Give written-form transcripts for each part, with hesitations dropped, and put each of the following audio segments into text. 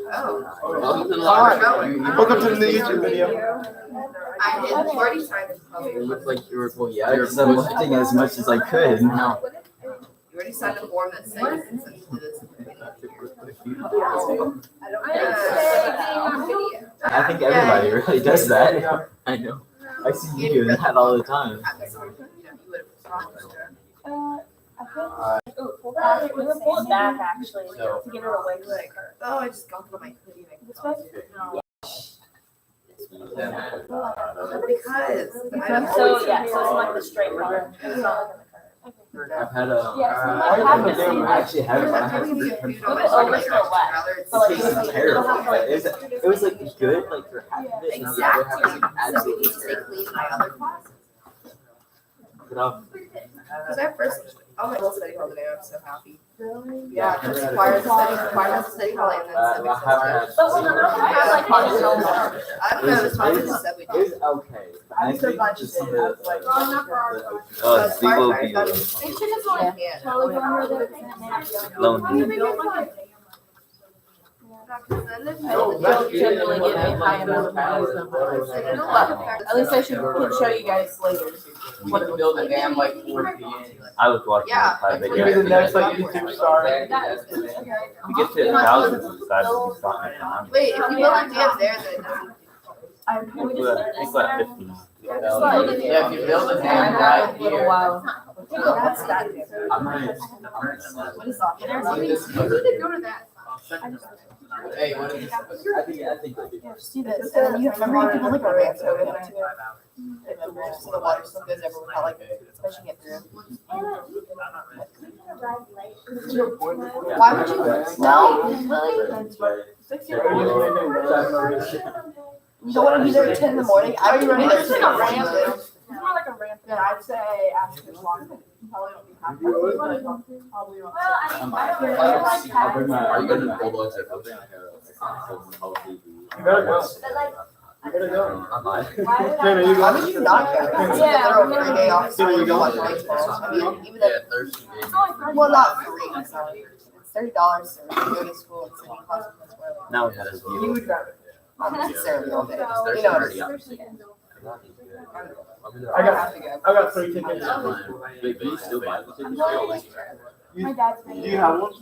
Welcome to the new YouTube video. I did 40 times. It looked like you were going. Yeah, because I'm lifting as much as I could. No. You already signed a form that says you can send to this. I think everybody really does that. I know. I see you doing that all the time. We were pulled back actually to get it away from the curve. Oh, I just got on my hoodie. This way? No. Because So yeah, so it's like the straight line. It's not like in the curve. I've had a. Yeah, so I actually have. I had Move it over to the left. But like it was terrible. It was like good, like for half of it. And the other half was like So we need to absolutely stay clean my other classes. terrible. Because I first, all my whole study hall today, I'm so happy. Really? Yeah, because choir has a study hall and then civics. But when I have like functional I don't know, it's fine, it's just It was okay. I think just some of the. Zero They should have gone in. lonely. don't generally get a high amount of views on my At least I can show you guys later. What to build a dam like 4 p.m. I was watching Yeah. that Like, video. maybe the next, like YouTube star. We get to thousands of subscribers. It's not like I'm- Wait, if you build a dam there, then it doesn't. It's like 50. Yeah, if you build a dam right here. What's that dam? I'm not. What is that? You need to go to that. Hey, what is? I think. Just do this. And then you remember you can put like a ramp over there too. So the water still goes everywhere without like pushing it through. Why would you? No, really? You don't want to be there at 10 in the morning? I would be ready there. It's like a ramp. It's more like a ramp. Then I'd say after this long, you probably don't be happy. Probably won't. I'll bring my. Are you going to the Bulldogs at You You better go. You better go. I'm not. Why would you not go? Yeah. They're over a day off. So you go? Watch baseball. I mean, even though, Yeah, Thursday. well, not free, so it's $30 to go to school and sitting classes as well. Now it has You you. would rather. Not necessarily all day. You Thursday know, already. I have to go. I got 3 tickets. Wait, but you still buy the tickets? My dad's Do you have one?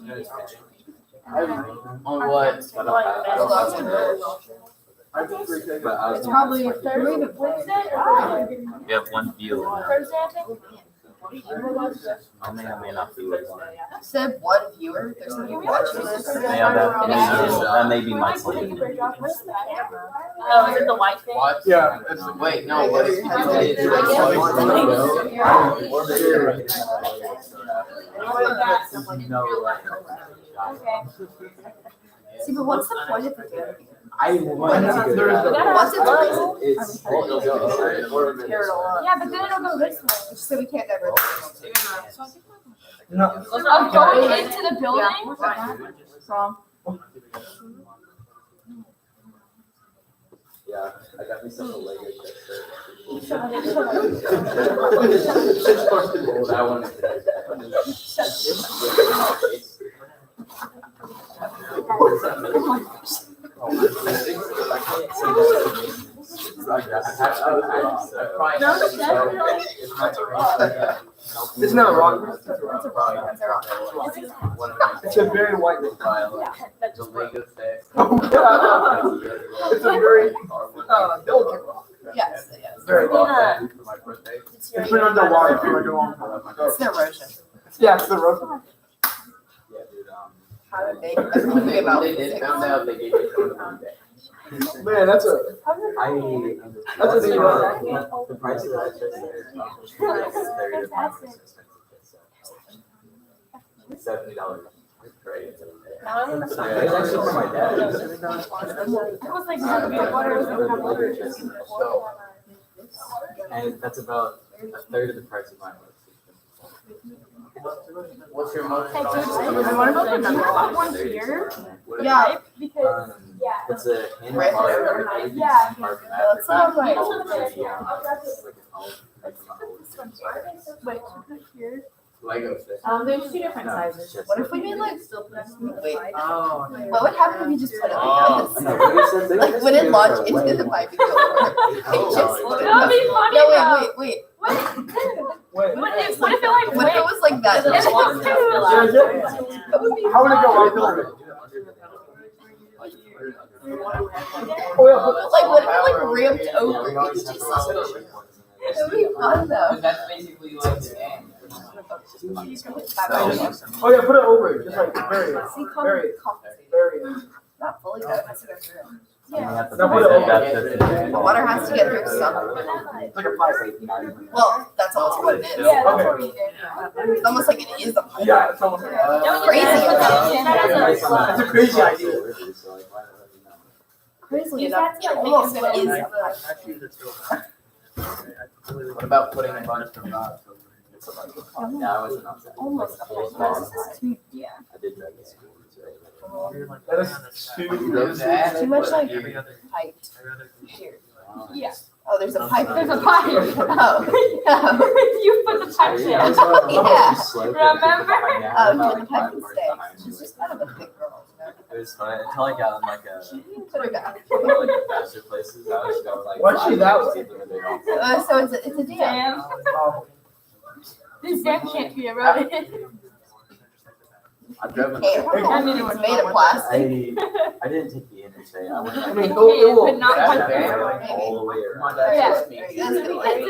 On what? I have 3 tickets. It's probably Thursday. You have one view. Thursday, I think. I may or may not be with one. Said one viewer. There's somebody watching this. Yeah, that may be my plan. Oh, is it the white thing? What? Yeah. Wait, no. What is Okay. See, but what's the point of the game? I wanted to go. What's its reason? It's. Yeah, but then it'll go this way. So we can't divert. No. I'm going into the building from. Yeah, I got myself a Lego set. That one. It's not a rock. It's a very white rock. The Lego set. It's a very delicate rock. Yes, yes. Very For Yeah. my birthday. It's been underwater for like a long time. It's the erosion. Yeah, it's the rock. Yeah, dude. How did they? That's the thing about They did found out they gave me one day. Man, that's a. That's a deal. The price of that just $70. It's great. Now I'm It's actually for my dad. It was like water was gonna have water. And that's about a third of the price of mine. What's your most? I want to open another one here. Yeah. Because It's a hand Right. power. Yeah. That sounds like. Wait, here. There's two different sizes. What if we made like, wait, Oh. what would happen if you just put it like this? No, Like when it launched into the pipe, it go over. It just. That would be funny No, though. wait. Wait. What if it like What if it was like that? It was too loud. That would be How would it go fun. up? Oh yeah. Like what if it like ramped over? It just. It would be fun though. That's basically like the game. Oh yeah, put it over it. Just like bury it. See, Bury it. compensate. Bury it. Not fully though, it has to go through. Yeah. No, put it over. The water has to get through some. It's like a pipe. Well, that's almost what it is. Yeah, that's Okay. what we did. It's almost like it is a pipe. Yeah, it's almost like Crazy. it's a crazy idea. Crazy You enough, have it to, like, almost make it is so a pipe. What about putting a bunch of rocks over Yeah, I wasn't upset. Almost a pipe. Yeah. I did drag it. That is too. Too much like Every other. piped. Here. Yeah. Oh, there's a pipe. There's a pipe. Oh, yeah. You put the pipe in. Yeah. Remember? Oh, yeah, the pipe can stay. She's just kind of a big girl, you know? It was funny until I got on like a Put her down. like faster places. I was going like. Why's she that way? So it's a dam. Damn. This dam can't be eroded. I drove in. I mean, it's made of plastic. I didn't take the interstate. I went I like mean, It it will. would not That's pipe bad. all the way around. Yeah. That's gonna be interesting. Like,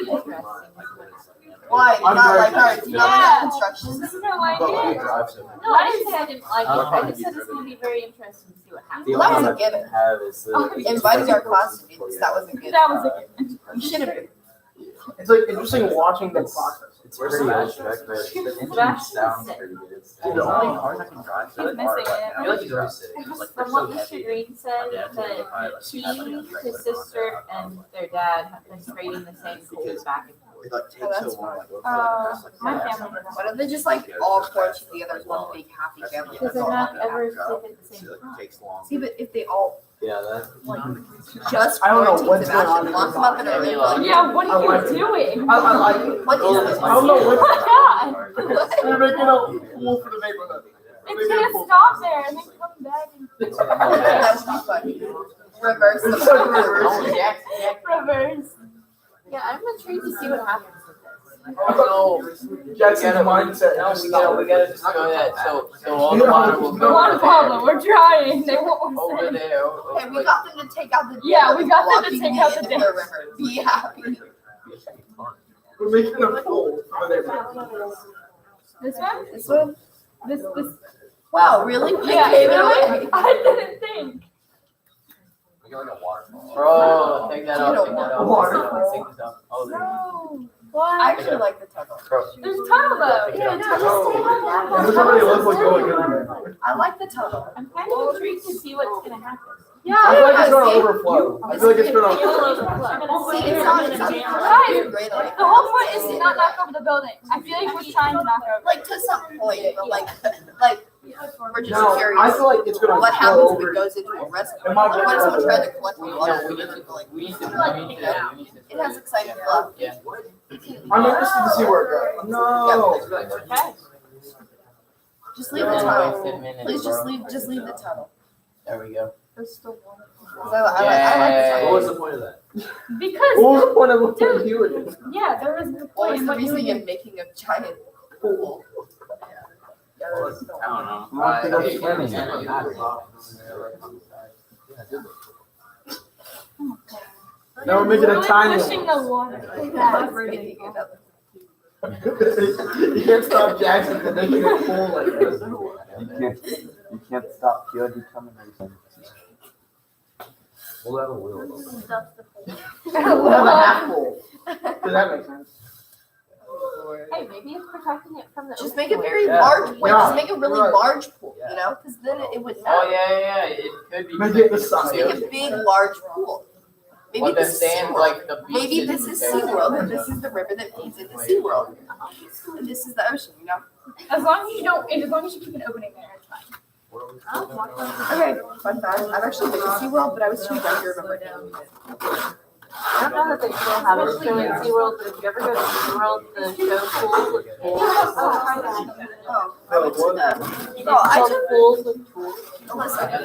Why? Do you not like art? Do you not like Yeah. construction? This is not like but when you it. drive so No, I didn't say I didn't like it. I just said it's gonna be very interesting to see what happens. the Well, that only was a one given. I have is the Inviting our class to do this, that wasn't good. That was a You should have been. It's like interesting watching the process. It's pretty abstract, but the engine sounds pretty good. Dude, the only cars I can drive. He's missing it. I feel like he's always sitting. Like, From what Mr. Green said, that he, his sister, and their dad have been trading the same tools back and forth. It like Oh, that's so long. My family Why don't they just like all quarantine together as one big happy family? because they're not ever sleeping at the same time. Takes long. See, but if they all Yeah, that. just I don't know quarantine what's to going on imagine, in lock this them up in a room, like, Yeah, what I are like you it. doing? I like it. what is this? I don't know Oh what. my god! They're making a pool for the neighborhood. It's gonna stop there and then come back and That would be funny. Reverse the It's like reverse. reverse. Yeah, I'm intrigued to see what happens with this. Oh, Jackson's mindset. we gotta just go that. So all the water will go One problem, we're trying. They won't over listen. there. Okay, we got them to take out the Yeah, dam we got them to blocking take me out the into dam. river. Be happy. We're making a pool for the neighborhood. This one? This one? This. Wow, really? They Yeah, gave it really? away. I didn't think. We got like a waterfall. Bro, take that You out. don't Take that out. want Take this out. Oh, there. No. I What? actually like the tunnel. There's a tunnel though. Yeah, no, It doesn't really look like going in there. I like the tunnel. I'm kind of intrigued to see what's gonna happen. I feel like it's gonna see? overflow. I feel like it's gonna. See, it's not Right. great. Like, The whole point is to not knock over the building. I feel like we're trying to knock over. like to some point, but like we're just No, I curious. feel like it's gonna What go happens if over. it goes into a reservoir? It might Like, what if someone tried to collect the No, water? we need to. Like, We need to. it has exciting fluff. Yeah. I'm interested to see where it goes. No. Okay. Just leave the tunnel. Please just leave the tunnel. There we go. There's still one. 'Cause I like the Yeah. What was tunnel. the point of that? Because What was the point of looking at you? yeah, there was the What point was in the what you reasoning did. of making a giant pool? Yeah, there's still I don't know. Now we're making a Really tiny pushing the water. That's making another. You can't stop Jackson from making a pool like this. You can't stop pure determination. We'll have a wheel. We'll have a half pool. Does that make sense? Hey, maybe it's protecting it from the. Just make a ocean. very Yeah. large, like, Yeah. just make a really Right. large pool, you know, because then it would Oh not. yeah. It could be. Make it the size. Just make a big, large pool. Maybe But the this is sand, SeaWorld. like the beach. Maybe this is SeaWorld, and this is the river that feeds into SeaWorld. And this is the ocean, you know? As long as you don't, as long as you keep an opening there, it's fine. Okay, fun fact, I've actually been to SeaWorld, but I was too young to remember doing it. I don't know that they still have it still in SeaWorld, but if you ever go to SeaWorld, the show pools with pools. Oh, I went to the. Oh, I I took pools with pools. Listen, you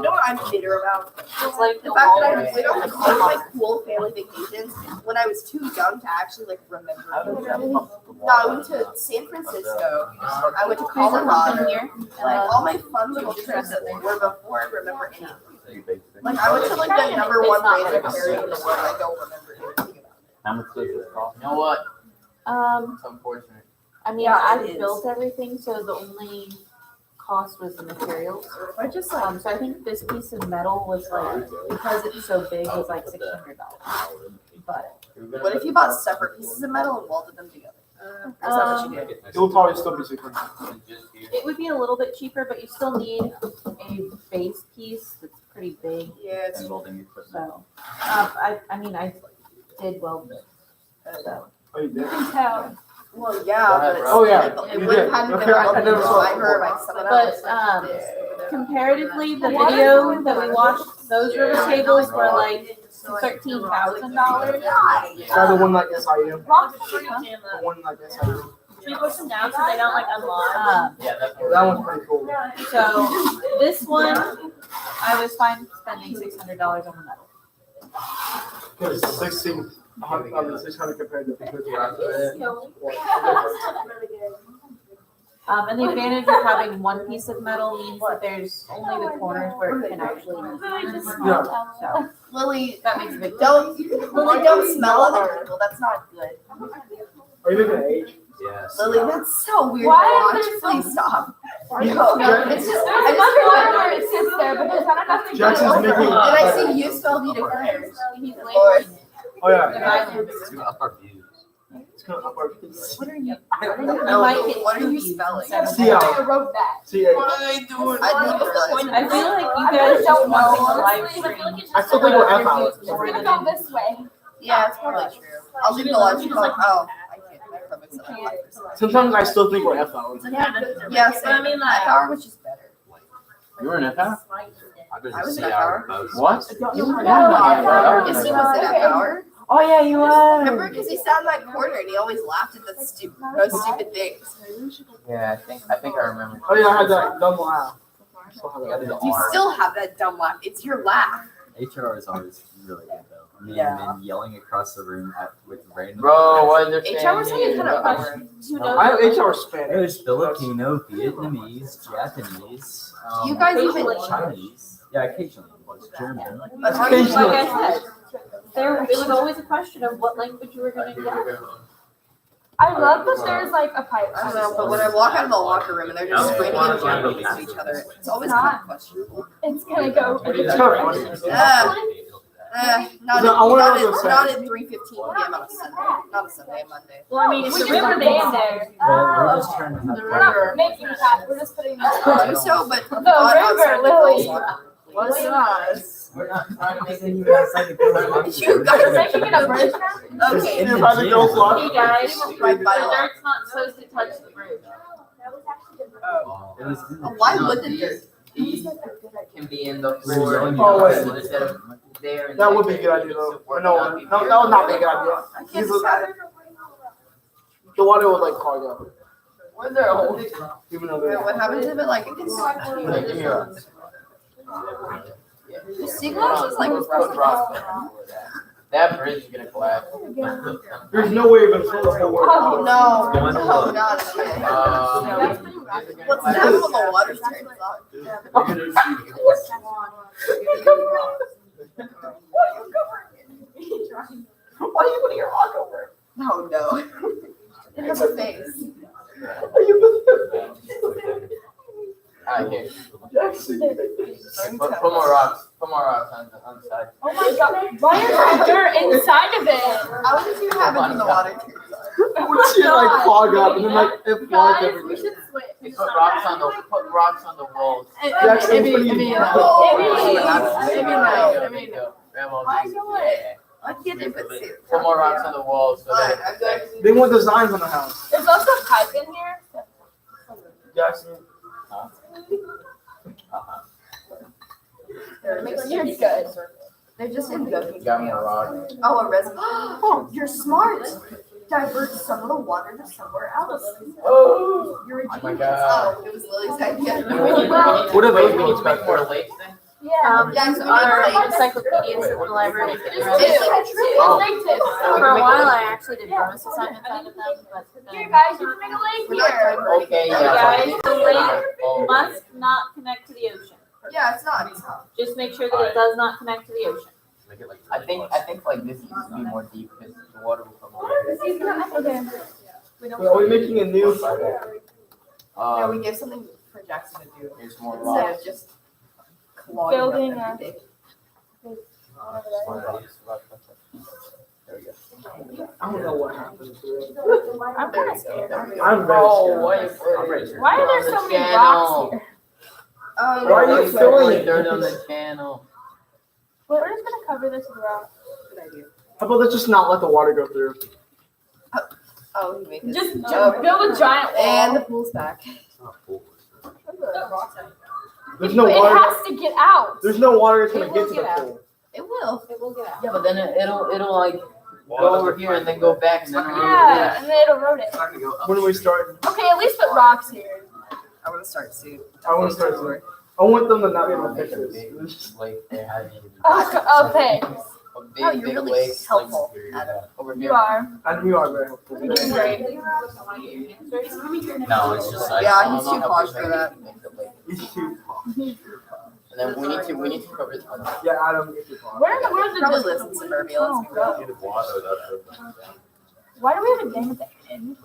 know what I'm bitter about? It's like The the fact that I walrus. went on like all my cool family vacations when I was too young to actually like remember. No, I went to San Francisco. I went to Colorado. Here. Like all my fun little trips were before I remember anything. Like I went to like the number one random area in the world. I don't remember anything about it. How much does this cost? You know what? Um, It's unfortunate. I mean, Yeah, I it is. built everything, so the only cost was the materials. I just like So I think this piece of metal was like, because it's so big, was like $600. But what if you bought separate pieces of metal and welded them together? Is that what you did? It will probably still be 600. it would be a little bit cheaper, but you still need a base piece that's pretty big. Yeah, it's So, I mean, I did weld it. So. Oh, you did? well, yeah, but Oh, yeah, it you would did. have had to Okay, I been never saw by it her before. by someone But, else. Comparatively, the video that we watched, those river tables were like $13,000. Is that the one like SIU? The one like SIU. Should we push them down so they don't like unlock? Yeah, that's That one's pretty cool. So this one, I was fine spending $600 on the metal. Because 600 compared to And the advantage of having one piece of metal means that there's only the corners where it can actually move. Yeah. So Lily, that makes a big difference. don't smell other people. That's not good. Are you making an 8? Yes. Lily, that's so weird. Why to is watch. there Please stop. Yeah. No, it's just There's enough water where it sits there, but there's not enough to go Jackson's over. making- Did I see you spell Vita first? He's labeling it. Oh, yeah. The violence. It's gonna up our views. It's going to up our views. What are you? You might get What are two you views spelling? instead of See ya. one. I wrote that. See, What are they doing? I need to realize. I feel like you guys just want to live stream. I still think we're F out. More We're than gonna go this way. Yeah, it's probably true. I'll leave the live stream on. Oh, I can't. My Chromebook's set up like this. Sometimes I still think we're F out. Yeah, But I mean, like, F hour was just better. You were in FF? I've been I was to in see F our hour. most. What? You were Yes, he was in F hour. Oh yeah, you were. Remember, because he sat in that corner and he always laughed at the most stupid things. Yeah, I think I remember. Oh, yeah, I had that dumb laugh. Still have that. You still have that dumb laugh. It's your laugh. HR is always really good though. Me Yeah. and then yelling across the room with random. Bro, what is HR was saying kind of boring. I have HR Spanish. There's Filipino, Vietnamese, Japanese. You guys even Chinese. Yeah, occasionally. German. Occasionally. Like I said, it was always a question of what language you were going to get. I love that there's like a pipe. I don't know, but when I walk out of the locker room and they're just screaming and yelling at each other, it's always kind of questionable. It's gonna go. It's kind of funny. Not No, I wanna know at the 3:15 p.m. on a Sunday. Not a Sunday, a Monday. Well, I mean, it's the river band there. Well, we're just trying to have We're not making that. We're just putting I do so, but The not outside river, the girls' Lily. locker room. What's us? We're not trying to make any outside the girls' You guys We're making it a bridge now. Okay. In the girls' locker. Hey guys, Right the by the dirt's not supposed to touch the bridge. It was in the Why would the dirt? Can be in the floor. Oh, wait. Instead of there. That would be a good idea though. Or no, that would not be a good idea. I can't He's decide. the water would like clog up. Where's their hole? Even though Yeah, they're. what happens if it like gets the seagulls is like rough. That bridge is gonna collapse. There's no way even fill the whole water. Oh no, no, not again. What's Uh, happening when the water turns on? Why are you putting your rock over it? No, no. It has a face. Are you alright, here. Jackson? Put more rocks. Put more rocks on the side. Oh my god. Why is there dirt inside of it? How did you have it when the water turns on? Would she like clog up and then like it Guys, clogged we everything? should switch. Put rocks on the walls. Jackson, what are you doing? Why can't they put sand? Put more rocks on the walls so Alright, that I'm going to. They want designs on the house. There's also a pipe in here. Jackson. You're good. They're just invoking. Got me a rock. Oh, a reservoir. Oh, you're smart. Divert some of the water to somewhere else. Oh, You're a my genius. God. Oh, it was Lily's idea. What are those we need ones to back make more there? lakes then? Yeah. Yeah, so Our we make encyclopedias at the library. It's true. Oh. Lake tip. For a while, I actually did bonus assignments out of them, but Here, then. guys, you can make a lake We're not here. diverting. Okay, it. yeah. Guys, the lake must not connect to the ocean. Yeah, it's not. It's not. Just make sure that it does not connect to the ocean. Make it like I think like this needs to be more deep because the water will come over. Okay. Are we making a new? No, we give something for Jackson to do There's more instead rocks. of just clogging up Building a- everything. There we go. I don't know what happened to it. I'm kind of scared. I'm very Oh, scared. Why are there so many rocks here? Why are you There's filling more it? dirt on the channel? We're just gonna cover this with rocks. Good idea. How about let's just not let the water go through? Oh, you made it. Just Oh. build a giant wall. And the pool's back. There's no It water. has to get out. There's no water that's gonna It get will to get the out. pool. It will. It will get out. Yeah, but then it'll like go over here and then go back and then Yeah, and then it'll erode it. When are we starting? Okay, at least put rocks here. I want to start soon. I want to start soon. I want them to not be able to fix this. Like they have Okay, a big, Oh, you're big really lake helpful, Adam. over you here. are. And you are very helpful. You're doing great. No, it's just like. Yeah, he's too posh for that. He's too posh. And then we need to cover this one. Yeah, Adam, you're too posh. Where in the world Probably did this? lives in suburbia. Let's be real. Why do we have a dam at the end?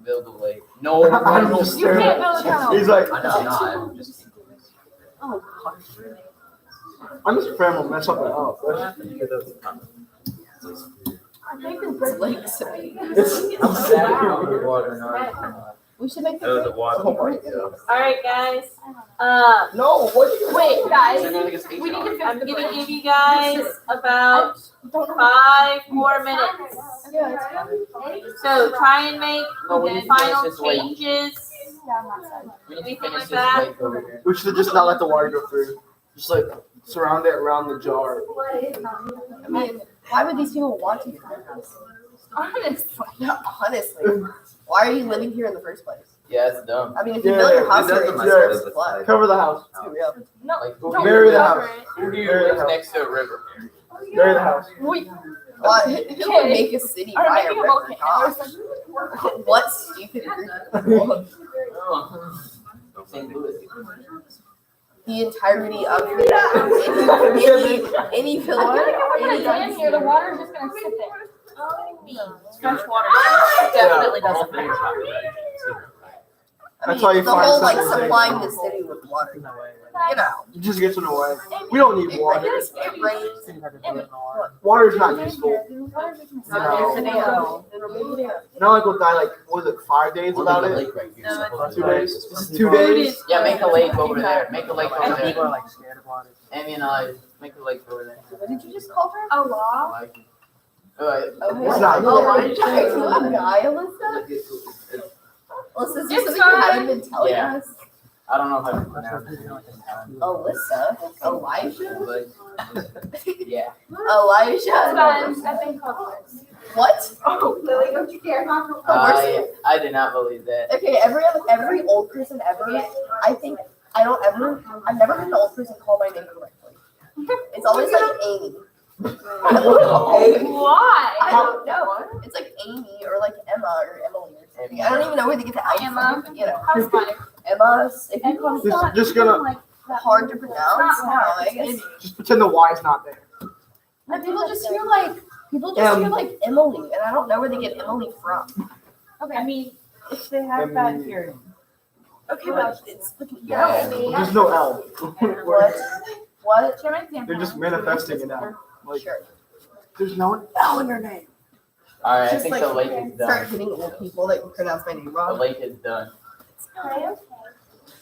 Build a lake. No, I'm no, just You can't staring. build a tunnel. He's like, I know, no, I'm just. I'm just afraid I'm gonna mess something up. I think it's It's like so. I'm sad. water. We should make That was the. a water. Oh my God. Alright, guys. No, what are you Wait, guys, So now we we can need to fix I'm the gonna bridge. give you guys about Don't know. 5 more minutes. Yeah, it's fine. So try and make No, we the need to finish final this lake. changes. Yeah, I'm not sad. We need to Anything finish like this that? lake over here. We should just not let the water go through. Just like surround it around the jar. I mean, why would these people want to do this? Honestly. No, honestly, why are you living here in the first place? Yeah, it's dumb. I mean, if you Yeah, build your yeah, house it here, doesn't it's matter. just flood. Cover the house. Let's be real. No, Like don't Bury the cover house. it. who do you Bury the live house. next to a river? Bury the house. We Why? Who would make a city are by a making a river? volcano or Gosh. something. What stupid group of people? St. Louis. The entirety of any I feel like if we're gonna any dam here, the water's just gonna sit there. Fresh water definitely doesn't matter. That's how you the find whole like something. supplying the city with water. You know, It just gets in the way. We don't need it water. rains. It rains. Water is not useful. No. Not like we'll die like, what was it, 5 days without it? Lake right here. No, 2 days? This is 2 days? Yeah, make a lake over there. Make a lake over People there. are like scared about it. Amy and I make a lake over there. What did you just call her? A law? I like it. Alright. It's not- Oh, are you a guy, Alyssa? Alyssa, is there It's something you fine. haven't been telling Yeah. us? I don't know how to pronounce it. Alyssa? Elijah? But, yeah. Elijah? Sometimes I've been called worse. What? Oh, Lily, don't you dare not. I did not believe that. Okay, every old person ever, I've never heard an old person call my name correctly. It's always like Amy. Why? I don't know. It's like Amy or like Emma or Emily or something. I don't even know where they get the L Emma. from. You know, How's funny? Emma. If you call it Just gonna, Like that. hard to pronounce, no, I guess. just pretend the Y is not there. And people just hear like Emily, and I don't know where they get Emily from. Okay. I mean, If they have bad hearing. Okay, but it's Yeah. There's no L. what? What? share my example. They're just manifesting it out. Like, Sure. there's no L in your name. Alright, I Just think like the lake is start done. hitting old people that can pronounce my name The wrong. lake is done.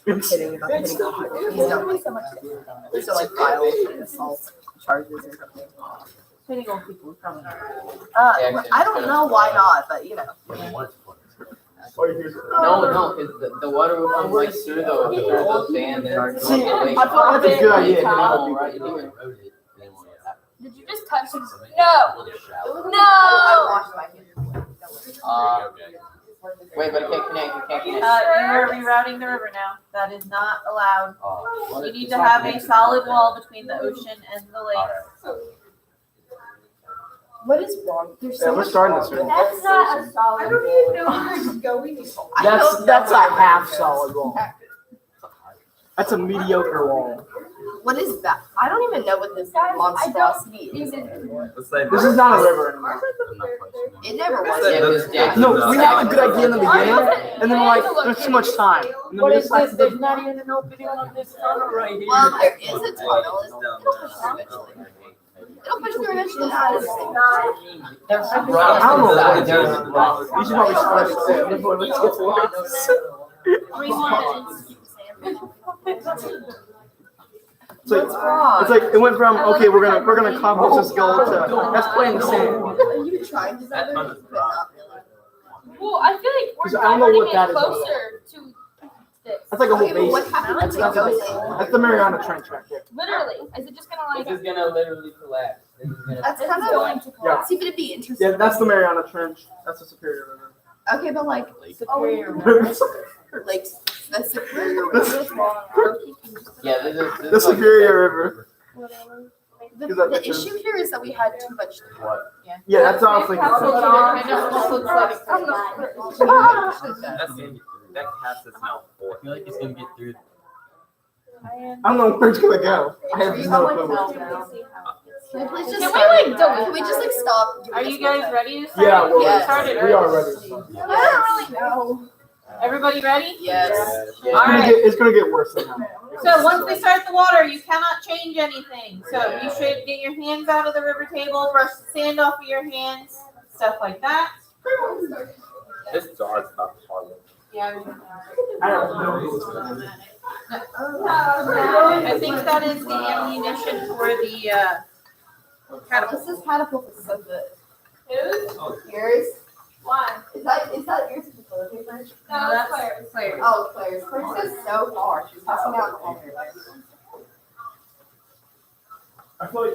I'm kidding about hitting old people. Please don't like file assault charges or something. hitting old people is probably. I don't know why not, but you know. Or here's No, because the water will come like through the sand and See, the lake. I thought that's a good idea. Oh, right here. Did you just touch him? No. I No. washed my hands. Wait, but it can't connect. You can't connect. You are rerouting the river now. That is not allowed. You need to have a solid wall between the ocean and the lake. What is wrong? There's so Yeah, we're much starting wrong this with That's not a solid. I don't even know where it's going. That's a half solid wall. That's a mediocre wall. What is that? I don't even know what this monstrosity is. Let's say This is not a river anymore. It never Let's was. say Yeah, this- yeah. No, we had a good idea in the beginning, and then we're like, there's too much time. And then What we is decided this? to There's not even an opening on this tunnel right here. Well, there is a tunnel. It'll push through eventually. It'll push through eventually. I don't know what it is. We should probably start it before this gets worse. It's like it went from okay, we're gonna accomplish this goal to let's play in the sand. You tried to do it, but not really. Well, I feel like Because we're I don't know what diverting that it is. closer to this. That's like a whole Okay, but what base. happens when it goes in? That's the Mariana Trench right there. Literally, is it just gonna like? This is gonna literally collapse. This is gonna. That's It's kind going of. to Yeah. collapse. See, but it'd be interesting. Yeah, that's the Mariana Trench. That's the Superior River. Okay, but like, Superior. like the Superior River. Yeah, this is. The Superior River. The issue here is that we had too much. Yeah, that's honestly. That's what I it looks like. That cast is now I 4. feel like it's gonna get through. I don't know where it's gonna go. I have no clue. Can we please just Can we, start? like, delete Can we just like stop? doing Are this you guys one ready to start? Yeah, we're Yes. Started, We right? are ready. time? I don't really know. Everybody ready? Yes. It's gonna get worse than that. So once we start the water, you cannot change anything. So you should get your hands out of the river table, brush the sand off of your hands, stuff like that. This dog's about to fall. Yeah. I don't know. I think that is the ammunition for the catapult. This catapult is so good. Who's? Yours? Why? Is that yours? Is the toilet paper? No, that's Claire's. Claire. Oh, Claire's. Claire's goes so far. She's passing out everywhere. I feel like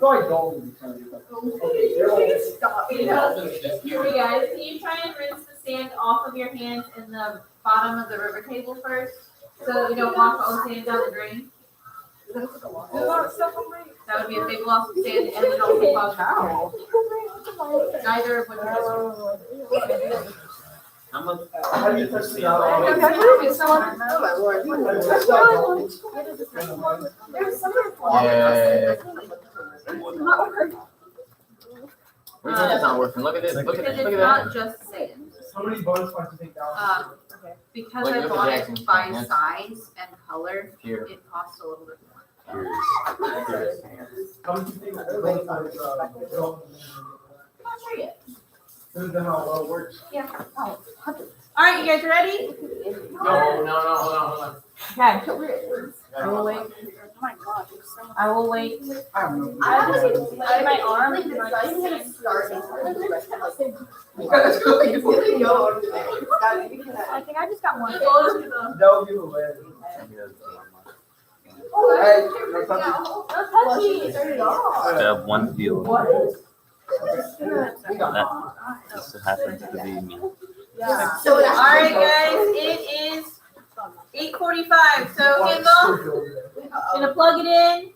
Dalton would be trying to do that. Stop. Here we guys, can you try and rinse the sand off of your hands in the bottom of the river table first? So that we don't walk all sand down the drain? That would be a big loss of sand and it also causes neither of which How much? How do you touch the Oh my lord. It's not working. Look at this. Look at because this. Look it's at that. not just sand. How many bonus points do you think that was? Because Look I at bought Jackson. it by Yes. size and color, Here. it costs a little bit more. How many do you think that bonus points, Not sure yet. this is how well it works. All right, you guys ready? No, hold on. Okay. I will wait. Oh my god, there's so much. I will wait. I don't know. I have Like my arm. Like, it's not even gonna start. It's That's good. gonna go over there. It's not even I gonna. think I just got one. Don't give away. Hey, no touching. Well, she started off. I have one field. We got That just happens to be me. So it All right, guys, it is 8:45. So Gimbal, gonna plug it in.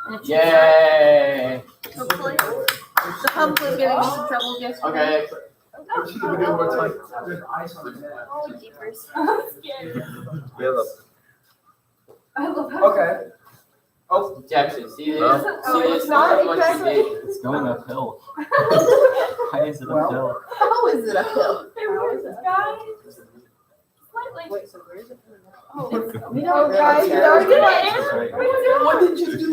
And it should Yay! start, hopefully. The pump was giving me some trouble yesterday. Okay. She's gonna do what's like there's ice on it. Oh, jeepers. We have a Okay. Oh, Jackson, see this? Oh. See this? It's not This is what you exactly- did. It's going uphill. Why is it Well. uphill? How is it uphill? Slightly. Wait, so where's it? Oh, We don't know, guys. really We care. already did It's it. right. what did you do?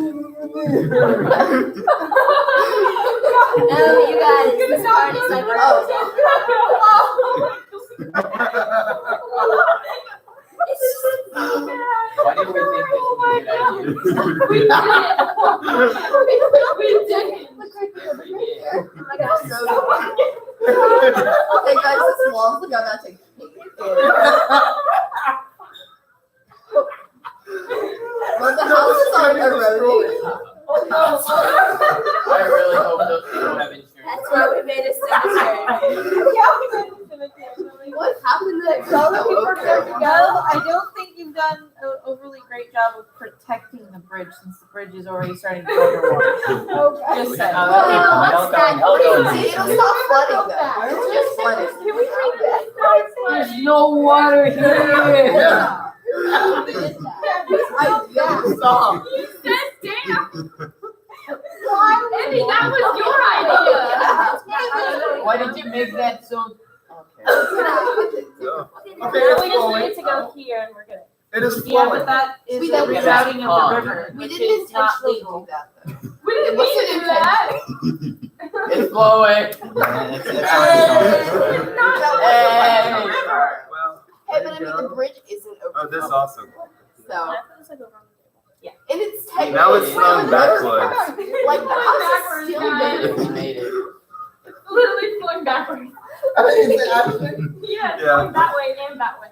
No, you guys. You're This not part is like, oh. Why did we think this was a good idea? We did it. We did it. Oh my gosh, so good. Hey guys, this wall's like I'm not taking a picture. Well, the house is on eroding. I really hope those people have insurance. That's why we made a cemetery. What happened there? So before we go, I don't think you've done an overly great job of protecting the bridge since the bridge is already starting to go underwater. Just saying. It'll stop flooding though. It's just flooding. Can we take that? There's no water here. Stop. You said damn. Andy, that was your idea. Why did you make that so? Okay, We just need to go here and we're good. It is Yeah, but flowing. that is We the didn't- rerouting of the river, We which didn't is not intentionally legal. do that though. We didn't It mean wasn't to do that. It's flowing. Well, Hey, but I mean the bridge isn't over. oh, this also. So. Yeah. And it's technically. Now it's flowing backwards. Like the house is still We there. made it. It's literally flowing backwards. Yeah, it's Yeah. going that way and that way.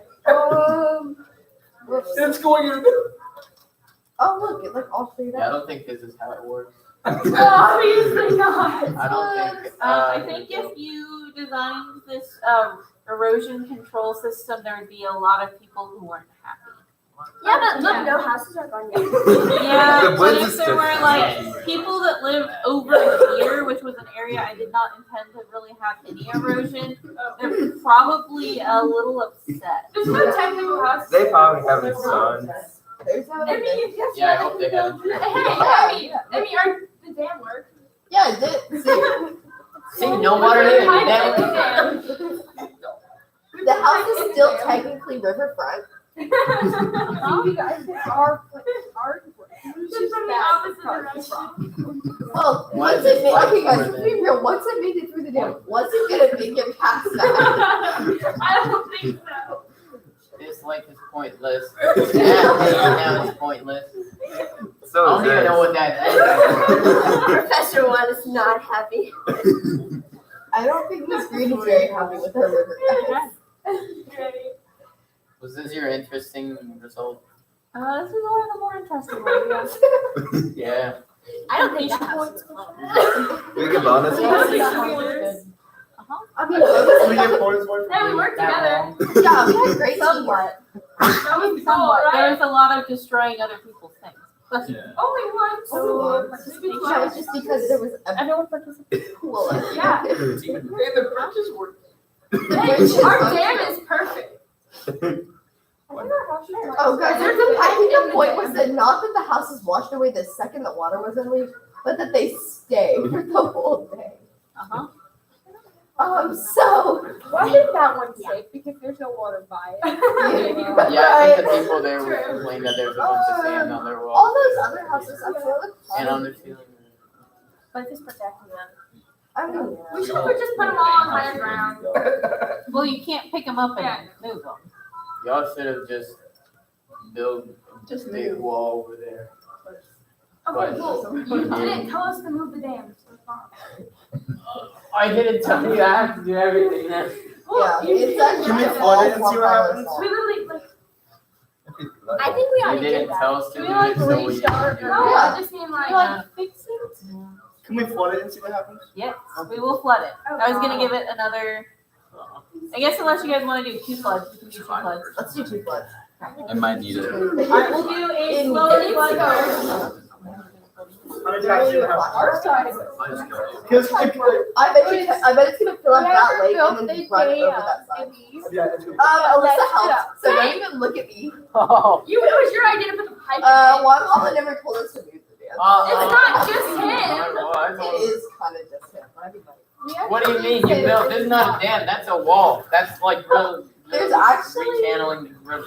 It's going in. Oh look, it like all cleared Yeah, I up. don't think this is how it works. Obviously not. I don't think. I think if you designed this erosion control system, there would be a lot of people who weren't happy. Yeah, but look, no houses are gone yet. Yeah, The but bridge if is there were different. like people that lived over here, which was an area I did not intend to really have any erosion, they're probably a little upset. There's no technical house. They probably haven't sons. There's no. I mean, yes, Yeah, I hope they have insurance. Hey, I mean, the dam worked. Yeah, it did. See, See, no water here. Hi, Damn. the house is still technically riverfront. You guys are just from the opposite direction. Well, Why once is it it made, flat okay guys, over to be real, once it made it through the dam, was it gonna make it past that? I don't think so. This lake is pointless. Now it's pointless. So I don't is even know this. what that is. Professor One is not happy. I don't think Miss Green is very happy with her river, guys. Was this your interesting result? This is one of the more interesting ones. Yes. Yeah. I don't think that house is fun. We get bonus Yeah. points. I mean, We get points for Yeah, we worked together. yeah, we had great teamwork. Somewhat. That was cool, Somewhat. right? There's a lot of destroying other people's things. But Only one. So, that was just because there was a everyone participated. pool. Yeah. the bridges were. Hey, our dam is perfect. Oh, guys, I think the point was that not that the house is washed away the second the water was unleashed, but that they stay for the whole day. So. Why is that one safe? Because there's no water by it. Yeah, I think the people there would complain that there's a bunch of sand on their All walls those other houses actually look and on fun. their ceiling. But just protecting them. I mean, We should just put them all on higher ground. Well, you can't pick them up and move them. Y'all should have just built a big wall over there. Okay, well, you didn't tell us to move the dam. So it's fine. I didn't tell you I have to do everything now. Well, yeah, it's actually. Can we all flood it and see what Paula's happens? fault. we literally like. I think we You already didn't did that. tell us to Do do we like it, so we reach didn't out? do No, it. I just mean like. Fix it? Can we flood it and see what happens? Yes, we will flood it. I was gonna give it another. I guess unless you guys want to do 2 floods, we can do 2 floods. Let's do 2 floods. I might need it. All right, we'll do a slower flood first. How many times do you have? Our side. I bet it's gonna fill up that lake and then run over that side. Yeah, it's good. Alyssa helped, so don't even look at me. Oh. It was your idea to put the pipe in. One mama never told us to move the dam. It's not just him. It is kind of just him. I mean, like, What do you mean? You built, this is not a dam, that's a wall. That's like real. There's actually- Rechanneling the river.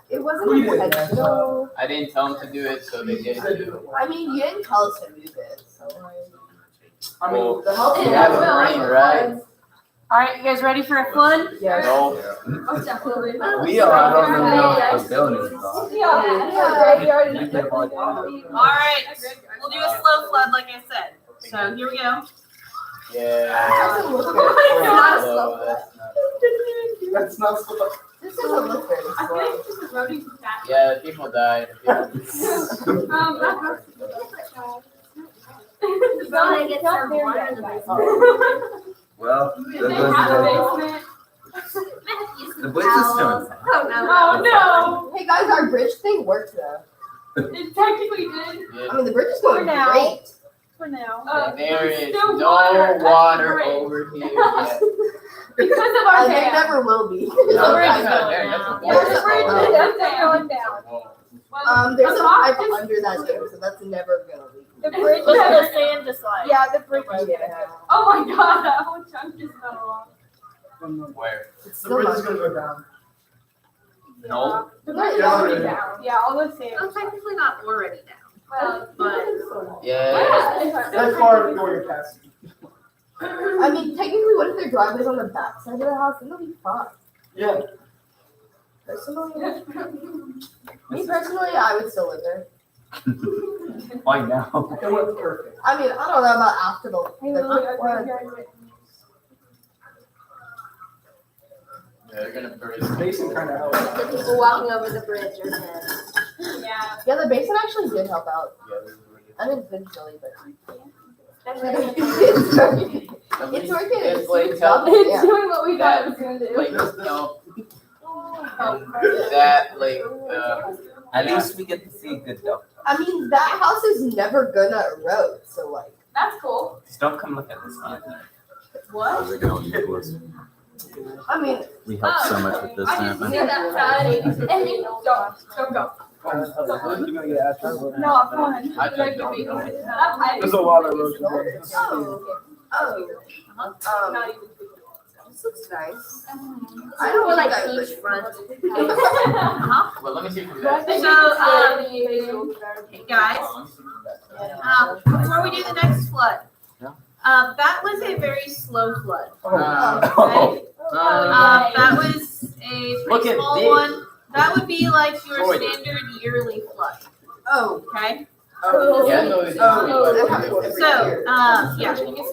it wasn't intentional. I didn't tell them to do it, so they did it. I mean, you didn't tell us to move it, so. I mean, The help You have a brain, right? All right, you guys ready for a flood? Yeah. No. Oh, definitely. we are. I don't really know what the building is. All right, we'll do a slow flood, like I said. So here we go. Yeah. Doesn't look No, good. that's not. That's not so. This doesn't look very I feel slow. like it's just eroding too fast. Yeah, people died. Not Probably get not some there water yet, in the guys. basement. Well, They have a basement. the place is Towels. done. Oh Oh Hey guys, our bridge thing worked though. no! It technically did. I mean, the bridge is going For now. great. For now. There there's is still no water. water That's over here yet. Because of our There dam. never will be. No, bridge that's not going there, down. that's a Yeah, wall. the bridge is definitely going down. Whoa. There's The a rock pipe just- under that dam, so that's never gonna leak. The bridge Look at is- the sand to slide. Yeah, the bridge is. Yeah. Oh my god, that whole chunk just fell off. Where? It's The still bridge not. is gonna go down. No. The bridge is already down. Yeah, all the sand. Well, technically not already down. Well, But Yeah. That car going past. I mean, technically, what if their driveway's on the back side of the house? Then they'll be fine. Yeah. Personally, me personally, I would still live there. Why now? It went perfect. I mean, I don't know about after the flood. They're gonna bury This basin kind of helps. the people walking over the bridge are dead. yeah. Yeah, the basin actually did help out. Yeah, this is really- Unintentionally, but Especially it's working. At It's least working. it's It's like good job. It's Yeah. doing what we thought it was gonna do. like no. That like At least we get to see a good dog. I mean, that house is never gonna erode, so like. That's cool. Just don't come look at this one. What? How's it going, Nicholas? I mean, We helped so much with this, I haven't didn't we? see that side. And you don't go. You're gonna get after it. No, I'm fine. I tried to be- There's a lot of erosion. this looks nice. I don't like beachfront. well, let me see if we got Hey guys, before we do the next flood, that was a very slow flood. Okay? That was a Look pretty at small this. one. That would be like your Boy. standard yearly flood. Oh. Okay? Yeah, no, it's That happens every So, year.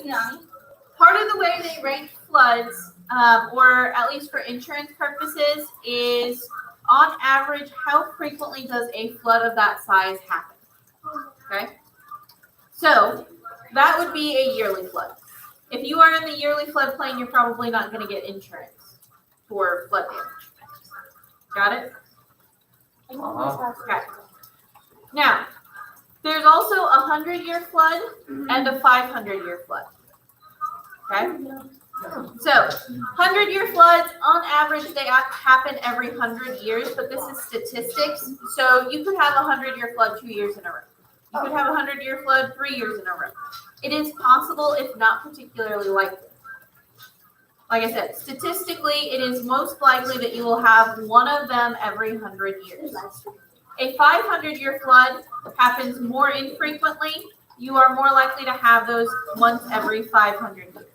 yeah. Part of the way they rank floods, or at least for insurance purposes, is on average, how frequently does a flood of that size happen? Okay? So, that would be a yearly flood. If you are in the yearly floodplain, you're probably not going to get insurance for flood damage. Got it? Okay. Now, there's also a 100-year flood and a 500-year flood. Okay? So, 100-year floods, on average, they happen every 100 years, but this is statistics. So, you could have a 100-year flood 2 years in a row. You could have a 100-year flood 3 years in a row. It is possible, if not particularly likely. Like I said, statistically, it is most likely that you will have one of them every 100 years. A 500-year flood happens more infrequently. You are more likely to have those once every 500 years.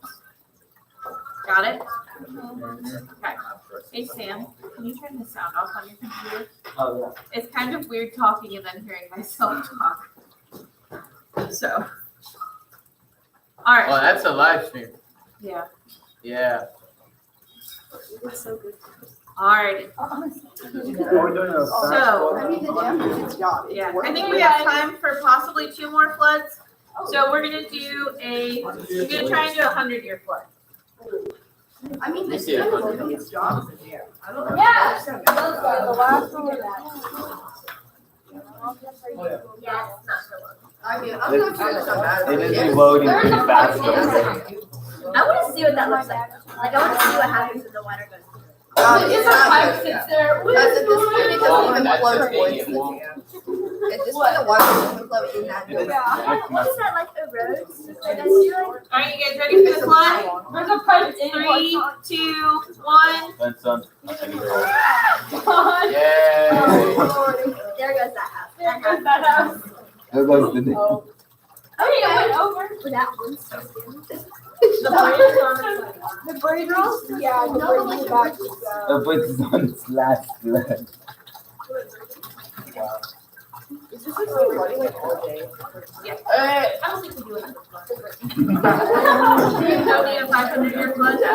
Got it? Okay. Hey, Sam, can you turn the sound off on your computer? Oh, yeah. It's kind of weird talking and then hearing myself talk. So. All right. Oh, that's a live stream. Yeah. Yeah. All right. We're doing a So- I mean, the dam did its job. It's Yeah, I working. think we have time for possibly 2 more floods. So we're gonna do we're gonna try and do a 100-year flood. I mean, Let's this see dam it. is doing its job as a dam. I don't know. Yeah. The last one Yes. I mean, I'm not sure it's not bad. It is reloading pretty fast. I want to see what that looks like. Like, I want to see what happens when the water goes through. It's not pipe good. sits there. Because at this point, it doesn't even That's flow the thing, towards it the won't- dam. It just kind of water doesn't flow in that It is. direction. What is that, like, erodes? Like, I feel like All right, you guys ready for the flood? There's a pipe in 3, 2, 1. That's God. Yay. there goes that house. There goes that house. There goes the Oh, yeah, it went over. With that one stuck in. The bridge. The bridge rolls? Yeah, the No, bridge like, is back. The bridge is on its last leg. It's just like running like all day. Hey. I don't think we do another flood. Do you know the 500-year flood? No.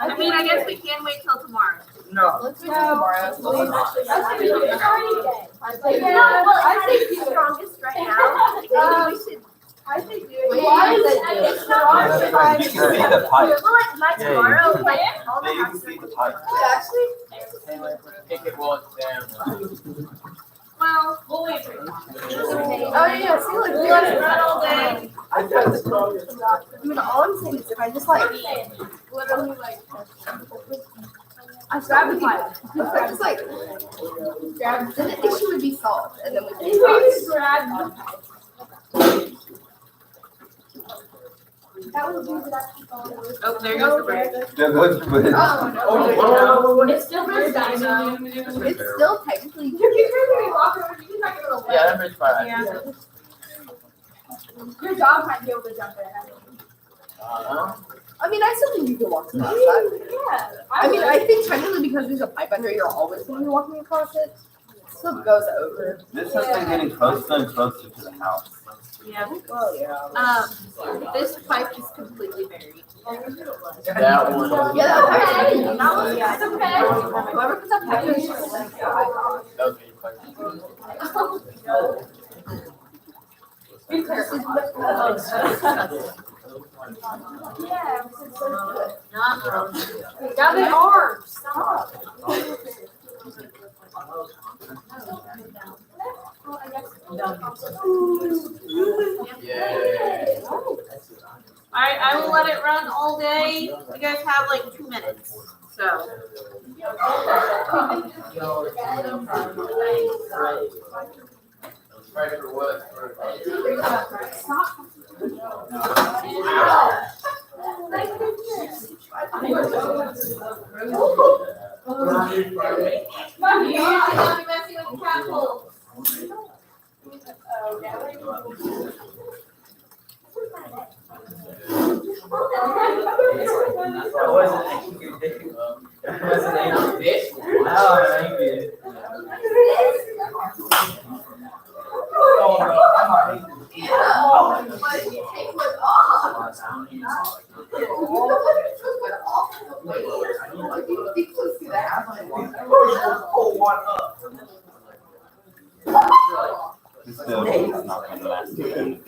I mean, I guess we can wait till tomorrow. Let's wait till tomorrow. It's already dead. Yeah, well, I think it's the strongest right now. Maybe we should. I think Wait, Why is you it? said It's not. You can see the pipe. Well, like by tomorrow, like all the Yeah, you can houses. see the pipe. Wait, actually, Kick it while it's down. Well, we'll wait for you. oh yeah, see, like, We'll let it run all day. I mean, all I'm saying is if I just like, literally like, I grab the pipe. If I just like, grab, then the issue would be solved, and then we can talk. Oh, there goes the break. They're good, but It's still very dynamo. It's still technically. Yeah, that bridge fine. Yeah. Your dog might be able to jump in. I mean, I still think you can walk across that. Yeah. I mean, I think technically because there's a pipe under, you're always going to be walking across it. It still goes over. this has been getting closer and closer to the house. Yeah. Oh yeah. This pipe is completely buried. That one. Yeah, that That pipe. was okay. Whoever puts that pipe in, That was me. Yeah. Not Got the arms. Stop. Yeah. Alright, I will let it run all day. You guys have like 2 minutes. So. Right for what? I'm messing with the cat hole. This still is not going to last too long.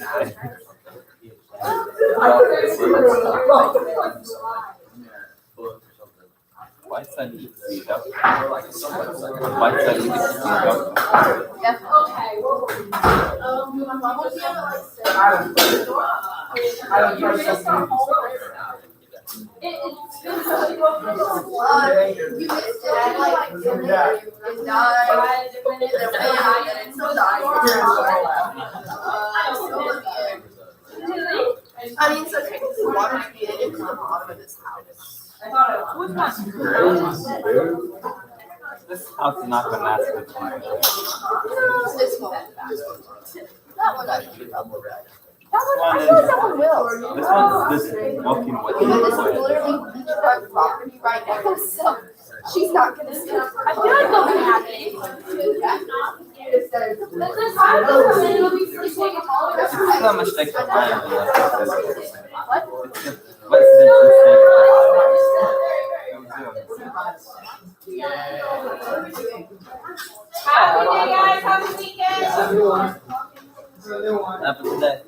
Why is that need to speed up? Why does that need to speed up? You missed it. Like, it's died. It's so died. I mean, so technically water should get into the bottom of this house. This house is not going to last too long. This one. That one I should double right. That one, I feel like that one will. This one's just walking with Because this is you. literally beachfront property right now, so she's not gonna see. I feel like they'll be happy. It says. This time they'll be sleeping all This is how much they can find. What? Happy day, guys. Happy weekend. Happy today.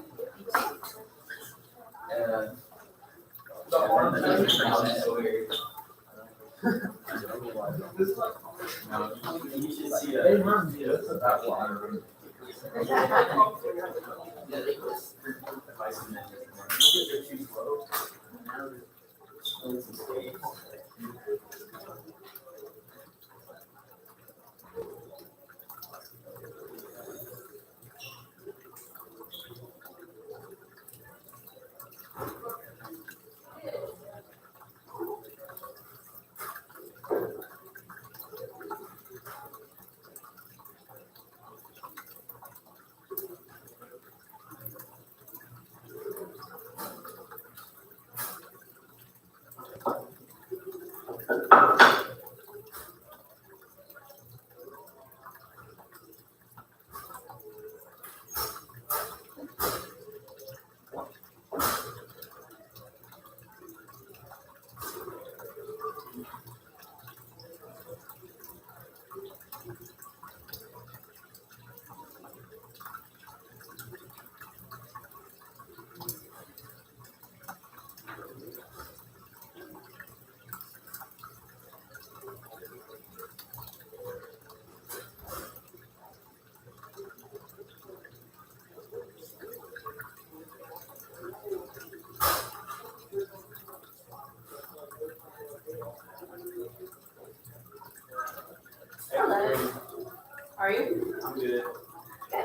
Are you? I'm good.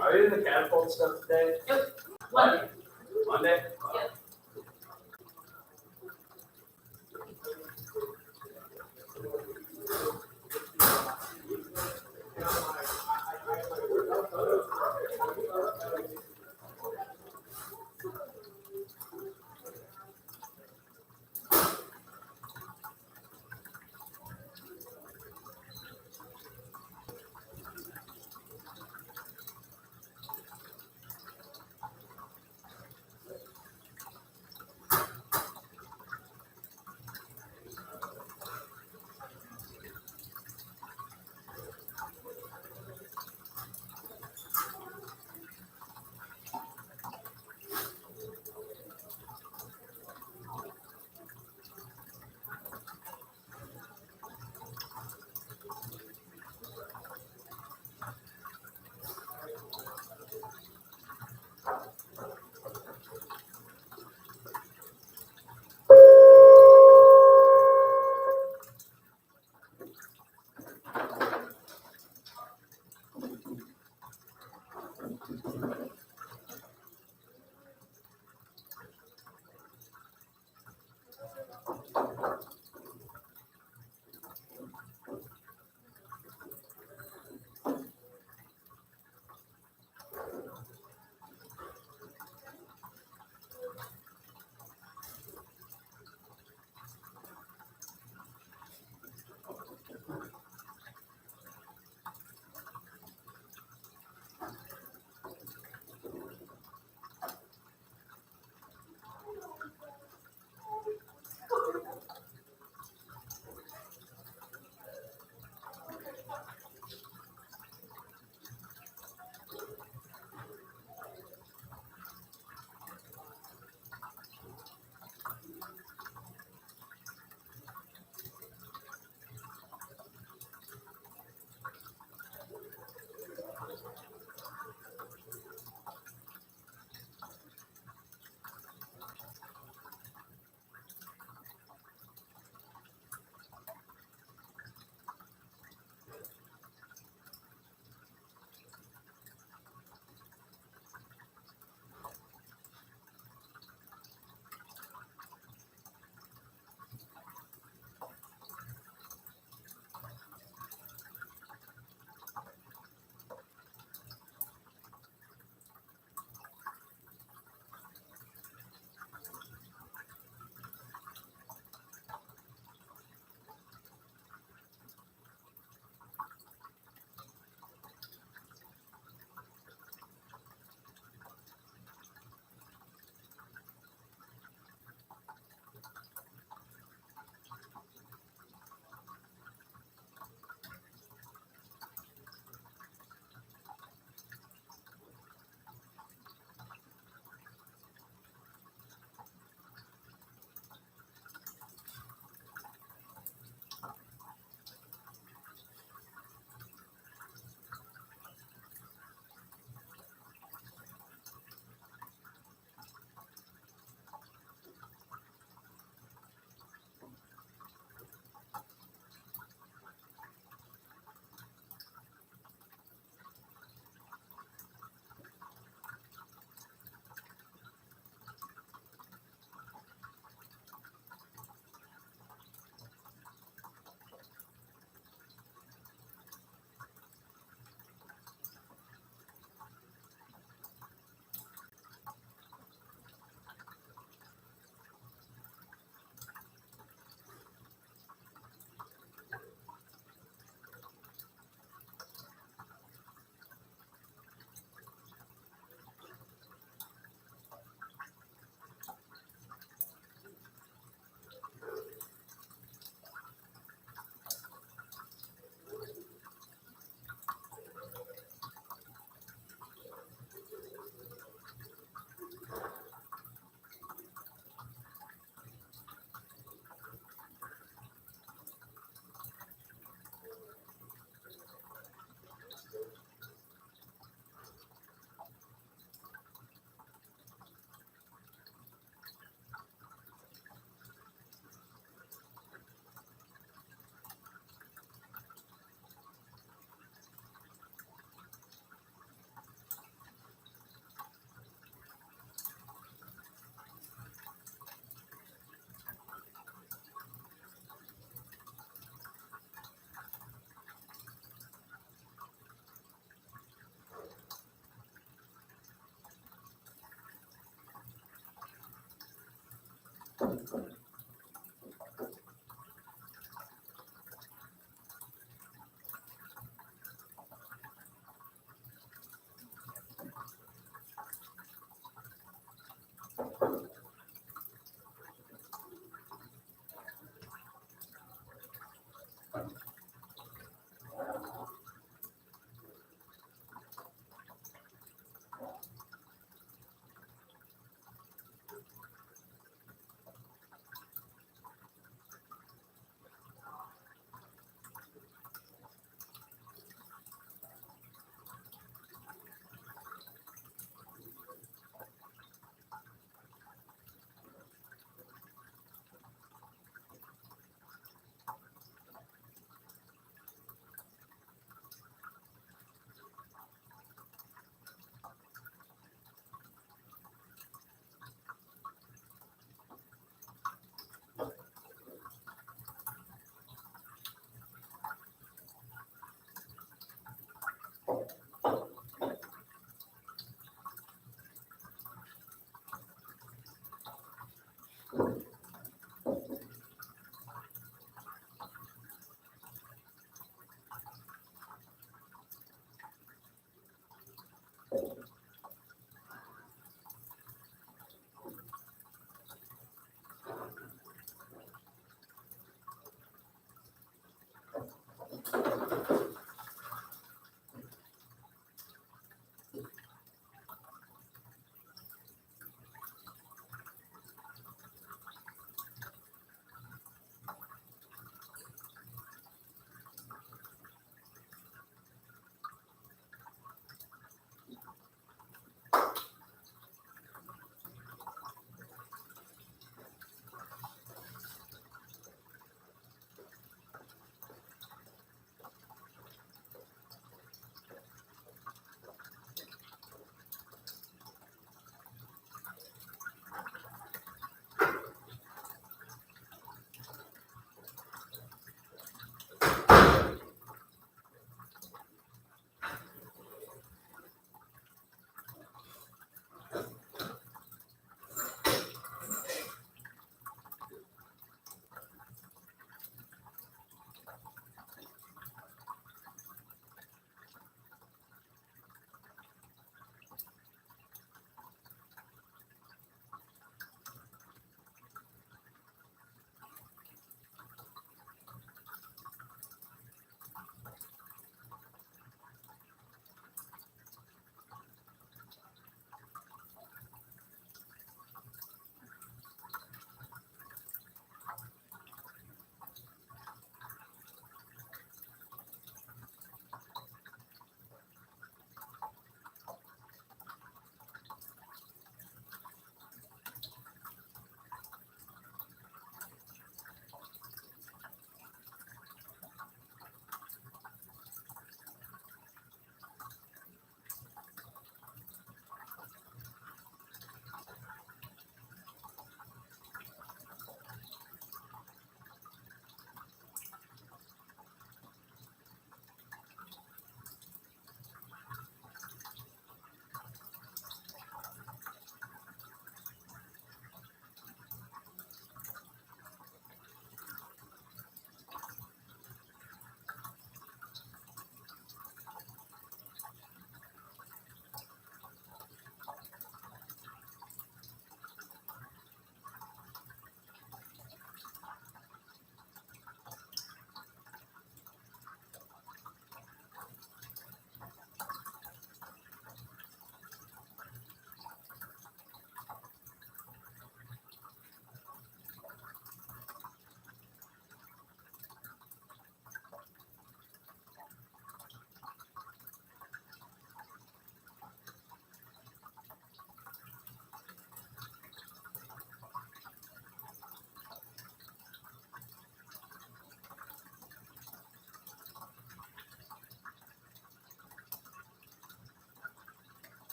Are you in the catapult stuff today? Monday. Monday? Yep.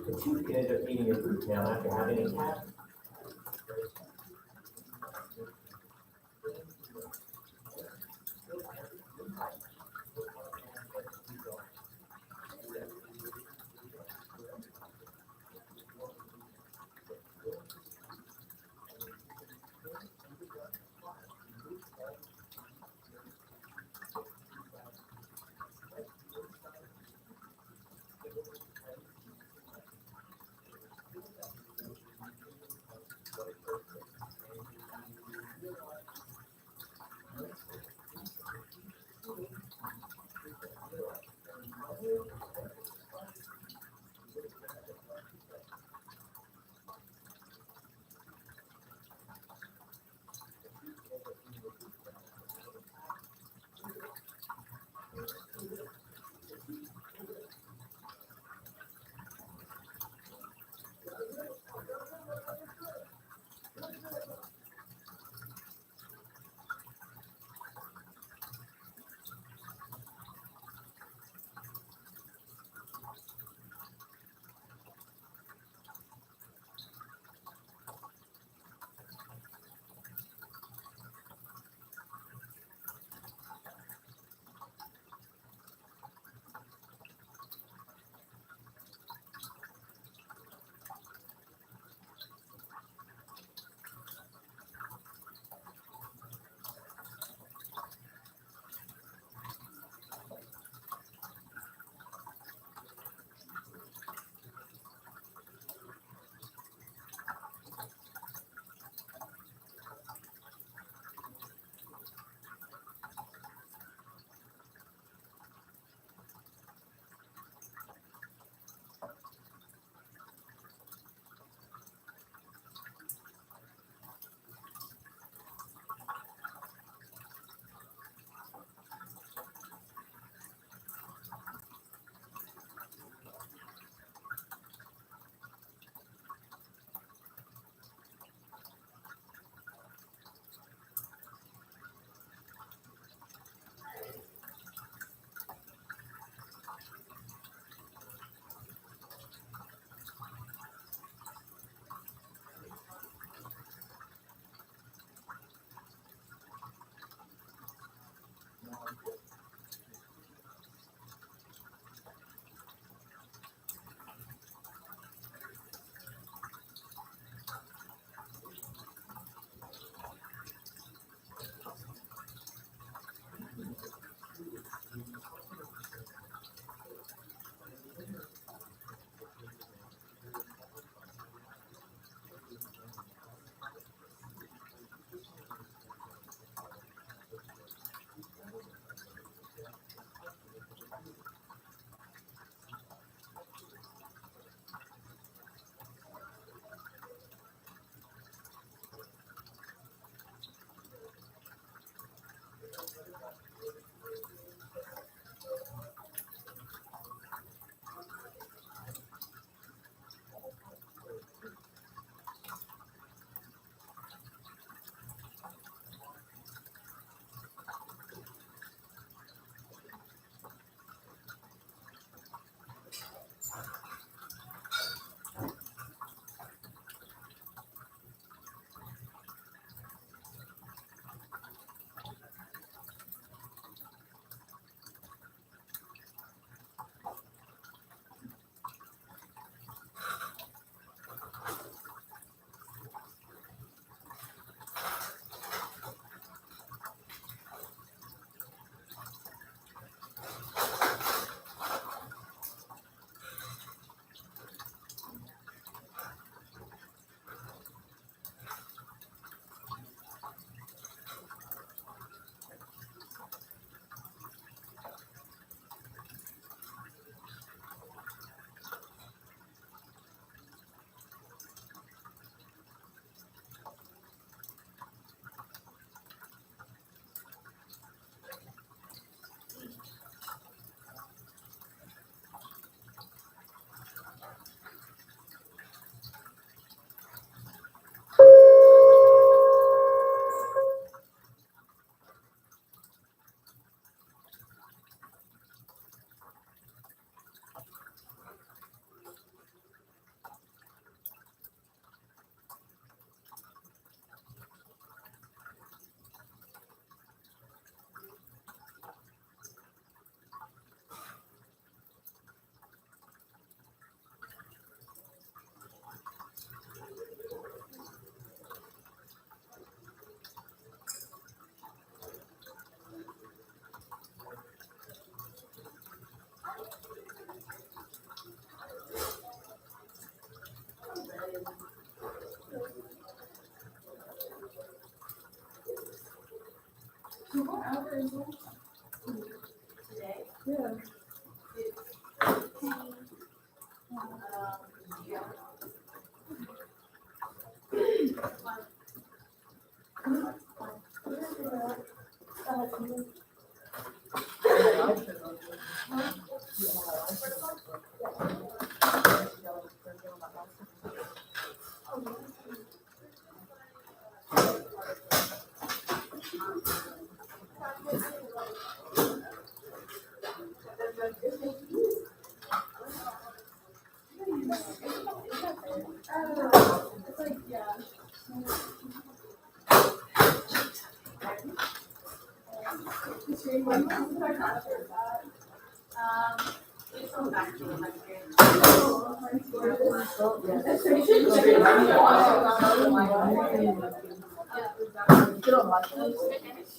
The tooth can end up eating your root canal after having a cat.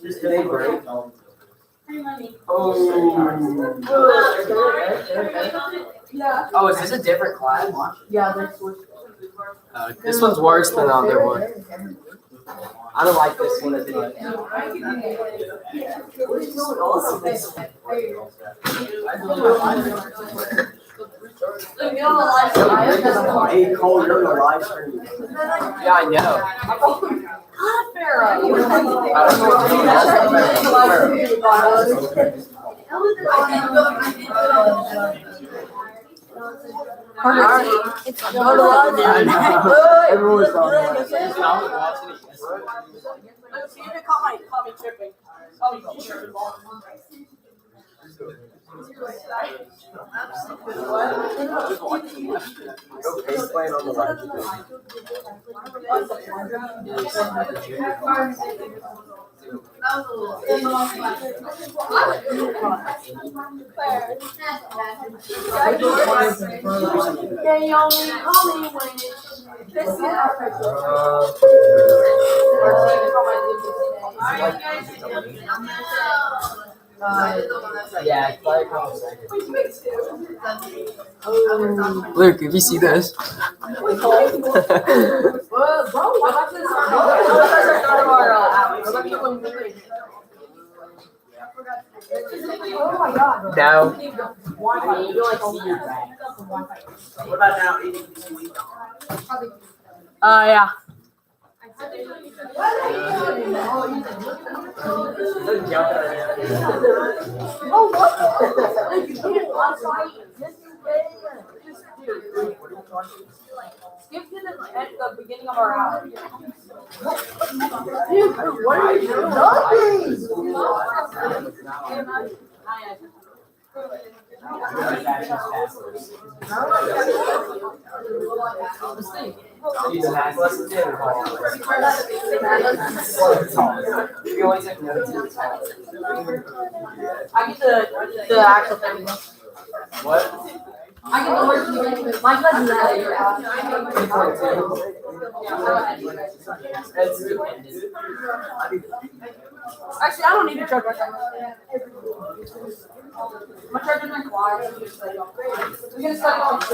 Just today, break. Oh, is this a different class? This one's worse than the other one. I don't like this one. Hey, Cole, you're on the live stream. Yeah, I know. It's Everyone's on it. See if it caught me tripping. He's playing on the live stream. Yeah, it's like Luke, if you see this. Oh my god. No. What about now? Yeah. Oh, what? Skip to the beginning of our hour. Dude, what are you doing? I get the actual thing. What? I get the words. My cousin Actually, I don't need to charge my camera. My charger's in quiet. We're gonna start off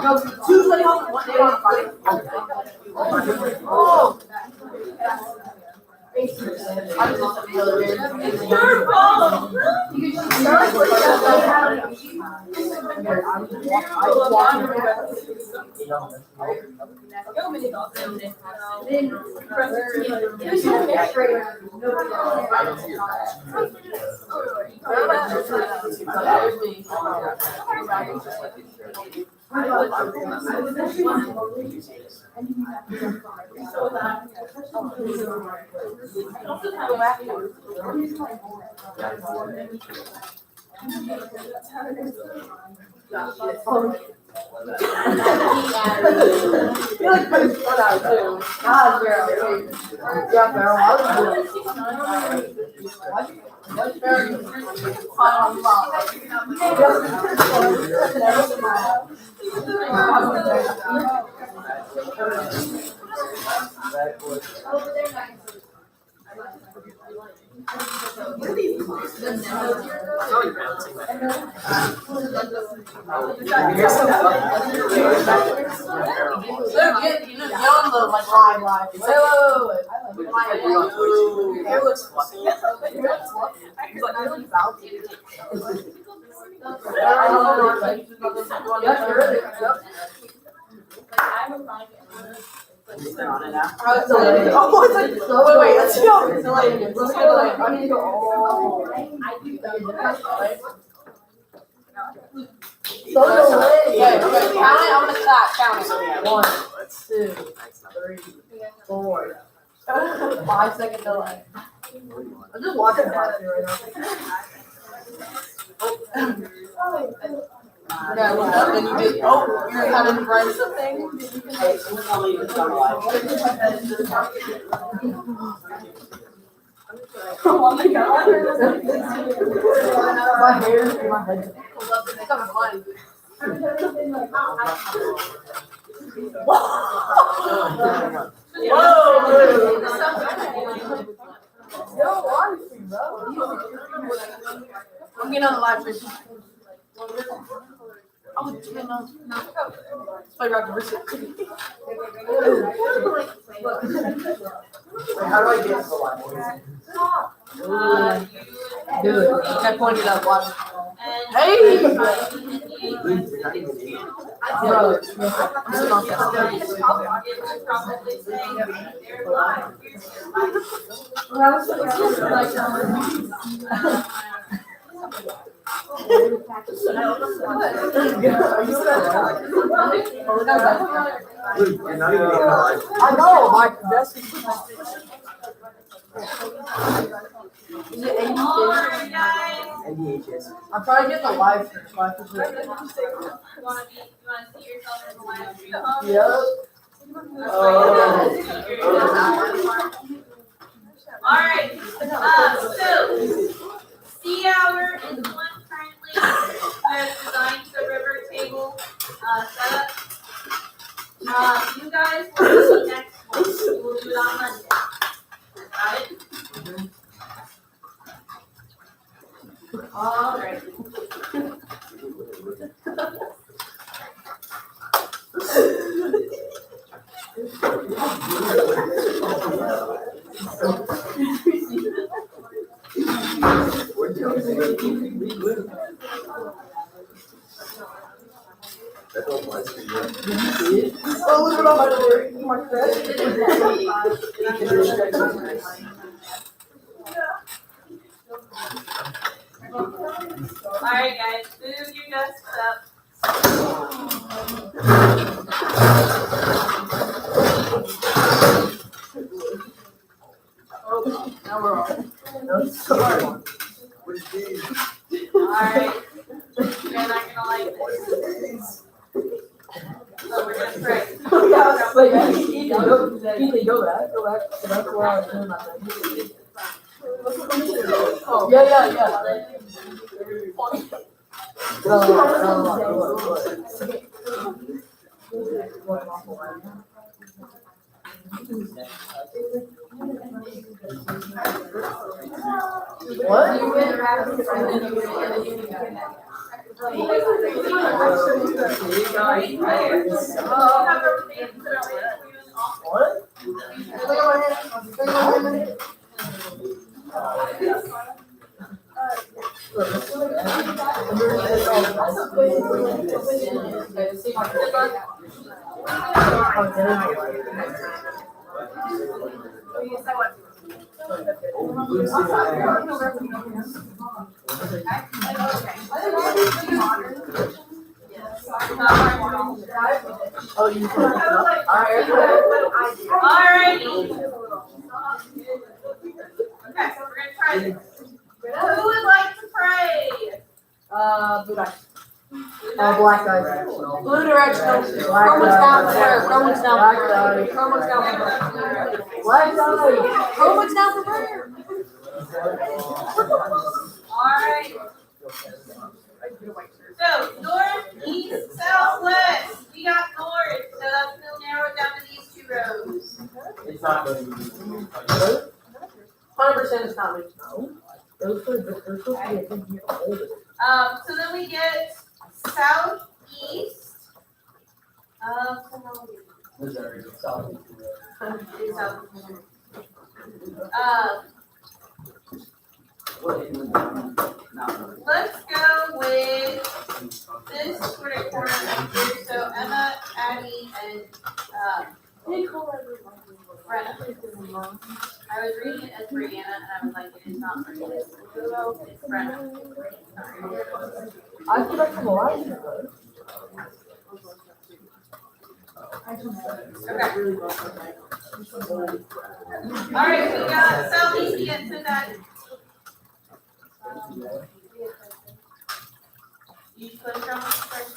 No, two study halls, one day on Friday. Oh. Wait, let's go. Let's go. I need to go. Okay, count it. I'm gonna stop. Count it. 1, That's 2, 3, 4. 5-second delay. I'm just watching that right now. Yeah, look up and you did. Oh, you're having to write something. Oh my god. My hair is in my head. It's kind of funny. Yo, honestly, bro. I'm getting on the live stream. Oh, no. Let's play rock, paper, scissors. How do I get to the live? Dude, I pointed out watch. Hey! Bro, You're not even getting live. I know, my desk is. Is it NDHS. I'm trying to get the live stream. So I can You want to see yourself in the live stream? Alright, so sea hour is one currently that's designed the river table setup. You guys will see next week. We'll do it on Monday. Got it? Alright. Oh, look at all my Alright guys, move your desks up. Now we're on. Alright. You're not gonna like this. So we're gonna pray. Go back. So that's where I was doing my thing. Yeah. What? Oh, you put it up? Alright. Alrighty. Okay, so we're gonna try this. Who would like to pray? Blue dice. Black dice. Blue directional. Chroma's down for prayer. Chroma's down for prayer. Chroma's down for prayer. Black dice. Chroma's down for prayer. Alright. So, north, east, south, west. We got north, so that's gonna narrow it down to these two rows. It's not going to be. 100% is not me. No. Those are the oldest. So then we get southeast. Missouri, South. Let's go with this sort of corner right here. So Emma, Addie, and Brenna. I was reading it as Brianna, and I was like, it is not Brianna. It's Brenna. I feel like I'm alive. All right, we got Southeast again, so that. You should put from first.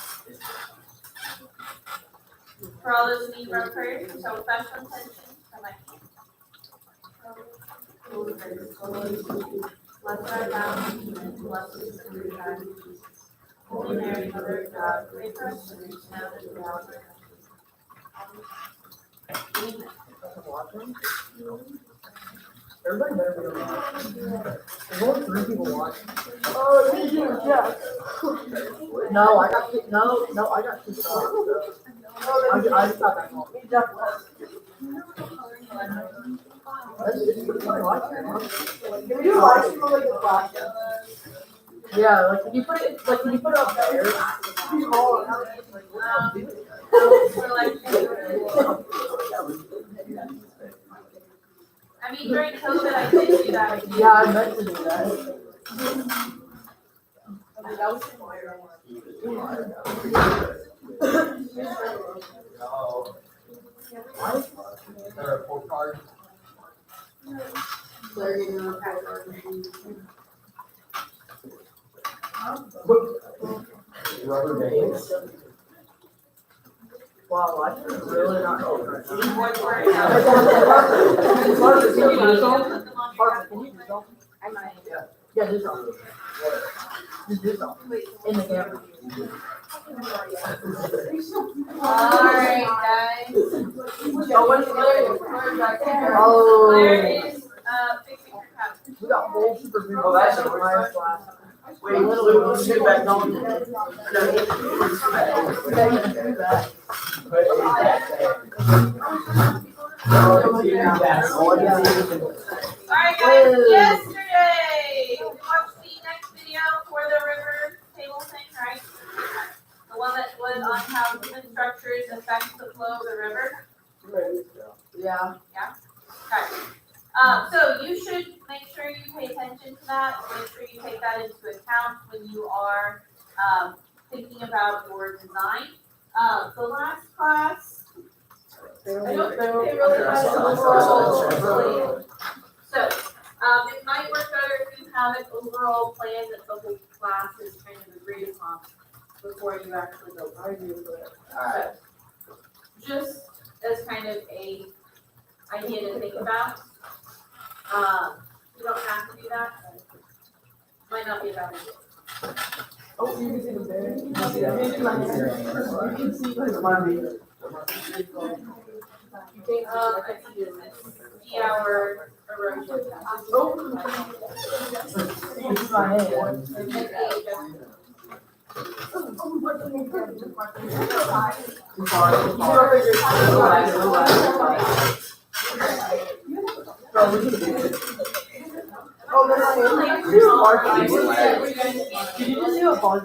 For all those who need road prayers, so special attention for my Bless our God, and bless us and God. Holy Mary, Mother of God, pray for us sinners now and at the hour of our death. Amen. Everybody better be alive. There's only 3 people watching. Oh, you do, yeah. No, I got I got 2 stars. I just got that one. That's just pretty funny watching. Can we do live stream like a flash? Yeah, like can you put it up there? I mean, during COVID, I did do that. Yeah, I meant to do that. Rubber bands. Wow, I should really not know right now. Martha, Can you do something? Can you do something? I might. Yeah, do something. Just do something. In the camera. Alright, guys. Oh. There is, fixing your couch. We got whole super big. Oh, that's in a my class. Wait, let's get back on. Yeah, you can do that. Alright, guys, yesterday, we watched the next video for the river table thing, right? The one that was on how human structures affect the flow of the river. Yeah. Okay. So you should make sure you pay attention to that, make sure you take that into account when you are thinking about your design. The last class, I don't think they really had an overall. So, it might work better if you have an overall plan that the whole class is kind of agreed upon before you actually go. Alright. Just as kind of a idea to think about. You don't have to do that. Might not be a bad idea. Oh, you can see the bear. You can see that. You can see his money. I think it's 3-hour erosion. This is my hand. Oh, there's my hand. Did you just do a ball?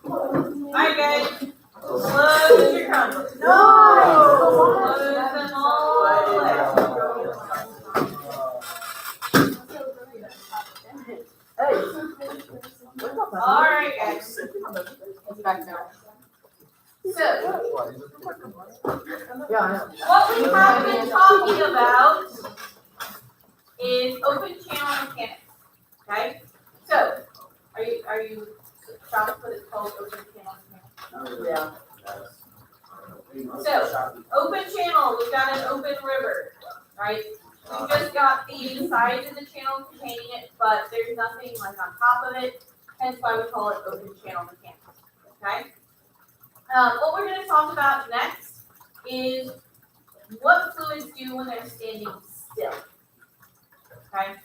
Alright, guys. Close your crumbles. No! Close them all the way. Hey. Alright, guys. It's back now. So, Yeah, I know. what we have been talking about is open channel mechanics. Okay? So, are you shocked what it's called open channel mechanics? Yeah. So, open channel, we've got an open river, right? We just got the sides of the channel containing it, but there's nothing like on top of it, hence why we call it open channel mechanics. Okay? What we're going to talk about next is what fluids do when they're standing still. Okay?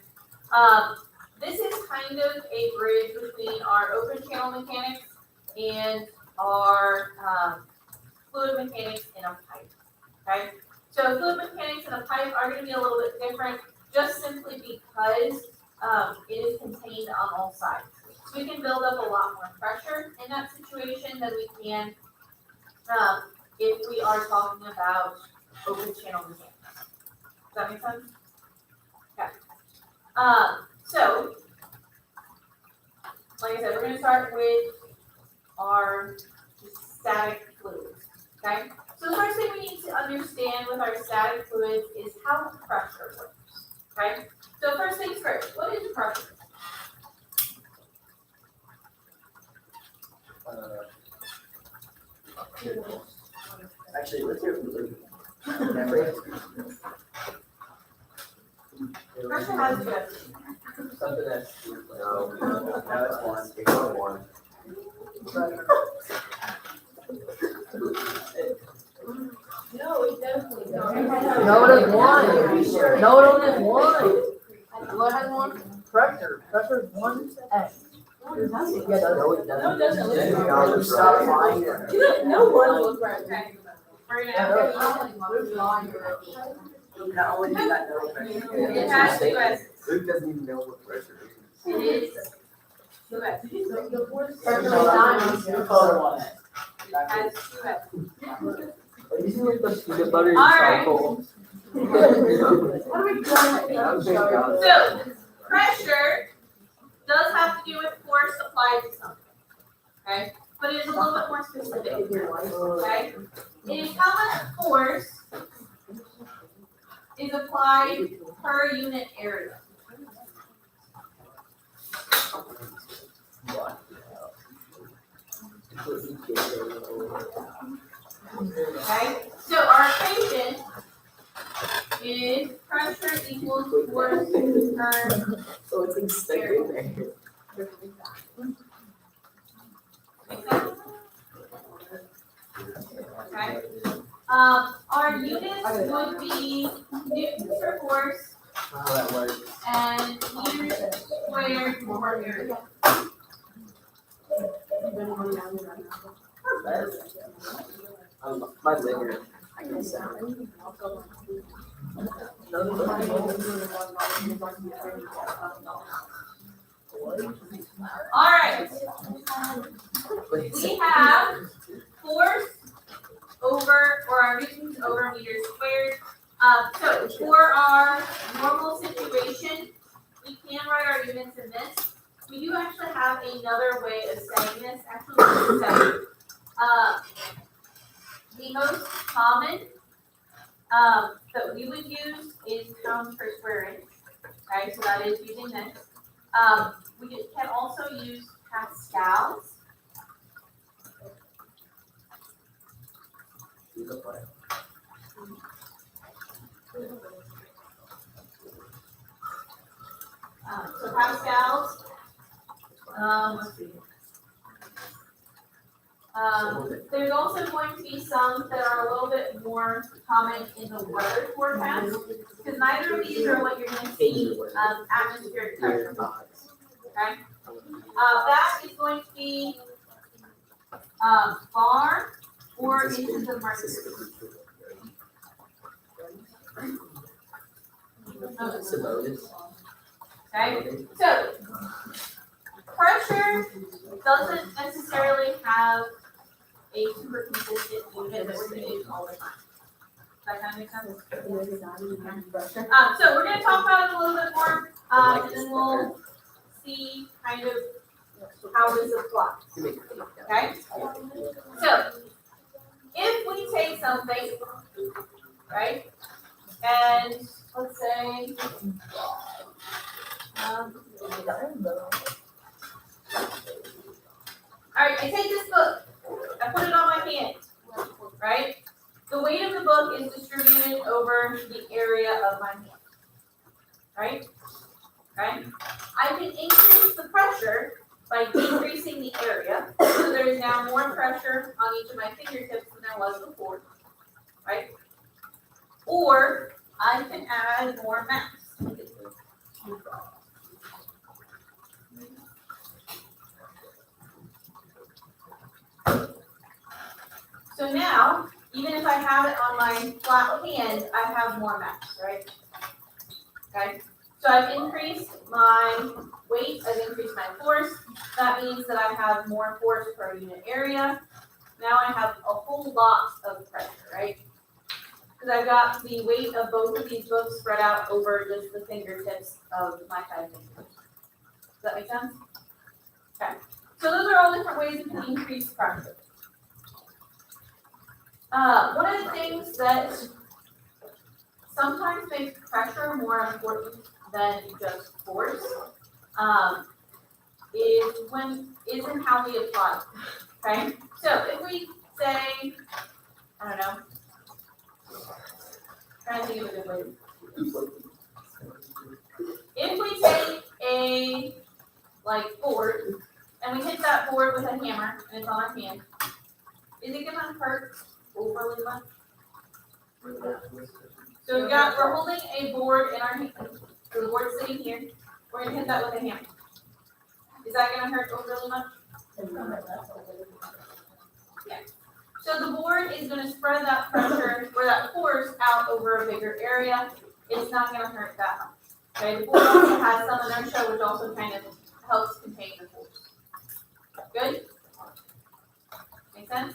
This is kind of a bridge between our open channel mechanics and our fluid mechanics in a pipe. Okay? So fluid mechanics in a pipe are going to be a little bit different just simply because it is contained on all sides. So we can build up a lot more pressure in that situation than we can if we are talking about open channel mechanics. Does that make sense? Okay. So, like I said, we're going to start with our static fluids, okay? So the first thing we need to understand with our static fluids is how pressure works, okay? So first things first, what is pressure? Actually, let's hear from Luke. Pressure has a good. Something that's. No, That's one. it's not one. No, it definitely doesn't. No, it is one. No, it is one. What has one? Pressure. Pressure is one A. Yeah, it does. No, it doesn't. No, it doesn't. No, stop lying. No one will correct. Okay. We're Yeah, gonna, there's lying. Not only does that know pressure. it has two S's. Luke doesn't even know what pressure is. It is two S's. Pressure is nine. Your color one. It has two S's. Are you using the peanut butter and All right. charcoal? So, pressure does have to do with force applied to something, okay? But it is a little bit more specific, okay? It is how much force is applied per unit area. Okay, so our equation is pressure equals force per So it's expected there. make sense? Okay. Our units would be newtons for force How that works. and meters squared per area. My liver. I can sound. All right, we have force over, or our newtons over meters squared. So for our normal situation, we can write our units in this. We do actually have another way of saying this. Actually, let's say, the most common that we would use is pounds per square inch. Okay, so that is using this. We can also use pascals. So pascals. Let's see. There's also going to be some that are a little bit more common in the weather forecast, because neither of these are what you're going to see atmospheric pressure box. Okay, that is going to be bar or inches of mercury. Okay, so pressure doesn't necessarily have a super consistent unit that we're going to use all the time. Does that kind of make sense? So we're going to talk about it a little bit more, and then we'll see kind of how this applies. Okay? So if we take something, right, and let's say, all right, I take this book, I put it on my hand, right? The weight of the book is distributed over the area of my hand, right? Okay? I can increase the pressure by decreasing the area, so there is now more pressure on each of my fingertips than there was before, right? Or I can add more mass. So now, even if I have it on my flat hand, I have more mass, right? Okay, so I've increased my weight, I've increased my force. That means that I have more force per unit area. Now I have a whole lot of pressure, right? Because I've got the weight of both of these books spread out over just the fingertips of my 5 fingers. Does that make sense? Okay, so those are all different ways we can increase pressure. One of the things that sometimes makes pressure more important than just force, is in how we apply. Okay? So if we say, I don't know, trying to think of a good way. If we take a board and we hit that board with a hammer and it's on our hand, is it gonna hurt overly much? So we're holding a board in our hand. So the board's sitting here. We're gonna hit that with a hammer. Is that gonna hurt overly much? Yeah. So the board is gonna spread that pressure or that force out over a bigger area. It's not gonna hurt that much. Okay, the board also has some inertia, which also kind of helps contain the force. Good? Make sense?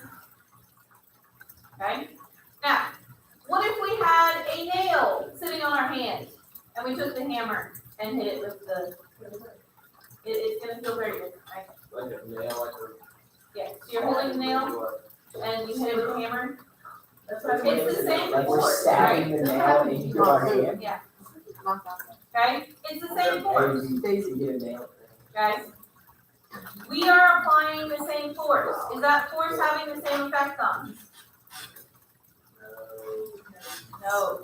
Okay. Now, what if we had a nail sitting on our hand and we took the hammer and hit it with the, it's gonna feel very different, right? Like a nail, Yeah, so you're holding the nail and you hit it with the hammer. That's It's the same Like we're force, stabbing right? the nail into our hand. Yeah. Okay, it's the same force, Daisy get a nail. guys. We are applying the same force. Is that force having the same effect on us? No.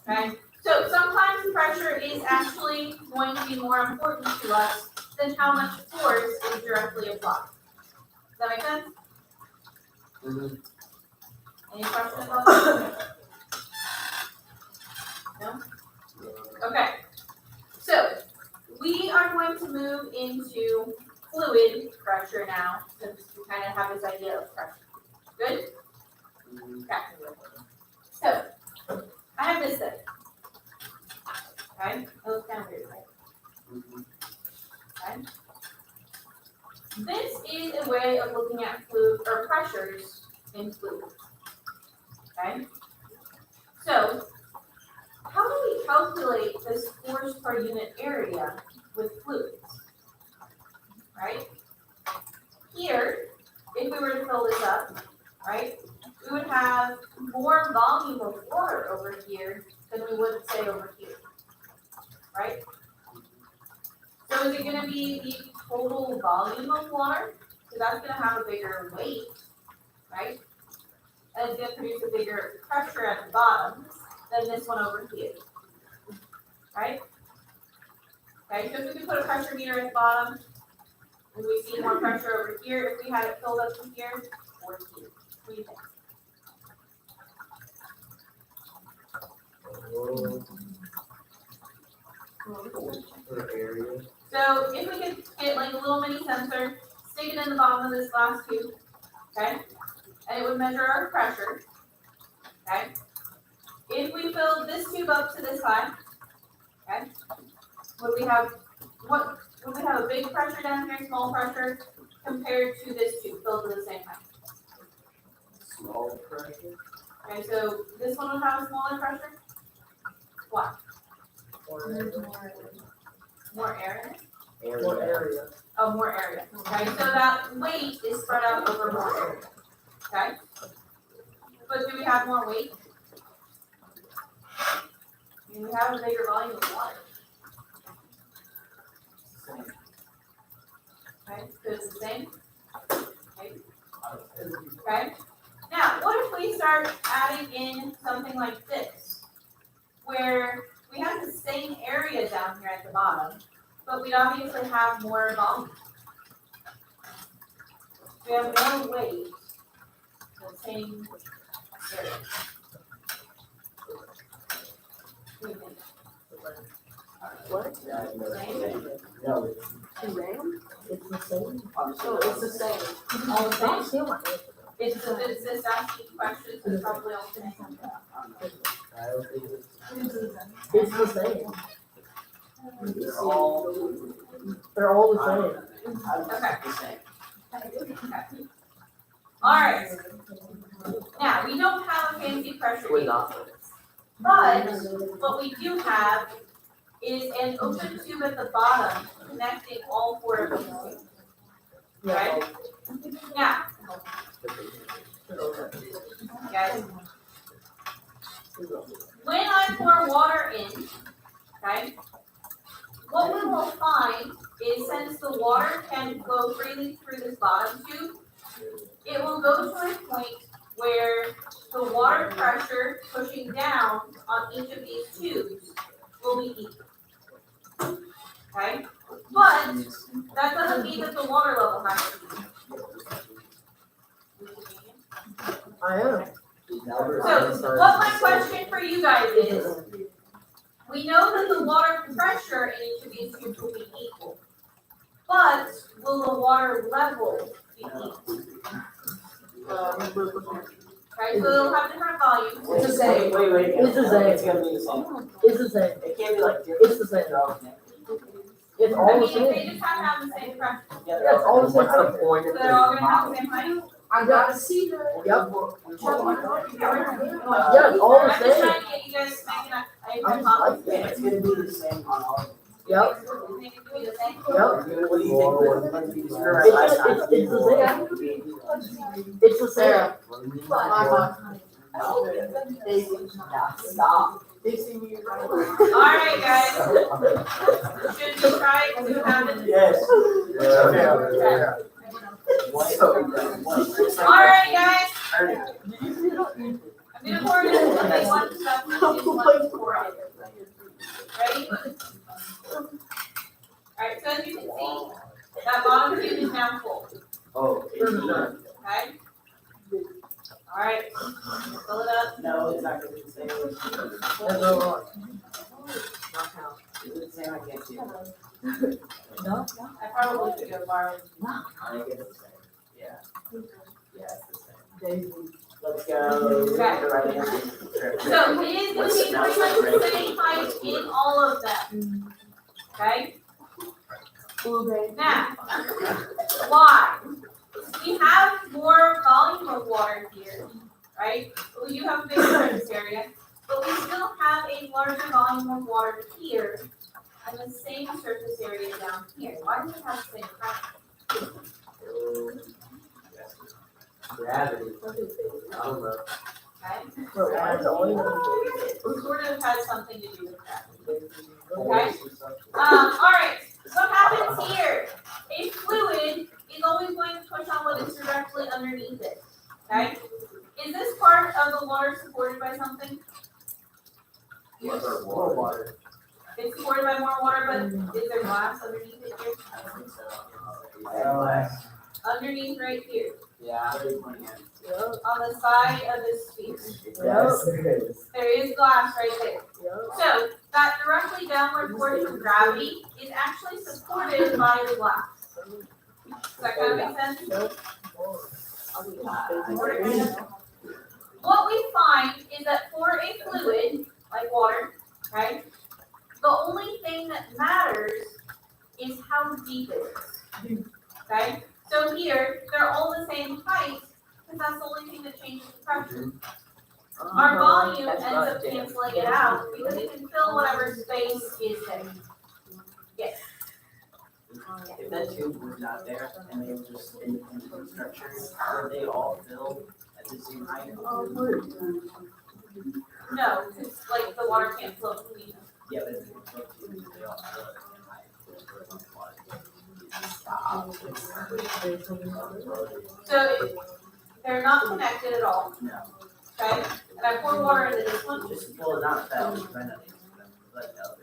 Okay, so sometimes pressure is actually going to be more important to us than how much force is directly applied. Does that make sense? Mm-hmm. Any questions about that? No? Okay. So we are going to move into fluid pressure now, since we kind of have this idea of pressure. Good? Okay. So I have this thing. Okay? That looks kind of weird, right? Okay. This is a way of looking at fluid or pressures in fluid. Okay? So how do we calculate this force per unit area with fluids? Right? Here, if we were to fill this up, right, we would have more volume of water over here than we would say over here. Right? So is it going to be the total volume of water? So that's going to have a bigger weight, right? And it's going to produce a bigger pressure at the bottom than this one over here. Right? Okay, so if we put a pressure meter at the bottom, would we see more pressure over here if we had it filled up to here or here? What do you think? So if we could get like a little mini sensor, stick it in the bottom of this glass tube, okay? And it would measure our pressure, okay? If we filled this tube up to this high, okay, would we have a big pressure down here, small pressure, compared to this tube filled to the same height? Small pressure. Okay, so this one would have a smaller pressure? Why? More air in it? More area. Oh, more area. Okay, so that weight is spread out over more area. Okay? But do we have more weight? I mean, we have a bigger volume of water. Okay, so it's the same. Okay. Okay. Now, what if we start adding in something like this, where we have the same area down here at the bottom, but we obviously have more volume. We have more weight, the same area. What do you think? What? Same? No, Suzanne? It's the same. Oh, it's the same. All the same? It's this asking questions, it's probably all the same. It's the same. They're all the same. Okay. Okay. All right. Now, we don't have a fancy pressure gauge, but what we do have is an open tube at the bottom connecting all four of these tubes. Right? Now, guys. When I pour water in, okay, what we will find is since the water can flow freely through this bottom tube, it will go to a point where the water pressure pushing down on each of these tubes will be equal. Okay? But that doesn't mean that the water level has to be. I am. So, what my question for you guys is, we know that the water pressure in each of these tubes will be equal, but will the water level be equal? Okay, so they'll have different volumes. It's the same. Wait. It's the same. It's gonna be the same. It's the same. It can't be like It's the same. It's I all the mean, they same. just have to have the same pressure. Yeah, It's all the same. What's the point So of they're all gonna have the same height? I gotta see that. Yep. Yeah, it's all I'm the just same. trying to get you guys to make a I'm just hypothesis. like, It's gonna be the same on all of them. yep, You think it could be the same? yep. What do you think was gonna be the It's the same. Stop. Alright, guys. Should we try to have it? Yes. Alright, guys. I'm gonna pour it in the one stuff. Ready? Alright, so as you can see, that bottom tube is now full. Oh, Okay? Alright, fill it up. no, it's not gonna be the same. It's the same, I can't see it. I probably should go borrow. I think it's the same. Yeah. Yeah, it's the same. Let's go. Okay. The right answer. Sure. So it is gonna be pretty much the same height in all of them. Okay? Now, why? We have more volume of water here, right? But we do have a bigger surface area, but we still have a larger volume of water here and the same surface area down here. Why do we have the same pressure? Gravity. Over. Okay? Sort of has something to do with that. Okay? Alright, what happens here? A fluid is always going to push on what is directly underneath it. Okay? Is this part of the water supported by something? More water. It's supported by more water, but is there glass underneath it here? I think so. Underneath right here, Yeah. on the side of this sphere. Yes. There is glass right there. So that directly downward force from gravity is actually supported by the glass. Does that kind of make sense? What we find is that for a fluid, like water, right, the only thing that matters is how deep it is. Okay? So here, they're all the same height, because that's the only thing that changes the pressure. Our volume ends up canceling it out because it can fill whatever space is there. Yes. If that tube was not there and they were just independent structures, would they all fill at the same height? No, because like the water can't flow between them. Yeah, but if they all fill at the same height. So they're not connected at all. No. Okay? And I pour water into this one. Just pull it out fell, because I know they let go.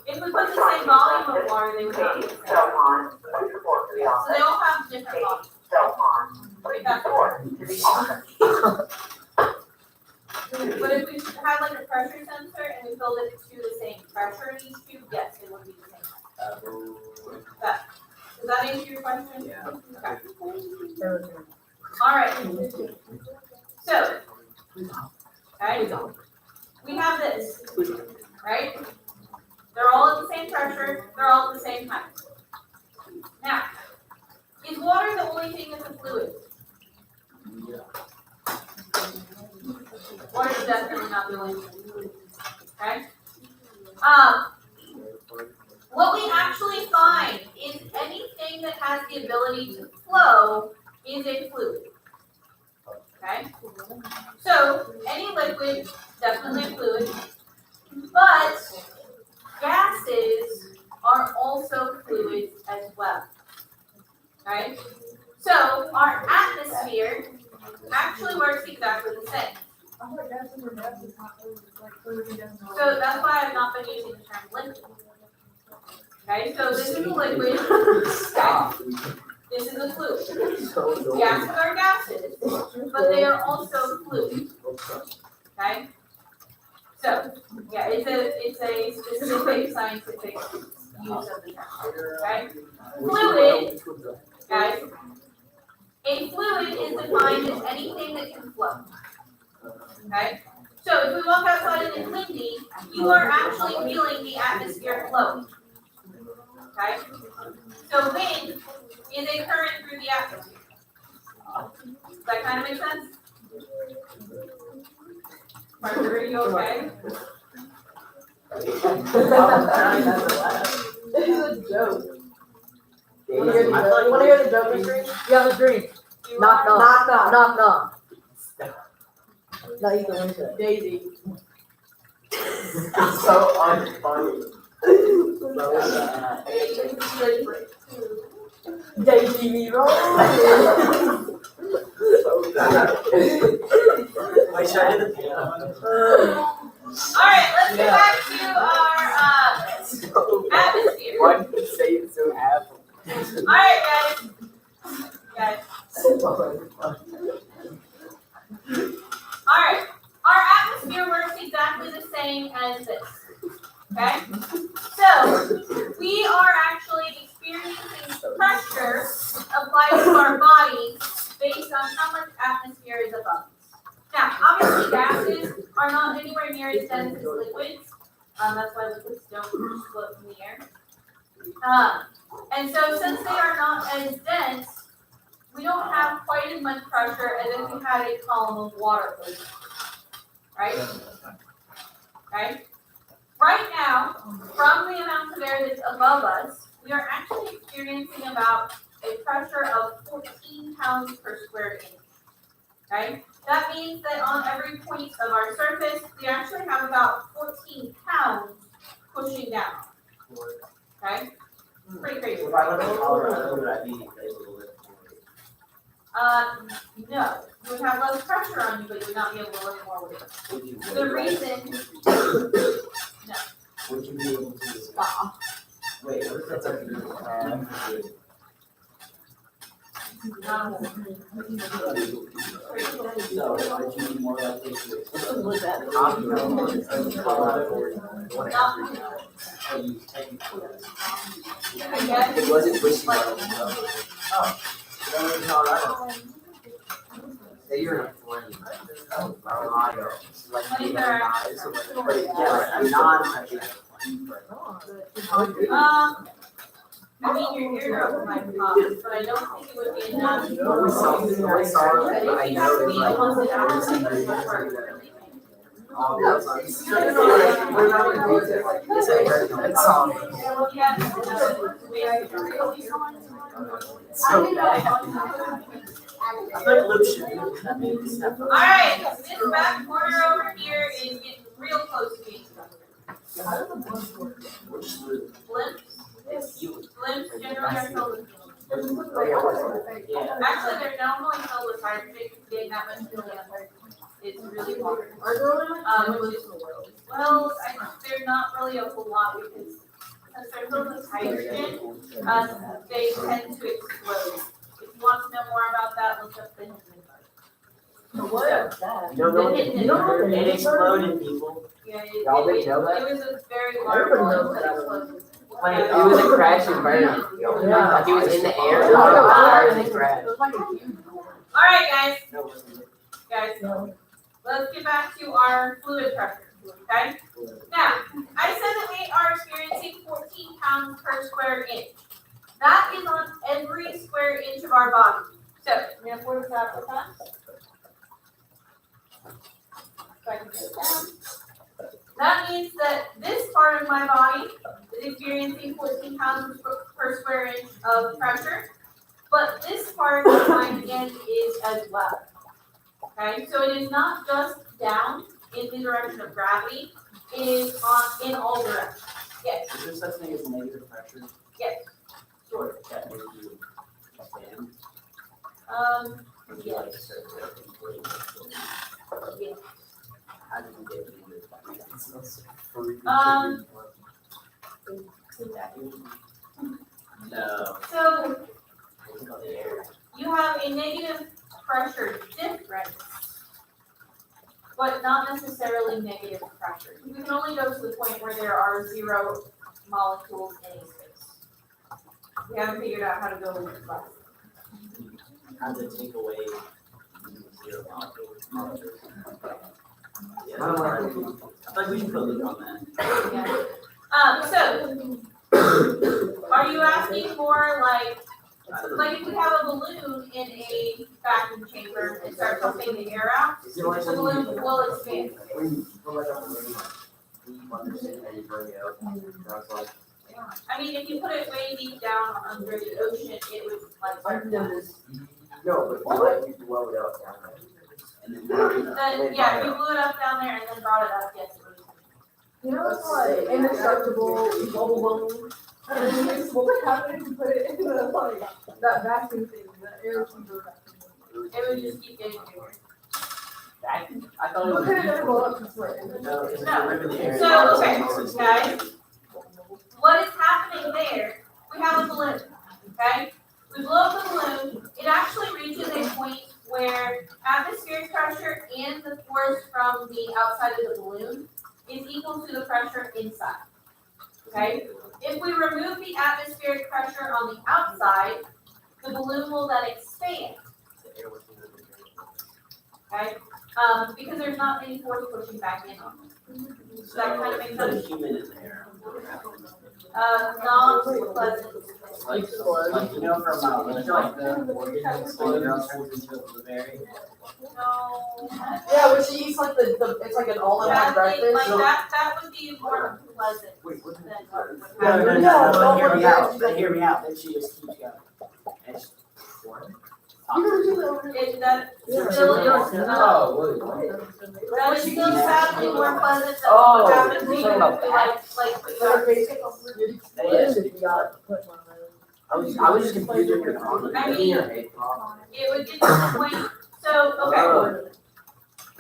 If we put the same volume of water, they would not be the same. So they all have different volumes. Right back to water. But if we had like a pressure sensor and we filled it to the same pressure in each tube, yes, it would be the same. Does that answer your question? Yeah. Okay. All right. So, okay, we have this, right? They're all at the same pressure. They're all at the same height. Now, is water the only thing that's a fluid? Water is definitely not the only thing. Okay? what we actually find is anything that has the ability to flow is a fluid. Okay? So any liquid, definitely a fluid, but gases are also fluids as well. Right? So our atmosphere actually works exactly the same. So that's why I've not been using the term liquid. Okay, so this is a liquid. Okay? This is a fluid. Gases are gases, but they are also fluids. Okay? So, yeah, it's a specific scientific use of the term. Okay? Fluid, guys, a fluid is defined as anything that can flow. Okay? So if we walk outside and it's windy, you are actually feeling the atmosphere flowing. Okay? So wind is a current through the atmosphere. Does that kind of make sense? Parker, are you okay? This is a joke. You wanna hear the joke mystery? You have a dream. Knock knock. Knock knock. Knock knock. No, you can answer it. Daisy. So unfunny. Daisy me roll. So bad. Wait, should I do the piano? Alright, let's get back to our atmosphere. Why did you say it so apple? Alright, guys. Alright, our atmosphere works exactly the same as this. Okay? So, we are actually experiencing pressure applied to our body based on how much atmosphere is above us. Now, obviously, gases are not anywhere near as dense as liquids. That's why liquids don't float in the air. And so, since they are not as dense, we don't have quite as much pressure as if we had a column of water floating. Right? Okay? Right now, from the amount of air that's above us, we are actually experiencing about a pressure of 14 pounds per square inch. Okay? That means that on every point of our surface, we actually have about 14 pounds pushing down. Okay? Pretty crazy. If I live in Colorado, would I be able to live No. You would have less pressure on you, but you would not be able to lift more weight. Would you? The reason, Would you be able to? Wait, what if that's like No, would you be more likely to? Colorado or one Africa? Oh, you technically. It wasn't wishing Oh, you don't live in Colorado? Say you're in a flame. Colorado. Like, What is you there? but yeah, I'm not. I mean, your eardrum might pop, but I don't think it would be enough. I know it's like, all those. We're not in detail. It's a very song. So bad. Alright, this back corner over here is getting real close to me. Blimps generally are filled with helium. Actually, they're normally filled with hydrogen. Getting that much helium is really hard. Well, they're not really a whole lot because since they're filled with hydrogen, they tend to explode. If you want to know more about that, look up the hidden What is that? You don't know, it exploded, people. Yeah, Y'all didn't know that? it was a very large one that exploded. It was a crash and burn. Yeah. Like he was in the air, and it crashed. Alright, guys. Let's get back to our fluid pressure. Okay? Now, I said that we are experiencing 14 pounds per square inch. That is on every square inch of our body. So, I'm going to force that with that. So I can put it down. That means that this part of my body is experiencing 14 pounds per square inch of pressure, but this part of my hand is as well. Okay, so it is not just down in the direction of gravity, it is in all directions. Yes. Is there such thing as negative pressure? Yes. Sure. That makes you expand? Yes. Like a certain way of inflating. Yes. How do you get negative pressure? No. So It's about the air. you have a negative pressure difference, but not necessarily negative pressure. You can only go to the point where there are 0 molecules in a space. We haven't figured out how to go less. How to take away 0 molecules. Yeah, I don't like I feel like we should put a lid on that. Yeah. So, are you asking more like if we have a balloon in a vacuum chamber and start pumping the air out, the balloon will expand. When you feel like I'm really, you understand how you bring it out. That's like, I mean, if you put it way deep down under the ocean, it would I've done this. No, but like you blow it out down there. And then then, yeah, if you blew it up down there and then brought it up, yes, it would. You know, it's like indestructible bubble balloon. What would happen if you put it into the like that vacuum thing, the air chamber vacuum? It would just keep getting bigger. vacuum? I thought it What was. kind of blow up this way? No, it's No. ripping the air. So, okay, guys, what is happening there? We have a balloon, okay? We blow up the balloon, it actually reaches a point where atmospheric pressure and the force from the outside of the balloon is equal to the pressure inside, okay? If we remove the atmospheric pressure on the outside, the balloon will then expand, okay? Because there's not any force pushing back in on it. So that kind of makes put a sense. human in there. Not pleasant. Like you know from like the organisms, the girl turns into a blueberry. No. Yeah, when she eats like the it's like an all-in-one Like breakfast. that would be more pleasant Wait, what? than what would No, happen. but hear me out. But hear me out. Then she just keeps going. And she, It, that still is, that is still sadly more pleasant than what would happen to you if you I was just confused with your comment. I mean, it would get to the point, so, okay.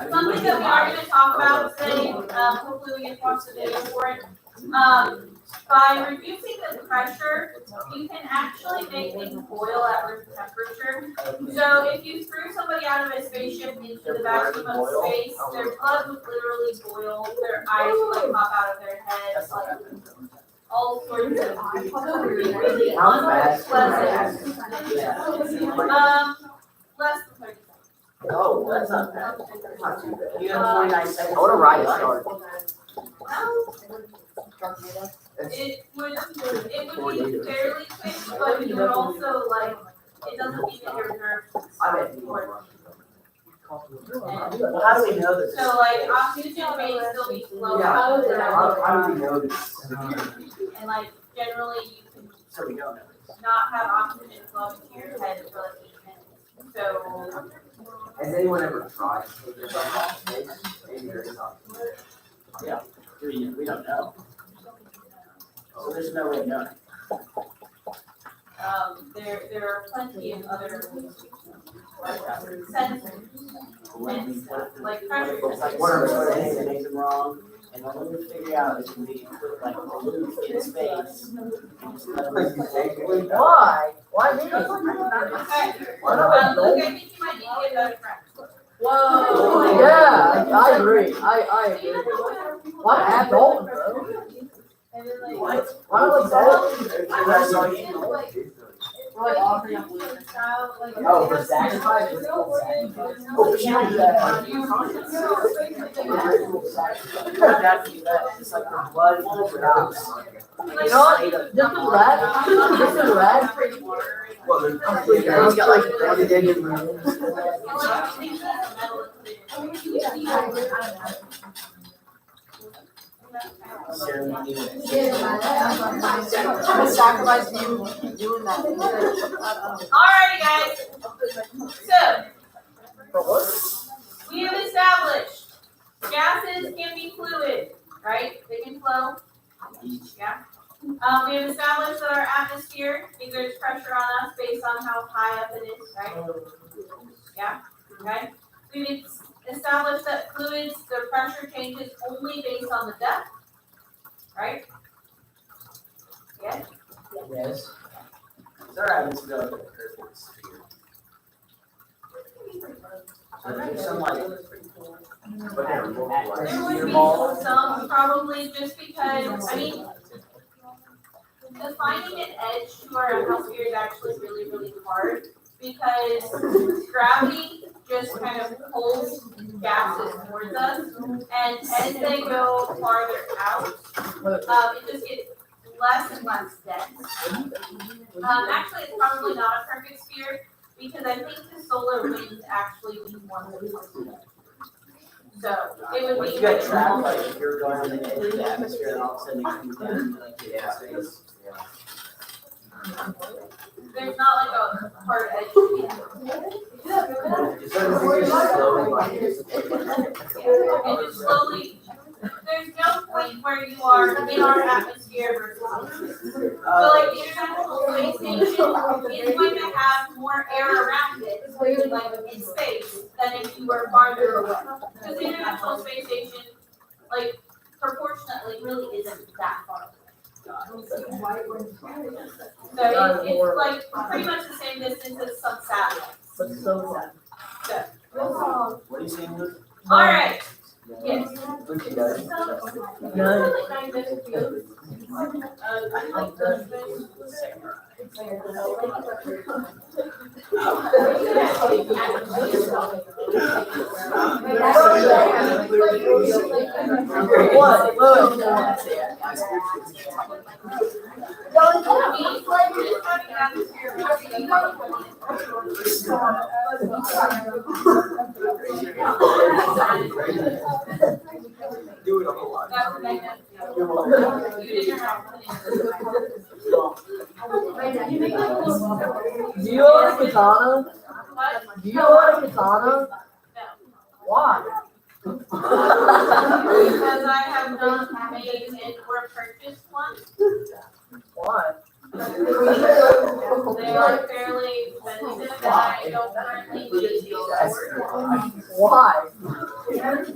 Something that we are gonna talk about today, hopefully we can watch the video for it. By reducing the pressure, you can actually make things boil at room temperature. So if you threw somebody out of a spaceship into the vacuum of space, their blood would literally boil, their eyes would like pop out of their heads, like all sorts of really unpleasant. Less than 30 seconds. Oh, that's not bad. That's not too bad. You have 29 seconds. I wanna ride it start. It would be fairly quick, but you would also like, it doesn't mean that your nerves I bet. work. Well, how do we know this? So like oxygen may still be flowing Yeah. out of How do we know this? and like generally you can So we don't know this. not have oxygen flowing to your head for like 8 minutes. So Has anyone ever tried to take yourself off stage? Maybe there is option. Yeah. We don't know. So there's no way of knowing. there are plenty of other sensors and stuff, like pressure It's like sensors. one of us things that makes them wrong, and then when we figure out it's gonna be put like balloons in space. Why? Why me? Okay, Luke, I think you might need to get better friends. Whoa. Yeah, I agree. I agree. Why not have Dalton, bro? What? Why not like Dalton? That's all you know. We're like offering up. Oh, for sacrifice? Oh, she don't do that. It's like the blood drops. You know what? This is rad. This is rad. He's got like one digit rooms. ceremony. I'm gonna sacrifice you doing that. Alrighty, guys. So, we have established gases can be fluid, right? They can flow. Yeah. We have established that our atmosphere exerts pressure on us based on how high up it is, right? Yeah. Okay. We've established that fluids, their pressure changes only based on the depth, right? Yes. Yes. Our atmosphere like a perfect sphere. So there's some like, but There would be some probably just because, I mean, defining an edge to our atmosphere is actually really, really hard because gravity just kind of pulls gases towards us, and as they go farther out, it just gets less and less dense. Actually, it's probably not a perfect sphere because I think the solar wind actually means one of the So it would once be. you get trapped, like if you're going on the edge of the atmosphere and all of a sudden you can down like yeah, space. There's not like a hard edge. And just slowly, there's no point where you are in our atmosphere versus others. So like the International Space Station is going to have more air around it, like in space, than if you were farther away. Because the International Space Station, like proportionately, really isn't that far away. So it's like pretty much the same distance as some satellites. But so sad. What are you saying, Luke? All right. Yes. Luke, you got it? No. Do it a whole lot. Do you own a katana? Do you own a katana? Why? Because I have not made and or purchased one. Why? They are fairly expensive and I don't currently need these. Why? That's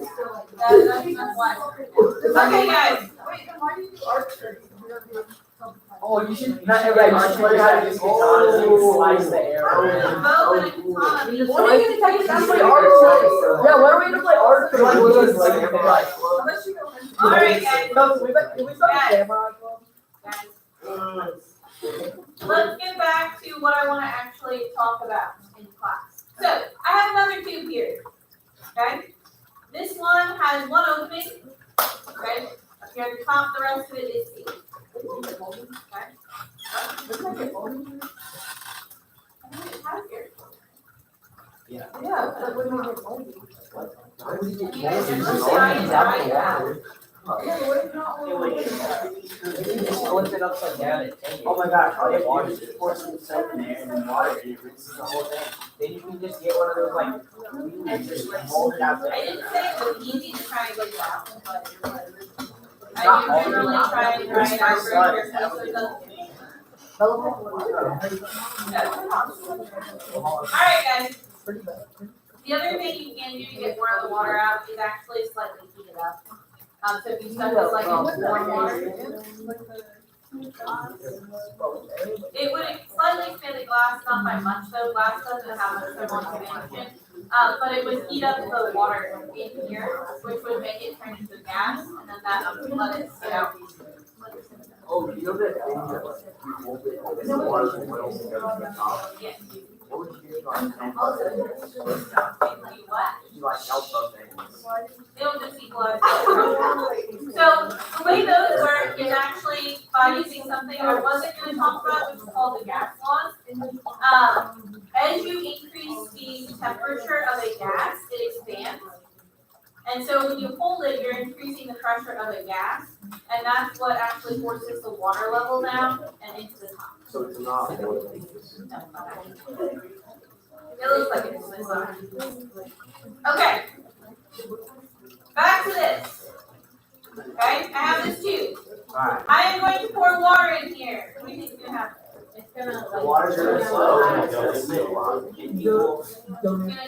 why. Okay, guys. Oh, you should not right. You should learn how to use katanas and slice the arrow. Bow and a katana means When are you gonna take us to play art? Yeah, when are we gonna play art? All right, guys. No, can we start the camera? Guys. Let's get back to what I want to actually talk about in class. So I have another tube here. Okay. This one has one opening. Okay. Up here at the top, the rest of it is sealed. Okay. Yeah. Yeah, that wouldn't make it moldy. Flip it upside down and take it. Oh my gosh, all you have to do is just pour some soap in there and then water and it rinses the whole thing. Then you can just get one of those like, and just mold it out there. I didn't say it was easy to try and like that, but I usually try and dry it out for your face so it doesn't. Alright, guys. The other thing you can do to get more of the water out is actually slightly heat it up. So if you stuff it like in warm water, it would slightly expand the glass, not by much though. Glass doesn't have a thermal expansion. But it would heat up the water in here, which would make it turn into gas, and then that would let it sit out. Oh, you know that thing that like you hold it and the water boils and goes to the top? Yes. What would you do on that? What? You like help those things. It'll just equalize. So the way those work is actually by using something I wasn't going to talk about, which is called the gas laws. As you increase the temperature of a gas, it expands. And so when you hold it, you're increasing the pressure of a gas. and that's what actually forces the water level down and into the top. So it's not. It looks like it's this side. Okay. Back to this. Okay, I have this tube. Alright. I am going to pour water in here. What do you think is gonna happen? It's gonna The water's really slow. It's gonna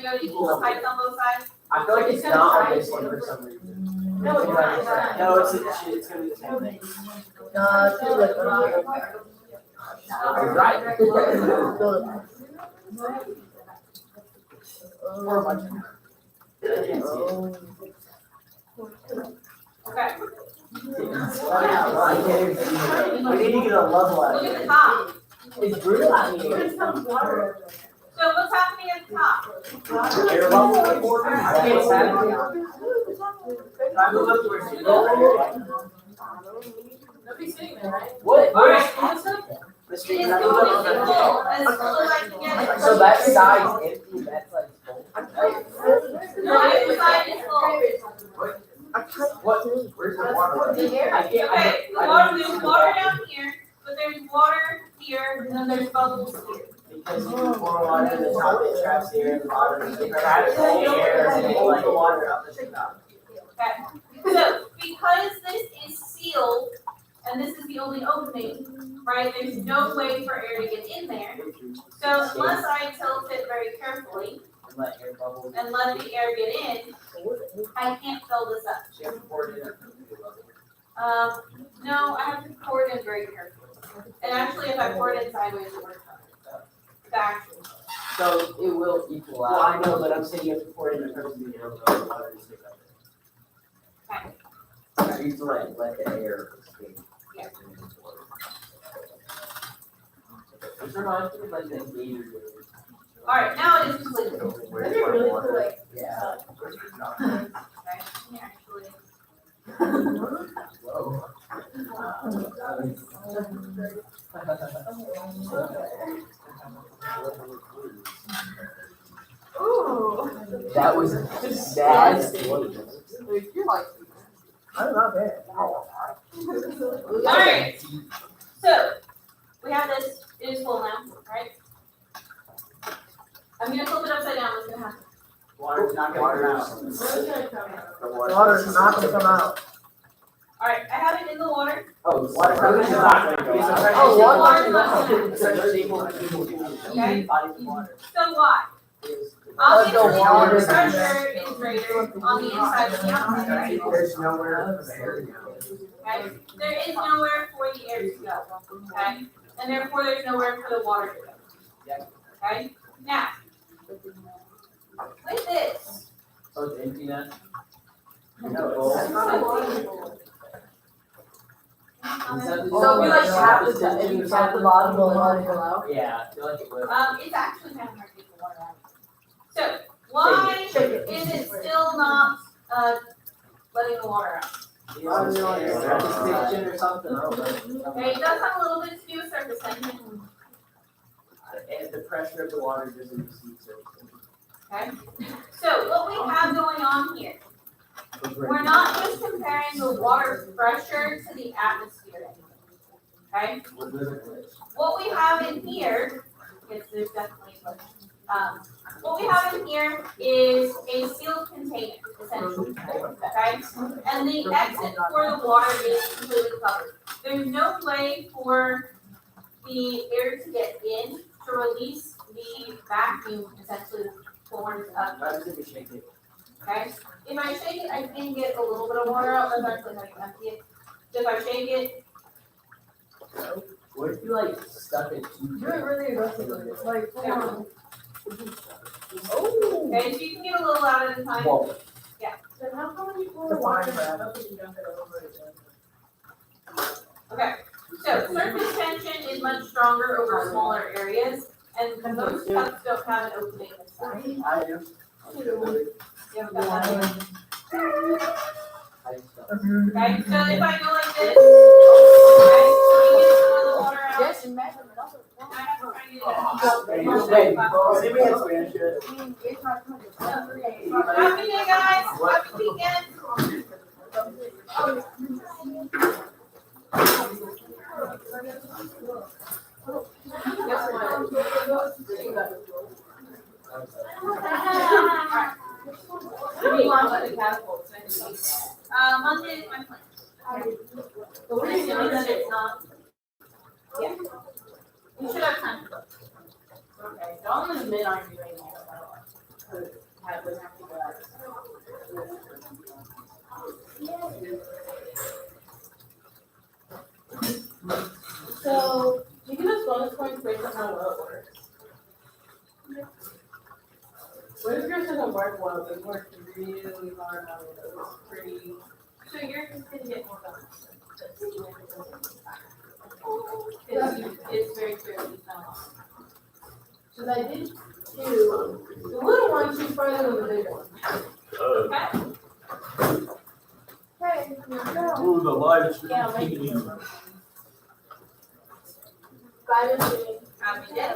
go to equal heights on both sides. I feel like it's not on this one for some reason. No, it's not. No, it's gonna be the same thing. Too late. You're right. Okay. We need to get a level out Look of at the here. top. It's brutal out here. So what's happening at the top? Air bubble. I can't stand it. I move up towards you. Nobody's sitting there, right? What? Alright. Mr. It's Can going I to move be up? full, as full as I can get it. So that side's empty, and that side's full. No, the side is full. What? Where's the water? I can't. Okay, the water, there's water down here, but there's water here, and then there's bubbles here. Because you can pour water in the top, it traps the air in the bottom, it traps the air, and it pulls the water out the top. Okay, so because this is sealed, and this is the only opening, right, there's no way for air to get in there. So unless I tilt it very carefully And let air bubble. and let the air get in, I can't fill this up. So you have to pour it in. No, I have to pour it in very carefully. And actually, if I pour it in sideways, it works fine. The actual. So it will equal out. Well, I know, but I'm saying you have to pour it in the person being able to water to stick up Okay. there. So you have to let the air escape. Yeah. It's reminds me of like the gator. Alright, now it is completely. Where's my water? Yeah. Okay, yeah, actually. Whoa. That was nasty. You're like, I'm not bad. Alright, so we have this, it is full now, right? I'm gonna flip it upside down, what's gonna happen? Water's not gonna come out. water's not gonna come out. Alright, I have it in the water. Oh, water is not gonna go out. Oh, water's not Okay. Body of water. So why? Is- Obviously, the water- the pressure is greater on the inside than the outside, right? There's nowhere for the air to go. Okay? There is nowhere for the air to go, okay? And therefore, there's nowhere for the water to go. Yeah. Okay? Now, with this, So it's empty now? So we like tap the, if you tap the bottom, will water go out? Yeah, I feel like it would. it's actually kind of hard to get the water out. So, why is it still not, letting the water out? Extension or something, I don't know. Okay, it does have a little bit to do with surface tension, And the pressure of the water doesn't exceed certain. okay? So, what we have going on here, we're not just comparing the water pressure to the atmosphere, okay? What we have in here, yes, there's definitely a glitch. What we have in here is a sealed container, essentially, okay? And the exit for the water is completely covered. There's no way for the air to get in to release the vacuum, essentially, formed up, okay? If I shake it, I can get a little bit of water out, that's actually how you empty it. If I shake it, What if you like stuck it too? You're really aggressive, it's like, come on. okay, so you can get a little out at a time. Whoa. Then how come when you pour The water, fire. you dump it over again? Okay, so surface tension is much stronger over smaller areas, and most cups don't have an opening this size. I do. You haven't got that one? I just don't. Okay, so if I go like this, okay, you get some of the water out. Yes, imagine another I have to try to get it out. Wait, see me as we should. Happy day, guys, happy weekend. We launched the catapult. Monday is my plan. So we're Assuming doing that that. it's not. Yeah. We should have time to look. Okay, don't admit I'm doing all that. Have to go out. So you can just bonus points based on how well it works. What if yours doesn't work well? It works really hard on it. It's pretty. So you're just gonna get more bonus. It's very clearly not. So I did two. The little one, she's farther than the big one. Okay. Hey, no. Ooh, the live Yeah, like. stream. Happy day.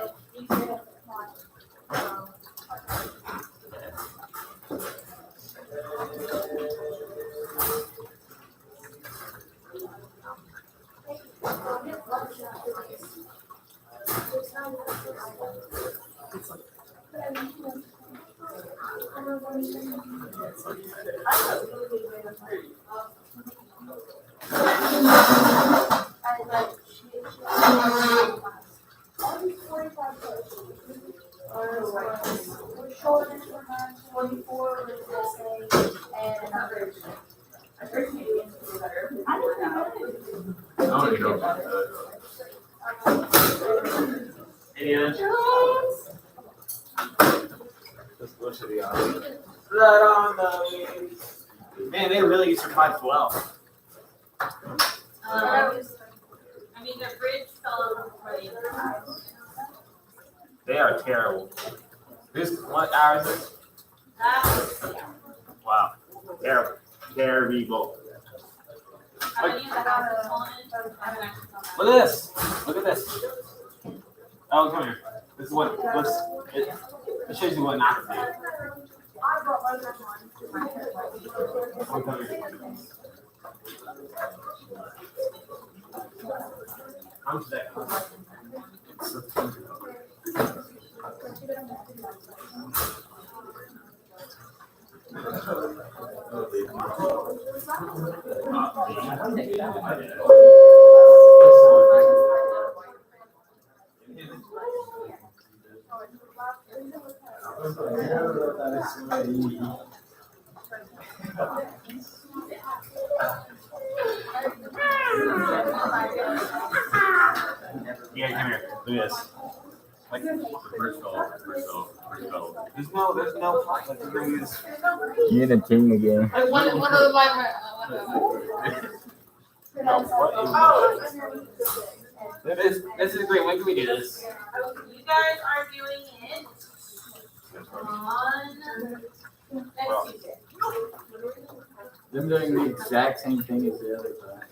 Blood on the leaves. Man, they really survived well. I mean, the bridge fell over before they even. They are terrible. This what hour is this? That was, yeah. Wow. They're terrible. How many of the houses fallen in? I haven't actually done that. Look at this. Look at this. Oh, come here. This is what looks. It shows you what not to do. Oh, come here. How much is that cost? Yeah, come here. Look at this. Like, first goal. There's no like, there's no use. You're the king again. Like one of the This is great. When can we do this? You guys are doing it on next Tuesday. Them doing the exact same thing as the other time.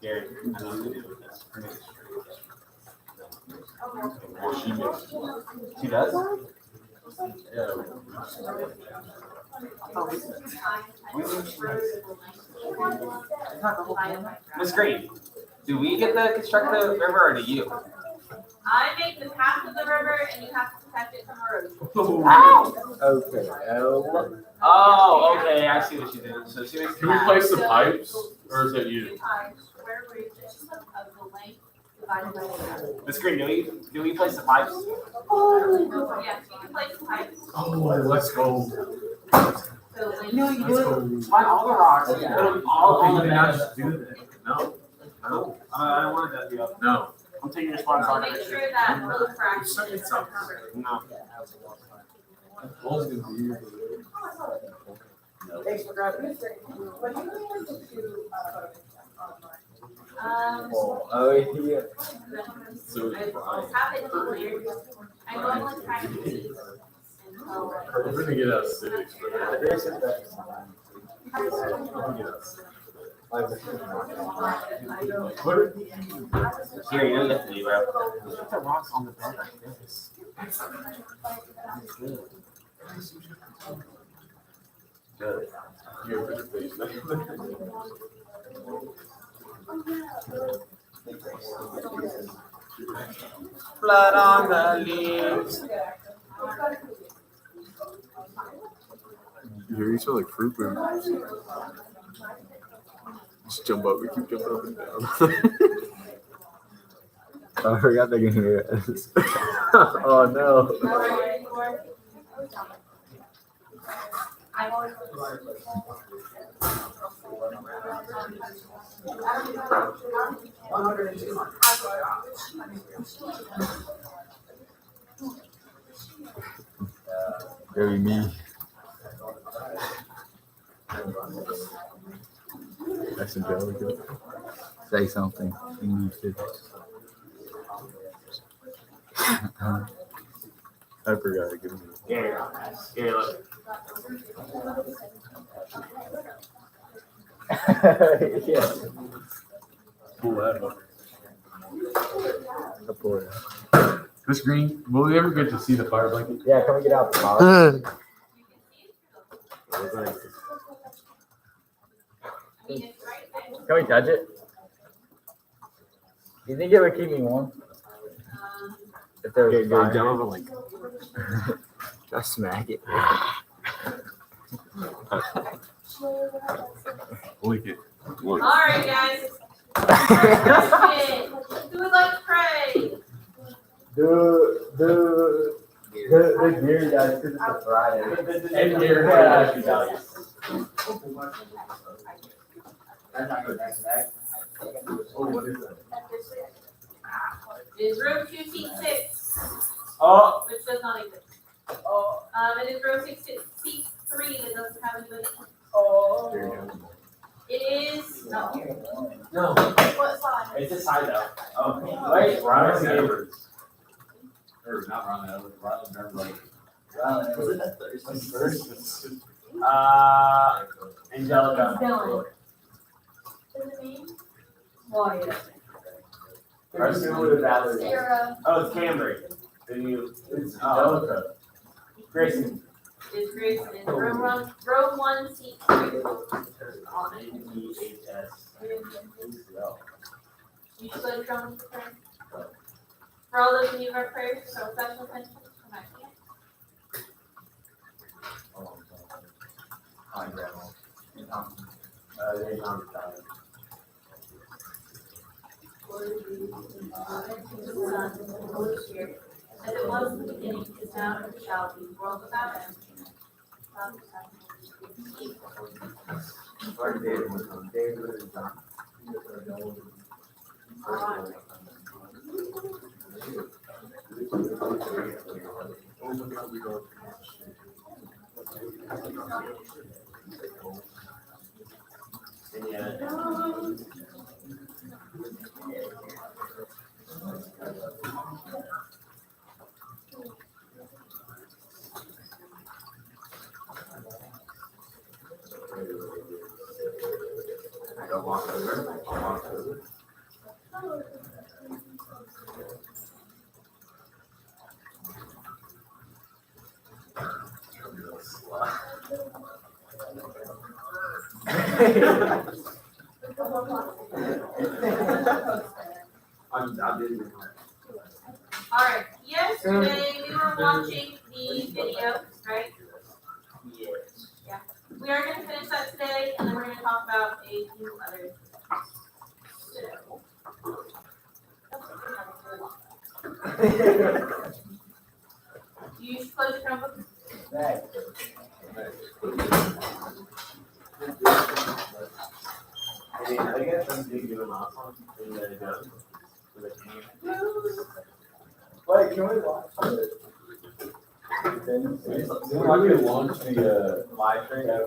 Gary, I know what to do with this. She does? Miss Green, do we get to construct the river or do you? I make the path of the river and you have to protect it from erosion. Okay. Oh, okay, I see what she did. So she makes. Can we place the pipes, or is it you? Square root, it's just of the length divided by the. Miss Green, do we place the pipes? Yes, you can place the pipes. Oh, let's go. So length. No, you do it. Why all the rocks? Put them all Oh, over did the not house. just do that. No. I don't want that to be up. No. I'm taking your So spot. make sure that both fractions are covered. No. Thanks for grabbing it. Oh, yeah. So I'll have it declared. I'm going with practice until. we're gonna get out civics for that. Here, you don't have to leave, bro. Put the rocks on the bed like this. Good. Here, put your face back. Blood on the leaves. You smell like fruit boom. Just jump up. We keep jumping up and down. I forgot they can hear us. Oh no. Very me. That's a joke. Say something. You need to. I forgot to give me. Yeah, look. Yeah. Pull that up. I'll pull it out. This green, will we ever get to see the fire blanket? Yeah, can we get out the box? Can we touch it? Do you think it would keep me warm? If there was Go fire? down and like. Just smack it. Lick it. All right, guys. Who would like to pray? The gear guys, because it's a Friday. And your It is room 2C6, Oh, which does not exist. It is room 6C3 that doesn't have anybody. It is no. No, What side? it's a side though. Oh, wait, Ronald's Edwards. Or not Ron Edwards, Ron Edwards. Was it that Thursday? Angelica. Dylan. Why? Or similar to Valerie. Sarah. Oh, it's Cambry. Then you, It's Angelica. Grayson. Is Grayson in room 1C3. You should go to drum for prayer. For all those of you who are prayers, so special attention to my hand. Hi, Grandma. There's Tom retired. Holy Spirit, as it was in the beginning, is now, and shall be, world without end. Sorry, David was on. David was on. All right, yesterday we were watching the video, right? Yes. Yeah. We are gonna finish that today, and then we're gonna talk about a few other. You should close your Chromebook. I guess I'm doing an awesome thing that it does. Wait, can we watch it? How do we launch the Live stream? As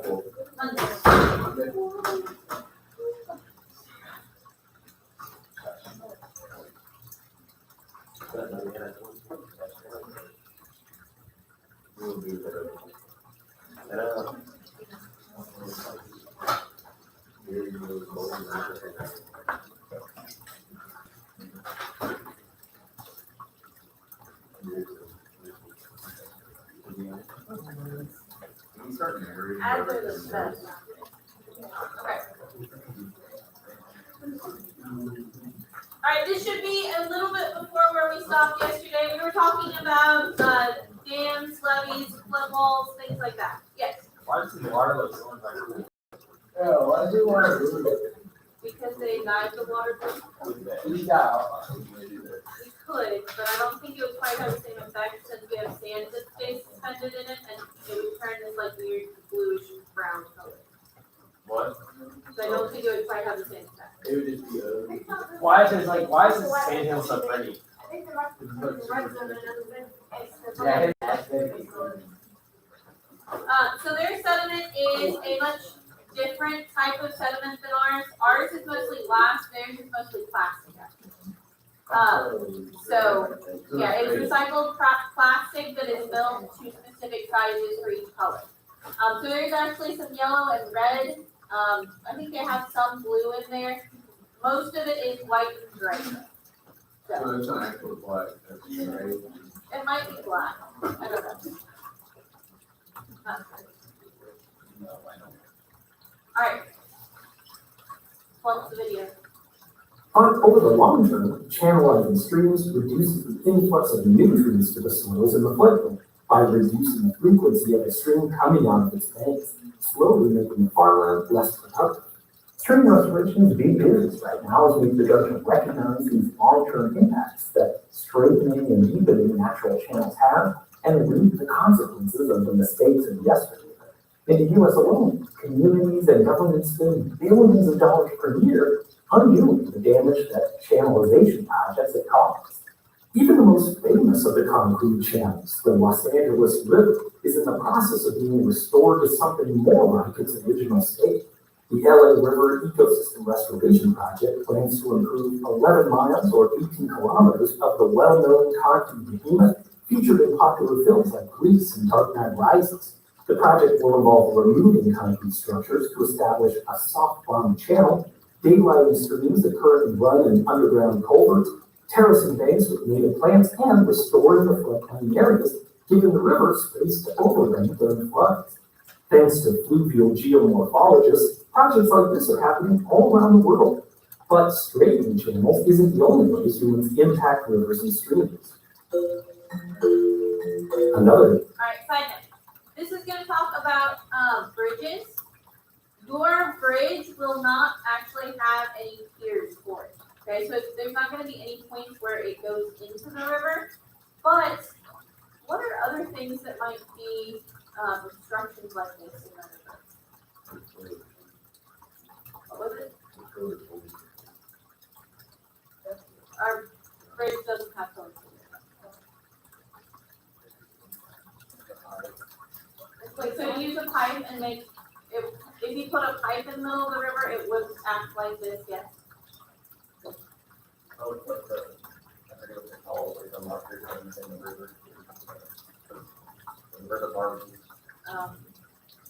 are the best. Okay. All right, this should be a little bit before where we stopped yesterday. We were talking about dams, levees, flood walls, things like that. Yes. Why is the wireless going back? Yeah, why do you want to do it? Because they dive the water blue. Yeah. We could, but I don't think it would quite have the same effect since we have sand that stays suspended in it and it would turn this like weird bluish brown color. What? So I don't think it would quite have the same effect. It would just be ugly. Why is this sandhill so pretty? Yeah, that's very good. So their sediment is a much different type of sediment than ours. Ours is mostly glass, theirs is mostly plastic. So yeah, it's recycled plastic that is built to specific sizes for each color. So there's actually some yellow and red. I think they have some blue in there. Most of it is white and gray. So it's an actual black, that's right. It might be black. I don't know. Not sure. All right. What's the video? Over the long term, channelizing streams reduces the influx of nutrients to the soils in the floodplain by reducing the frequency of the stream coming out of its banks, slowly making the farmland less productive. Stream restoration is big business right now as we've begun to recognize these long-term impacts that straightening and deepening natural channels have and reap the consequences of the mistakes of yesterday. In the U.S. alone, communities and governments spend billions of dollars per year undoing the damage that channelization projects have caused. Even the most famous of the concrete channels, the Los Angeles River, is in the process of being restored to something more like its original state. The LA River Ecosystem Restoration Project plans to improve 11 miles or 18 kilometers of the well-known concrete behemoth featured in popular films like Grease and Dark Knight Rises. The project will involve removing concrete structures to establish a soft bottom channel, daylighting streams that currently run in underground culverts, terracing banks with native plants, and restoring the floodplain areas, giving the river space to overrun during floods. Thanks to fluvial geomorphologists, projects like this are happening all around the world. But straightening channels isn't the only way humans impact rivers and streams. Another. All right, side note. This is going to talk about bridges. Your bridge will not actually have any piers for it. Okay, so there's not going to be any points where it goes into the river. But what are other things that might be obstructions like this in the river? What was it? Our bridge doesn't have pillars. Like, so you use a pipe and make it, if you put a pipe in the middle of the river, it would act like this, yes?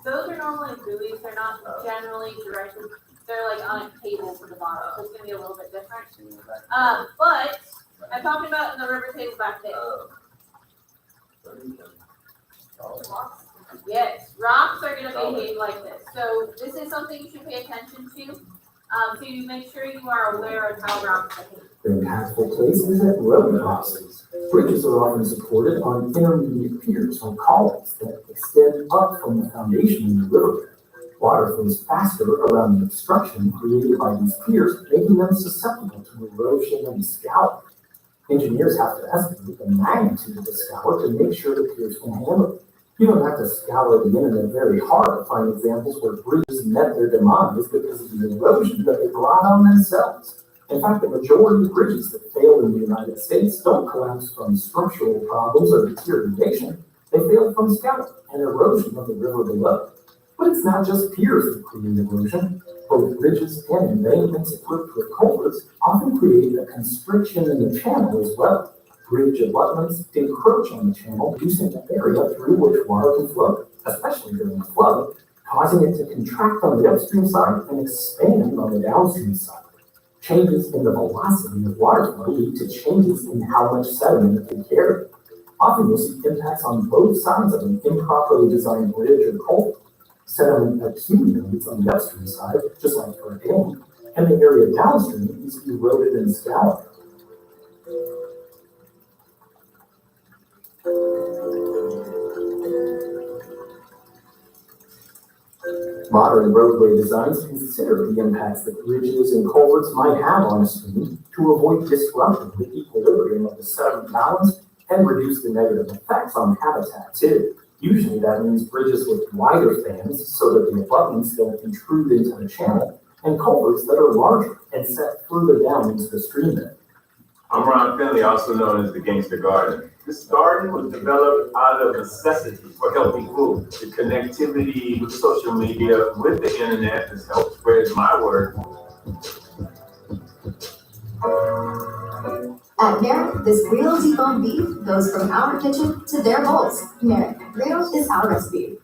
Those are normally buoys, they're not generally directly, they're like on a cable to the bottom, so it's gonna be a little bit different. But I'm talking about in the river table back there. Yes, rocks are going to behave like this. So this is something you should pay attention to. So you make sure you are aware of how rocks behave. The impactful place is at road crossings. Bridges are often supported on intermediate piers or columns that extend up from the foundation in the riverbed. Water flows faster around the obstruction created by these piers, making them susceptible to erosion and scouring. Engineers have to estimate the magnitude of the scour to make sure the piers can handle it. You don't have to scour the internet very hard to find examples where bridges met their demise because of the erosion that they brought on themselves. In fact, the majority of bridges that fail in the United States don't collapse from structural problems or deterioration. They fail from scouring and erosion of the river below. But it's not just piers that create erosion. Both bridges and embankments equipped with culverts often create a constriction in the channel as well. Bridge abutments encroach on the channel, reducing the area through which water can flow, especially during a flood, causing it to contract on the upstream side and expand on the downstream side. Changes in the velocity of water flow lead to changes in how much sediment it can carry. Often you'll see impacts on both sides of an improperly designed bridge or culvert. Sediment accumulates on the upstream side, just like for a dam, and the area downstream is eroded and scoured. Modern roadway designs consider the impacts that bridges and culverts might have on a stream to avoid disrupting the equilibrium of the sediment balance and reduce the negative effects on habitat too. Usually that means bridges with wider spans so that the abutments don't intrude into the channel, and culverts that are larger and set further down into the stream bed. I'm Ron Finley, also known as the Gangster Garden. This garden was developed out of necessity for healthy food. The connectivity with social media, with the internet has helped spread my word. At Merrick, this real deboned beef goes from our kitchen to their bowls. Merrick, real is our recipe.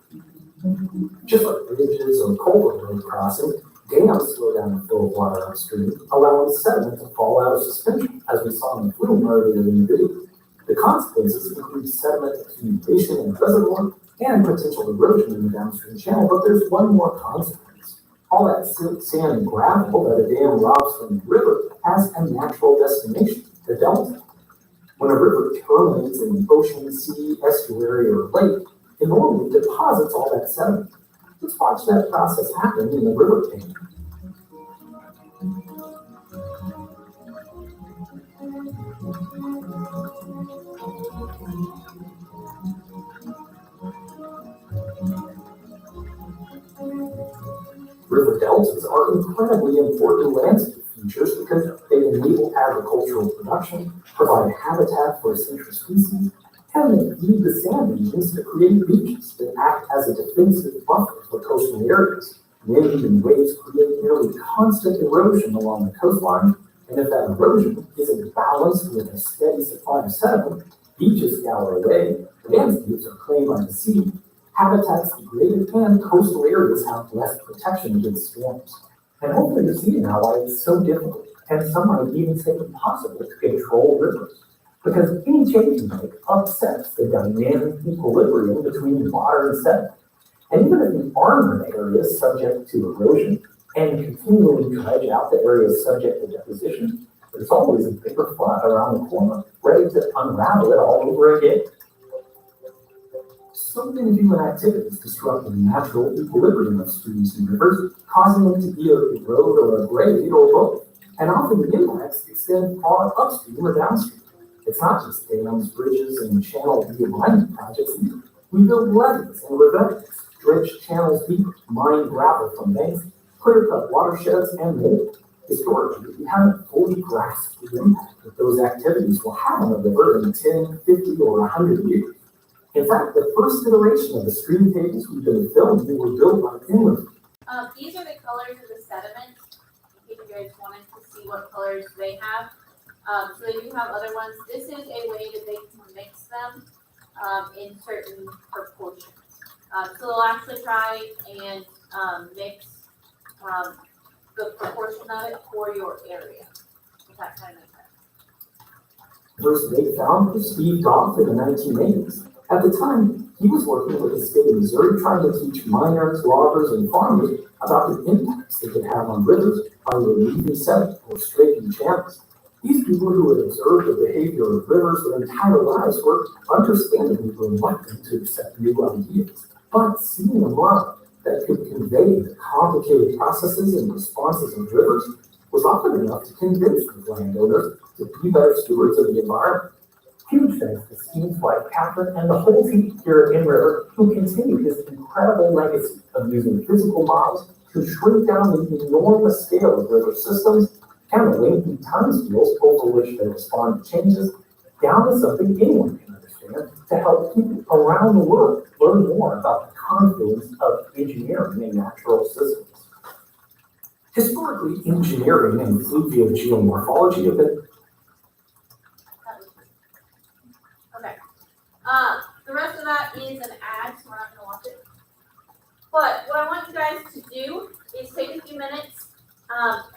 Just like bridges or culvert road crossing, dams slow down the flow of water upstream, allowing sediment to fall out of suspension, as we saw in the flume earlier in the video. The consequences include sediment accumulation in the reservoir and potential erosion in the downstream channel, but there's one more consequence. All that silt, sand, and gravel that a dam robs from the river has a natural destination, the delta. When a river terminates in an ocean, sea, estuary, or lake, it normally deposits all that sediment. Let's watch that process happen in the river canyon. River deltas are incredibly important landscape features because they enable agricultural production, provide habitat for essential species, and they feed the sand dunes to create beaches that act as a defensive buffer for coastal areas. Wind and waves create nearly constant erosion along the coastline, and if that erosion isn't balanced with a steady supply of sediment, beaches scour away, landscapes are claimed by the sea, habitats degraded, and coastal areas have less protection against storms. And hopefully you're seeing now why it's so difficult, and some might even say impossible to control rivers. Because any change you make upsets the dynamic equilibrium between water and sediment. And even if you arm an area subject to erosion and continually dredge out the areas subject to deposition, there's always a bigger flood around the corner, ready to unravel it all over again. So many human activities disrupt the natural equilibrium of streams and rivers, causing them to either erode or abrade or both. And often the impacts extend far upstream or downstream. It's not just dams, bridges, and channel realignment projects either. We build levees and revetments, dredge channels deeper, mine gravel from banks, clear-cut watersheds, and more. Historically, we haven't fully grasped the impact that those activities will have on the river in 10, 50, or 100 years. In fact, the first iteration of the stream tables we've been filming were built by inland. These are the colors of the sediment. In case you guys wanted to see what colors they have. So they do have other ones. This is a way that they can mix them in certain proportions. So they'll actually try and mix the proportion of it for your area. If that kind of makes sense. First they found was Steve Goff in the 1980s. At the time, he was working with the state of Missouri trying to teach miners, loggers, and farmers about the impacts they could have on rivers by relieving sediment or straightening channels. These people who had observed the behavior of rivers their entire lives were understandably reluctant to accept new ideas. But seeing a model that could convey the complicated processes and responses of rivers was often enough to convince the landowners to be better stewards of the environment. Huge thanks to Steve's wife, Catherine, and the whole team here at In-River, who continue this incredible legacy of using physical models to shrink down the enormous scale of river systems and the lengthy timescales over which they respond to changes, down to something anyone can understand to help people around the world learn more about the confluence of engineering and natural systems. Historically, engineering and fluvial geomorphology have been The rest of that is an ad, so we're not going to watch it. But what I want you guys to do is take a few minutes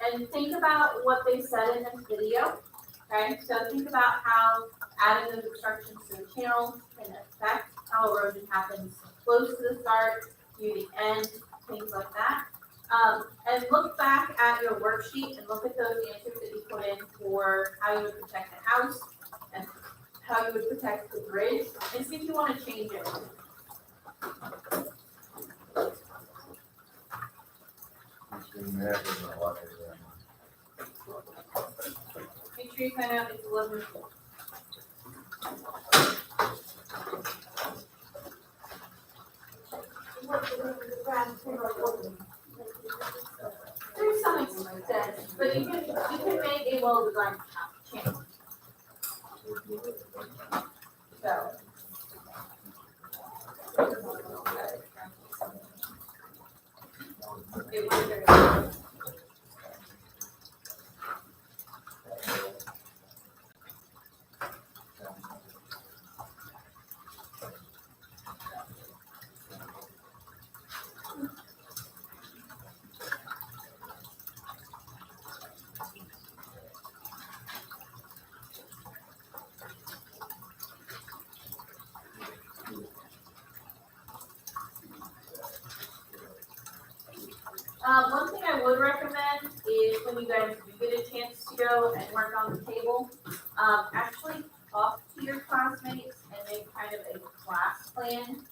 and think about what they said in this video. Okay, so think about how adding those obstructions to the channel can affect how erosion happens close to the start, to the end, things like that. And look back at your worksheet and look at those answers that you put in for how you would protect the house and how you would protect the bridge, and see if you want to change it. Make sure you find out it's 11. There's some extent, but you can make a well-designed channel. So. It was very. One thing I would recommend is when you guys do get a chance to go and work on the table, actually talk to your classmates and make kind of a class plan,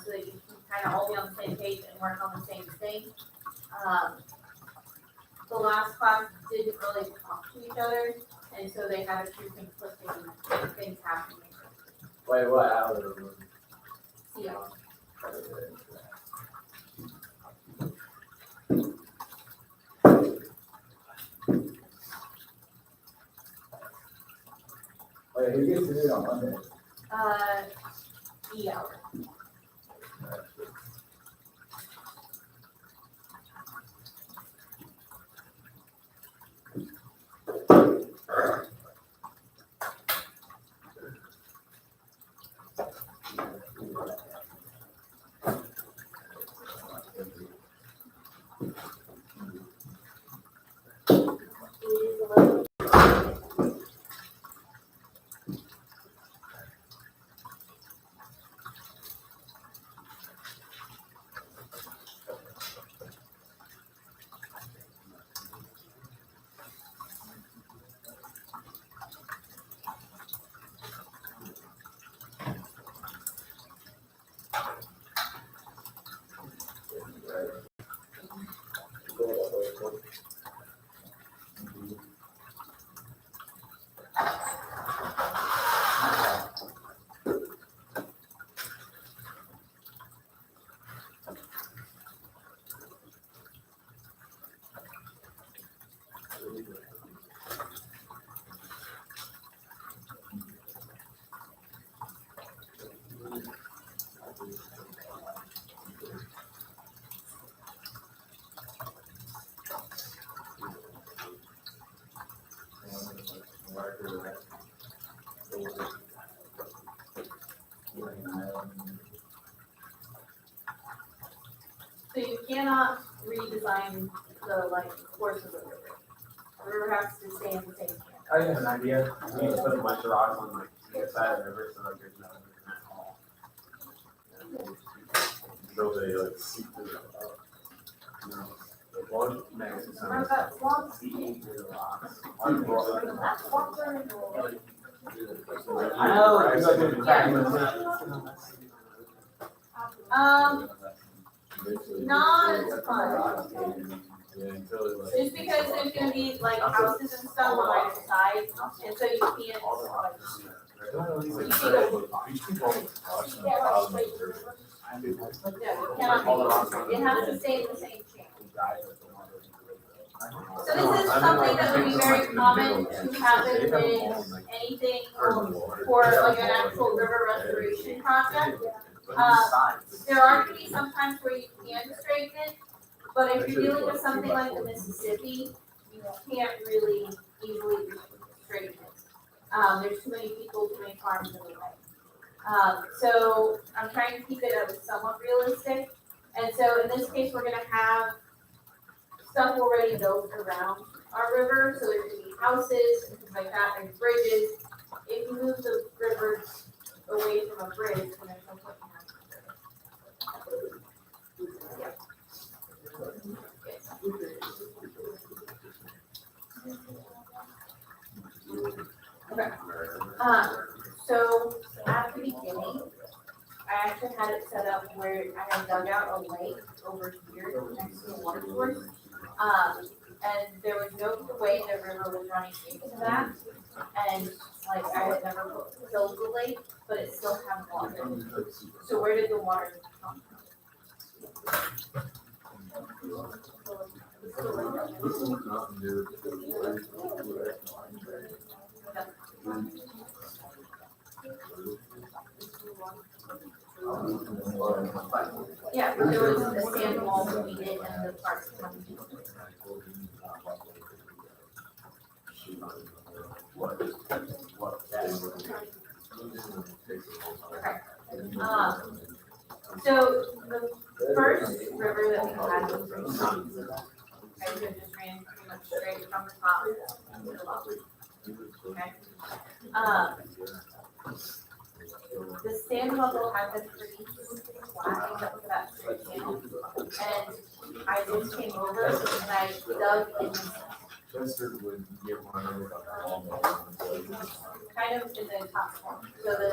so that you can kind of all be on the same page and work on the same thing. The last class didn't really talk to each other, and so they had a few conflicting things happening. Wait, what? I don't remember. Yeah. Wait, who gets to do it on Monday? Yeah. So you cannot redesign the course of the river. The river has to stay in the same channel. I have an idea. We just put a bunch of rocks on the side of the river, so there's no. So they seep through the. One next to some. What about swamps? Seep through the rocks. I know, it's like a crack. Not as fun. Just because there's gonna be houses and stuff on either side, and so you can't. You cannot. It has to stay in the same channel. So this is something that would be very common to happen with anything for an actual river restoration project. There are going to be some times where you can straighten it, but if you're dealing with something like the Mississippi, you can't really easily straighten it. There's too many people, too many farms in the way. So I'm trying to keep it somewhat realistic. And so in this case, we're going to have stuff already built around our river. So there's going to be houses and things like that, and bridges. If you move the river away from a bridge, then there's no point in having a bridge. Okay. So at the beginning, I actually had it set up where I had dug out a lake over here next to the water source. And there was no way the river was running into that. And like I had never filled the lake, but it still had water. So where did the water come from? Yeah, there was a sand wall between it and the parts coming in. So the first river that we had was from Johnson. Okay, so it just ran pretty much straight from the top to the bottom. Okay. The sand level had been pretty flat except for that straight channel. And I just came over and I dug in kind of in the top corner. So the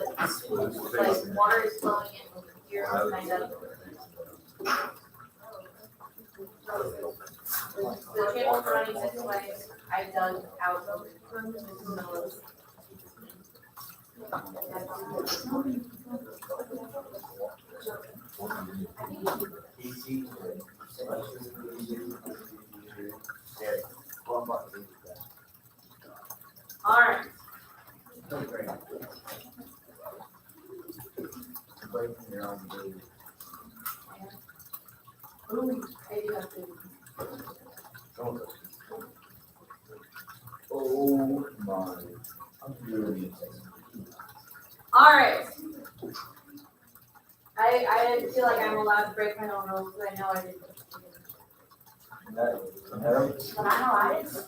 like water is flowing in over here and I dug. The channel's running this way. I dug out of the middle of the all right. Oh my. I'm really All right. I feel like I'm allowed to break my own rules because I know I didn't. But I know I didn't.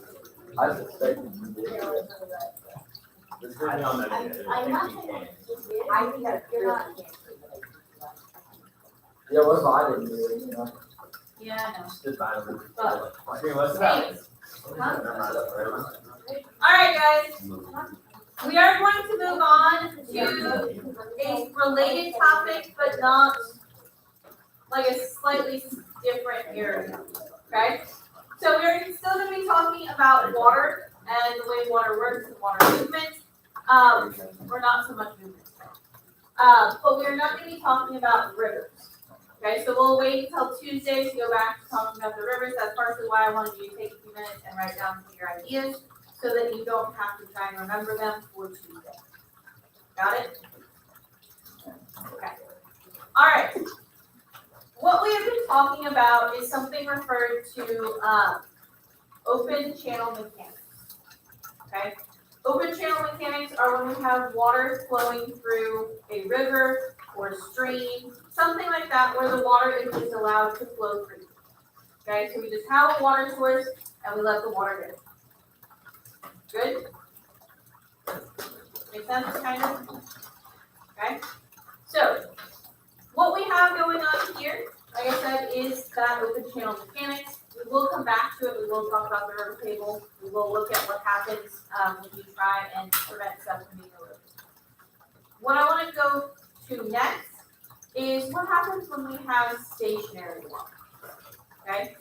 I suspected you did. I don't know. I think that you're not. Yeah, what's I didn't do it, you know? Yeah, I know. Stood by the roof. But, What's that? anyways. All right, guys. We are going to move on to a related topic, but not like a slightly different area. Okay? So we're still going to be talking about water and the way water works and water movement. Or not so much movement. But we're not going to be talking about rivers. Okay, so we'll wait until Tuesday to go back to talking about the rivers. That's partially why I wanted you to take a few minutes and write down some of your ideas so that you don't have to try and remember them for Tuesday. Got it? Okay. All right. What we have been talking about is something referred to open channel mechanics. Okay? Open channel mechanics are when we have water flowing through a river or a stream, something like that, where the water is just allowed to flow through. Okay, so we just have a water source and we let the water go. Good? Make sense, kind of? Okay? So, what we have going on here, like I said, is that open channel mechanics. We will come back to it. We will talk about the river table. We will look at what happens when you try and prevent stuff from being a river. What I want to go to next is what happens when we have stationary water. Okay?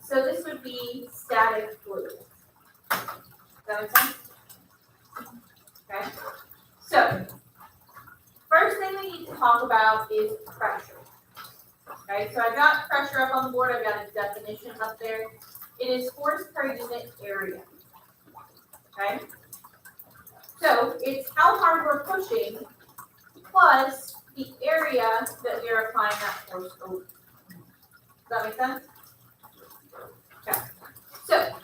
So this would be static fluid. Does that make sense? Okay? So, first thing we need to talk about is pressure. Okay, so I've got pressure up on the board. I've got a definition up there. It is force per unit area. Okay? So it's how hard we're pushing plus the area that we are applying that force over. Does that make sense? Okay. So,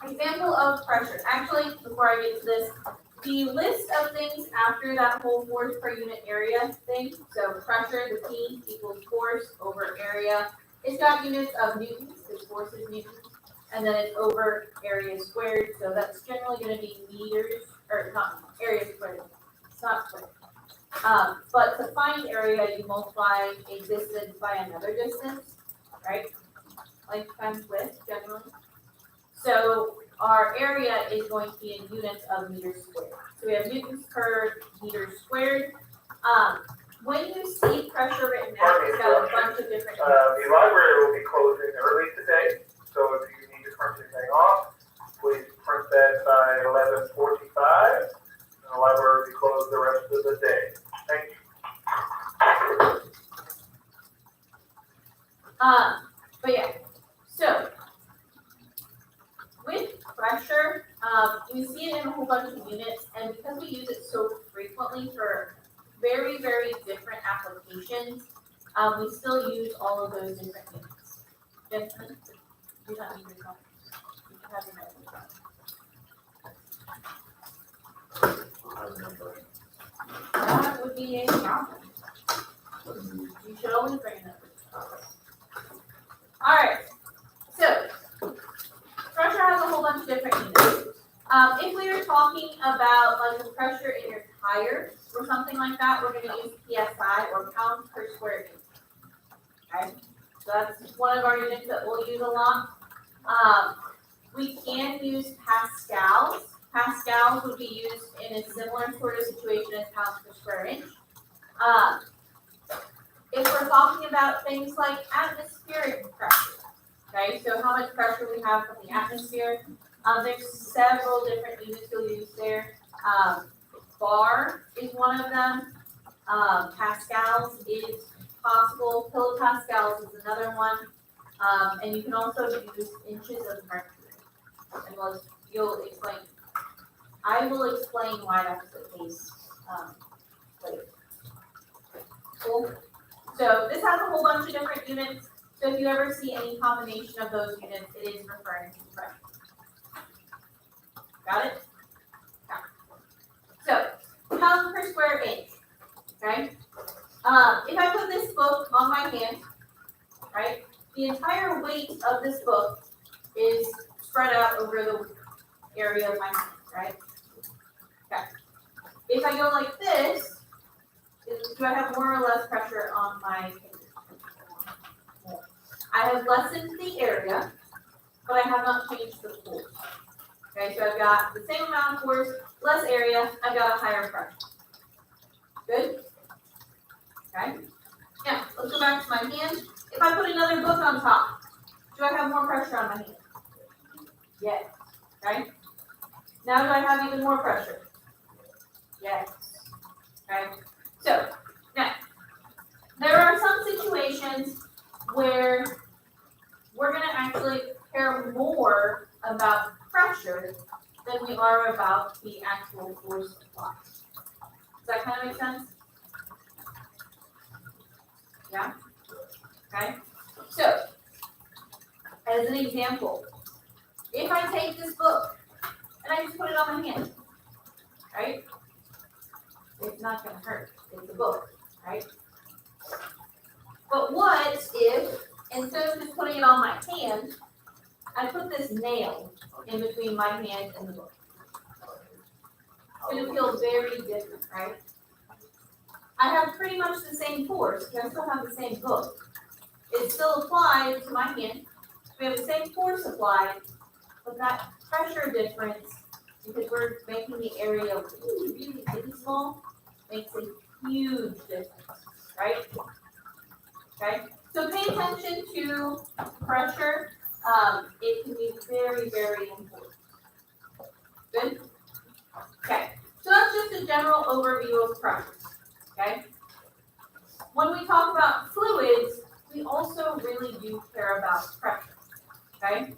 example of pressure. Actually, before I get to this, the list of things after that whole force per unit area thing, so pressure, the P equals force over area. It's got units of newtons, because force is newtons, and then it's over area squared, so that's generally going to be meters, or not area squared, it's not squared. But to find area, you multiply a distance by another distance, right? Length times width, generally. So our area is going to be in units of meters squared. So we have newtons per meter squared. When you see pressure written out, it's got a bunch of different units. The library will be closing early today. But yeah, so with pressure, we see it in a whole bunch of units, and because we use it so frequently for very, very different applications, we still use all of those different units. Gentlemen, do not need your phone. You can have your notes. That would be a problem. You should always bring it up. Alright, so pressure has a whole bunch of different units. If we are talking about like the pressure in your tire or something like that, we're going to use PSI or pounds per square inch. Okay, so that's one of our units that we'll use a lot. We can use pascals. Pascals would be used in a similar sort of situation as pounds per square inch. If we're talking about things like atmospheric pressure, okay, so how much pressure we have from the atmosphere, there's several different units you'll use there. Bar is one of them. Pascals is possible. Kilopascals is another one. And you can also use inches of mercury. And you'll explain. I will explain why that's the case later. Cool. So this has a whole bunch of different units. So if you ever see any combination of those units, it is referring to pressure. Got it? Yeah. So pounds per square inch. Okay. If I put this book on my hand, right, the entire weight of this book is spread out over the area of my hand, right? Okay. If I go like this, do I have more or less pressure on my fingers? I have lessened the area, but I have not changed the force. Okay, so I've got the same amount of force, less area, I've got a higher pressure. Good? Okay. Now, let's go back to my hand. If I put another book on top, do I have more pressure on my hand? Yes. Okay. Now do I have even more pressure? Yes. Okay. So, now, there are some situations where we're going to actually care more about pressure than we are about the actual force applied. Does that kind of make sense? Yeah? Okay. So, as an example, if I take this book and I just put it on my hand, right? It's not going to hurt. It's a book, right? But what if, instead of just putting it on my hand, I put this nail in between my hand and the book? It's going to feel very different, right? I have pretty much the same force, because I still have the same book. It's still applied to my hand. We have the same force applied, but that pressure difference, because we're making the area really, really, really small, makes a huge difference, right? Okay, so pay attention to pressure. It can be very, very important. Good? Okay, so that's just a general overview of pressure. Okay? When we talk about fluids, we also really do care about pressure. Okay?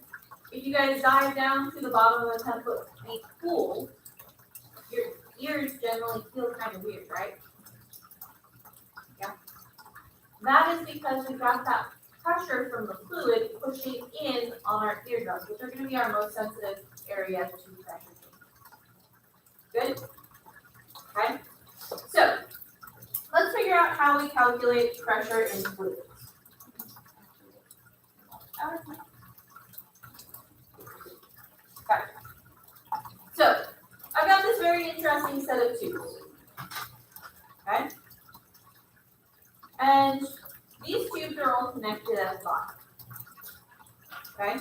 If you guys dive down to the bottom of a 10-foot pool, your ears generally feel kind of weird, right? Yeah. That is because we've got that pressure from the fluid pushing in on our eardrums, which are going to be our most sensitive area to pressure change. Good? Okay? So, let's figure out how we calculate pressure in fluids. Okay. So, I've got this very interesting set of tubes. Okay? And these tubes are all connected at the bottom. Okay?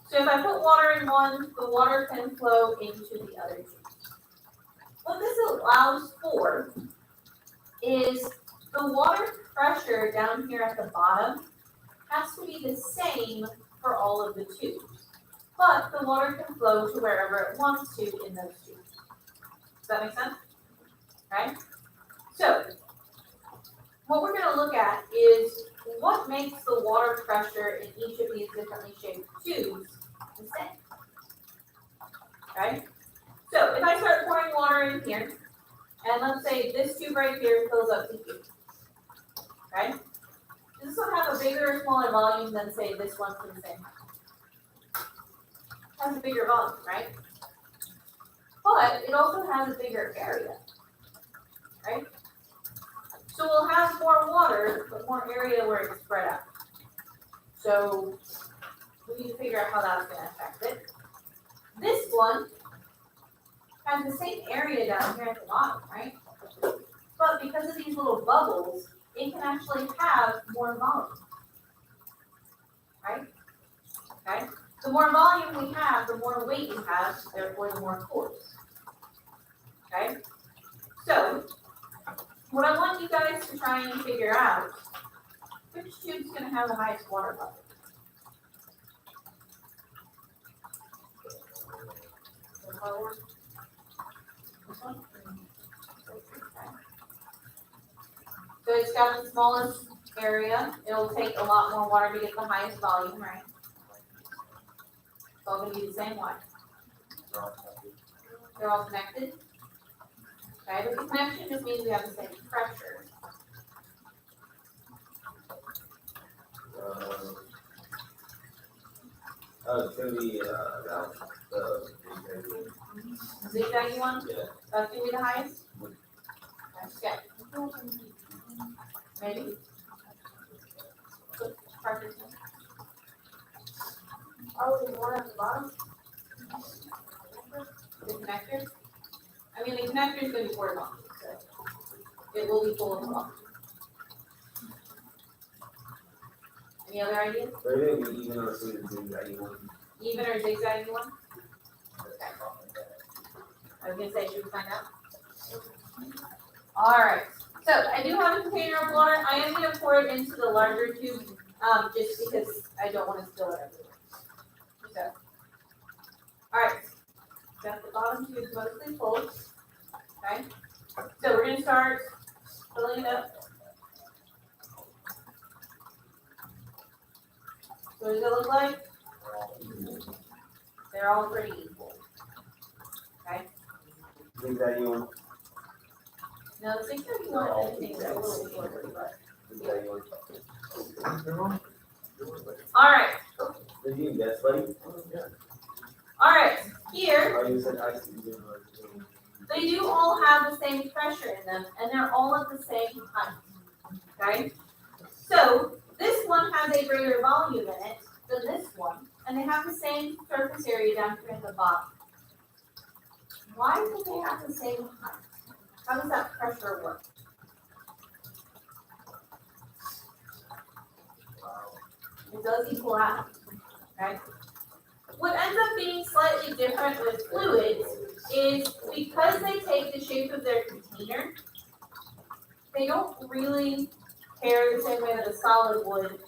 So if I put water in one, the water can flow into the other tubes. What this allows for is the water pressure down here at the bottom has to be the same for all of the tubes. But the water can flow to wherever it wants to in those tubes. Does that make sense? Okay? So, what we're going to look at is what makes the water pressure in each of these differently shaped tubes the same? Okay? So if I start pouring water in here, and let's say this tube right here fills up to here. Okay? Does this one have a bigger or smaller volume than, say, this one for the same height? It has a bigger volume, right? But it also has a bigger area, right? So we'll have more water, but more area where it's spread out. So we need to figure out how that's going to affect it. This one has the same area down here at the bottom, right? But because of these little bubbles, it can actually have more volume, right? Okay? The more volume we have, the more weight we have, therefore the more force. Okay? So, what I want you guys to try and figure out, which tube's going to have the highest water level? This one? So it's got the smallest area. It'll take a lot more water to get the highest volume, right? It's all going to be the same way. They're all connected. Okay, but the connection just means we have the same pressure. It's gonna be about the Zigzaggy one? Yeah. That's going to be the highest? Okay. Maybe? Pressure. Oh, the one at the bottom? The connector? I mean, the connector is going to be horizontal, so it will be full of water. Any other ideas? Maybe even or zigzaggy one. Even or zigzaggy one? Okay. I was going to say, should we find out? Alright, so I do have a container of water. I am going to pour it into the larger tube just because I don't want to spill it everywhere. So, alright, got the bottom tube mostly full. Okay, so we're going to start filling it up. So what does it look like? They're all pretty equal. Okay? Zigzaggy one. Now the 631, I think, is a little shorter, but. Zigzaggy one. Alright, Did you guess, buddy? alright, here, Oh, you said I see. they do all have the same pressure in them, and they're all at the same height. Okay? So, this one has a greater volume in it than this one, and they have the same surface area down here at the bottom. Why do they have the same height? How does that pressure work? It does equal out, okay? What ends up being slightly different with fluids is because they take the shape of their container, they don't really care the same way that a solid would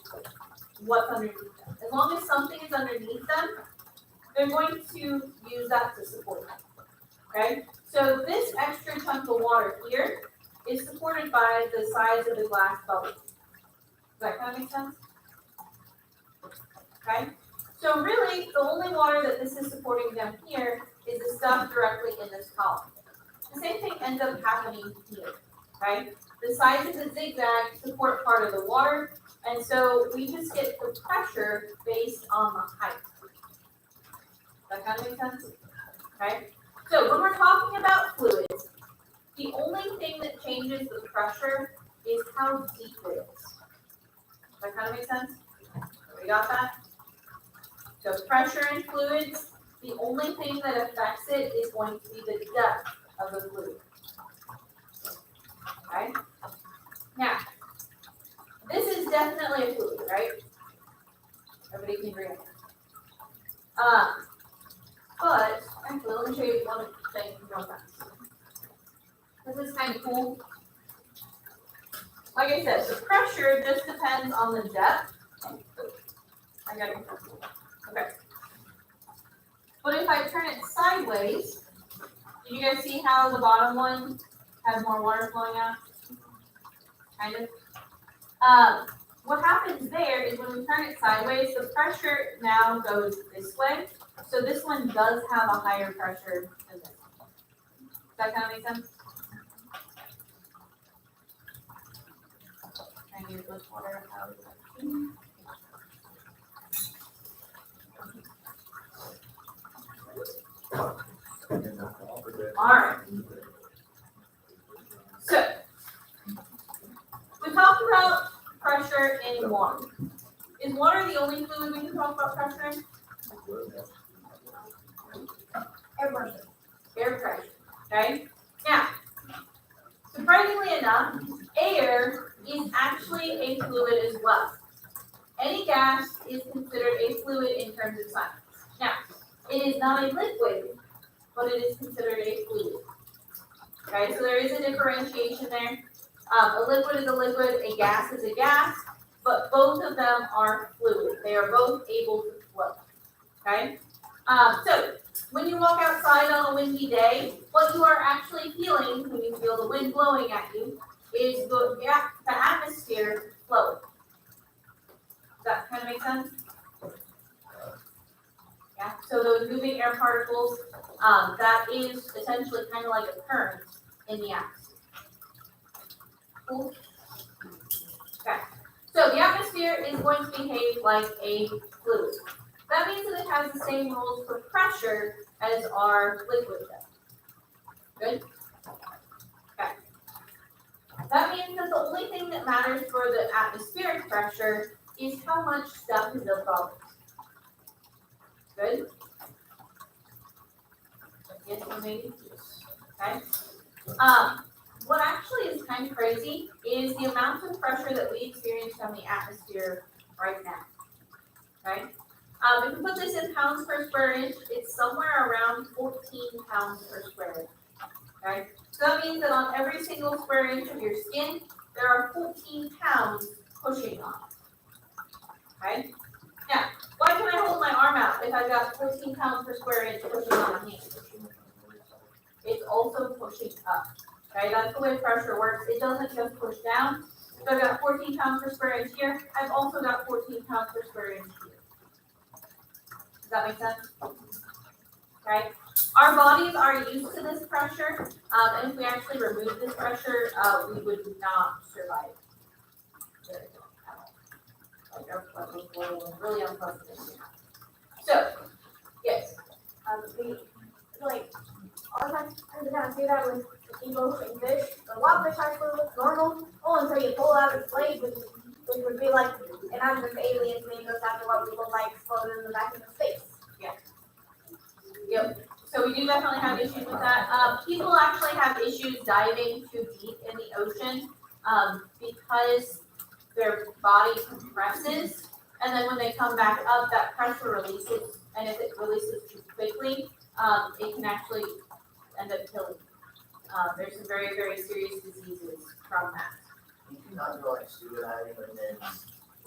what's underneath them. As long as something is underneath them, they're going to use that to support them, okay? So this extra chunk of water here is supported by the sides of the glass bubble. Does that kind of make sense? Okay? So really, the only water that this is supporting down here is the stuff directly in this column. The same thing ends up happening here, right? The sides of the zigzag support part of the water, and so we just get the pressure based on the height. Does that kind of make sense? Okay? So when we're talking about fluids, the only thing that changes the pressure is how deep it is. Does that kind of make sense? We got that? So pressure in fluids, the only thing that affects it is going to be the depth of the fluid. Okay? Now, this is definitely a fluid, right? Everybody can agree on that. But, actually, let me show you one thing real fast. This is kind of cool. Like I said, the pressure just depends on the depth. I got it. Okay. But if I turn it sideways, do you guys see how the bottom one has more water flowing out? Kind of. what happens there is when we turn it sideways, the pressure now goes this way. So this one does have a higher pressure than this one. Does that kind of make sense? Trying to use this water out of the machine. Alright. So, we talked about pressure in water. Is water the only fluid we can talk about pressure in? Air pressure. Okay? Now, surprisingly enough, air is actually a fluid as well. Any gas is considered a fluid in terms of science. Now, it is not a liquid, but it is considered a fluid. Okay, so there is a differentiation there. A liquid is a liquid, a gas is a gas, but both of them are fluid. They are both able to float. Okay? So, when you walk outside on a windy day, what you are actually feeling when you feel the wind blowing at you is the atmosphere flowing. Does that kind of make sense? Yeah, so those moving air particles, that is essentially kind of like a current in the atmosphere. Cool? Okay, so the atmosphere is going to behave like a fluid. That means that it has the same rules for pressure as our liquid does. Good? Okay. That means that the only thing that matters for the atmospheric pressure is how much stuff is in bubbles. Good? Yes, maybe? Okay. What actually is kind of crazy is the amount of pressure that we experience from the atmosphere right now. Okay? If we put this in pounds per square inch, it's somewhere around 14 pounds per square inch. Okay? So that means that on every single square inch of your skin, there are 14 pounds pushing on it. Okay? Now, why can I hold my arm out if I've got 14 pounds per square inch pushing on my hand? It's also pushing up. Okay, that's the way pressure works. It doesn't just push down. So I've got 14 pounds per square inch here. I've also got 14 pounds per square inch here. Does that make sense? Okay. Our bodies are used to this pressure, and if we actually remove this pressure, we would not survive. Like, really unpleasant. So, yes. Like, all the time, I kind of see that with emotion fish. The wild fish actually looks normal, until you pull out its blade, which would be like an advent aliens, and goes after what we look like exploded in the back of the face. Yeah. Yep. So we do definitely have issues with that. People actually have issues diving too deep in the ocean because their body compresses, and then when they come back up, that pressure releases, and if it releases too quickly, it can actually end up killing. There's some very, very serious diseases from that. You cannot go like scuba diving and then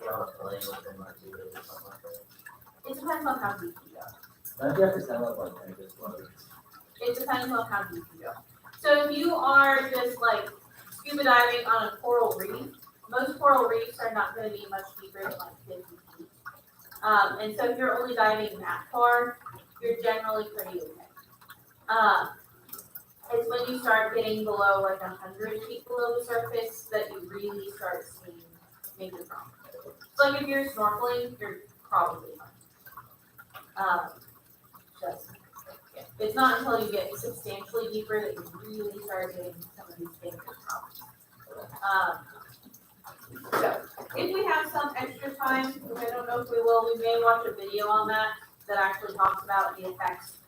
get on a plane within like 2 days or something like that. It depends on how deep you go. Don't you have to send up like this one? It depends on how deep you go. So if you are just like scuba diving on a coral reef, most coral reefs are not going to be much deeper than like 50 feet. And so if you're only diving that far, you're generally pretty okay. It's when you start getting below like 100 feet below the surface that you really start seeing major problems. So like if you're snorkeling, you're probably fine. Just, yeah. It's not until you get substantially deeper that you really start getting some of these dangerous problems. So if we have some extra time, which I don't know if we will, we may watch a video on that actually talks about the effects.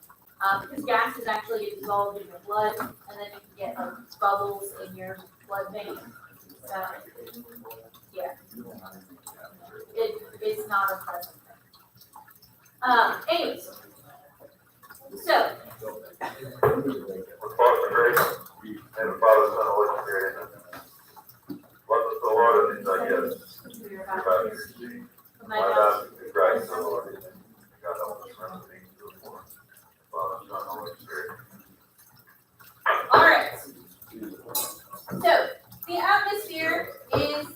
Because gases actually get dissolved in your blood, and then you can get like bubbles in your blood vein. So, yeah, it's not a pleasant thing. Anyways, so. And the Father, Son, Holy Spirit. What was the Lord of these, I guess? My God, the Christ, the Lord, God help us remember things to the Lord. Father, Son, Holy Spirit. All right. So the atmosphere is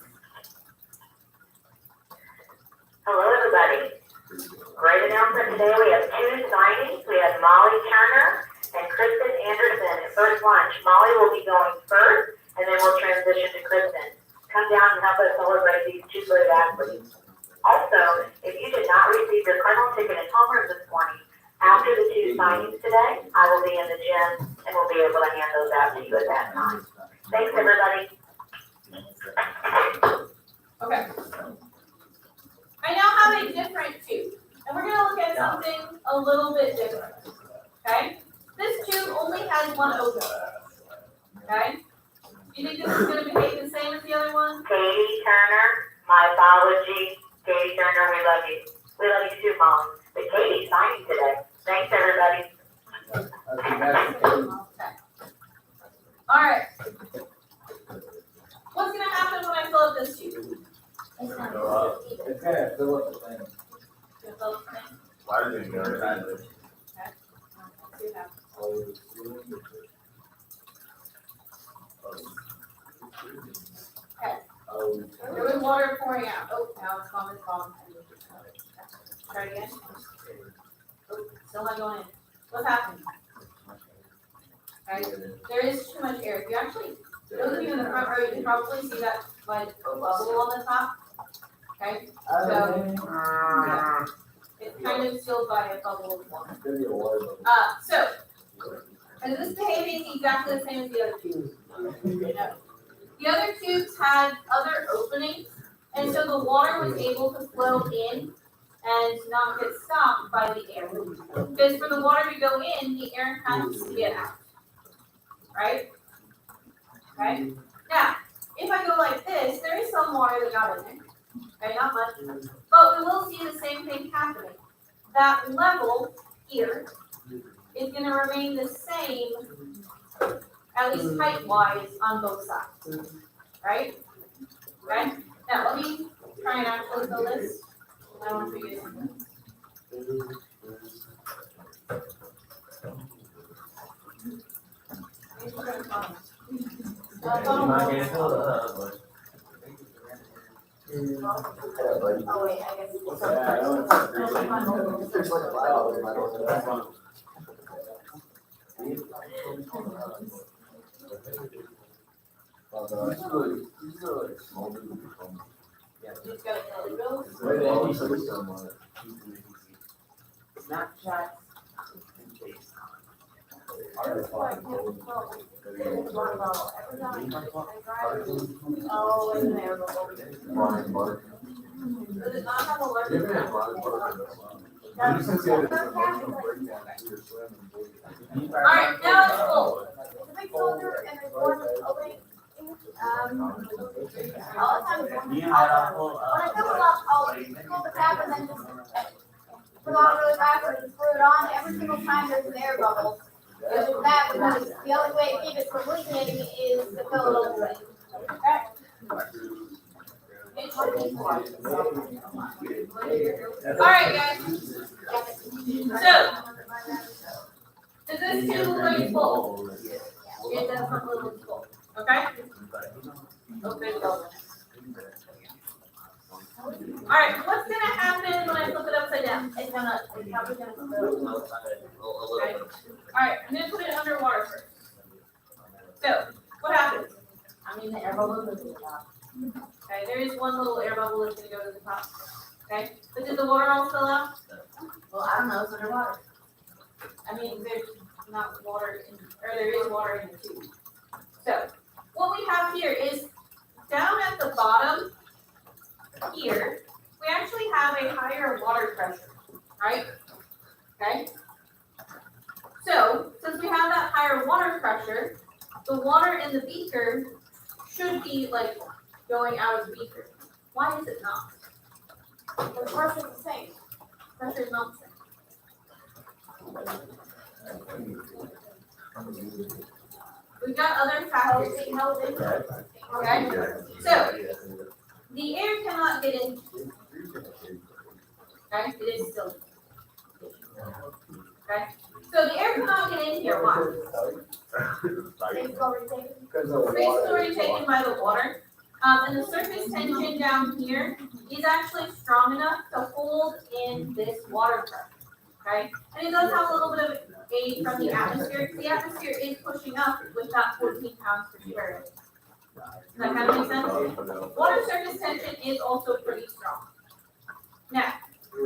today we have two signings. We have Molly Turner and Kristen Anderson at First Lunch. Molly will be going first, and then we'll transition to Kristen. Come down and help us celebrate these two great athletes. Also, if you did not receive your Cardinal ticket and homeroom this morning, after the two signings today, I will be in the gym and we'll be able to hand those out to you at that time. Thanks, everybody. Okay. I now have a different tube, and we're gonna look at something a little bit different, okay? This tube only has one opening, okay? Do you think this is gonna behave the same as the other one? Katie Turner, my apology. Katie Turner, we love you. We love you too, Mom. But Katie's signing today. Thanks, everybody. All right. What's gonna happen when I fill up this tube? It's gonna fill up the thing. Gonna fill up the thing? Why did you go that? Okay. See what happens. Okay. There was water pouring out. Oh, now it's gone. It's gone. Try it again. Oh, still not going in. What's happening? Right? There is too much air. If you actually, those of you in the front row, you can probably see that like bubble on the top. Okay? So, yeah. It's kind of sealed by a bubble of water. So, is this behaving exactly the same as the other tubes? No. The other tubes had other openings, and so the water was able to flow in and not get stopped by the air. Because for the water to go in, the air has to get out. Right? Okay? Now, if I go like this, there is some water that got in there. Okay, not much. But we will see the same thing happening. That level here is going to remain the same, at least height-wise, on both sides. Right? Okay? Now, let me try and actually fill this. I want to show you something. Oh wait, I guess. Snapchat. Oh, in there. Does it not have a alert? Alright, now it's full. It's a big cylinder and there's one opening. All the time. When I fill it up, I'll pull the cap and then just put it on really fast and screw it on. Every single time there's an air bubble. Just that, because the only way to keep it from leaking is to fill it up with. Okay? Alright, guys. So, does this tube look like it's full? It does not look like it's full. Okay? Okay, go. Alright, what's gonna happen when I flip it upside down? It's probably gonna flip it okay. Alright, I'm gonna put it underwater first. So, what happens? The air bubble goes to the top. Okay, there is one little air bubble that's gonna go to the top. Okay, but did the water all fill out? Well, I don't know, it's underwater. There's not water in, or there is water in the tube. So, what we have here is down at the bottom here, we actually have a higher water pressure, right? Okay. So, since we have that higher water pressure, the water in the beaker should be like going out of the beaker. Why is it not? The pressure's the same. Pressure is not the same. We've got other factors. Okay? So, the air cannot get in. Okay? It is still. Okay? So the air cannot get in here. Why? Space is already taken by the water. And the surface tension down here is actually strong enough to hold in this water pressure. Okay? And it does have a little bit of aid from the atmosphere, because the atmosphere is pushing up with that 14 pounds per square inch. Does that kind of make sense? Water surface tension is also pretty strong. Now, how do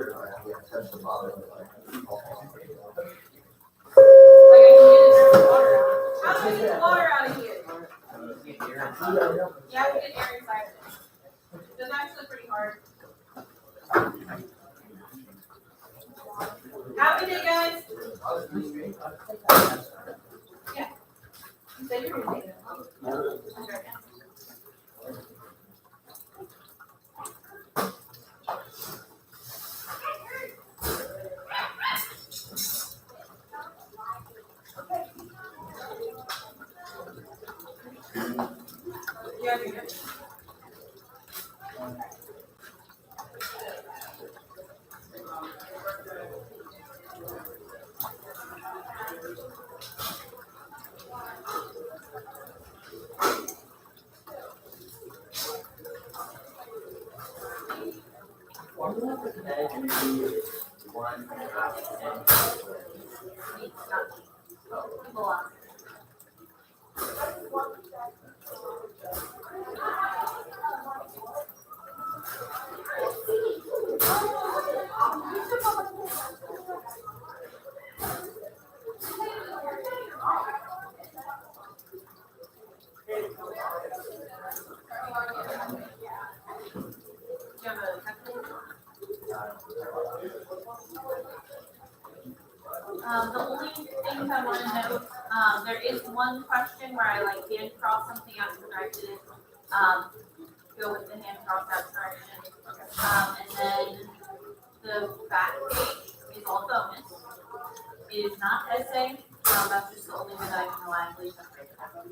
we get the water out of here? You have to get air inside of it. It's actually pretty hard. Have a good day, guys. Yeah. You said you were going to take it. Yeah, you're good. The only things I want to note, there is one question where I like hand cross something out and correct it. Go with the hand cross out correction. And then the back page is all bonus. It is not essay. That's just the only way that I can reliably separate it out.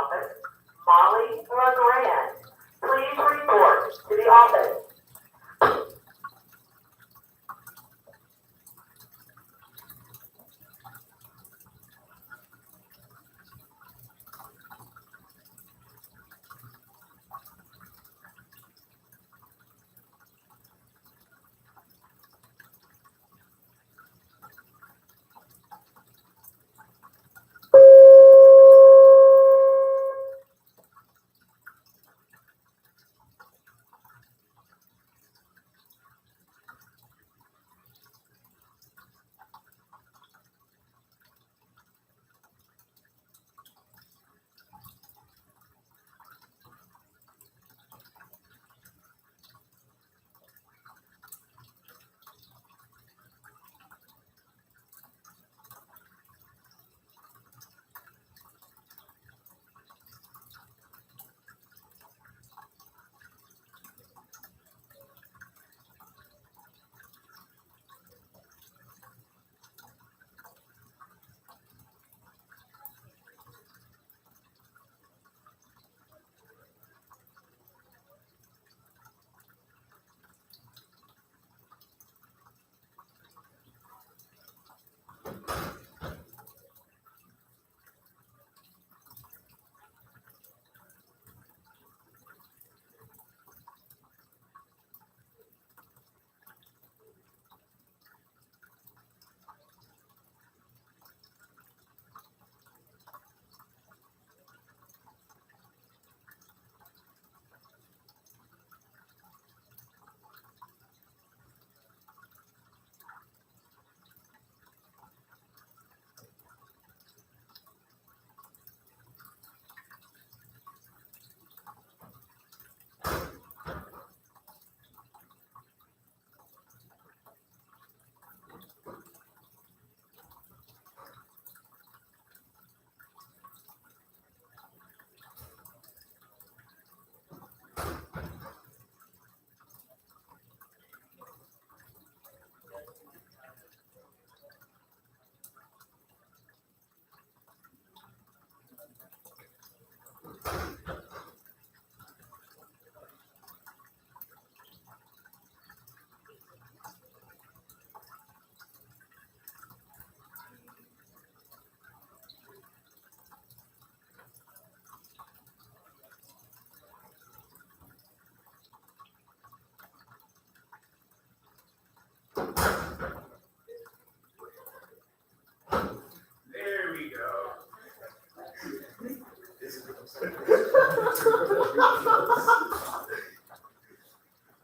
office, Molly Legrand. Please report to the office. There we go.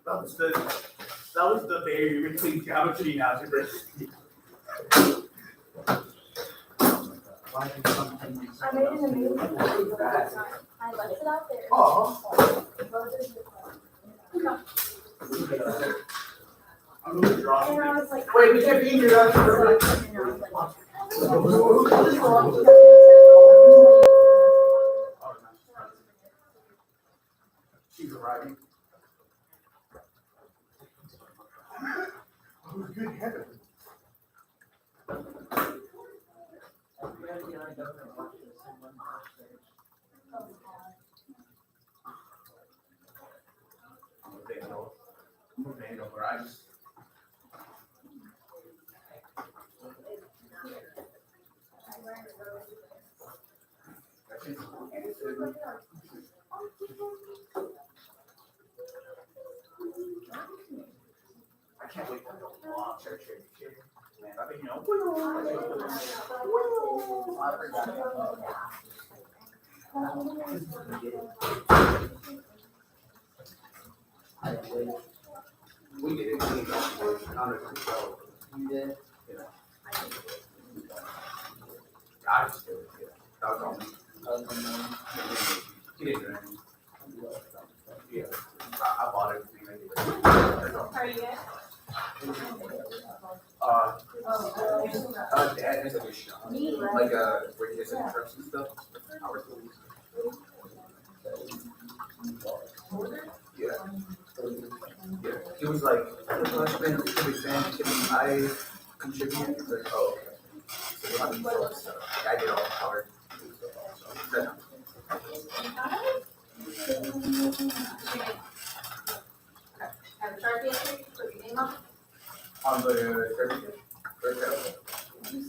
That was the barrier between geometry and algebra. I made an amazing I left it out there. Oh. I'm going to draw. And I was like, Wait, we can't be here. She's arriving. Oh, good heaven. I'm a vandal, but I just. I can't wait to go long church here. Man, I think, we did it. Under control. You did? Yeah. I just did it. Yeah. That was on me. He didn't do anything. Yeah. I bought everything. I did. are you guys? Dad has like a shop. Like, where he has like trucks and stuff. Our tools. Yeah. Yeah. He was like, I've been a big fan. I contribute. He's like, oh, okay. So we have to do all that stuff. I did all the hard. So, Have a Sharpie, put your name on it. On the certificate?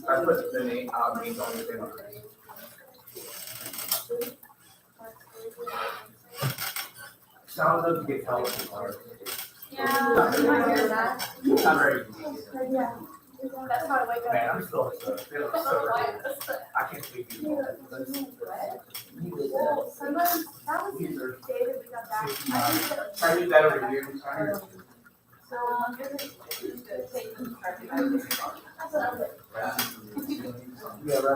I put the name, names on the thing. Sounds like you get help with the car. Yeah. Not very. Yeah. That's how I wake up. Man, I'm still feeling so I can't sleep anymore. Well, sometimes, that was the day that we got back. Try to do that over here. So, take the Sharpie. Yeah, right.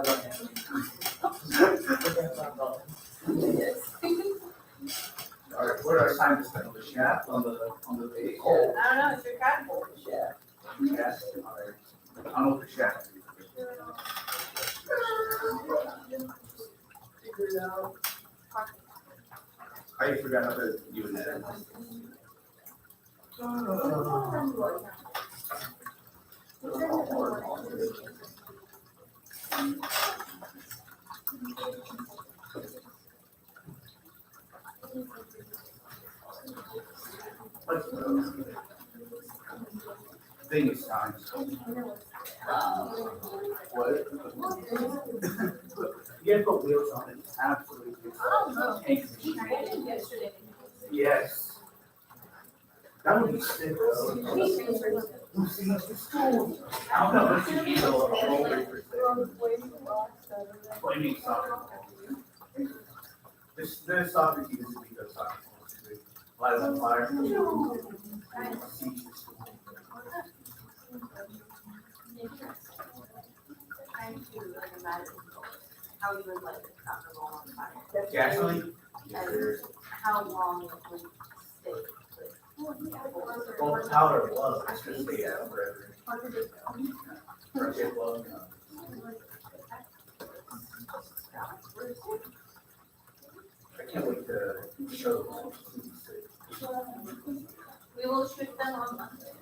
All right, what are our signs on the shaft on the page? Oh, I don't know, it's your catapult. shaft. Yes. All right. I don't know for shaft. I forgot how to use that. Thing is signs. What? You gotta put wheels on it. Absolutely. Yes. That would be sick. I don't know. Let's just use a roller for what do you mean soccer? This soccer team is because soccer is light on fire. Trying to like imagine how you would light the soccer ball on fire. Gasoline? And how long it would stay. Well, the powder was, it's gonna stay out forever. Okay, well, I can't wait to show them. We will shoot them on Monday.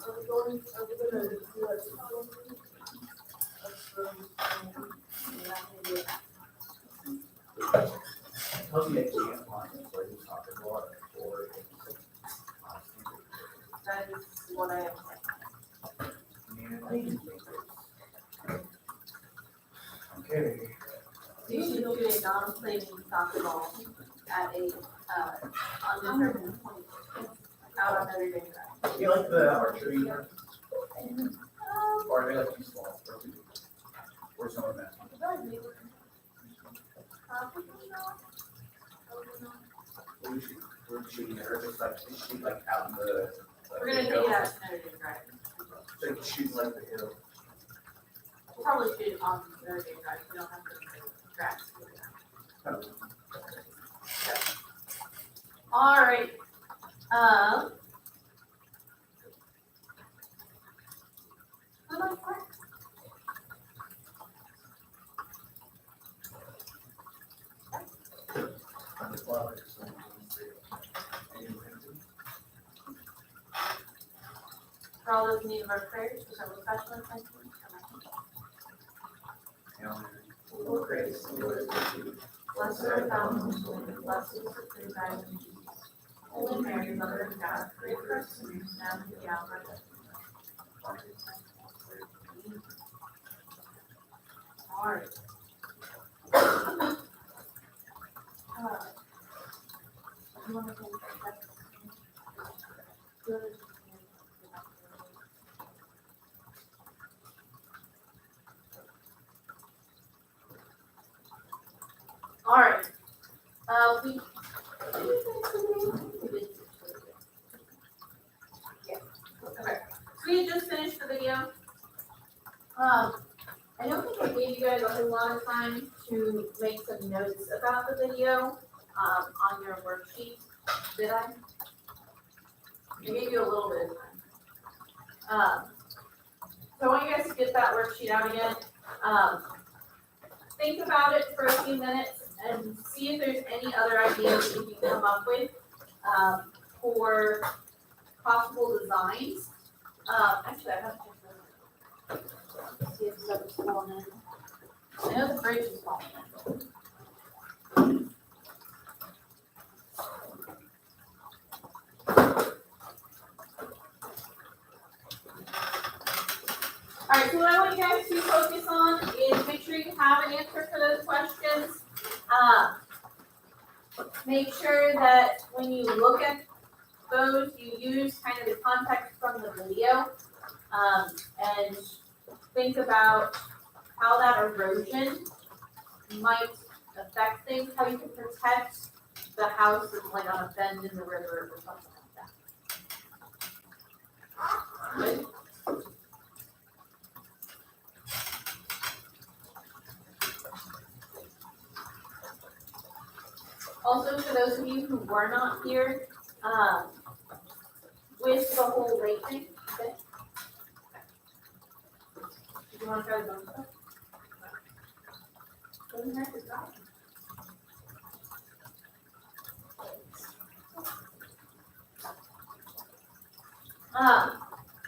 Tell me at the end line, so you talk about it, or. That is what I have. Okay. You should do a non-flaming soccer ball at a, undetermined point out on Notre Dame Drive. Do you like the archery? Or are they like too small? Or some of that? We're shooting her, just like, shoot like out in the. We're gonna take it out to Notre Dame Drive. So you shoot like the hill. We'll probably shoot it on Notre Dame Drive. We don't have to grass. All right. Good luck, Mark. For all those in need of our prayers, for some special intentions, blessed art thou amongst women, blessed is the fruit of thy womb, Jesus. Holy Mary, Mother of God, pray for us sinners, now and at the hour of our death. All right. You wanna go with that? Good. All right. We. Yeah. Okay. So we had just finished the video. I don't think I gave you guys a whole lot of time to make some notes about the video on your worksheet. Did I? I gave you a little bit of time. So I want you guys to get that worksheet out again. Think about it for a few minutes and see if there's any other ideas that you can come up with for possible designs. Actually, I have to check this. See if stuff is falling in. I know the bridge is falling in. Alright, so what I want you guys to focus on is make sure you have an answer for those questions. Make sure that when you look at those, you use kind of the context from the video. And think about how that erosion might affect things, how you can protect the house that's like on a bend in the river or something like that. Good. Also, for those of you who were not here, with the whole rate thing, okay? Do you want to try the bone stuff? Doesn't hurt to try.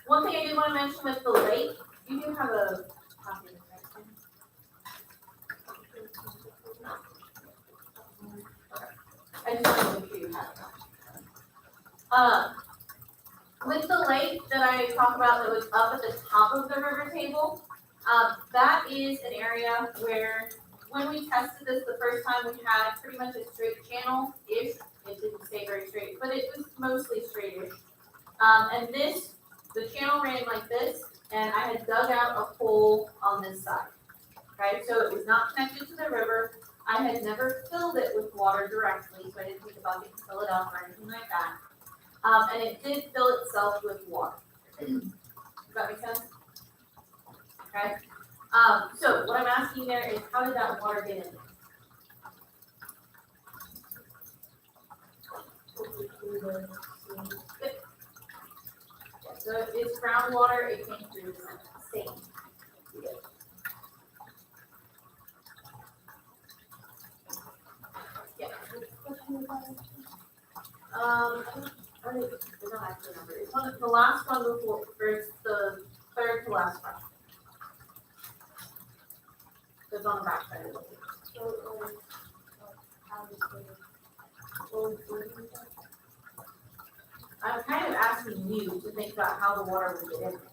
One thing I did want to mention with the lake, you do have a copy of this, right? I just want to make sure you have it. With the lake that I talked about that was up at the top of the river table, that is an area where when we tested this the first time, we had pretty much a straight channel-ish. It didn't stay very straight, but it was mostly straight-ish. And this, the channel ran like this, and I had dug out a hole on this side. Okay, so it was not connected to the river. I had never filled it with water directly, so I didn't take a bucket to fill it up or anything like that. And it did fill itself with water. Does that make sense? Okay. So what I'm asking there is, how did that water get in there? So it's groundwater, it came through the same. Yeah. They're not actually numbered. It's one of the last one before, or it's the third to last question. It's on the back side of the page. I'm kind of asking you to think about how the water would get in there.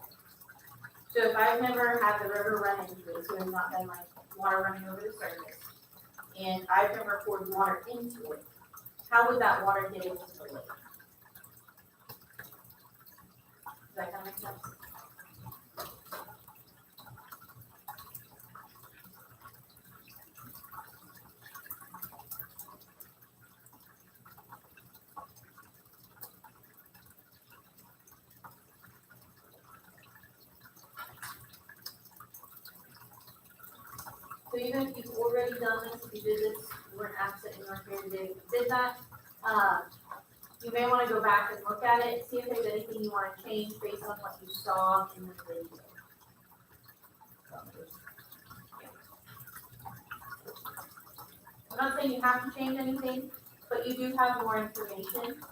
So if I've never had the river run into it, so there's not been like water running over the surface, and I've never poured water into it, how would that water get into the lake? Does that kind of make sense? So even if you've already done this, if you did this, you weren't absent and you weren't here today, you did that, you may want to go back and look at it, see if there's anything you want to change based on what you saw in the video. I'm not saying you have to change anything, but you do have more information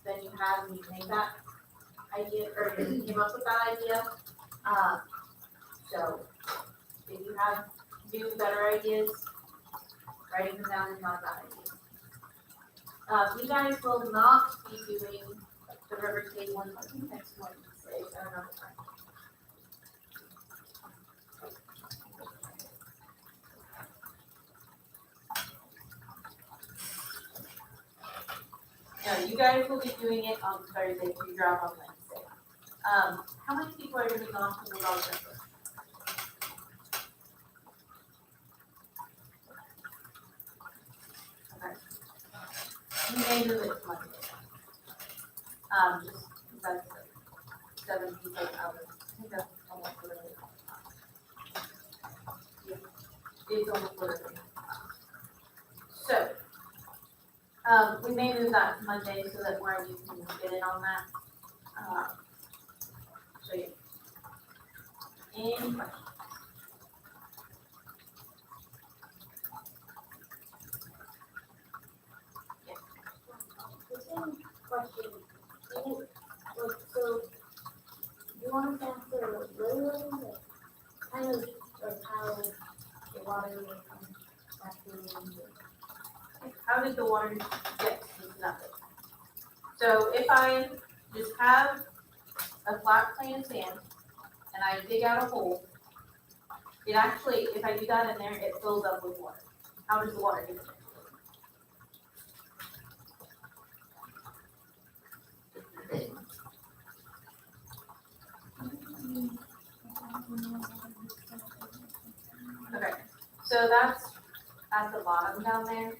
than you had when you made that idea, or you came up with that idea. So if you have new, better ideas, writing them down is not a bad idea. You guys will not be doing the river table until next Wednesday. I don't know the time. No, you guys will be doing it on Thursday to drop on Wednesday. How many people are going to be gone from the dog river? Okay. You may move it to Monday. Just because that's 7 people out of, I think that's almost literally. Yeah, it's almost literally. So, we may move that to Monday so that more of you can get in on that. So yeah. Any questions? The same question, so you want to answer literally, like, kind of like how the water will come back to the How did the water get into that lake? So if I just have a flat plane of sand and and I dig out a hole, it actually, if I do that in there, it fills up with water. How does the water get in there? Okay, so that's at the bottom down there.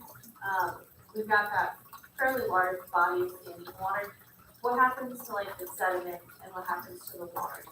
We've got that fairly large body of standing water. What happens to like the sediment and what happens to the water?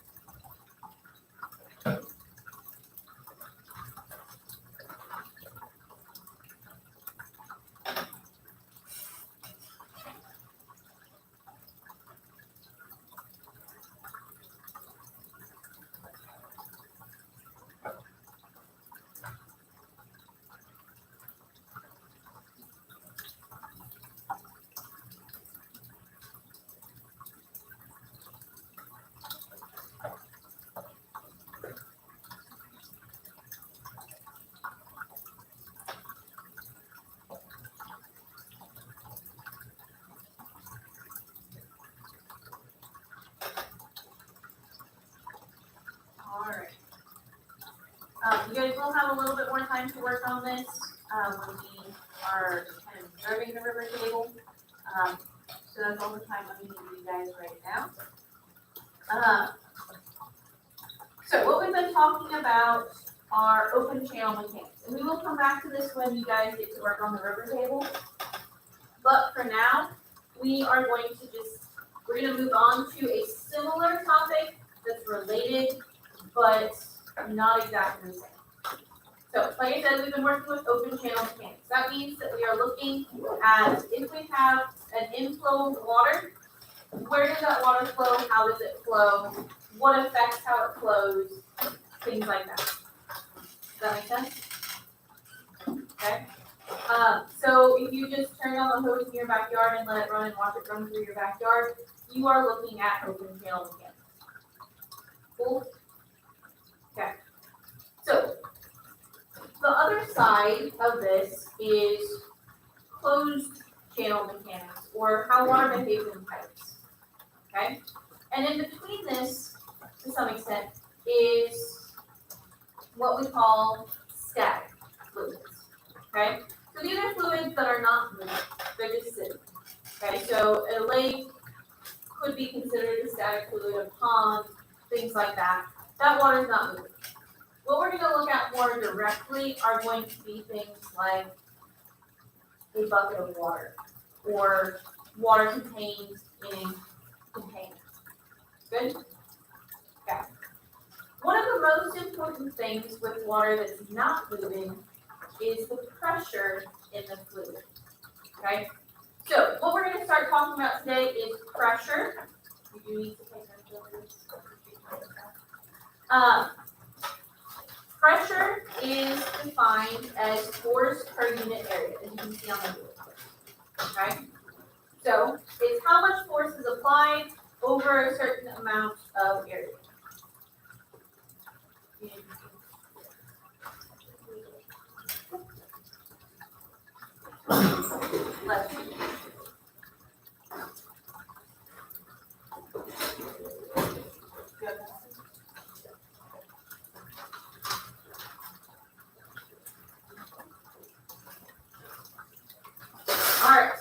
Alright. You guys will have a little bit more time to work on this when we are kind of observing the river table. So that's all the time I'm going to give you guys right now. So what we've been talking about are open channel mechanics. And we will come back to this when you guys get to work on the river table. But for now, we are going to we're going to move on to a similar topic that's related, but not exactly the same. So, like I said, we've been working with open channel mechanics. That means that we are looking at if we have an inflow of water, where does that water flow? How does it flow? What affects how it flows? Things like that. Does that make sense? Okay. So if you just turn on the hose in your backyard and let it run and watch it run through your backyard, you are looking at open channel mechanics. Cool? Okay. So the other side of this is closed channel mechanics, or how water behaves in pipes. Okay? And in between this, to some extent, is what we call static fluids. Okay? So these are fluids that are not moving, they're just sitting. Okay, so a lake could be considered a static fluid, a pond, things like that. That water is not moving. What we're going to look at more directly are going to be things like a bucket of water, or water contained in containers. Good? Okay. One of the most important things with water that's not moving is the pressure in the fluid. Okay? So what we're going to start talking about today is pressure. You do need to take this. Pressure is defined as force per unit area, as you can see on the board. Okay? So it's how much force is applied over a certain amount of area. Let's see. Alright,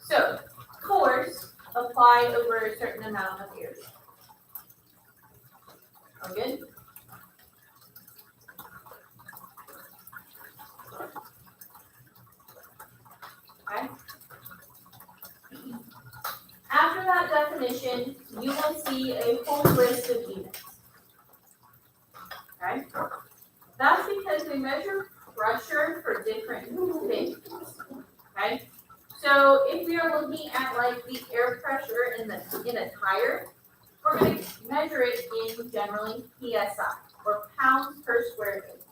so force applied over a certain amount of area. All good? Okay. After that definition, you will see a whole list of units. Okay? That's because we measure pressure for different things. Okay? So if we are looking at like the air pressure in a tire, we're going to measure it in generally PSI, or pounds per square inch.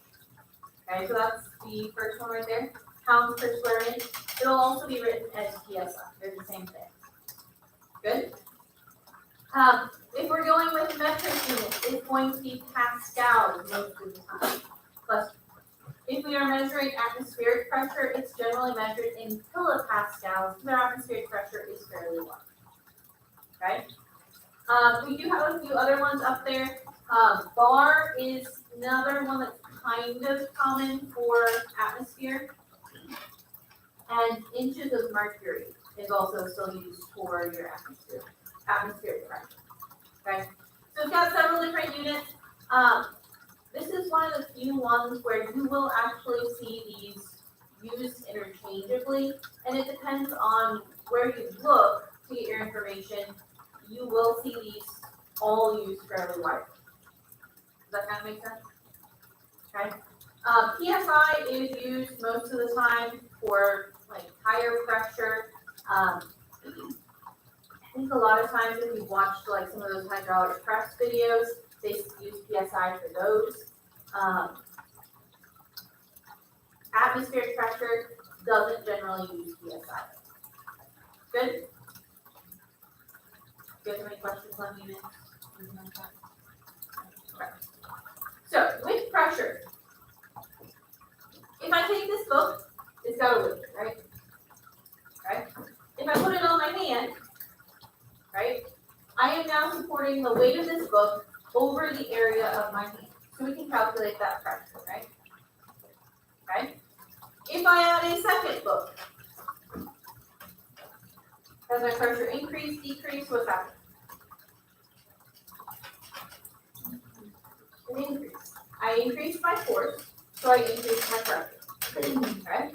Okay, so that's the first one right there, pounds per square inch. It'll also be written as PSI. They're the same thing. Good? If we're going with metric units, it's going to be pascals most of the time. Plus, if we are measuring atmospheric pressure, it's generally measured in kilopascals, because our atmospheric pressure is fairly low. Okay? We do have a few other ones up there. Bar is another one that's kind of common for atmosphere. And inches of mercury is also still used for your atmospheric pressure. Okay, so it's got several different units. This is one of the few ones where you will actually see these used interchangeably, and it depends on where you look to get your information. You will see these all used fairly widely. Does that kind of make sense? Okay. PSI is used most of the time for like higher pressure. I think a lot of times if you watched like some of those hydraulic press videos, they use PSI for those. Atmospheric pressure doesn't generally use PSI. Good? Do you have any questions on units? Okay. So with pressure, if I take this book, it's got a lid, right? Okay. If I put it on my hand, right, I am now supporting the weight of this book over the area of my hand. So we can calculate that pressure, right? Okay. If I add a second book, does my pressure increase, decrease, what's happening? An increase. I increase my force, so I increase my pressure. Okay.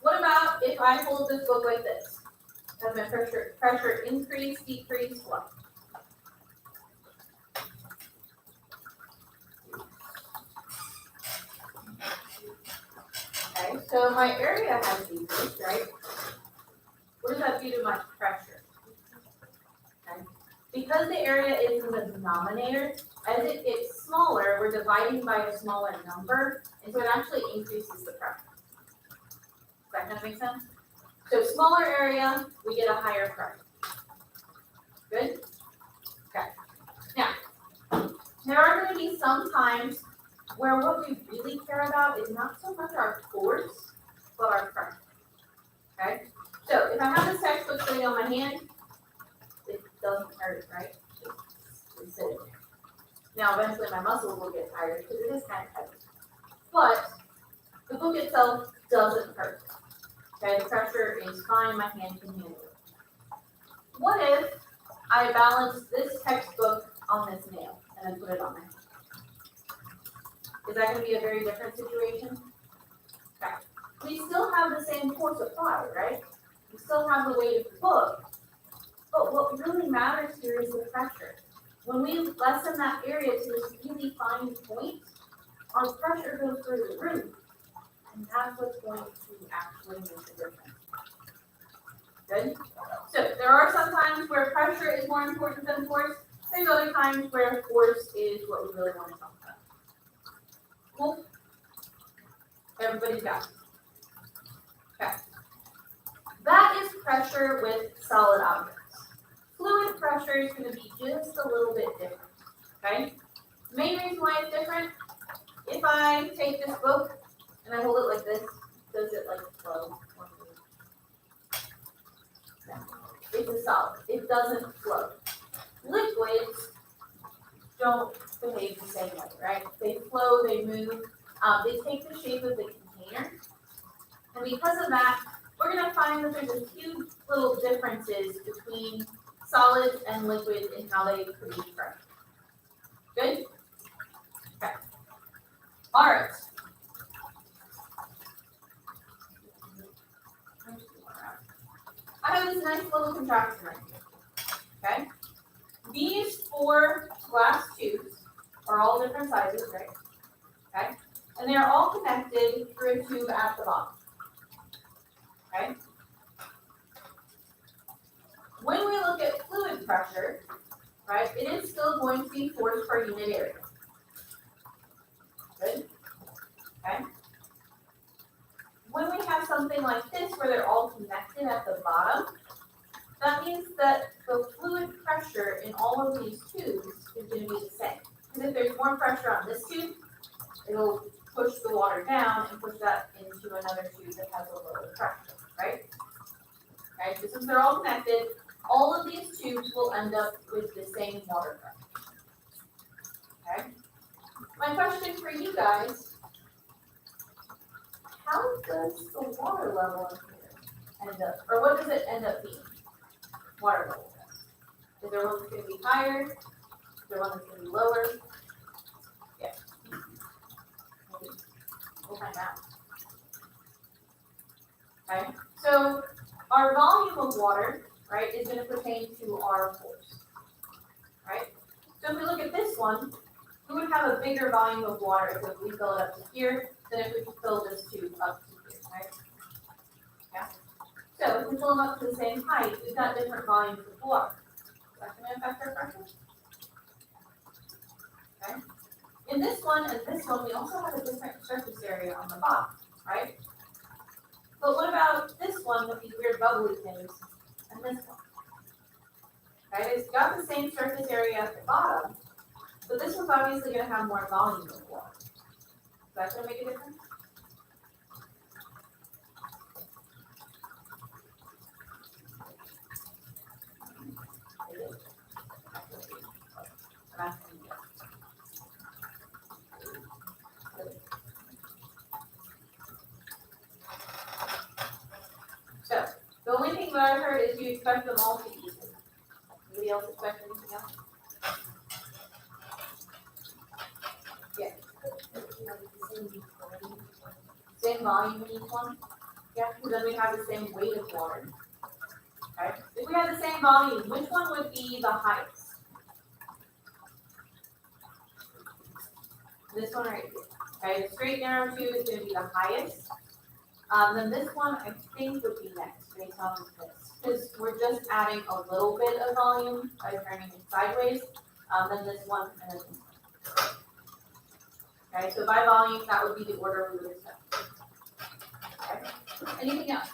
What about if I hold this book like this? Does my pressure increase, decrease, what? Okay, so my area has decreased, right? What does that do to my pressure? Okay. Because the area is in the denominator, as it gets smaller, we're dividing by a smaller number, and so it actually increases the pressure. Does that kind of make sense? So smaller area, we get a higher pressure. Good? Okay. Now, there are going to be some times where what we really care about is not so much our force, but our pressure. Okay? So if I have this textbook sitting on my hand, it doesn't hurt, right? It's sitting there. Now, eventually my muscles will get tired because it is kind of heavy. But the book itself doesn't hurt. Okay, the pressure is fine, my hand can handle it. What if I balance this textbook on this nail and then put it on my hand? Is that going to be a very different situation? Okay. We still have the same force applied, right? We still have the weight of the book. But what really matters here is the pressure. When we lessen that area to this really fine point, our pressure goes through the roof. And that's what's going to actually make a difference. Good? So there are some times where pressure is more important than force. There's other times where force is what we really want to talk about. Cool? Everybody's got it. Okay. That is pressure with solid objects. Fluid pressure is going to be just a little bit different. Okay? The main reason why it's different, if I take this book and I hold it like this, does it like flow? No. It's a solid. It doesn't flow. Liquids don't behave the same way, right? They flow, they move, they take the shape of the container. And because of that, we're going to find that there's a few little differences between solids and liquids in how they produce pressure. Good? Okay. All right. I have this nice little contraption right here. Okay? These 4 glass tubes are all different sizes, right? Okay? And they're all connected through a tube at the bottom. Okay? When we look at fluid pressure, right, it is still going to be force per unit area. Good? Okay? When we have something like this where they're all connected at the bottom, that means that the fluid pressure in all of these tubes is going to be the same. Because if there's more pressure on this tube, it'll push the water down and push that into another tube that has a lower pressure, right? Okay, so since they're all connected, all of these tubes will end up with the same water pressure. Okay? My question for you guys, how does the water level in here end up, or what does it end up being? Water level test. Is there one that's going to be higher? Is there one that's going to be lower? Yeah. Maybe. We'll find out. Okay, so our volume of water, right, is going to pertain to our force, right? So if we look at this one, we would have a bigger volume of water if we fill it up to here than if we fill this tube up to here, right? Yeah. So if we fill them up to the same height, we've got different volumes of water. Is that going to affect our pressure? Okay. In this one and this one, we also have a different surface area on the bottom, right? But what about this one with these weird bubbly things and this one? Right, it's got the same surface area at the bottom, but this one's obviously going to have more volume of water. Is that going to make a difference? So, the only thing that I heard is you expect them all to equal. Anybody else expect anything else? Yeah. Same volume in each one? Yeah, because then we have the same weight of water. Okay. If we had the same volume, which one would be the highest? This one right here. Okay, the straight narrow tube is going to be the highest. Then this one I think would be next based on this. Because we're just adding a little bit of volume by turning it sideways. Then this one and then this one. Okay, so by volume, that would be the order we would expect. Okay. Anything else?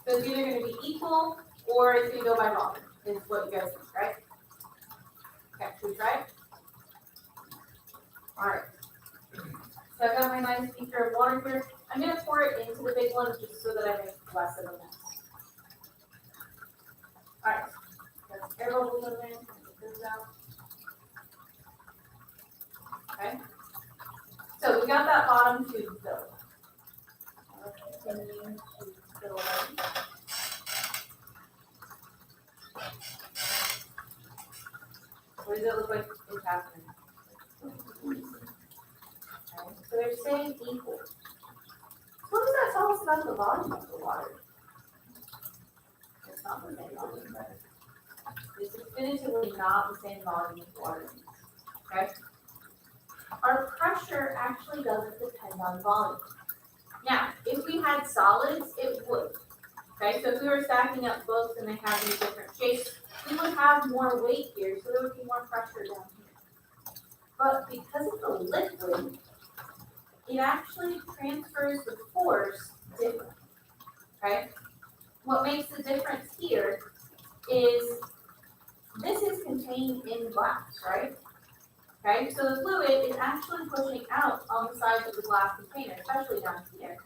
So it's either going to be equal or it's going to go by volume, is what you guys think, right? Okay, should we try it? All right. So I've got my nice beaker of water here. I'm going to pour it into the big one just so that I make less of a mess. All right. Got some air bubbles in there. Get this out. Okay. So we got that bottom tube filled. Let's continue to fill it. What does it look like is happening? Okay. So they're saying equal. What does that tell us about the volume of the water? It's not the same volume. It's definitively not the same volume of water. Okay? Our pressure actually doesn't depend on volume. Now, if we had solids, it would. Okay, so if we were stacking up books and they have these different shapes, we would have more weight here, so there would be more pressure down here. But because it's a liquid, it actually transfers the force differently. Okay? What makes the difference here is this is contained in glass, right? Okay, so the fluid is actually pushing out on the sides of the glass container, especially down here.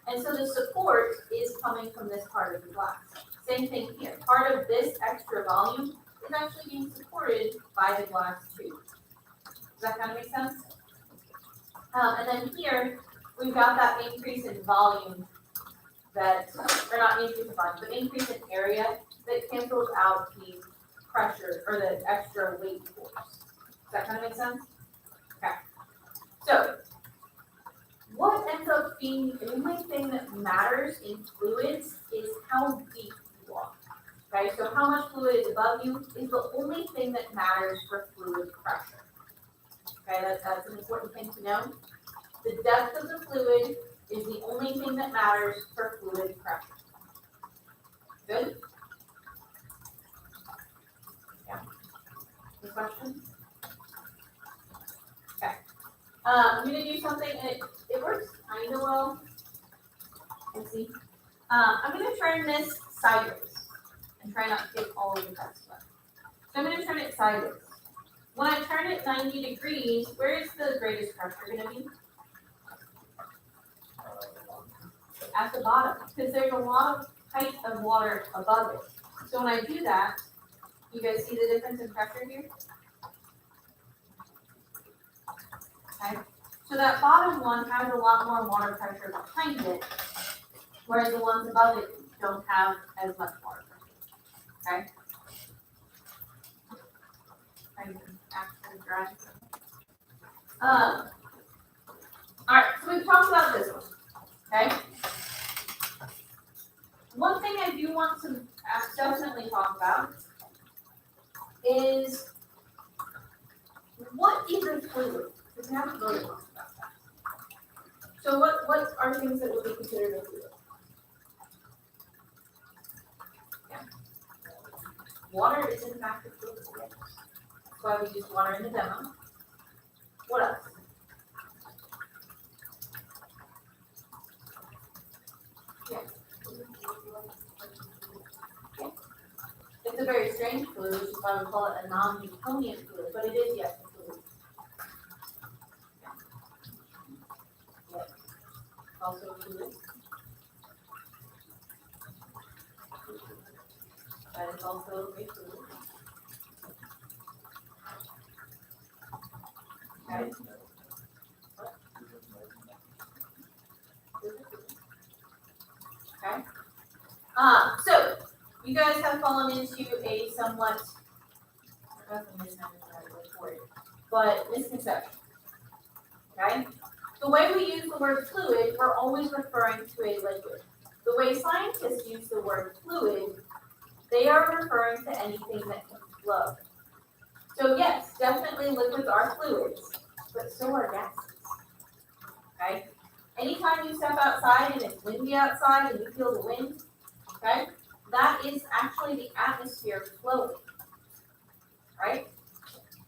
And so the support is coming from this part of the glass. Same thing here. Part of this extra volume is actually being supported by the glass tube. Does that kind of make sense? And then here, we've got that increase in volume that, or not increase in volume, but increase in area that cancels out the pressure or the extra weight force. Does that kind of make sense? Okay. So, what ends up being the only thing that matters in fluids is how deep you are. Okay, so how much fluid is above you is the only thing that matters for fluid pressure. Okay, that's an important thing to know. The depth of the fluid is the only thing that matters for fluid pressure. Good? Yeah. Any questions? Okay. I'm going to do something, and it works kind of well. Let's see. I'm going to turn this sideways and try not to get all of the best stuff. So I'm going to turn it sideways. When I turn it 90 degrees, where is the greatest pressure going to be? at the bottom, because there's a lot of height of water above it. So when I do that, you guys see the difference in pressure here? Okay, so that bottom one has a lot more water pressure behind it, whereas the ones above it don't have as much water pressure. Okay? I can actually drag some. Alright, so we've talked about this one. Okay? One thing I do want to definitely talk about is what is a fluid? Because we haven't really talked about that. So what are things that would be considered a fluid? Yeah. Water is in fact a fluid. That's why we use water in the demo. What else? Yeah. Yeah. It's a very strange fluid, which is why we call it a non-Newtonian fluid, but it is, yes, a fluid. Yeah. Yeah. Also a fluid. That is also a fluid. Okay. Okay. So you guys have fallen into a somewhat, I don't know if this word, but misconception. Okay? The way we use the word fluid, we're always referring to a liquid. The way scientists use the word fluid, they are referring to anything that can flow. So yes, definitely liquids are fluids, but so are gases. Okay? Anytime you step outside and it's windy outside and you feel the wind, okay, that is actually the atmosphere flowing, right?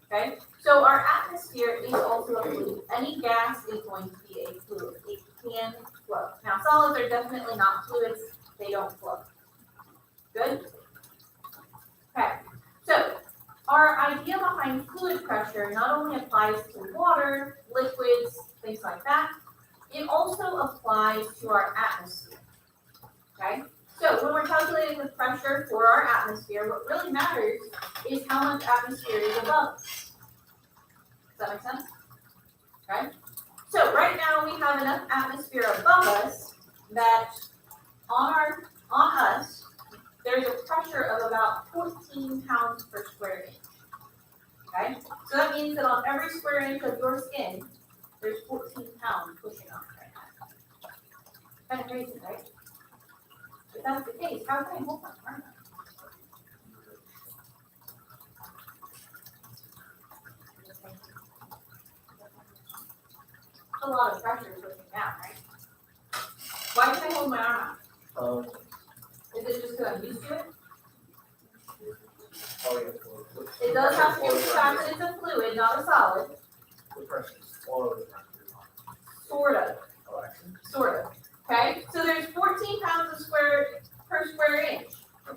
Okay, so our atmosphere is also a fluid. Any gas is going to be a fluid. It can flow. Now, solids are definitely not fluids. They don't flow. Good? Okay, so our idea behind fluid pressure not only applies to water, liquids, things like that, it also applies to our atmosphere. Okay? So when we're calculating the pressure for our atmosphere, what really matters is how much atmosphere is above us. Does that make sense? Okay? So right now we have enough atmosphere above us that on us, there's a pressure of about 14 pounds per square inch. Okay? So that means that on every square inch of your skin, there's 14 pounds pushing on it right now. Kind of crazy, right? If that's the case, how can I hold my arm up? A lot of pressure pushing down, right? Why can I hold my arm out? Is it just because I'm used to it? It does have to do with the fact that it's a fluid, not a solid. The pressure is all Sort of. Sort of. Okay? So there's 14 pounds per square inch.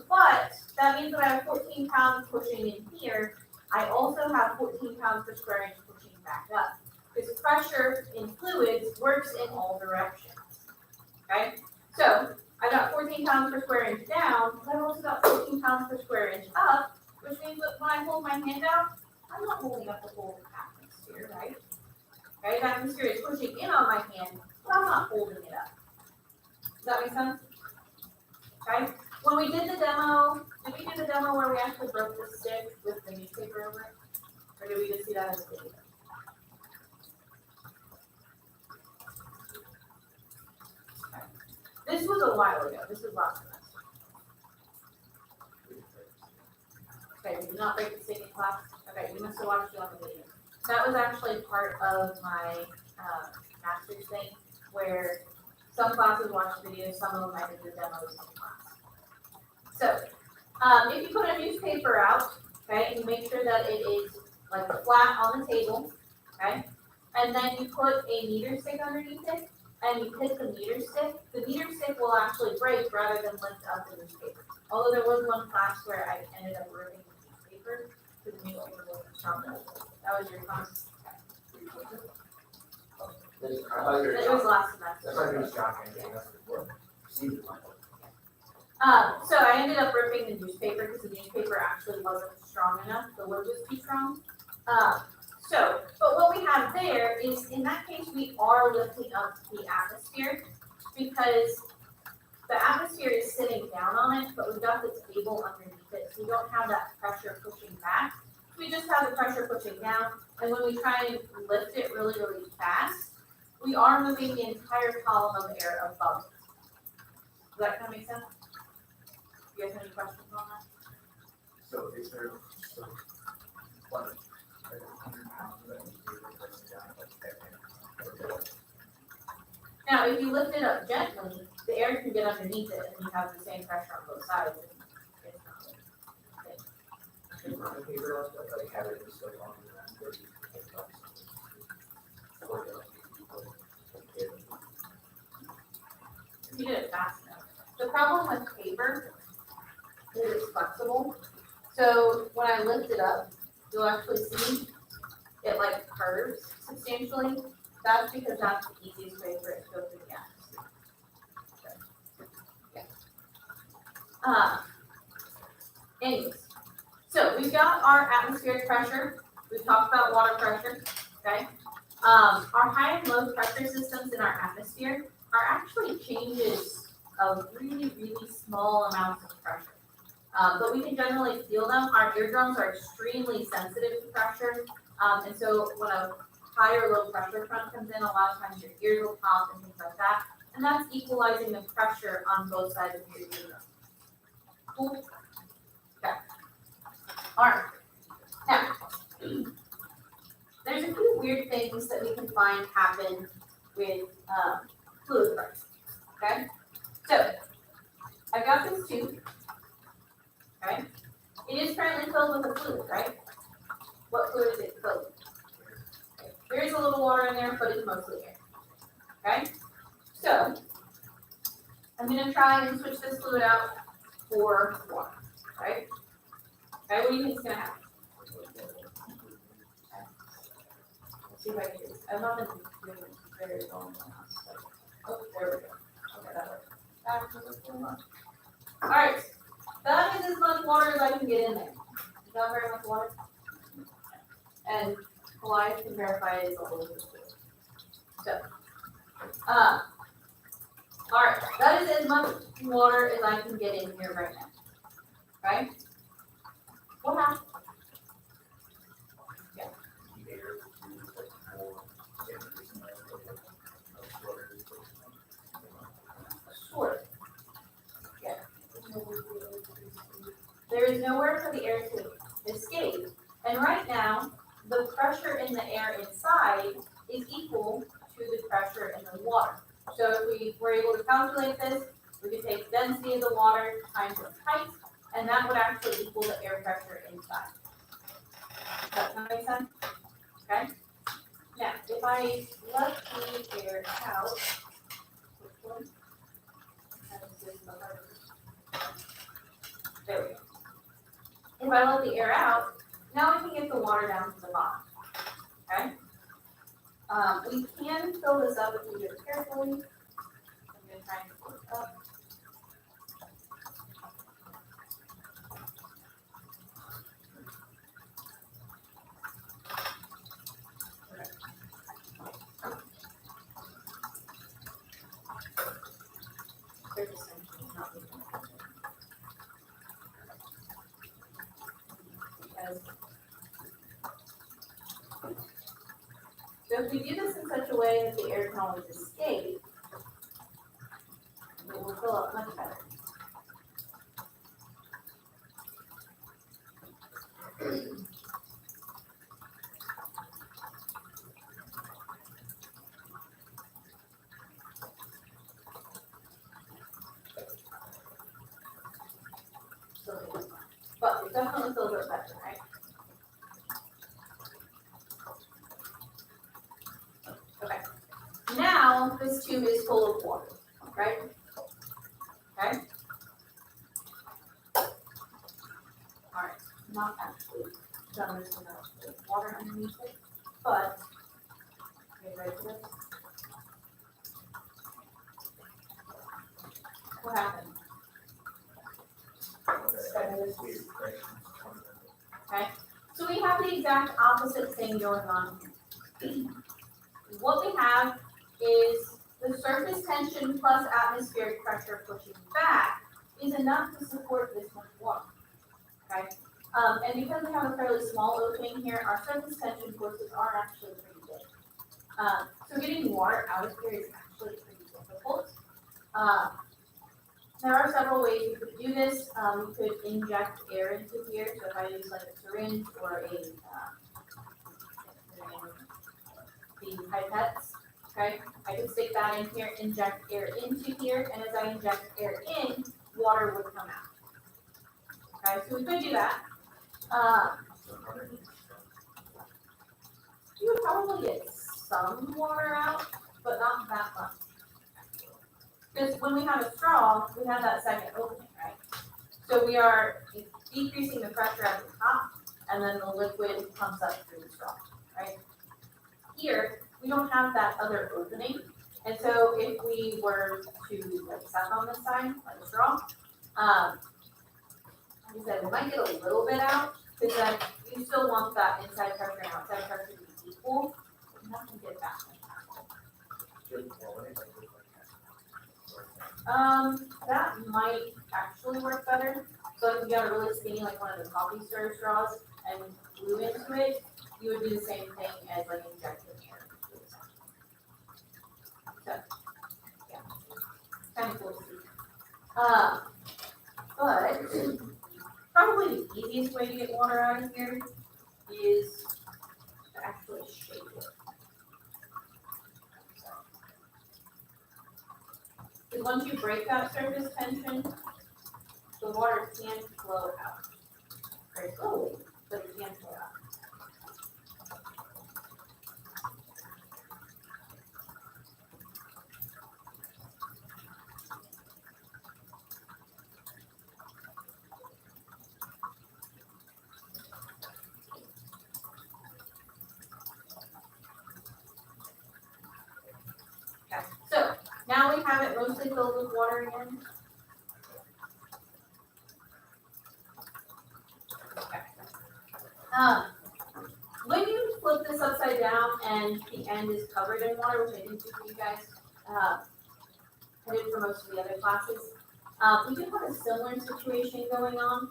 But that means that I have 14 pounds pushing in here. I also have 14 pounds per square inch pushing back up. Because pressure in fluids works in all directions. Okay? So I got 14 pounds per square inch down, but I've also got 14 pounds per square inch up, which means that when I hold my hand out, I'm not holding up the whole atmosphere, right? Okay, the atmosphere is pushing in on my hand, but I'm not holding it up. Does that make sense? Okay? When we did the demo, did we do the demo where we actually broke the stick with the newspaper over it? Or did we just see that as a video? Okay. This was a while ago. This was last semester. Okay, we did not break the stick in class. Okay, you must have watched it on the video. That was actually part of my master's thing, where some classes watch videos, some of them I did the demos in class. So, if you put a newspaper out, okay, and you make sure that it is like flat on the table, okay, and then you put a meter stick underneath it, and you hit the meter stick will actually break rather than lift up the newspaper. Although there was one class where I ended up ripping the newspaper, because the newspaper wasn't strong enough. That was your class. It was last semester. I thought it was shocking. That's what. So I ended up ripping the newspaper because the newspaper actually wasn't strong enough. The wood was too strong. But what we have there is, in that case, we are lifting up the atmosphere because the atmosphere is sitting down on it, but we've got the table underneath it, so we don't have that pressure pushing back. We just have the pressure pushing down, and when we try and lift it really, really fast, we are moving the entire column of air above it. Does that kind of make sense? You guys have any questions on that? So is there, so, what, like 100 pounds of that, you press it down, like, Now, if you lift it up gently, the air can get underneath it, and you have the same pressure on both sides. And it's not like- can you run a paper up, like, have it just like on the ground, where you can pick it up? If you did it fast enough. The problem with paper is it's flexible. So when I lift it up, you'll actually see it like curves substantially. That's because that's the easiest way for it to go through the atmosphere. Yeah. Anyways, so we've got our atmospheric pressure. We've talked about water pressure, okay? Our high and low pressure systems in our atmosphere are actually changes of really, really small amounts of pressure. But we can generally feel them. Our eardrums are extremely sensitive to pressure. And so when a high or low pressure front comes in, a lot of times your ears will pop and things like that. And that's equalizing the pressure on both sides of your eardrum. Cool? Okay. All right. Now, there's a few weird things that we can find happen with fluid pressure. Okay? So, I've got this tube. Okay? It is currently filled with a fluid, right? What fluid is it filled with? Okay. There is a little water in there, but it's mostly air. Okay? So, I'm going to try and switch this fluid out for water. Right? Okay, what do you think is going to happen? Let's see if I can do this. I've not been doing it very long now. Oh, there we go. Okay, that works. All right, that is as much water as I can get in there. Is that very much water? And Elias can verify it is a little bit. So, all right, that is as much water as I can get in here right now. Right? What happened? Yeah. Sure. Yeah. There is nowhere for the air to escape. And right now, the pressure in the air inside is equal to the pressure in the water. So if we were able to calculate this, we could take the density of the water times its height, and that would actually equal the air pressure inside. Does that make sense? Okay? Now, if I let the air out, there we go. If I let the air out, now I can get the water down to the bottom. Okay? We can fill this up if we do it carefully. I'm going to try and fill it up. So if we do this in such a way that the air can always escape, it will fill up much better. But it definitely fills up better, right? Okay. Now this tube is full of water, right? Okay. All right. Not actually done this without the water underneath it, but okay, ready for this? What happened? Okay, so we have the exact opposite thing going on here. What we have is the surface tension plus atmospheric pressure pushing back is enough to support this much water. Okay, and because we have a fairly small opening here, our surface tension forces are actually pretty big. So getting water out of here is actually pretty difficult. There are several ways you could do this. You could inject air into here. So if I use like a syringe or the pipettes, okay, I could stick that in here, inject air into here, and as I inject air in, water would come out. Okay, so we could do that. You would probably get some water out, but not that much. Because when we have a straw, we have that second opening, right? So we are decreasing the pressure at the top, and then the liquid comes up through the straw, right? Here, we don't have that other opening, and so if we were to like suck on this side, like a straw, like I said, we might get a little bit out, because then you still want that inside pressure and outside pressure to be equal. You have to get that much out. That might actually work better. So if you got a really skinny, like one of the coffee stirrer straws, and glue into it, you would do the same thing as like injecting air. So, yeah, kind of cool to see. But probably the easiest way to get water out of here is to actually shake it. Because once you break that surface tension, the water can flow out. Very slowly, but it can flow out. Okay, so now we have it mostly filled with water again. When you flip this upside down and the end is covered in water, which I didn't do for you guys, I did for most of the other classes, we do have a similar situation going on.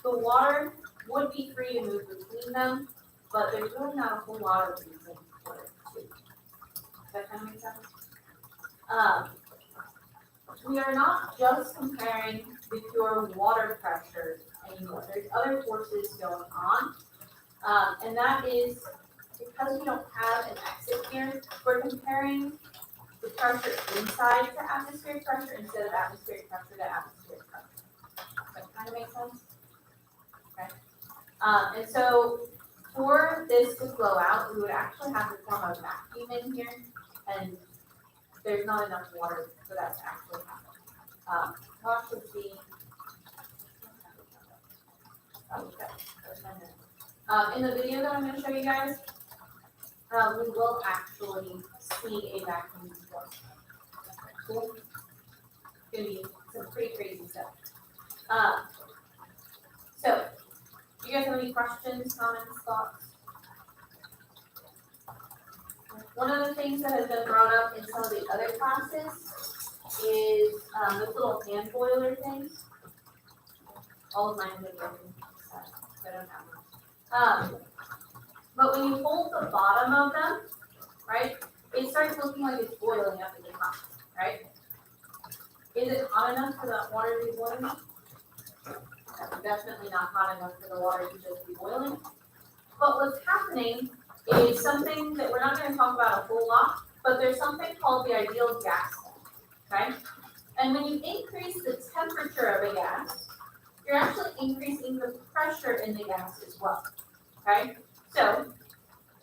The water would be free to move between them, but there's really not a whole lot of reason for it to. Does that kind of make sense? We are not just comparing the pure water pressure anymore. There's other forces going on. And that is because we don't have an exit here, we're comparing the pressure inside to atmospheric pressure instead of atmospheric pressure to atmospheric pressure. Does that kind of make sense? Okay. And so for this to flow out, we would actually have to form a vacuum in here, and there's not enough water for that to actually happen. Watch and see. In the video that I'm going to show you guys, we will actually see a vacuum form. Cool. It's going to be some pretty crazy stuff. So, do you guys have any questions, comments, thoughts? One of the things that has been brought up in some of the other classes is those little hand boiler things. All of mine have been broken, so I don't have them. But when you hold the bottom of them, right, it starts looking like it's boiling up at the top, right? Is it hot enough for that water to be boiling? That's definitely not hot enough for the water to just be boiling. But what's happening is something that we're not going to talk about a whole lot, but there's something called the ideal gas law, okay? And when you increase the temperature of a gas, you're actually increasing the pressure in the gas as well, okay? So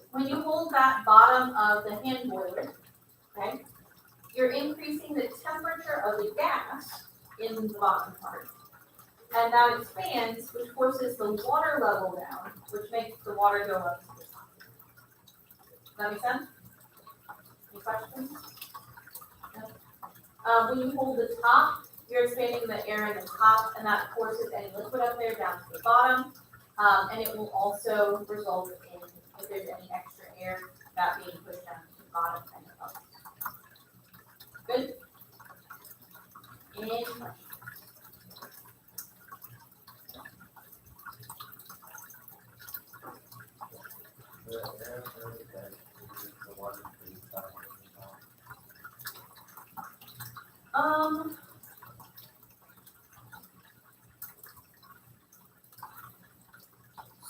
when you hold that bottom of the hand boiler, okay, you're increasing the temperature of the gas in the bottom part. And that expands, which forces the water level down, which makes the water go up to the top. Does that make sense? Any questions? No? When you hold the top, you're expanding the air in the top, and that forces any liquid up there down to the bottom. And it will also result in, if there's any extra air, that being pushed down to the bottom and up. Good? Any questions?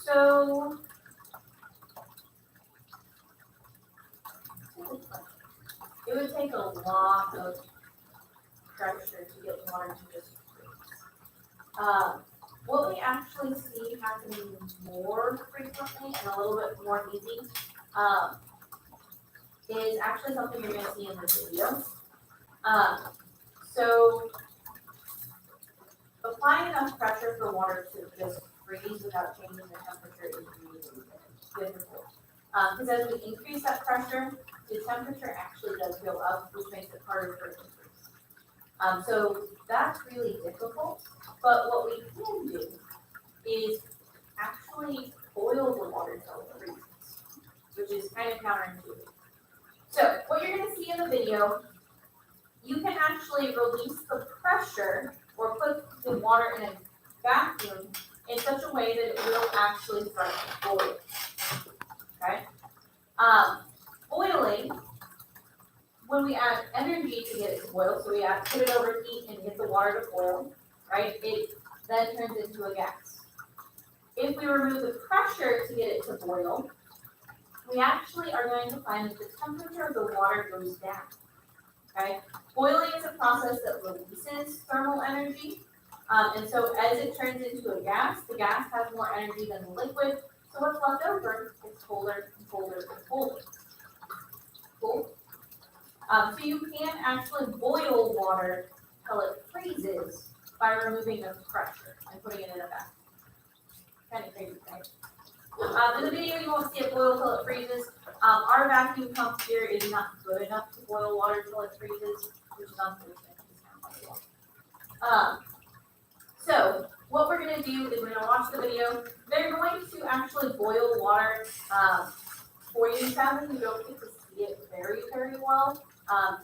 So it would take a lot of pressure to get water to just freeze. What we actually see happening more frequently and a little bit more easy is actually something you're going to see in the video. So applying enough pressure for water to just freeze without changing the temperature is really difficult. Because as we increase that pressure, the temperature actually does go up, which makes it harder for it to freeze. So that's really difficult. But what we can do is actually boil the water until it freezes, which is kind of counterintuitive. So what you're going to see in the video, you can actually release the pressure or put the water in a vacuum in such a way that it will actually start to boil. Okay? Boiling, when we add energy to get it to boil, so we put it over heat and get the water to boil, right? It then turns into a gas. If we remove the pressure to get it to boil, we actually are going to find that the temperature of the water goes down. Okay? Boiling is a process that releases thermal energy. And so as it turns into a gas, the gas has more energy than the liquid. So what's left over is colder and colder and colder. Cool? So you can actually boil water till it freezes by removing the pressure and putting it in a vacuum. Kind of crazy, right? In the video, you won't see it boil till it freezes. Our vacuum pump here is not good enough to boil water till it freezes, which is unfortunate. So what we're going to do is we're going to watch the video. They're going to actually boil water for you. Sadly, you don't get to see it very, very well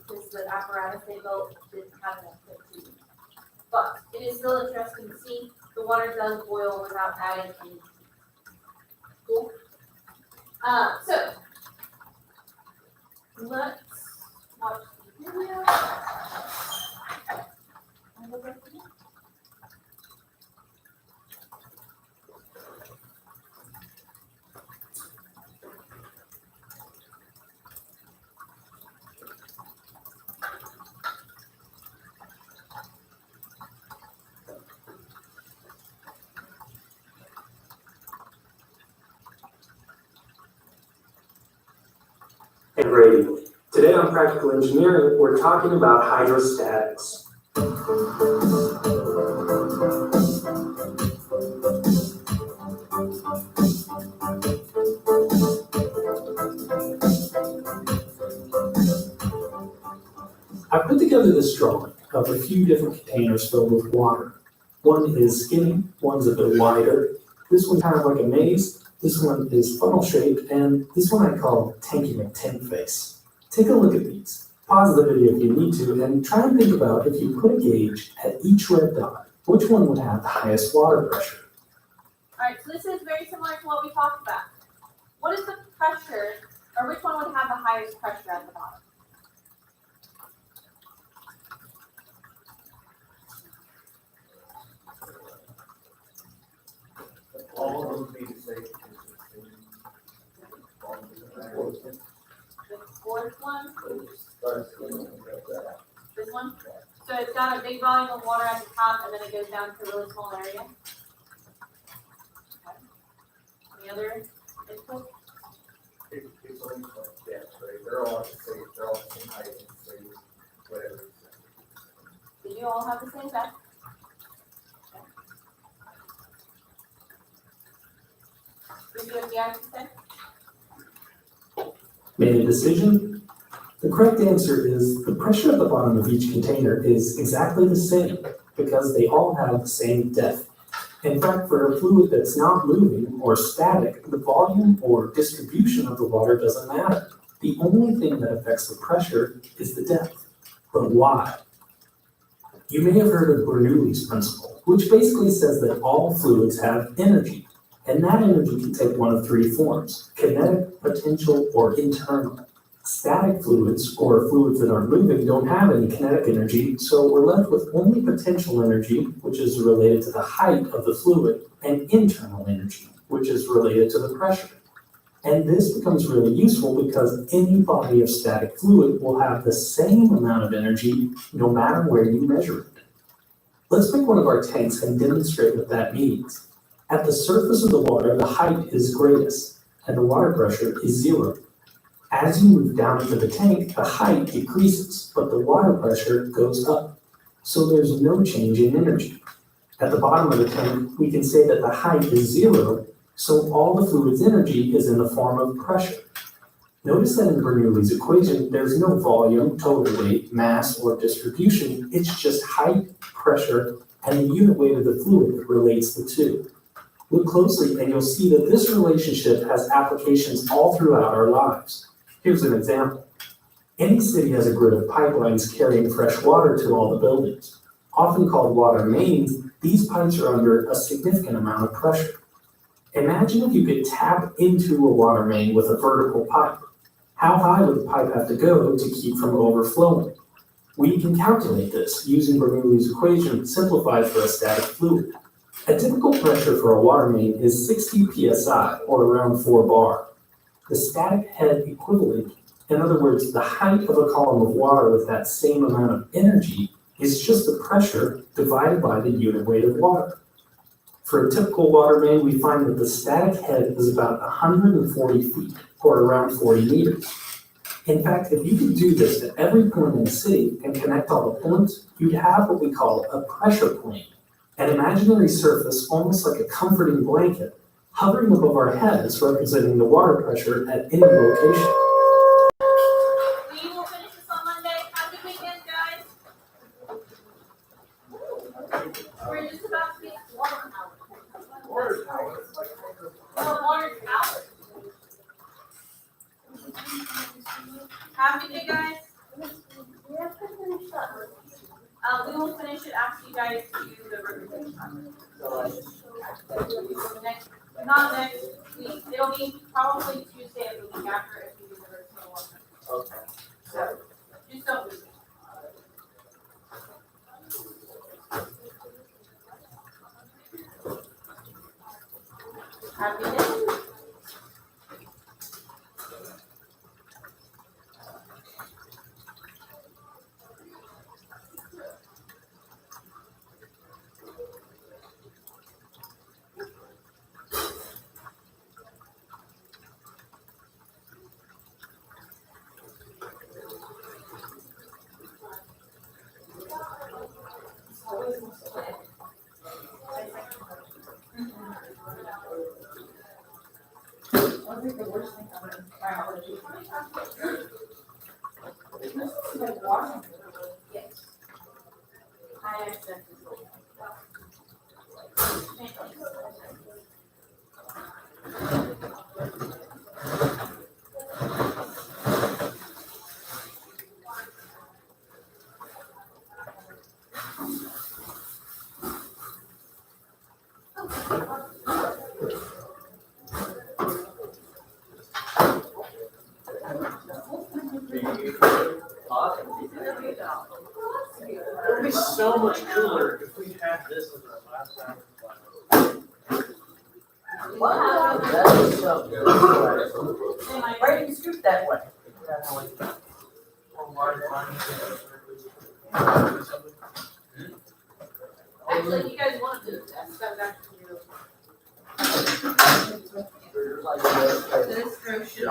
because the apparatus they built didn't have enough to do. But it is still interesting to see. The water does boil without adding any. Cool. So let's watch the video. Hey Brady, today on Practical Engineering, we're talking about hydrostatics. I put together this drawing of a few different containers filled with water. One is skinny, one's a bit wider. This one's kind of like a maze. This one is funnel shaped, and this one I call Tanky McTin Face. Take a look at these. Pause the video if you need to, and try and think about if you put a gauge at each red dot, which one would have the highest water pressure? All right, so this is very similar to what we talked about. What is the pressure, or which one would have the highest pressure at the bottom? All of them be the same. The fourth one? This one? So it's got a big volume of water at the top and then it goes down to a really small area. Okay. Any other input? It's only like depth, right? They're all the same, they're all the same height, same whatever. Did you all have the same depth? Did you have the answer? Made a decision? The correct answer is the pressure at the bottom of each container is exactly the same because they all have the same depth. In fact, for a fluid that's not moving or static, the volume or distribution of the water doesn't matter. The only thing that affects the pressure is the depth. But why? You may have heard of Bernoulli's principle, which basically says that all fluids have energy, and that energy can take one of three forms: kinetic, potential, or internal. Static fluids, or fluids that aren't moving, don't have any kinetic energy, so we're left with only potential energy, which is related to the height of the fluid, and internal energy, which is related to the pressure. And this becomes really useful because any body of static fluid will have the same amount of energy no matter where you measure it. Let's pick one of our tanks and demonstrate what that means. At the surface of the water, the height is greatest, and the water pressure is 0. As you move down into the tank, the height decreases, but the water pressure goes up. So there's no change in energy. At the bottom of the tank, we can say that the height is 0, so all the fluid's energy is in the form of pressure. Notice that in Bernoulli's equation, there's no volume, total weight, mass, or distribution. It's just height, pressure, and the unit weight of the fluid that relates the two. Look closely and you'll see that this relationship has applications all throughout our lives. Here's an example. Any city has a grid of pipelines carrying fresh water to all the buildings. Often called water mains, these pipes are under a significant amount of pressure. Imagine if you could tap into a water main with a vertical pipe. How high would the pipe have to go to keep from overflowing? We can calculate this using Bernoulli's equation simplified for a static fluid. A typical pressure for a water main is 60 psi, or around 4 bar. The static head equivalent, in other words, the height of a column of water with that same amount of energy, is just the pressure divided by the unit weight of water. For a typical water main, we find that the static head is about 140 feet, or around 40 meters. In fact, if you could do this at every point in the city and connect all the points, you'd have what we call a pressure plane, an imaginary surface almost like a comforting blanket, hovering above our heads, representing the water pressure at any location. We will finish this on Monday. Have a good weekend, guys. We're just about to get water out. Water power. Water power. Have a good day, guys. We have to finish that. We will finish it after you guys do the revision. Not next week. It'll be probably Tuesday of the week after if we do the revision one. Okay. So, just don't lose it. Have a good day. I think the worst thing about biology. Like washing. Yes. I accept it. It would be so much cooler if we had this as our last time. Wow, that is so good. Why did you scoop that way? Actually, you guys want to do this, so back to you. This row should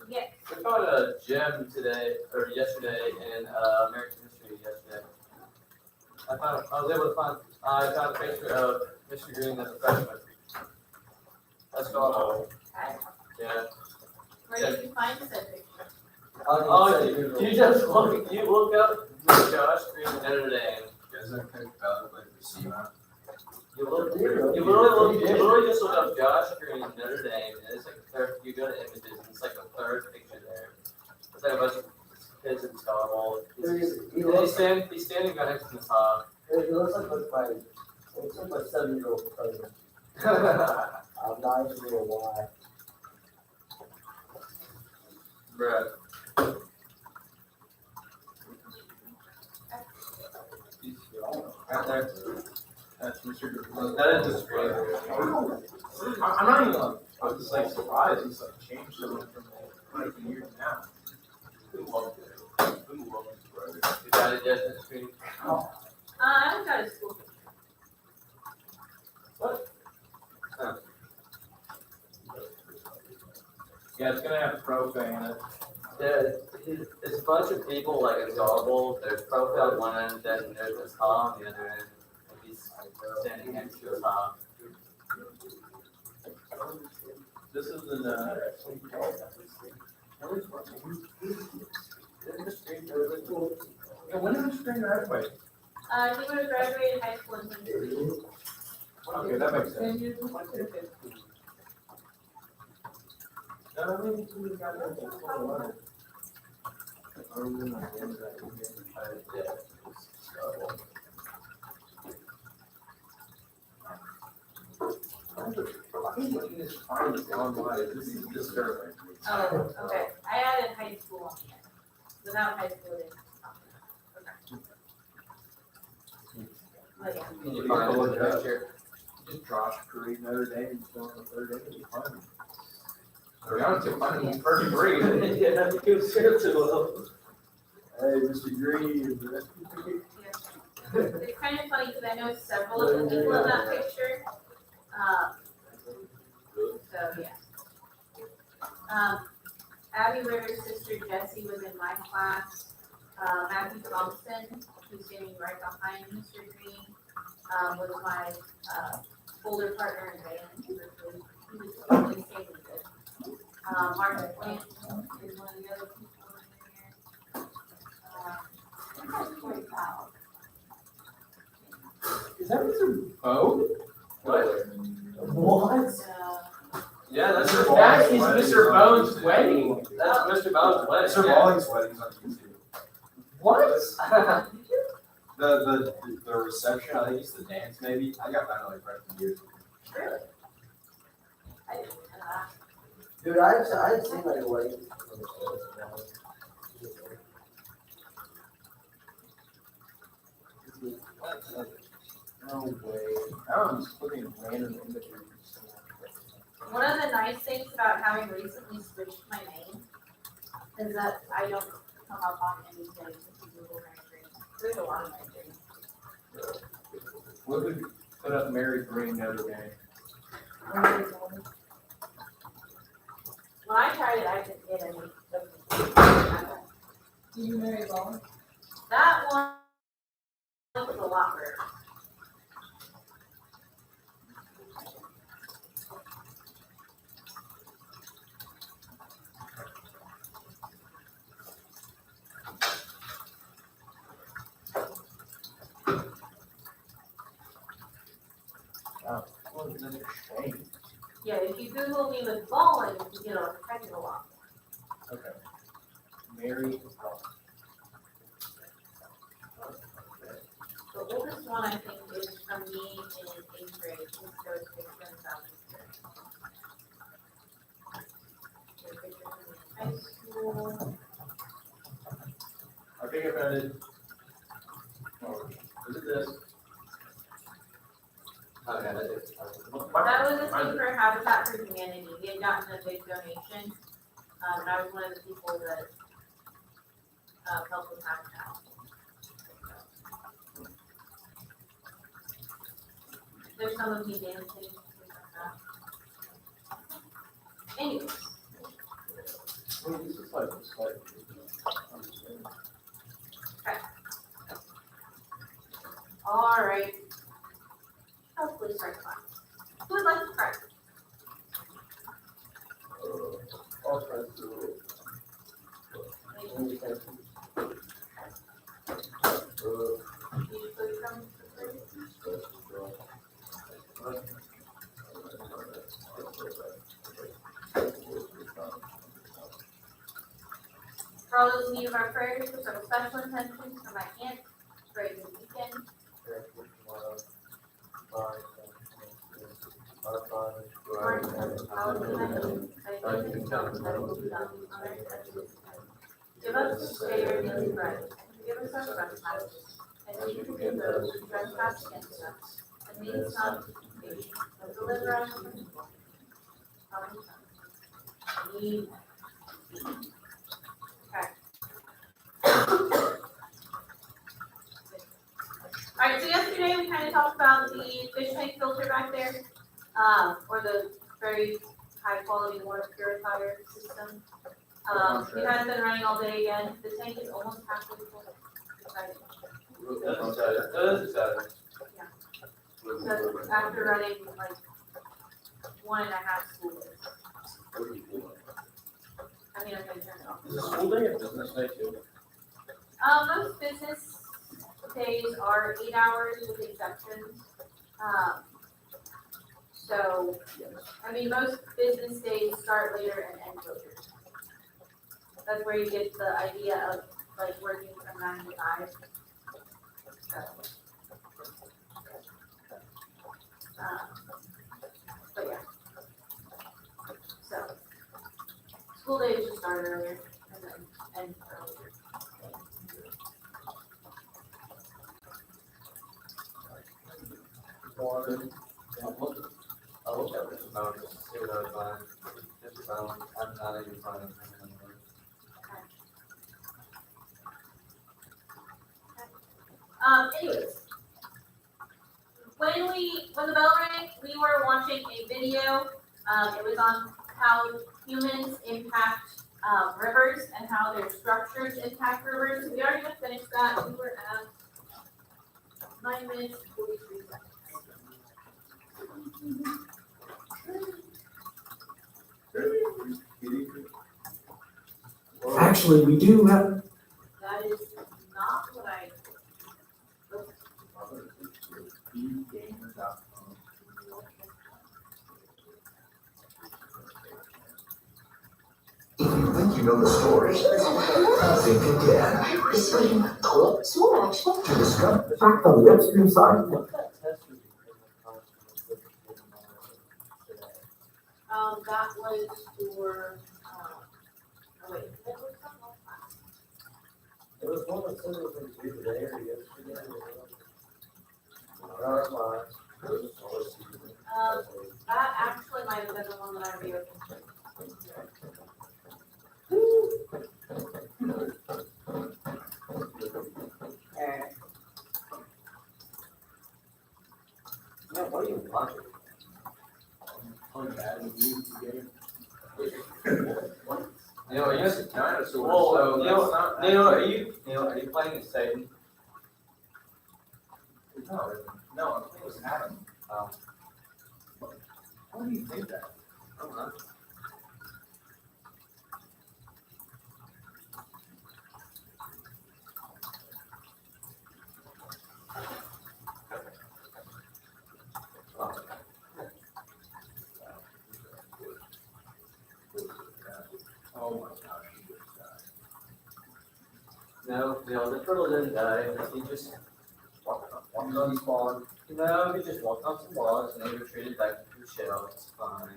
Yeah. We found a gem today, or yesterday, in American history yesterday. I found a picture of Mr. Green as a freshman. That's gone. Yeah. Where did you find said picture? Oh, you just look up Josh Green Notre Dame. You literally just look up Josh Green Notre Dame, and it's like the third. You go to images, and it's like the third picture there. It's like a bunch of kids in Scholar Bowl. He's standing right next to Miss Hawk. It looks like my 7-year-old cousin. I'm not even sure why. Bruh. Right there. That's Mr. That is great. I'm not even, I'm just like surprised he's like changed so much from like a year to now. You got it, yes, that's great. I haven't got a school picture. What? Huh. Yeah, it's gonna have profane in it. It's a bunch of people like in Garble. There's profile one end, then there's this Tom on the other end. And he's standing next to his Tom. This is in when did Mr. Green graduate? He would have graduated high school in 2023. Okay, that makes sense. This is disturbing. Oh, okay. I added high school on the end. Without high school, it is. Okay. Can you find the picture? Just Josh Green Notre Dame still in the third inning. To be honest, you'll find him in first grade. Yeah, he was here too. Hey, Mr. Green. It's kind of funny because I know several of the people in that picture. So, yeah. Abby Ritter's sister Jessie was in my class. Matthew Thompson, who's standing right behind Mr. Green, was my older partner in band. He was really insanely good. Martin Flint is one of the other people in there. Is that Mr. Bo? What? What? Yeah, that's That is Mr. Bone's wedding. That's Mr. Bone's wedding. Mr. Balling's wedding's on YouTube. What? The reception, I think it's the dance maybe. I got that like freshman year. Really? I didn't know that. Dude, I'd seen like a wedding. No way. I was looking at random images. One of the nice things about having recently switched my name is that I don't come up on anything if you Google my dream. There's a lot of my dreams. What would you put up Mary Green Notre Dame? When I tried it, I didn't get any. Do you marry Ball? That one was a lot rare. What is another shame? Yeah, if you Google me with bowling, you get a heck of a lot. Okay. Mary Ball. But oldest one, I think, is from me in 8th grade. Just shows picture in South high school. I think I found it. Oh, is it this? Oh, yeah, that is. That was a thing for Habitat for Humanity. We had gotten a big donation. And I was one of the people that helped with Habitat. There's some of me dancing, things like that. Anyways. This is like, All right. Hopefully start class. Who would like to start? all kinds of. For all those in need of our prayers, with some special intentions for my aunt, during the weekend. Our Father, who art in heaven, hallowed be thy name. Thy kingdom come, thy will be done, on earth as it is in heaven. Give us this day our daily bread, and forgive us our trespasses, as we forgive those who trespass against us. And lead us not into temptation, but deliver us from evil. Amen. Okay. Alright, so yesterday we kind of talked about the fish tank filter back there, or the very high quality water purifier system. It has been running all day again. The tank is almost halfway full. Exciting. That is exciting. So after running like 1.5 school days. I mean, I'm gonna turn it off. Is it school day or business day too? Most business days are 8 hours with exceptions. So, I mean, most business days start later and end later. That's where you get the idea of like working from 9 to 5. So, but yeah. So, school days just start earlier and then end earlier. I looked at this about to see what I was buying. Just about, I'm not even buying it anymore. Anyways, when the bell rang, we were watching a video. It was on how humans impact rivers and how their structures impact rivers. We already just finished that. We were at 9 minutes 43 seconds. Actually, we do have. That is not what I. If you think you know the story, think again. Small action. To discover. Back on the upstream side. That was for, oh wait, that was something else. It was one that said it was going to be today or yesterday. That actually might have been the one that I reopened. Yeah, what do you want? You know, yes, it's dinosaurs. Well, So are you playing as Satan? No, I think it was Adam. Why do you think that? I don't know. Oh my gosh, he just died. No, the turtle didn't die. He just walked don't spawn. No, we just walked off some logs and they retreated back into the shell. It's fine.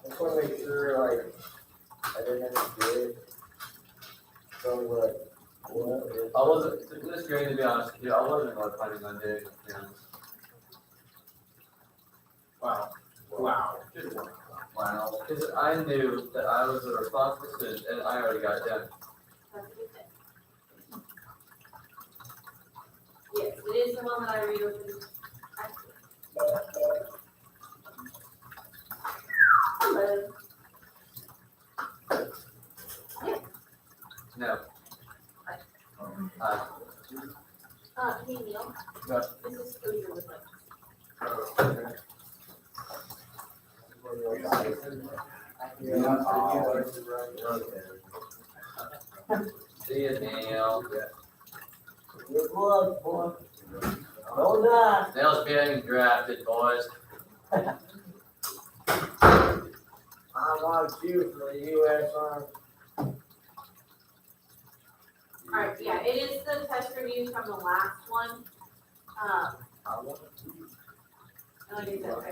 I just wanna make sure, like, I didn't have to do it. So, what? I wasn't, this game to be honest with you, I wasn't really planning on doing it, to be honest. Wow. Wow. Just wow. Because I knew that I was a responsible student and I already got it done. Yes, it is the one that I read over the. Hello. No. Hey Neil. Yeah. This is who you're with. See you, Neil. Good luck, boy. Hold on. Neil's being drafted, boys. I want you for the U.S. Army. Alright, yeah, it is the test review from the last one. And like I said,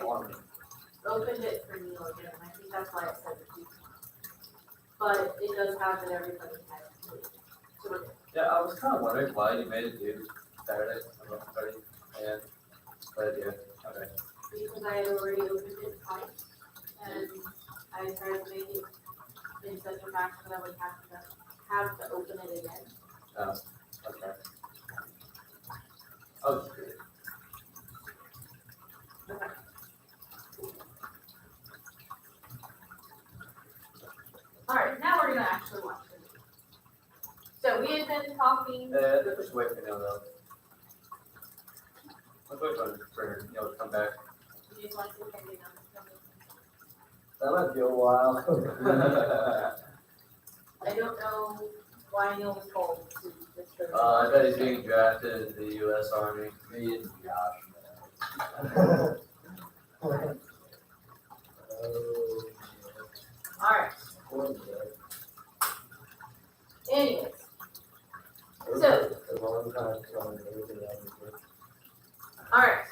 I opened it for Neil again, I think that's why it said it. But it does have that everybody has. So we're good. Yeah, I was kind of wondering why you made it do Saturday. I'm not ready. And, but yeah, okay. Because I had already opened it twice, and I tried to make it in such a fashion that I would have to open it again. Oh, okay. Oh, good. Okay. Alright, now we're gonna actually watch it. So we had been talking. Just wait for Neil though. Let's wait for Neil to come back. You just want to see if That might be a while. I don't know why Neil was told to just. I bet he's being drafted into the U.S. Army. Me and Josh. Alright. Anyways. So. Alright.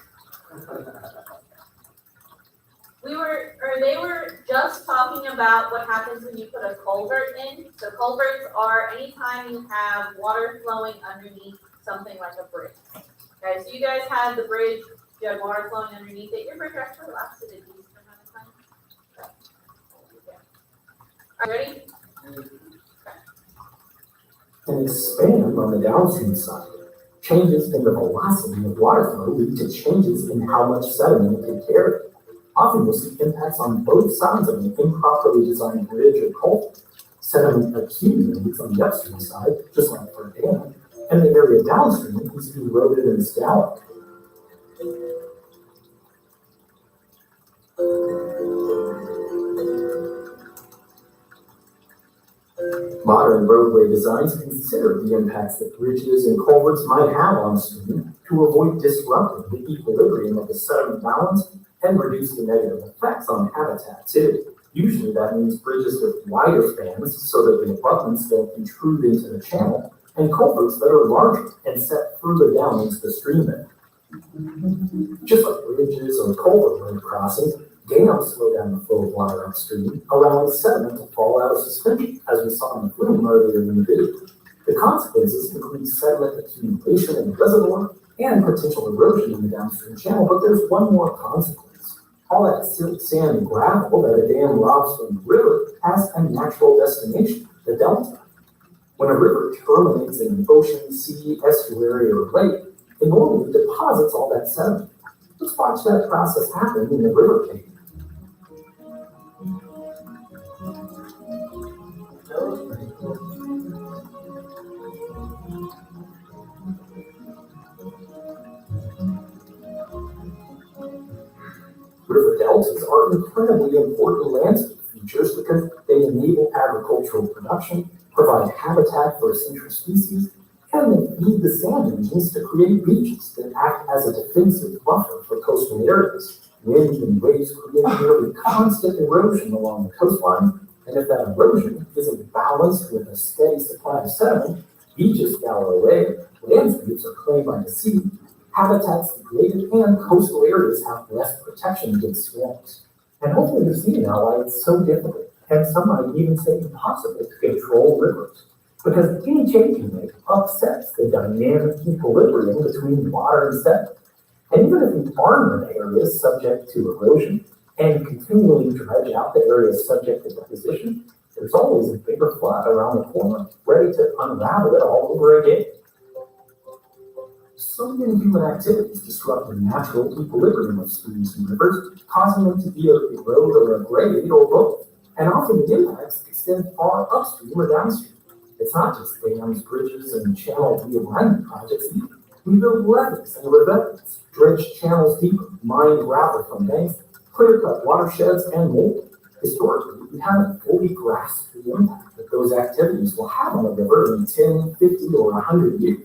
They were just talking about what happens when you put a culvert in. So culverts are anytime you have water flowing underneath something like a bridge. Okay, so you guys had the bridge, you had water flowing underneath it. Your bridge actually lasted a decent amount of time. Are you ready? And expand on the downstream side. Changes in the velocity of water flow lead to changes in how much sediment it can carry. Often you'll see impacts on both sides of an improperly designed bridge or culvert. Sediment accumulates on the upstream side, just like for a dam, and the area downstream is eroded and scoured. Modern roadway designs consider the impacts that bridges and culverts might have on stream to avoid disrupting the equilibrium of the sediment balance and reduce the negative effects on habitat too. Usually that means bridges with wider spans so that the abutments don't intrude into the channel, and culverts that are larger and set further down into the stream bed. Just like bridges or culvert road crossings, dams slow down the flow of water upstream, allowing sediment to fall out of suspension, as we saw in the flume earlier in the video. The consequences include sediment accumulation in the reservoir and potential erosion in the downstream channel, but there's one more consequence. All that silt, sand, and gravel that a dam robs from the river has a natural destination, the delta. When a river terminates in an ocean, sea, estuary, or lake, it normally deposits all that sediment. Let's watch that process happen in the river cave. That was pretty cool. deltas are incredibly important landscape features because they enable agricultural production, provide habitat for essential species, and they feed the sand engines to create beaches that act as a defensive buffer for coastal areas. Wind and waves create nearly constant erosion along the coastline, and if that erosion isn't balanced with a steady supply of sediment, beaches scour away, landscapes are claimed by the sea, habitats degraded, and coastal areas have less protection against storms. And hopefully you've seen now why it's so difficult, and some might even say impossible, to control rivers. Because any change you make upsets the dynamic equilibrium between water and sediment. And even if we farm in areas subject to erosion and continually dredge out the areas subject to deposition, there's always a bigger flood around the corner ready to unravel it all over again. So many human activities disrupt the natural equilibrium of streams and rivers, causing them to either erode or abrade or both. And often the impacts extend far upstream or downstream. It's not just dams, bridges, and channel realignment projects either. We build levees and ravines, dredge channels deeper, mine gravel from banks, clear-cut watersheds, and more. Historically, we haven't fully grasped the impact that those activities will have on a river in 10, 50, or 100 years.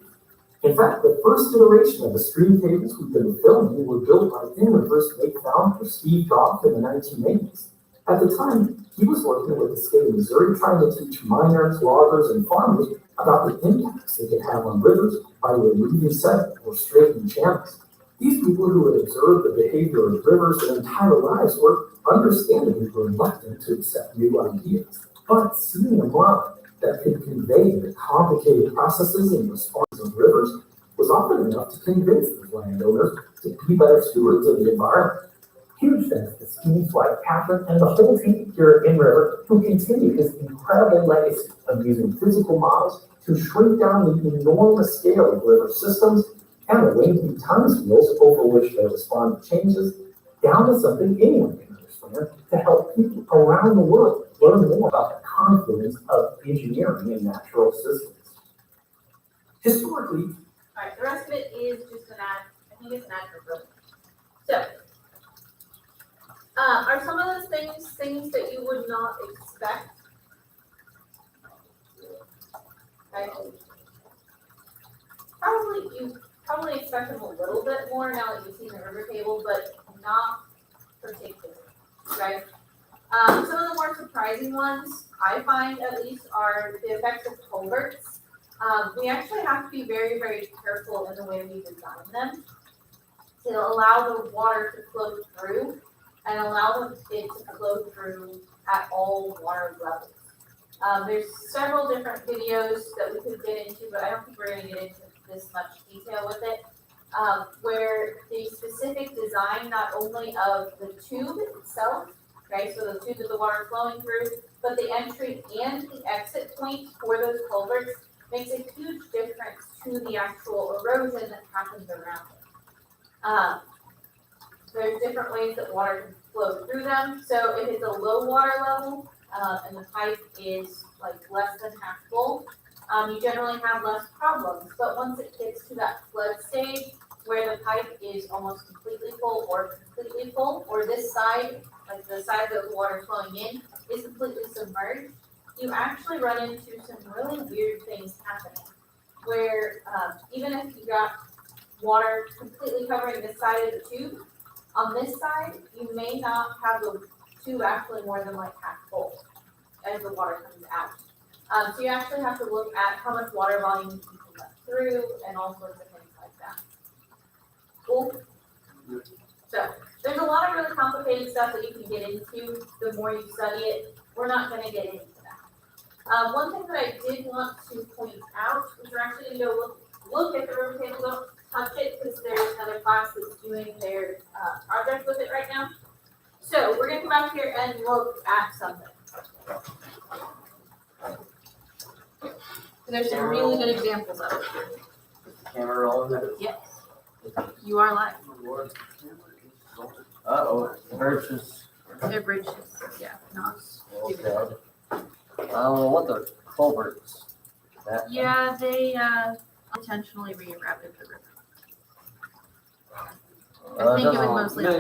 In fact, the first iteration of the stream tables we've been filming were built by in-reverse lake founder Steve Goff in the 1980s. At the time, he was working with the state of Missouri trying to teach miners, loggers, and farmers about the impacts they could have on rivers by relieving sediment or straightening channels. These people who had observed the behavior of rivers their entire lives were understandably reluctant to accept new ideas. But seeing a model that could convey the complicated processes and responses of rivers was often enough to convince the landowners to be better stewards of the environment. Huge thanks to Steve, like Catherine, and the whole team here at InRiver who continue his incredible legacy of using physical models to shrink down the enormous scale of river systems and the lengthy time scales over which they respond to changes, down to something anyone can understand to help people around the world learn more about the confluence of engineering and natural systems. Historically, All right, the rest of it is just an ad. I think it's an ad for both. So, are some of those things that you would not expect? Okay. You probably expect them a little bit more now that you've seen the river table, but not particularly, right? Some of the more surprising ones, I find at least, are the effects of culverts. We actually have to be very, very careful in the way we design them to allow the water to flow through and allow it to flow through at all water levels. There's several different videos that we could get into, but I don't think we're going to get into this much detail with it, where the specific design not only of the tube itself, okay, so the tube that the water is flowing through, but the entry and the exit point for those culverts makes a huge difference to the actual erosion that happens around it. There's different ways that water can flow through them. So if it's a low water level and the pipe is like less than half full, you generally have less problems. But once it gets to that flood stage where the pipe is almost completely full, or this side, like the side that the water is flowing in, is completely submerged, you actually run into some really weird things happening. Where even if you got water completely covering this side of the tube, on this side, you may not have the tube actually more than like half full as the water comes out. So you actually have to look at how much water volume you can let through and all sorts of things like that. Cool? So there's a lot of really complicated stuff that you can get into the more you study it. We're not going to get into that. One thing that I did want to point out is we're actually going to go look at the river table. Don't touch it because there's another class that's doing their project with it right now. So we're going to come out here and look at something. There's some really good examples of it. Camera rolling. Yes. You are live. Uh-oh, bridges. They're bridges. Yeah, not stupid. Okay. I don't know what the culverts. Yeah, they intentionally rerouted the river. I think it would mostly be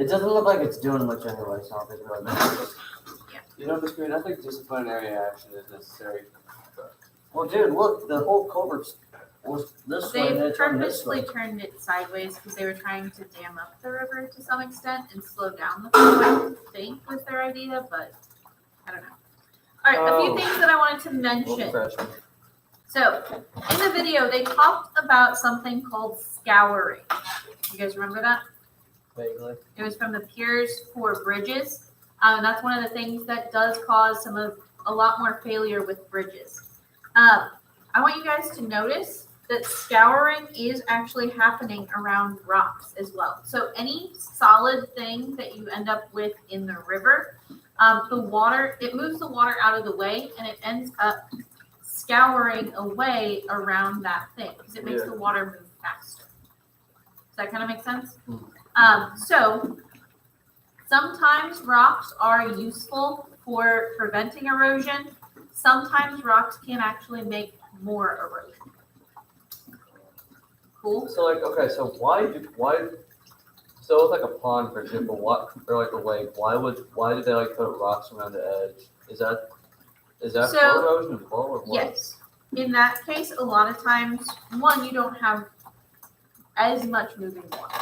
It doesn't look like it's doing much anyway, so I don't think it really matters. Yeah. You know, Mr. Green, I think disciplinary action is necessary. Well, dude, look, the whole culvert's was this way and They it's on this purposely way. turned it sideways because they were trying to dam up the river to some extent and slow down the flow, I think was their idea, but I don't know. All right, a few things that I wanted to mention. So, in the video, they talked about something called scouring. You guys remember that? Vaguely. It was from the Piers for Bridges. And that's one of the things that does cause a lot more failure with bridges. I want you guys to notice that scouring is actually happening around rocks as well. So any solid thing that you end up with in the river, the water, it moves the water out of the way and it ends up scouring away around that thing because it makes the water move faster. Does that kind of make sense? So sometimes rocks are useful for preventing erosion. Sometimes rocks can actually make more erosion. Cool. So like, okay, so so it's like a pond, for example, or like a lake, why do they like put rocks around the edge? Is that So, for erosion as well, or what? Yes. In that case, a lot of times, one, you don't have as much moving water,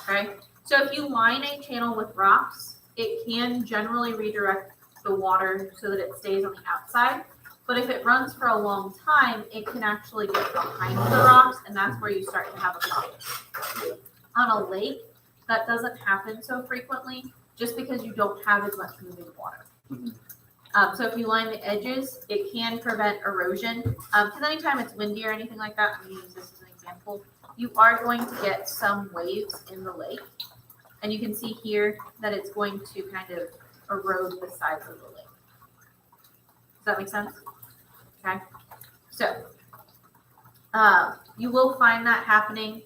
okay? So if you line a channel with rocks, it can generally redirect the water so that it stays on the outside. But if it runs for a long time, it can actually get behind the rocks, and that's where you start to have a problem. On a lake, that doesn't happen so frequently, just because you don't have as much moving water. So if you line the edges, it can prevent erosion. Because anytime it's windy or anything like that, I'm going to use this as an example, you are going to get some waves in the lake. And you can see here that it's going to kind of erode the sides of the lake. Does that make sense? Okay. So you will find that happening.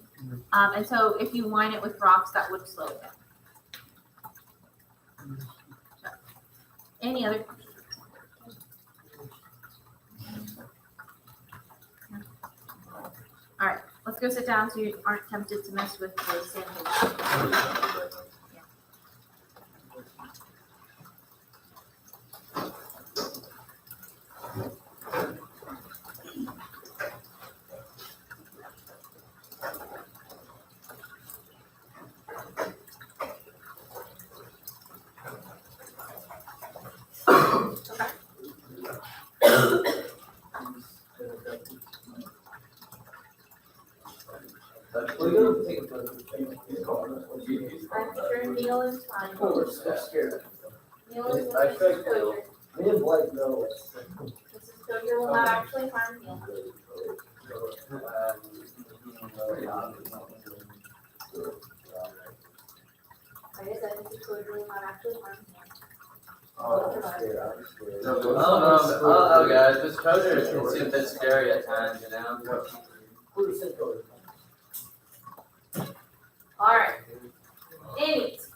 And so if you line it with rocks, that would slow it down. So, any other questions? All right, let's go sit down so you aren't tempted to mess with the sand. I'm sure Neil is fine. I'm scared. Neil is I with think Mrs. me and Blake know. Mrs. Coger will not actually harm Neil. Like I said, Mrs. Coger will not actually harm Neil. Oh, guys, this coder can seem a bit scary at times, you know? All right. Anyways.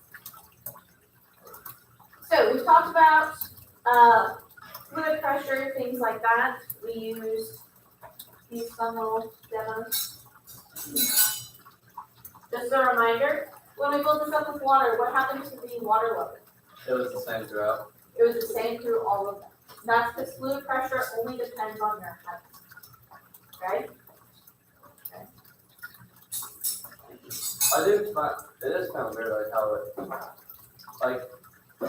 So we've talked about fluid pressure, things like that. We used these fun little demos. Just a reminder, when we built this up with water, what happened to the water level? It was the same throughout. It was the same through all of them. That's because fluid pressure only depends on your height. Okay? I do find, it is kind of weird, like how it, like,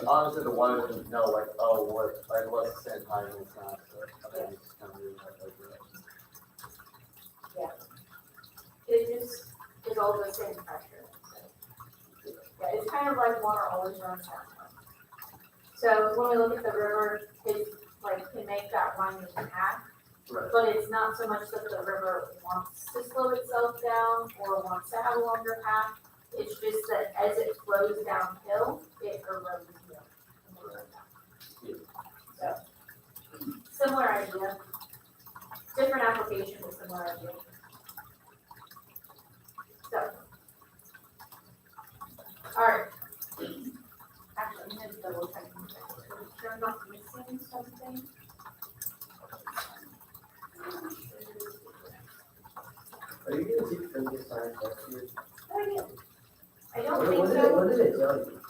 honestly, the water doesn't know, like, oh, what's the same height and it's not, so I think it's kind of weird, like that. Yeah. It just is all the same pressure. Yeah, it's kind of like water always runs downhill. So when we look at the river, it like can make that winding path. Right. But it's not so much that the river wants to slow itself down or wants to have a longer path. It's just that as it flows downhill, it erodes the So similar idea. Different application, but similar idea. So all right. Actually, I'm gonna double check. I'm not missing something. Are you gonna teach physical science next year? Oh, yeah. I don't think so. What did it tell you?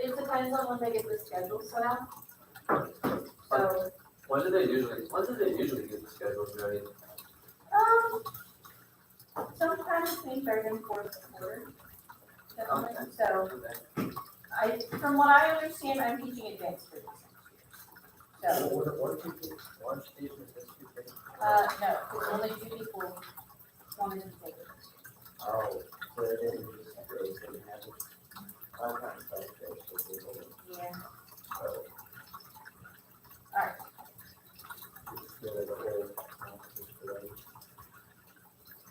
It depends on when they get the schedule set out. So, When do they usually get the schedules ready? sometime between third and fourth quarter. Definitely. Okay. So, from what I understand, I'm teaching advanced physics next year. So, no, it's only 2 people wanted to take it. Oh, so it didn't just have it. Yeah.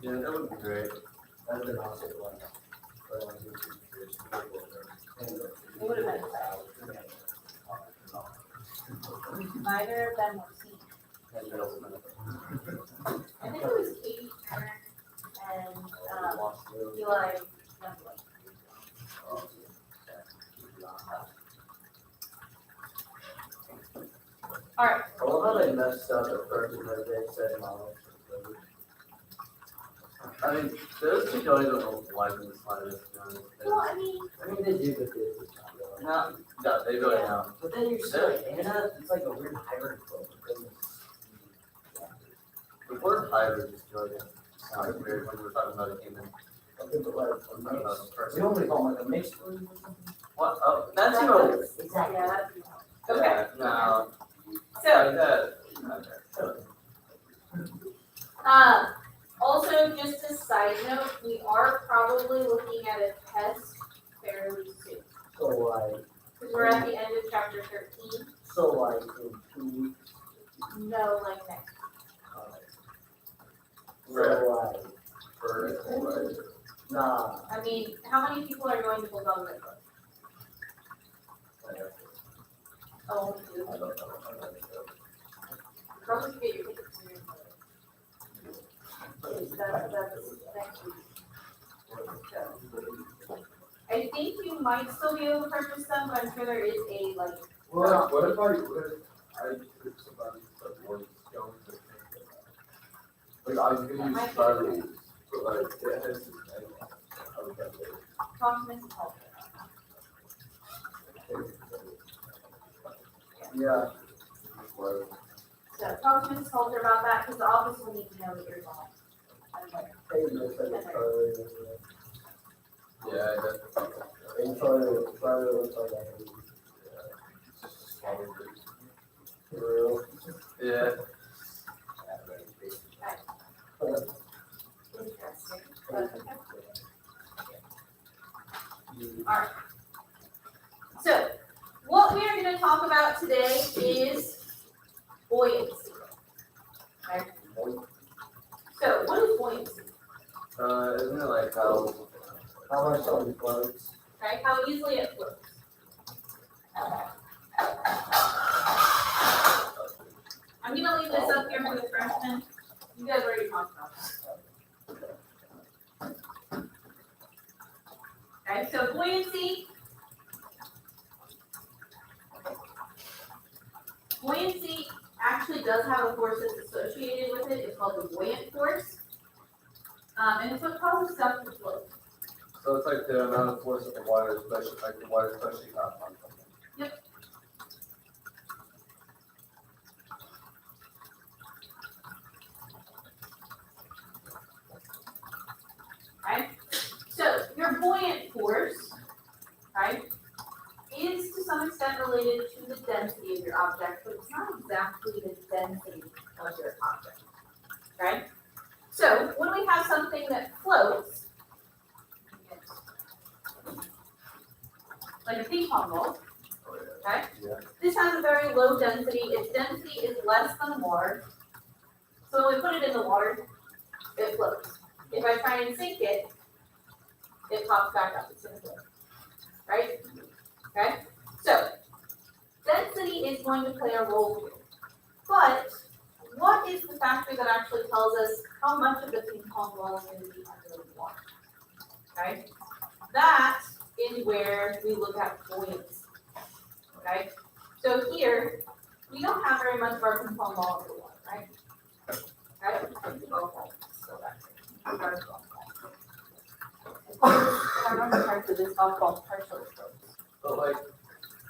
Yeah, that would be great. That's been awesome. It would have been exciting. Neither of them were seen. I think it was Katie Turner and Eli Youngblood. All right. I love how they messed up the person that they said knowledge. I mean, those two don't even like in the slightest, to be honest. Well, I mean, They do, but they just not. No, they really don't. But then you're saying, Anna, it's like a weird hybrid club. The word hybrid just feel like it sounds weird when we're talking about a human. Okay, but like, We're talking about a we person. don't really call them like a mixed breed or something. What? Oh, that's even. Exactly. Yeah, that's Okay. okay. No. So, Like that. Okay. also, just a side note, we are probably looking at a test fairly soon. So like, Because we're at the end of chapter 13. so like in 2 weeks. No, like next. So like, nah. I mean, how many people are going to Bulldog Red Book? Oh, only 2. Probably should get your tickets soon. That's next week. So, I think you might still be able to purchase them, but I'm sure there is a like. Well, what if I took somebody that was going to think about it? Like, I could use batteries, but like, it has to, I would have to. Talk to Mrs. Halter. Yeah. So talk to Mrs. Halter about that, because the office will need to know that you're going. Hey, you said it's probably. Yeah, that's. It's probably looks like that. For real. Yeah. Interesting. But, okay. Alright. So, what we are going to talk about today is buoyancy. Okay? So, what is buoyancy? Isn't it like how much something floats? Okay, how easily it floats. I'm going to leave this up here for the freshmen. You guys already talked about this. Okay, so buoyancy. Buoyancy actually does have a force that's associated with it. It's called the buoyant force. And it's what causes stuff to float. so it's like the amount of force that the water is pushing, like the water is pushing up on something. Yep. Right? So your buoyant force, right, is to some extent related to the density of your object, but it's not exactly the density of your object. Right? So when we have something that floats, like a ping pong ball, okay? Yeah. This has a very low density. Its density is less than water. So when we put it in the water, it floats. If I try and sink it, it pops back up. It's gonna float. Right? Okay? So density is going to play a role here. But what is the factor that actually tells us how much of the ping pong ball is going to be under the water? Okay? That is where we look at buoyancy. Okay? So here, we don't have very much of our ping pong ball under the water, right? Okay? I'm sorry for this golf ball partial stroke. But like,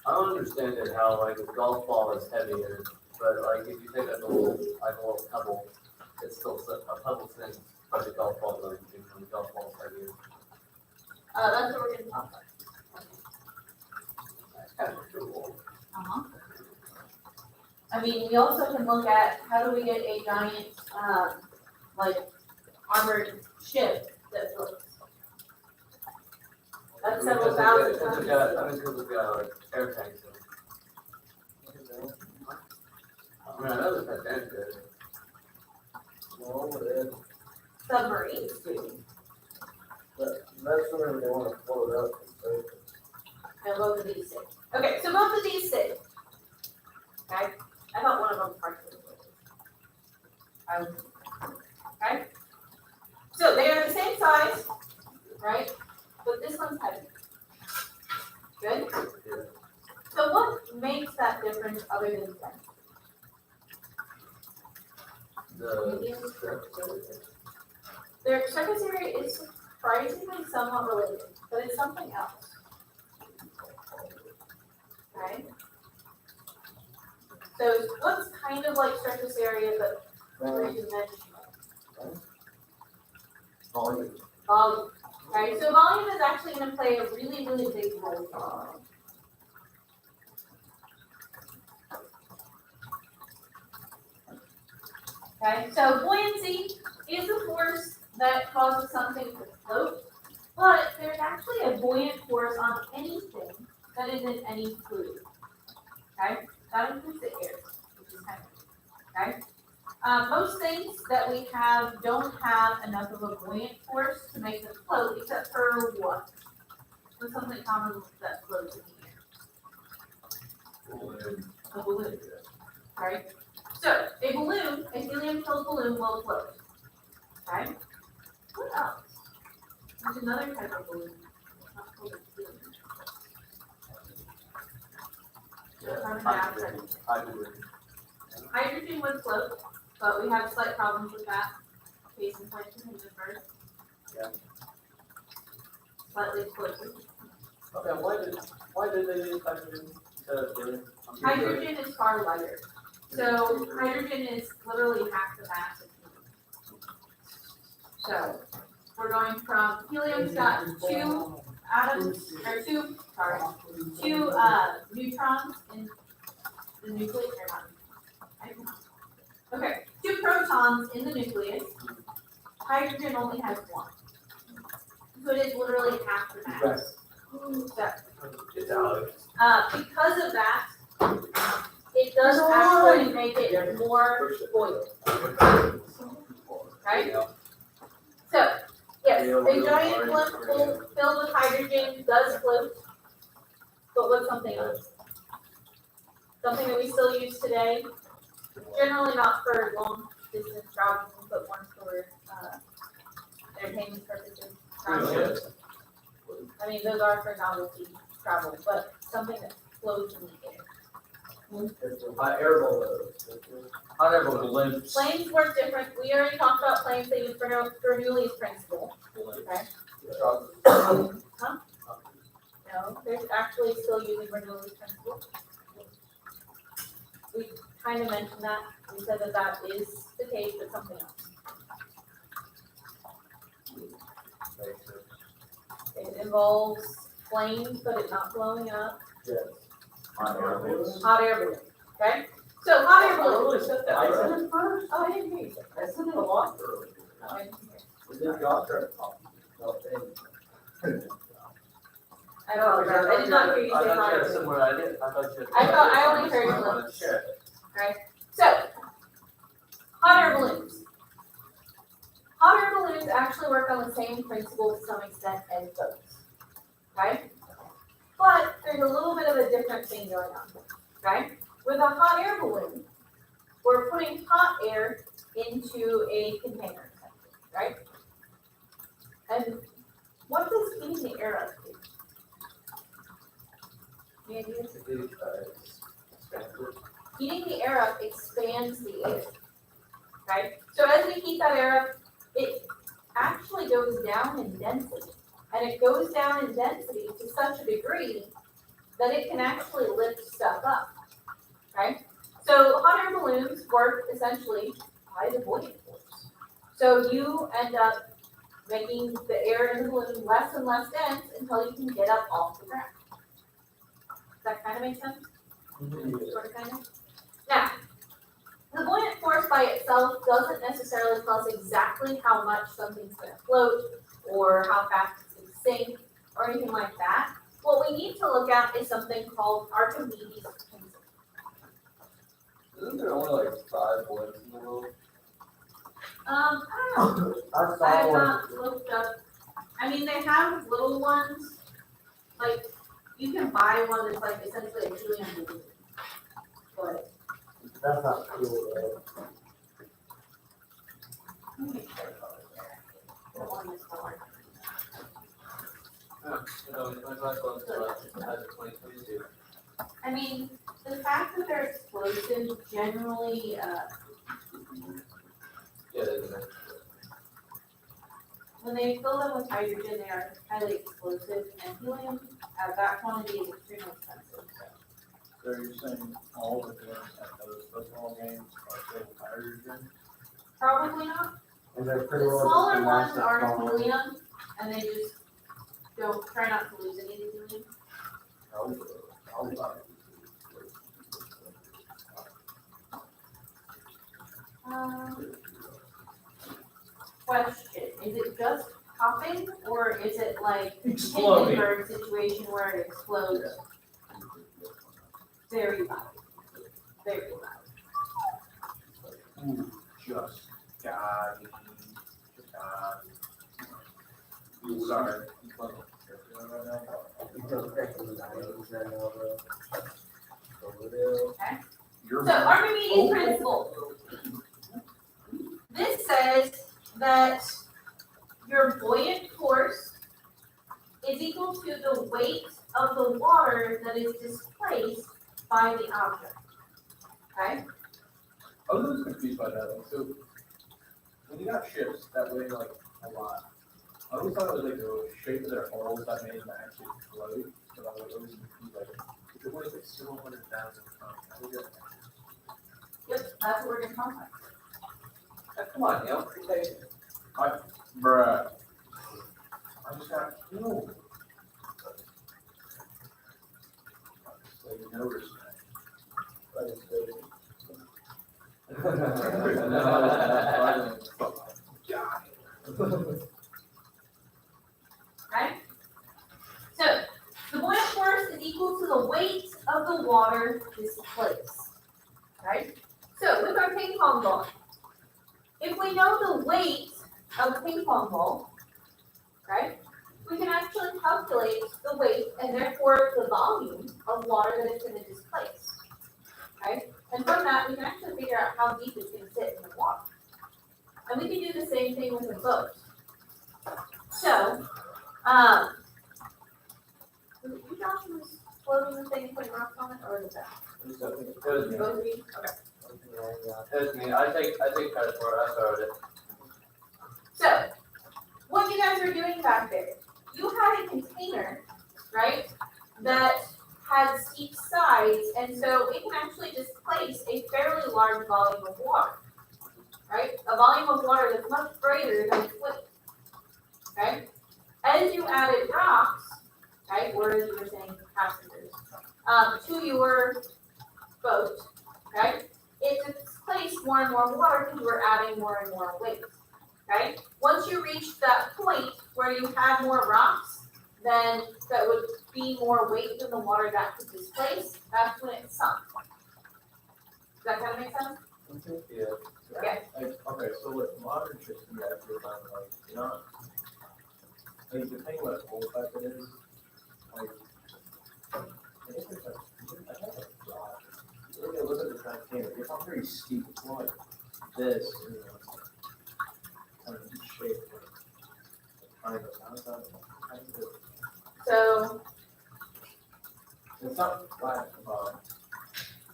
I don't understand it how like a golf ball is heavier, but like if you take a little pebble, it's still a pebble thing, but the golf ball doesn't, the golf ball is heavier. That's what we're gonna talk about. Uh-huh. I mean, we also can look at how do we get a giant, like armored ship that floats. That's several thousand tons. Because we've got like air tanks. I mean, I know that that's good. No, Submarines. that's whenever they wanna float up. And both of these six. Okay, so both of these six. Okay, I thought one of them was partially floated. Okay, so they are the same size, right? But this one's heavy. Good? So what makes that difference other than density? Their surface area is surprisingly somewhat related, but it's something else. Okay? So what's kind of like surface area, but three-dimensional? Volume. Volume. Okay, so volume is actually going to play a really, really big role. Okay, so buoyancy is a force that causes something to float, but there's actually a buoyant force on anything that is in any fluid. Okay, that includes the air, which is kind of okay. Most things that we have don't have enough of a buoyant force to make them float, except for what? What's something common that floats in the air? A balloon. Right? So, a balloon, a helium-filled balloon will float. Okay? What else? There's another type of balloon. Not called a helium. Hydrogen would float, but we have slight problems with that. Case in point, contingent first. Yeah. Slightly explosive. Okay, why did they use hydrogen instead of helium? Hydrogen is far lighter. So hydrogen is literally half the mass of helium. So we're going from helium's got two atoms, or two neutrons in the nucleus, or not. Okay, two protons in the nucleus. Hydrogen only has one. So it is literally half the mass. So, because of that, it does actually make it more buoyant. Right? So, yes, a giant balloon filled with hydrogen does float. But what's something else? Something that we still use today, generally not for long distance travels, but more for entertainment purposes. Travel. I mean, those are for novelty travel, but something that floats in the air. Hot air balloons. Hot air balloons. Planes work different. We already talked about planes that use Bernoulli's principle. Okay. Huh? No, they're actually still using Bernoulli's principle. We kind of mentioned that. We said that that is the case, but something else. It involves flames, but it's not blowing up. Yes. Hot air balloons. Hot air balloon. Okay? So hot air balloon. I said it first. Oh, I didn't hear you. I said it a lot earlier. No, I didn't hear. We did got there. I apologize. I did not hear you say hot I air thought you had balloon. somewhere I did. I only heard you. Okay? So, hot air balloons. Hot air balloons actually work on the same principle to some extent as boats. Okay? But there's a little bit of a different thing going on. Okay? With a hot air balloon, we're putting hot air into a container, right? And what does heating the air up do? Any ideas? Heating the air up expands the air. Okay, so as we heat that air up, it actually goes down in density. And it goes down in density to such a degree that it can actually lift stuff up. Okay, so hot air balloons work essentially by the buoyant force. So you end up making the air in the balloon less and less dense until you can get up off the ground. Does that kind of make sense? Sort of, kind of? Now, the buoyant force by itself doesn't necessarily tell us exactly how much something's going to float or how fast it's going to sink or anything like that. What we need to look at is something called Archimedes' principle. Isn't there only like 5 bullets in the world? I don't know. I have not looked up. I mean, they have little ones. Like, you can buy one that's like essentially a helium balloon. But That's not cool, though. let me make sure. That one is for like- I mean, the fact that they're explosive generally, when they fill them with hydrogen, they are highly explosive, and helium at that quantity is extremely expensive. So you're saying all the games at those football games are filled with hydrogen? Probably not. And they're The pretty well smaller just a ones massive are bomb. helium, and they just don't try not to lose any of the helium. Question, is it just popping, or is it like Exploding. Hindenburg situation where it explodes very loud? Very loud. Ooh, just God. Sorry. Okay. So Archimedes' principle. This says that your buoyant force is equal to the weight of the water that is displaced by the object. Okay? I was always confused by that. Like, so when you got ships that weigh like a lot, I always thought it was like the shape of their hulls that made them actually float. So I was always confused, like, if it weighs like several hundred thousand tons, how would that actually? Yep, that's what we're gonna talk about. Come on, Neil, take it. Bruh. I just got killed. Like, no respect. That is good. Okay? So, the buoyant force is equal to the weight of the water displaced. Okay? So, with our ping pong ball, if we know the weight of a ping pong ball, right, we can actually calculate the weight and therefore the volume of water that it's going to displace. Okay? And from that, we can actually figure out how deep it's going to sit in the water. And we can do the same thing with a boat. So, was it you, Josh, who was floating the thing and putting rocks on it, or was it that? Both of you? Okay. That's me. I take credit for it. I started it. So, what you guys are doing back there, you had a container, right, that had steep sides, and so it can actually displace a fairly large volume of water, right? A volume of water that's much greater than its weight, okay? As you added rocks, right, or as you were saying, passengers, to your boat, okay, it displaced more and more water because you were adding more and more weight, okay? Once you reached that point where you had more rocks, then that would be more weight than the water that could displace, that's when it sunk. Does that kind of make sense? Yeah. Okay. Like, okay, so with modern ships, you guys were kind of like, you're not, like, depending what old type it is, like, I guess there's like, I think like, look at the Titanic, it's not very steep, it's more like this, you know, it's like, kind of shape, like, triangle, how does that, how does it? So, It's not flat at the bottom.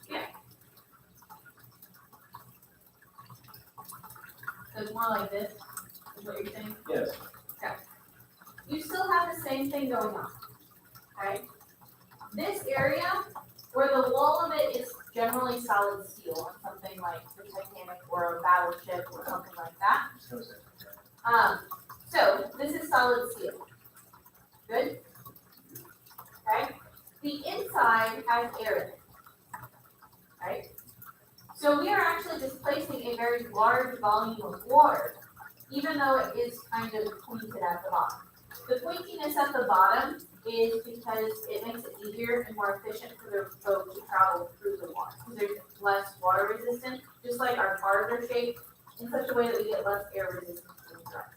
yeah. So it's more like this, is what you're saying? Yes. You still have the same thing going on, okay? This area, where the wall of it is generally solid steel, on something like the Titanic or a battleship or something like that. So this is solid steel. Good? Okay? The inside has air in it. Right? So we are actually displacing a very large volume of water, even though it is kind of pointed at the bottom. The pointiness at the bottom is because it makes it easier and more efficient for the boat to travel through the water, because there's less water resistance, just like our cars are shaped in such a way that we get less air resistance in the drive.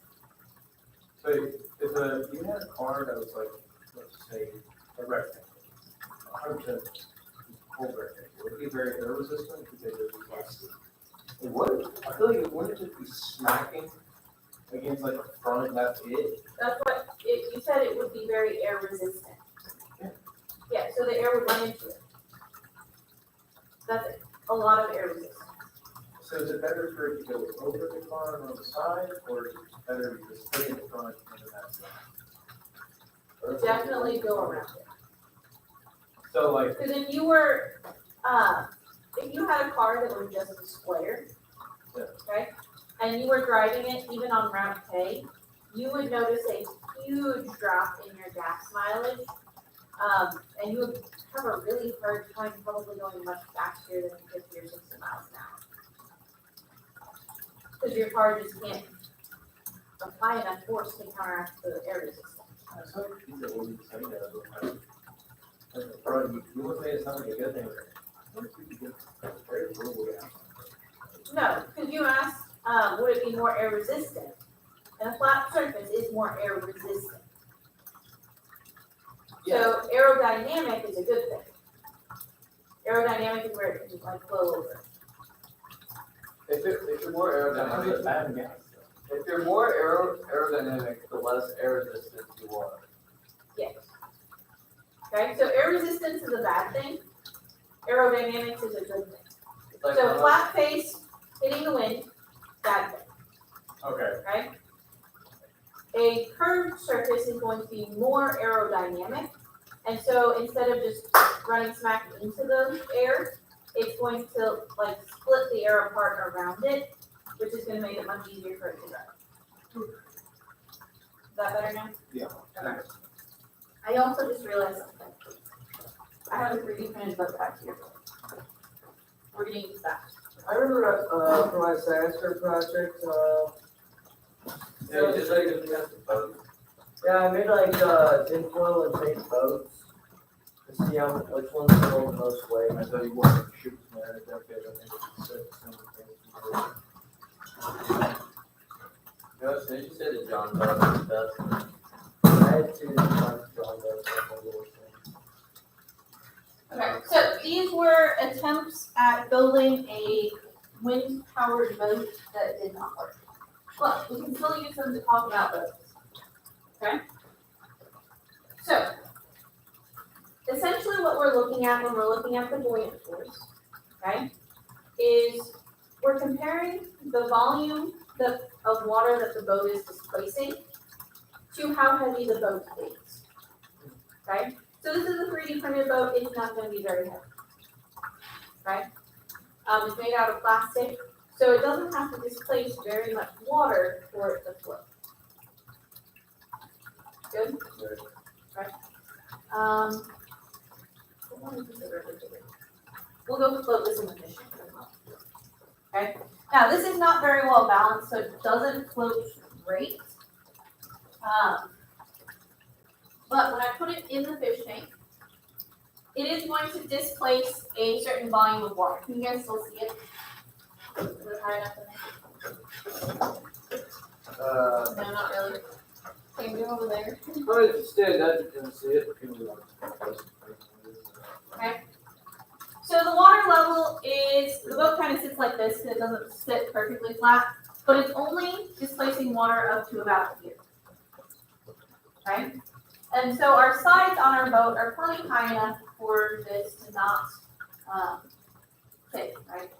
So if you had a car that was like, let's say, a rectangle, 100% cold rectangle, would it be very air resistant because it would be less? It would? I feel like it wouldn't just be smacking against like the front, and that's it. That's what, you said it would be very air resistant. Yeah, so the air would run into it. That's a lot of air resistance. So is it better for it to go over the car and on the side, or is it better to just stay in the front and then that side? Definitely go around it. So like, Because if you had a car that was just a square, right, and you were driving it even on Route K, you would notice a huge drop in your gas mileage, and you would have a really hard time probably going much faster than 50 or 60 miles an hour. Because your car just can't apply enough force to counteract the air resistance. I saw people that would say that. Bro, you would say it's not like a good thing. Very cool, yeah. No, because you asked, would it be more air resistant? And a flat surface is more air resistant. So aerodynamic is a good thing. Aerodynamic is where it can like flow over. If you're more aerodynamic, if you're more aerodynamic, the less air resistance you are. Yes. Okay, so air resistance is a bad thing. Aerodynamics is a good thing. Like So flat face hitting the wind, bad thing. Okay. Okay? A curved surface is going to be more aerodynamic. And so instead of just running smack into the air, it's going to like split the air apart around it, which is going to make it much easier for it to drive. Is that better now? Yeah. Okay. I also just realized something. I have a 3D printed boat back here. We're gonna use that. I remember for my semester project, Yeah, you just like to test the boat. yeah, I made like tinfoil and fake boats to see which ones hold the most weight. I thought you wanted to shoot from there, that bit, I think it's Josh, did you say that John boat was the best? I had two John boats. Okay, so these were attempts at building a wind-powered boat that did not work. But we can still use them to talk about those. Okay? So, essentially what we're looking at when we're looking at the buoyant force, okay, is we're comparing the volume of water that the boat is displacing to how heavy the boat is. Okay? So this is a 3D printed boat, it's not going to be very heavy. Right? It's made out of plastic, so it doesn't have to displace very much water for it to float. Good? Right? We'll go float this in the fish tank as well. Okay? Now this is not very well balanced, so it doesn't float great. But when I put it in the fish tank, it is going to displace a certain volume of water. Can you guys still see it? Is it high enough in there? No, not really. Can you go over there? Oh, it's stand up, you can see it. Okay. So the water level is, the boat kind of sits like this, and it doesn't sit perfectly flat, but it's only displacing water up to about here. Okay? And so our sides on our boat are plenty high enough for this to not fit, right?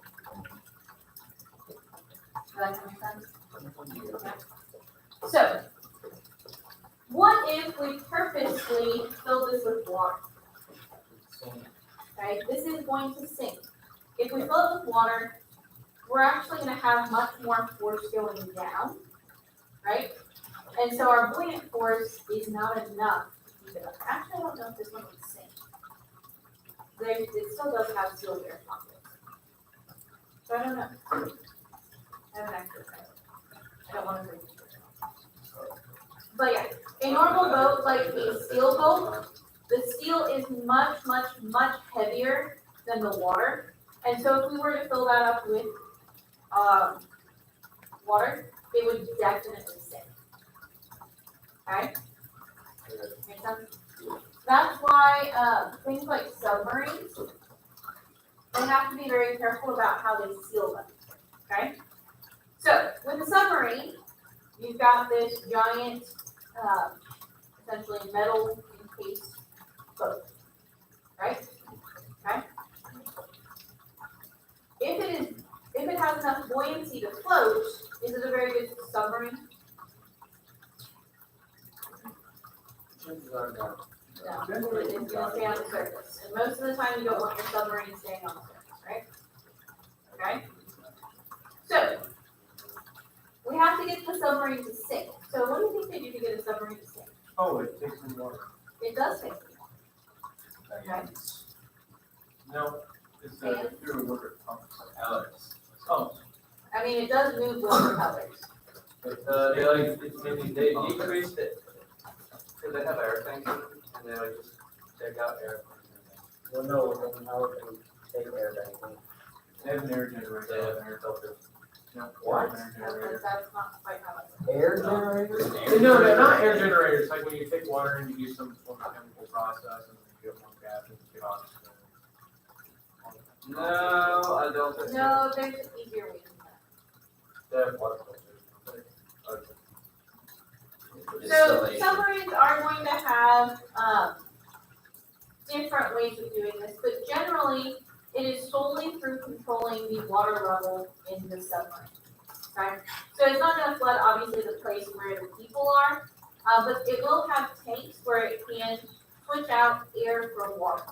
Does that make sense? So, what if we purposely fill this with water? Okay, this is going to sink. If we fill it with water, we're actually going to have much more force going down, right? And so our buoyant force is not enough to keep it up. Actually, I don't know if this one would sink. It still does have sealed air pockets. So I don't know. I haven't actually tried it. I don't want to drink it. But yeah, a normal boat, like a steel boat, the steel is much, much, much heavier than the water. And so if we were to fill that up with water, it would definitely sink. Okay? Make sense? That's why things like submarines, they have to be very careful about how they seal them. Okay? So with a submarine, you've got this giant, essentially metal encased boat, right? Okay. If it has enough buoyancy to float, is it a very good submarine? Chances are no. No, it's going to stay on the surface, and most of the time you don't want your submarine staying on the surface, right? Okay. So we have to get the submarine to sink. So what do you think they do to get a submarine to sink? Oh, it takes some water. It does take some water. Okay. No, it's Sand? through water pumps. Alex. Oh, I mean, it does move with propellers. They decreased it, because they have air tanks, and they would just take out air. Well, no, then how would they take air banking? they have an air generator. They have air filter. No, What? they have an air generator. That's not quite how it's. Air generators? No, they're not air generators, like when you take water and you do some form of chemical process and you get more gas and you get oxygen. No, I don't think so. No, there's an easier way to do that. They have water filters. Okay. So submarines are going to have different ways of doing this, but generally it is solely through controlling the water level in the submarine. Okay? So it's not going to flood obviously the place where the people are, but it will have tanks where it can switch out air for water.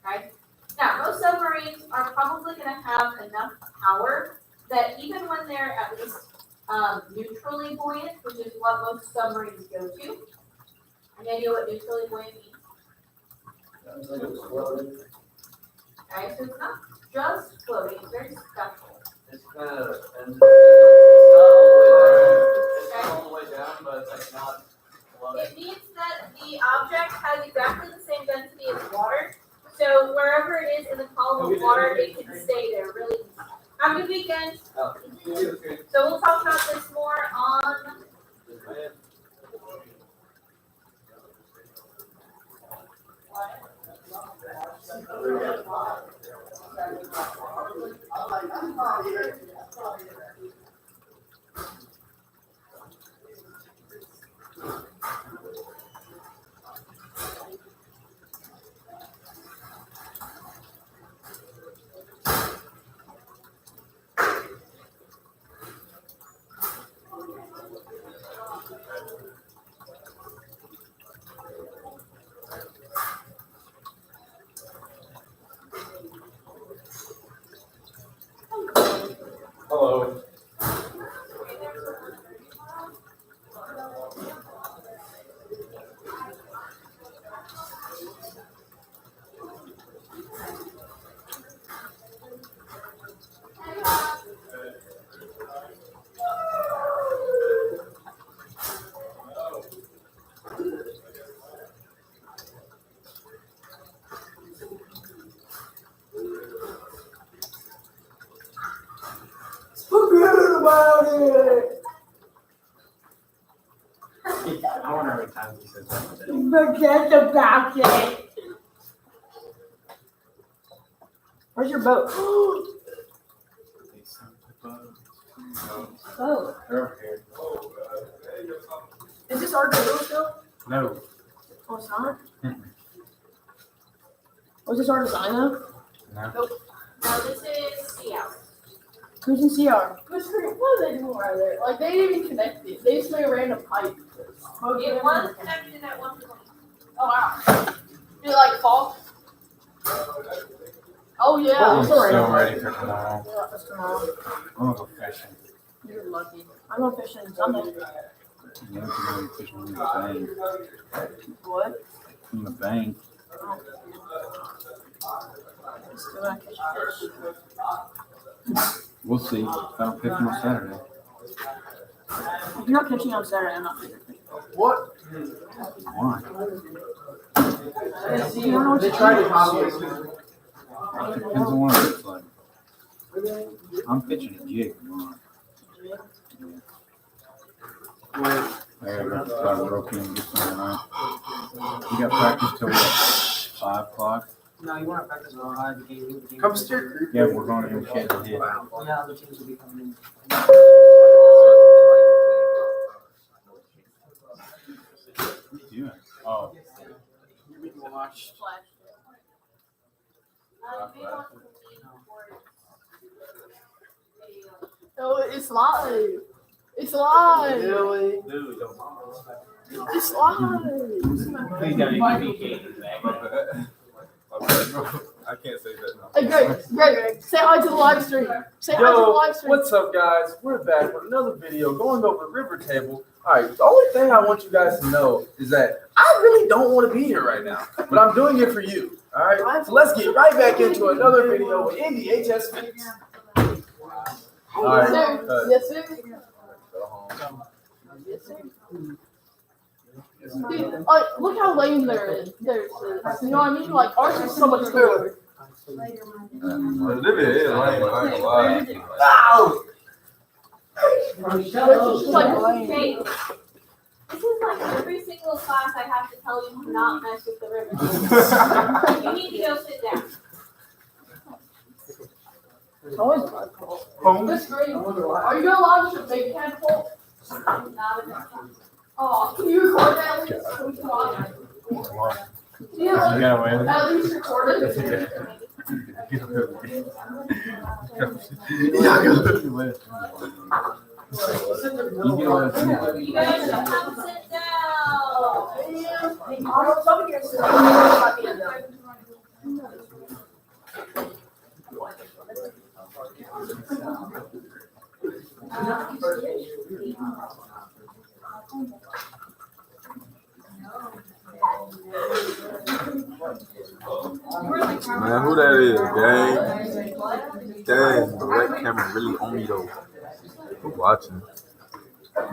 Okay? Now, most submarines are probably going to have enough power that even when they're at least neutrally buoyant, which is what most submarines go to. Any idea what neutrally buoyant means? Okay, so it's not just floating, it's very special. It's kind of, and it's not all the way down, but it's like not flooding. It means that the object has exactly the same density as water, so wherever it is in the column of water, it can stay there really easy. Have a good weekend. Oh, So we'll talk about this more on Hello. Forget about it. I wonder how many times he says that today. Forget about it. Where's your boat? Oh, They're over here. is this our boat still? No. Oh, it's not? Mm-mm. Was this our design though? No. No, this is sea house. Who's in CR? What are they doing right there? Like, they didn't even connect it. They just made a random pipe. It was connected at one point. Oh, wow. Did it, like, fall? Oh, yeah. I'm It's so alright. ready for tomorrow. Yeah, that's tomorrow. I'm gonna go fishing. You're lucky. I'm going fishing Sunday. You know, I'm going fishing in the bank. What? In the bank. Still not catching fish. We'll see. If I don't catch them on Saturday. If you're not catching on Saturday, I'm not fishing. What? Why? You don't know what They to tried do. to copy it. Depends on what it looks like. I'm pitching a jig tomorrow. I gotta start working and get something out. You got practice till what? 5 o'clock? No, you want to practice on high the game. Come steer. Yeah, we're going to shit the hit. Yeah, the teams will be coming in. What are you doing? Oh. Watch. Oh, it's live. It's live. Really? It's live. Please don't make me cake. I can't say that now. Hey, Greg, say hi to the live stream. Say hi to the Yo, live stream. what's up, guys? We're back with another video going over river table. All right, the only thing I want you guys to know is that I really don't want to be here right now, but I'm doing it for you. All right, so let's get right back into another video with NDHS Fix. All right, Yes, sir. Yes, sir. Dude, like, look how lame theirs is. You know what I mean? Like, ours is so much cooler. Ow! Theirs is just like lame. Okay. This is like every single class I have to tell you to not mess with the river. You need to go sit down. It's always my fault. This grade, are you gonna launch a big catapult? Oh, can you record that at least? So we can watch it? You gotta win. At least record it. You You guys should come sit Man, who that is, gang? Dang, the red camera really on me though. Who watching?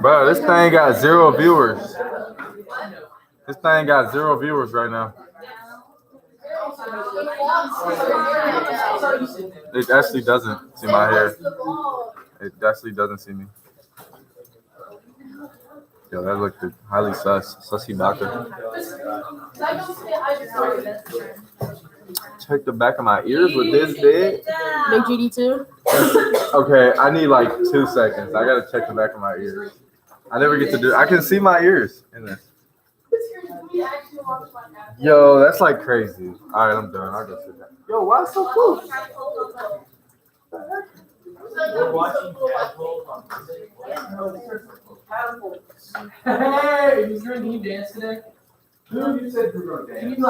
Bro, this thing got 0 viewers. This thing got 0 viewers right now. It actually doesn't see my hair. It actually doesn't see me. Yo, that looked highly sus. Sussy Baka. Check the back of my ears with this big. Big GD2? Okay, I need like 2 seconds. I gotta check the back of my ears. I never get to do. I can see my ears in this. Yo, that's like crazy. All right, I'm done. I'll go sit down. Yo, why is it so close? We're watching Hey, you sure you dance today? Dude, you said you were going to dance.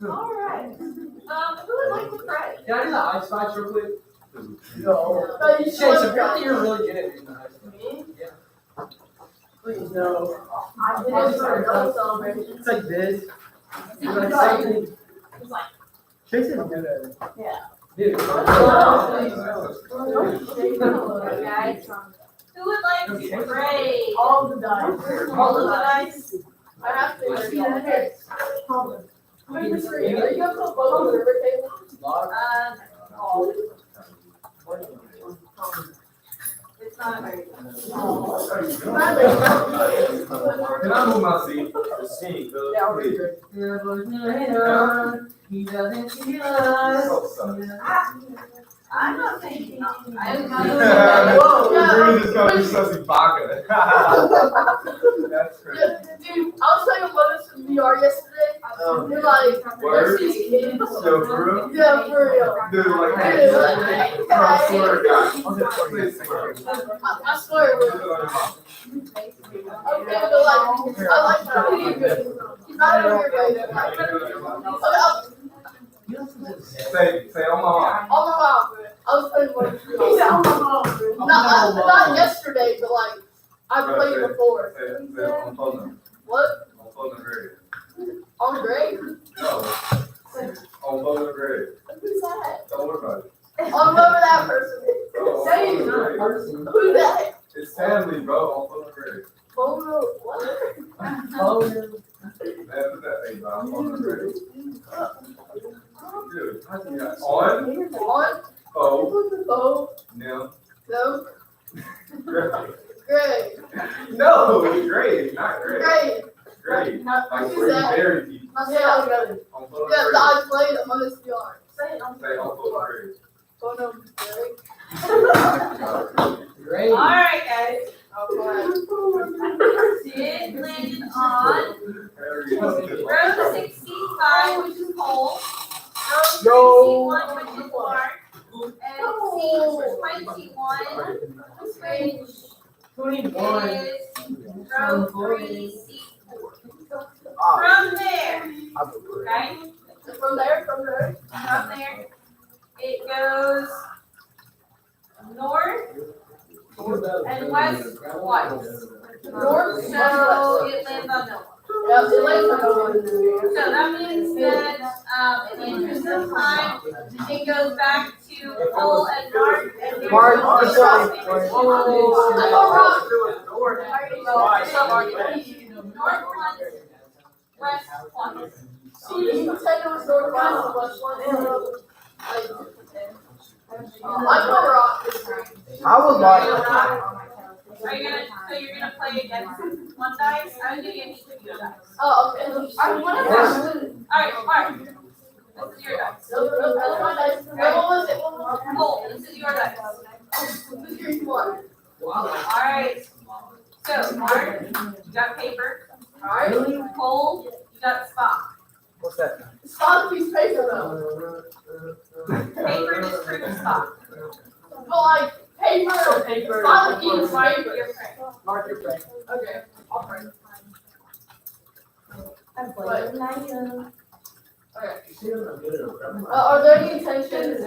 All right. Who would like to pray? Can I do the ice spots real quick? No. Chase, apparently you're really good at doing the ice spots. Yeah. Please no. I did it for adult celebration. It's like this. It's Like like, something. it's like, Chase is good at it. yeah. Dude. Guys, Who would like to trade? all the dice. All of the dice? I have to see that. Are you gonna put both on the river table? It's not very. Can I move my seat? The seat, the. Yeah, I'll read it. He doesn't see us. I'm not thinking. I'm We're just gonna be sussy baka. That's crazy. Dude, I was playing with us in VR yesterday. We're like, Word? there's these kids. Yo, for real? Yeah, for real. Dude, like, Dude, I swear to God. Please, I swear, put we're. it on your mouth. Okay, but like, I like that. He's good. He's not over here, but Say on my mom. on my mom. I was playing one. He's on my mom. Not yesterday, but like, I played before. Say on phone. What? On phone grade. On Greg? No. On phone grade. Who's that? Don't worry about it. On whoever that person is. Oh, Say on it. phone grade. Who's that? It's family, bro. On phone grade. Bono, what? Man, put that thing down. On phone grade. Dude, on. On? Oh. Oh, No. no. Great. Greg. No, great, not great. Greg. Great. Like Who's where you that? bury people. Yeah, On phone yeah, grade. I played on this VR. Say it on Say on phone grade. Bono, Greg. Great. All right, guys. Okay. It landed on row 65, which is Cole. Row 61, which is Mark. And seat 21, which is row 3, seat 4. From there, okay? From there. From there, it goes north and west twice. North, So it lands on no one. yeah, it lands on So that means that, in the interest of time, it goes back to Cole and Mark. And there's Mark, no I'm sorry. North one, west one. See, you said it was north, west, and west one. I'm over off this green. I was like, So you're gonna play against one dice? I'm gonna give each of you a dice. Oh, okay. Alright, Mark. This is your dice. That's my dice. What was it? Cole, this is your dice. Who's your one? Alright. So, Mark, you got paper. Alright. Cole, you got Spock. what's that? It's not a piece of paper though. Paper is proof of Spock. But like, paper. It's not a piece of paper. Your friend. Mark your friend. Okay, I'll print. Are there any intentions?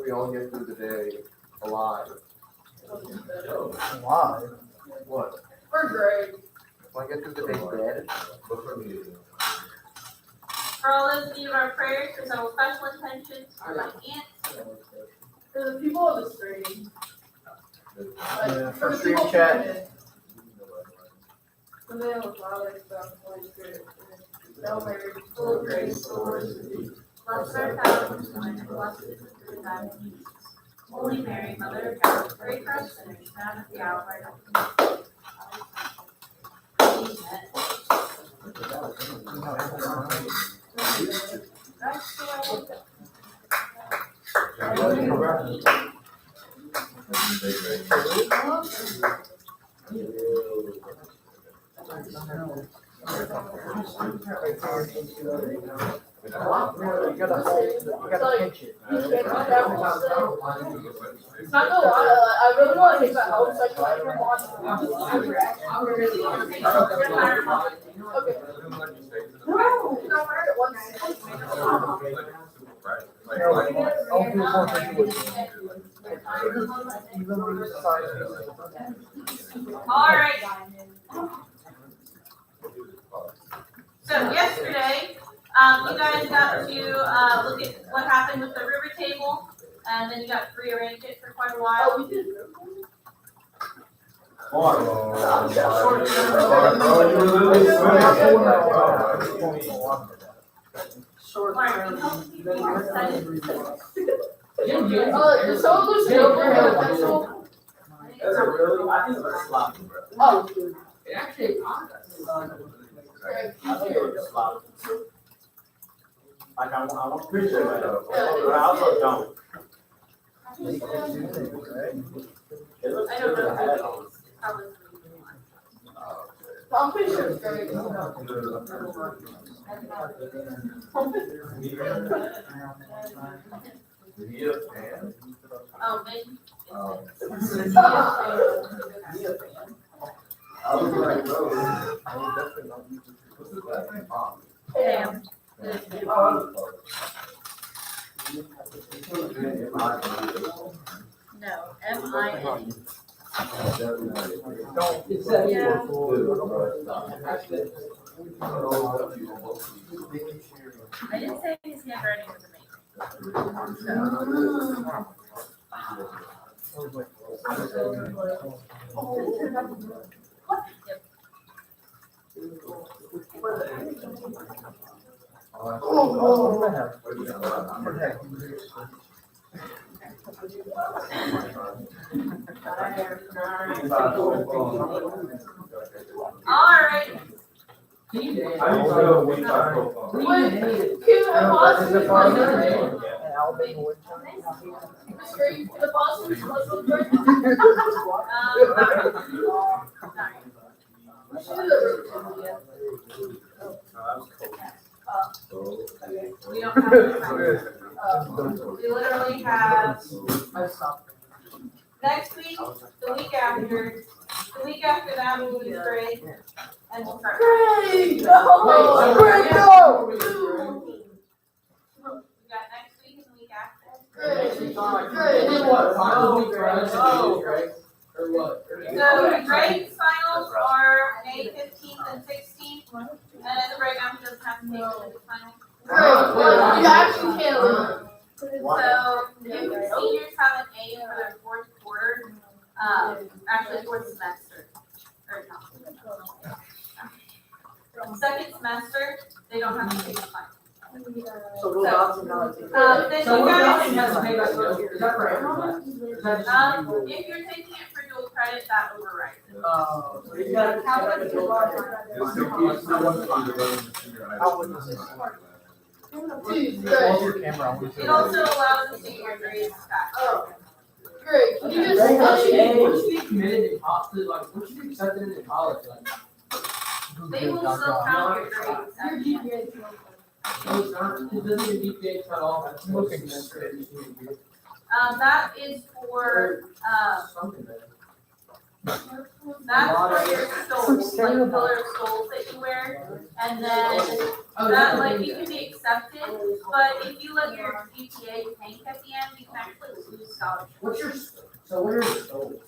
We all get through the day alive. Why? What? For Greg. If I get through the day dead? For all those of you of our prayers, there's no special intentions for my aunt. For the people on the stream. Yeah, For the stream people chat. The name of Father, Son, Holy Spirit. Hail Mary, full of grace, the Lord is with thee. Blessed art thou amongst women, and blessed is the fruit of thy womb, Jesus. Holy Mary, Mother of God, pray for us sinners, now and at the hour of our death. You gotta pinch it. Not gonna lie, I really want to take that home so I can like watch it. Okay. No, I heard it once. All right. So yesterday, you guys got to look at what happened with the river table, and then you got to rearrange it for quite a while. Oh, we did. So listen over here, pencil. That's a really, I think it's sloppy, bro. Oh. It actually, like, I want to appreciate that, but I also don't. It looks I don't good know. to have it on. I'm pretty sure it's great. Oh, maybe. Damn. No, M-I-N. Yeah. I didn't say his handwriting was All right. We don't have we literally have next week, the week after that we'll use grade, and we'll start. Great! No! Great, no! We got next week and the week after. Great! Or what? So the grade finals are May 15th and 16th, and then the breakdown doesn't have to take the final. Great! You actually can't lose. So if seniors have an A for their fourth quarter, actually fourth semester, or no. Second semester, they don't have to take the final. So we'll bounce them out. Then So you we're guys, bouncing has to make us, is that for everyone? if you're taking it for dual credit, that overrides it. So you gotta count it. It also allows us to get your grades back. Oh, great. Can you just, What should be committed in college, like, what should be accepted in college, like? They will still count your grades. No, it's not, it doesn't even GPA cut off, that's looking straight. That is for, Something there. that's for your stoles, like color stoles that you wear. And then that, like, you can be accepted, but if you let your GPA tank at the end, you can actually lose scholarship. What are your stoles?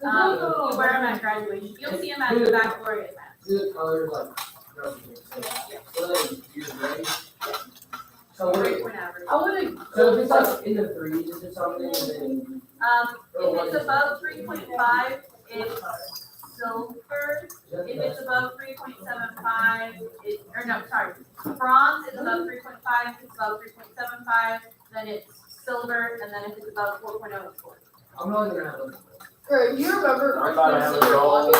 You wear them at graduation. You'll see them at the baccalaureate event. Do the colors like? So what Great are, point average. I wanna. so if it's like in the threes, is it something, and then? If it's above 3.5, it's silver. If it's above 3.75, bronze is above 3.5. If it's above 3.75, then it's silver, and then if it's above 4.0, it's gold. I'm not gonna have them. Great, do you remember? I thought I had a goal.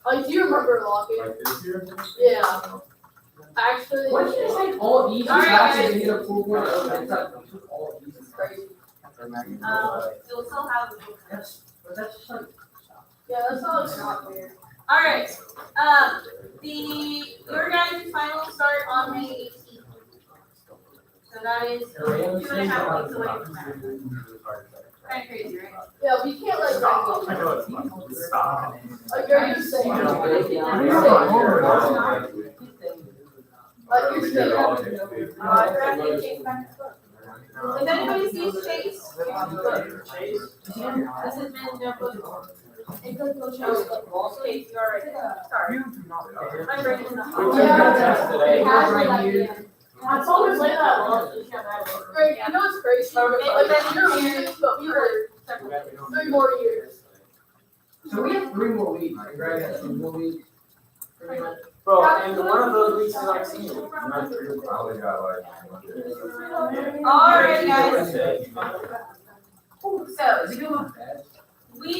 Like, do you remember locking? Like this year? Yeah. Actually. Why should I take all these All right, classes guys. and get a 4.0? That's like, all these. It's crazy. You'll still have the That's just like. Yeah, that's not fair. All right. Your guys' finals start on May 18th. So that is 2.5 weeks away from that. Kind of crazy, right? Yeah, we can't let that go. I know it's fun. Stop. Like you're just saying. Like you're saying. If anybody sees Chase, this is men's notebook. Chase, you already. Sorry. My brain is not. I told her later that lunch. Greg, you know what's crazy? But then you're here, but we were 3 more years. So we have 3 more weeks, right? Greg has 2 more weeks. Bro, and one of those weeks is our senior. Alright, guys. So, we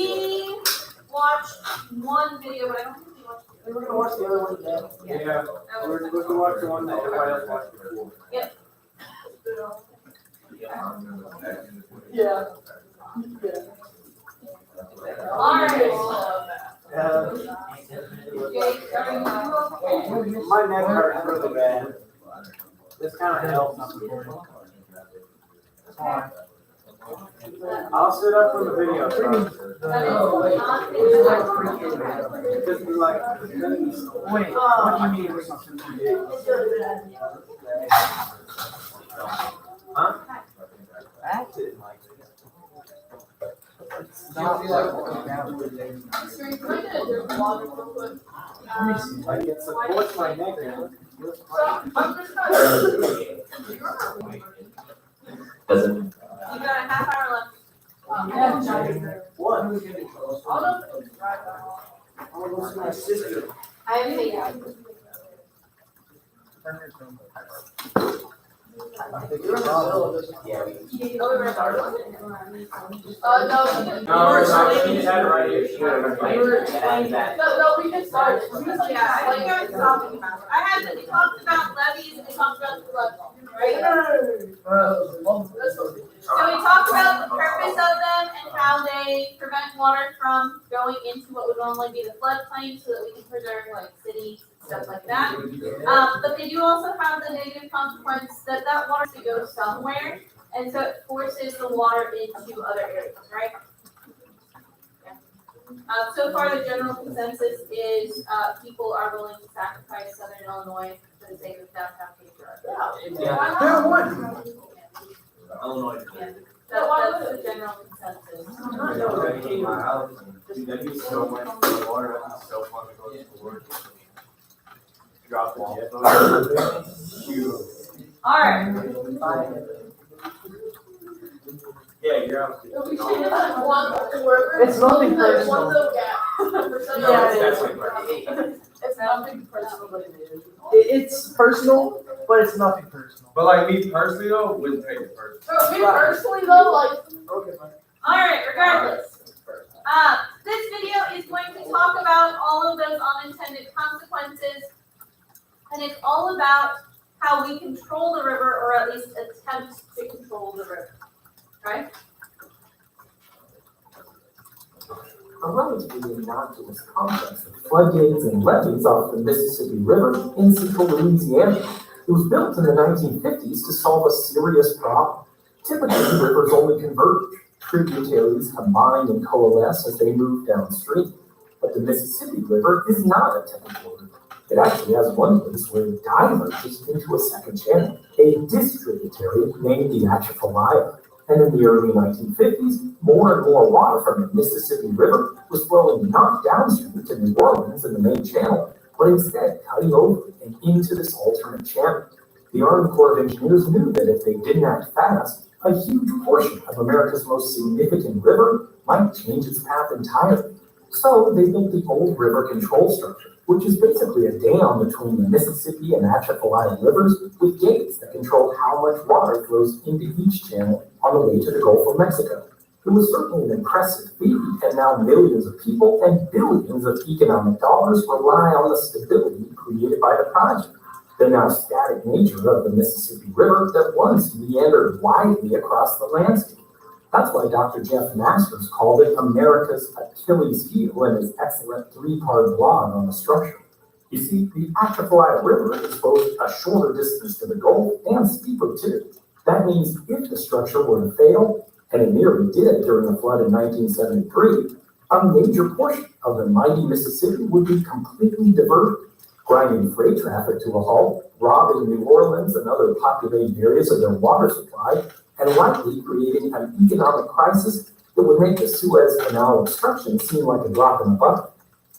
watched one video, but I don't think we watched the We're gonna watch the other one today. Yeah. We're gonna watch the one that everybody else watched before. Yep. Yeah. Alright. My neck hurts really bad. This kind of helps. I'll sit up for the video first. Just be like, Wait, what do you mean? Huh? Acted like it's not like like it supports my neck. You got a half hour left. What? I haven't made it. Yeah. No, She just had it right here. She had it right here. no, we just started. We just like, Yeah, I think I was talking about it. I had to, we talked about levies and we talked about the flood law, right? So we talked about the purpose of them and how they prevent water from going into what would normally be the floodplain so that we can preserve like cities, stuff like that. But they do also have the negative consequence that that water has to go somewhere, and so it forces the water into other areas, right? So far, the general consensus is people are willing to sacrifice Southern Illinois for the sake of downtown Cape Girardeau. Illinois. Yeah, that's the general consensus. That'd be so much for water. That'd be so fun to go to work. Drop the jet. All right. Yeah, you're out. It's nothing personal. It's nothing personal, but it is. It's personal, but it's nothing personal. But like me personally though, wouldn't take it personal. Me personally though, like. All right, regardless. This video is going to talk about all of those unintended consequences, and it's all about how we control the river, or at least attempt to control the river, right? A relatively innocuous complex of floodgates and levees off the Mississippi River in central Louisiana. It was built in the 1950s to solve a serious problem. Typically, rivers only converge. Tributaries combine and coalesce as they move downstream. But the Mississippi River is not a typical river. It actually has one place where it diverges into a second channel, a distributary named the Atchafalaya. And in the early 1950s, more and more water from the Mississippi River was flowing not downstream to New Orleans in the main channel, but instead cutting over and into this alternate channel. The Army Corps of Engineers knew that if they didn't act fast, a huge portion of America's most significant river might change its path entirely. So they built the Old River Control Structure, which is basically a dam between the Mississippi and Atchafalaya rivers with gates that control how much water flows into each channel on the way to the Gulf of Mexico. It was certainly an impressive feat, and now millions of people and billions of economic dollars rely on the stability created by the project. The now static nature of the Mississippi River that once meandered widely across the landscape. That's why Dr. Jeff Masters called it America's Achilles heel in his excellent 3-part blog on the structure. You see, the Atchafalaya River is both a shorter distance to the Gulf and steeper too. That means if the structure were to fail, and it nearly did during the flood in 1973, a major portion of the mighty Mississippi would be completely diverted, grinding freight traffic to a halt, robbing New Orleans and other populated areas of their water supply, and likely creating an economic crisis that would make the Suez Canal obstruction seem like a drop in the bucket.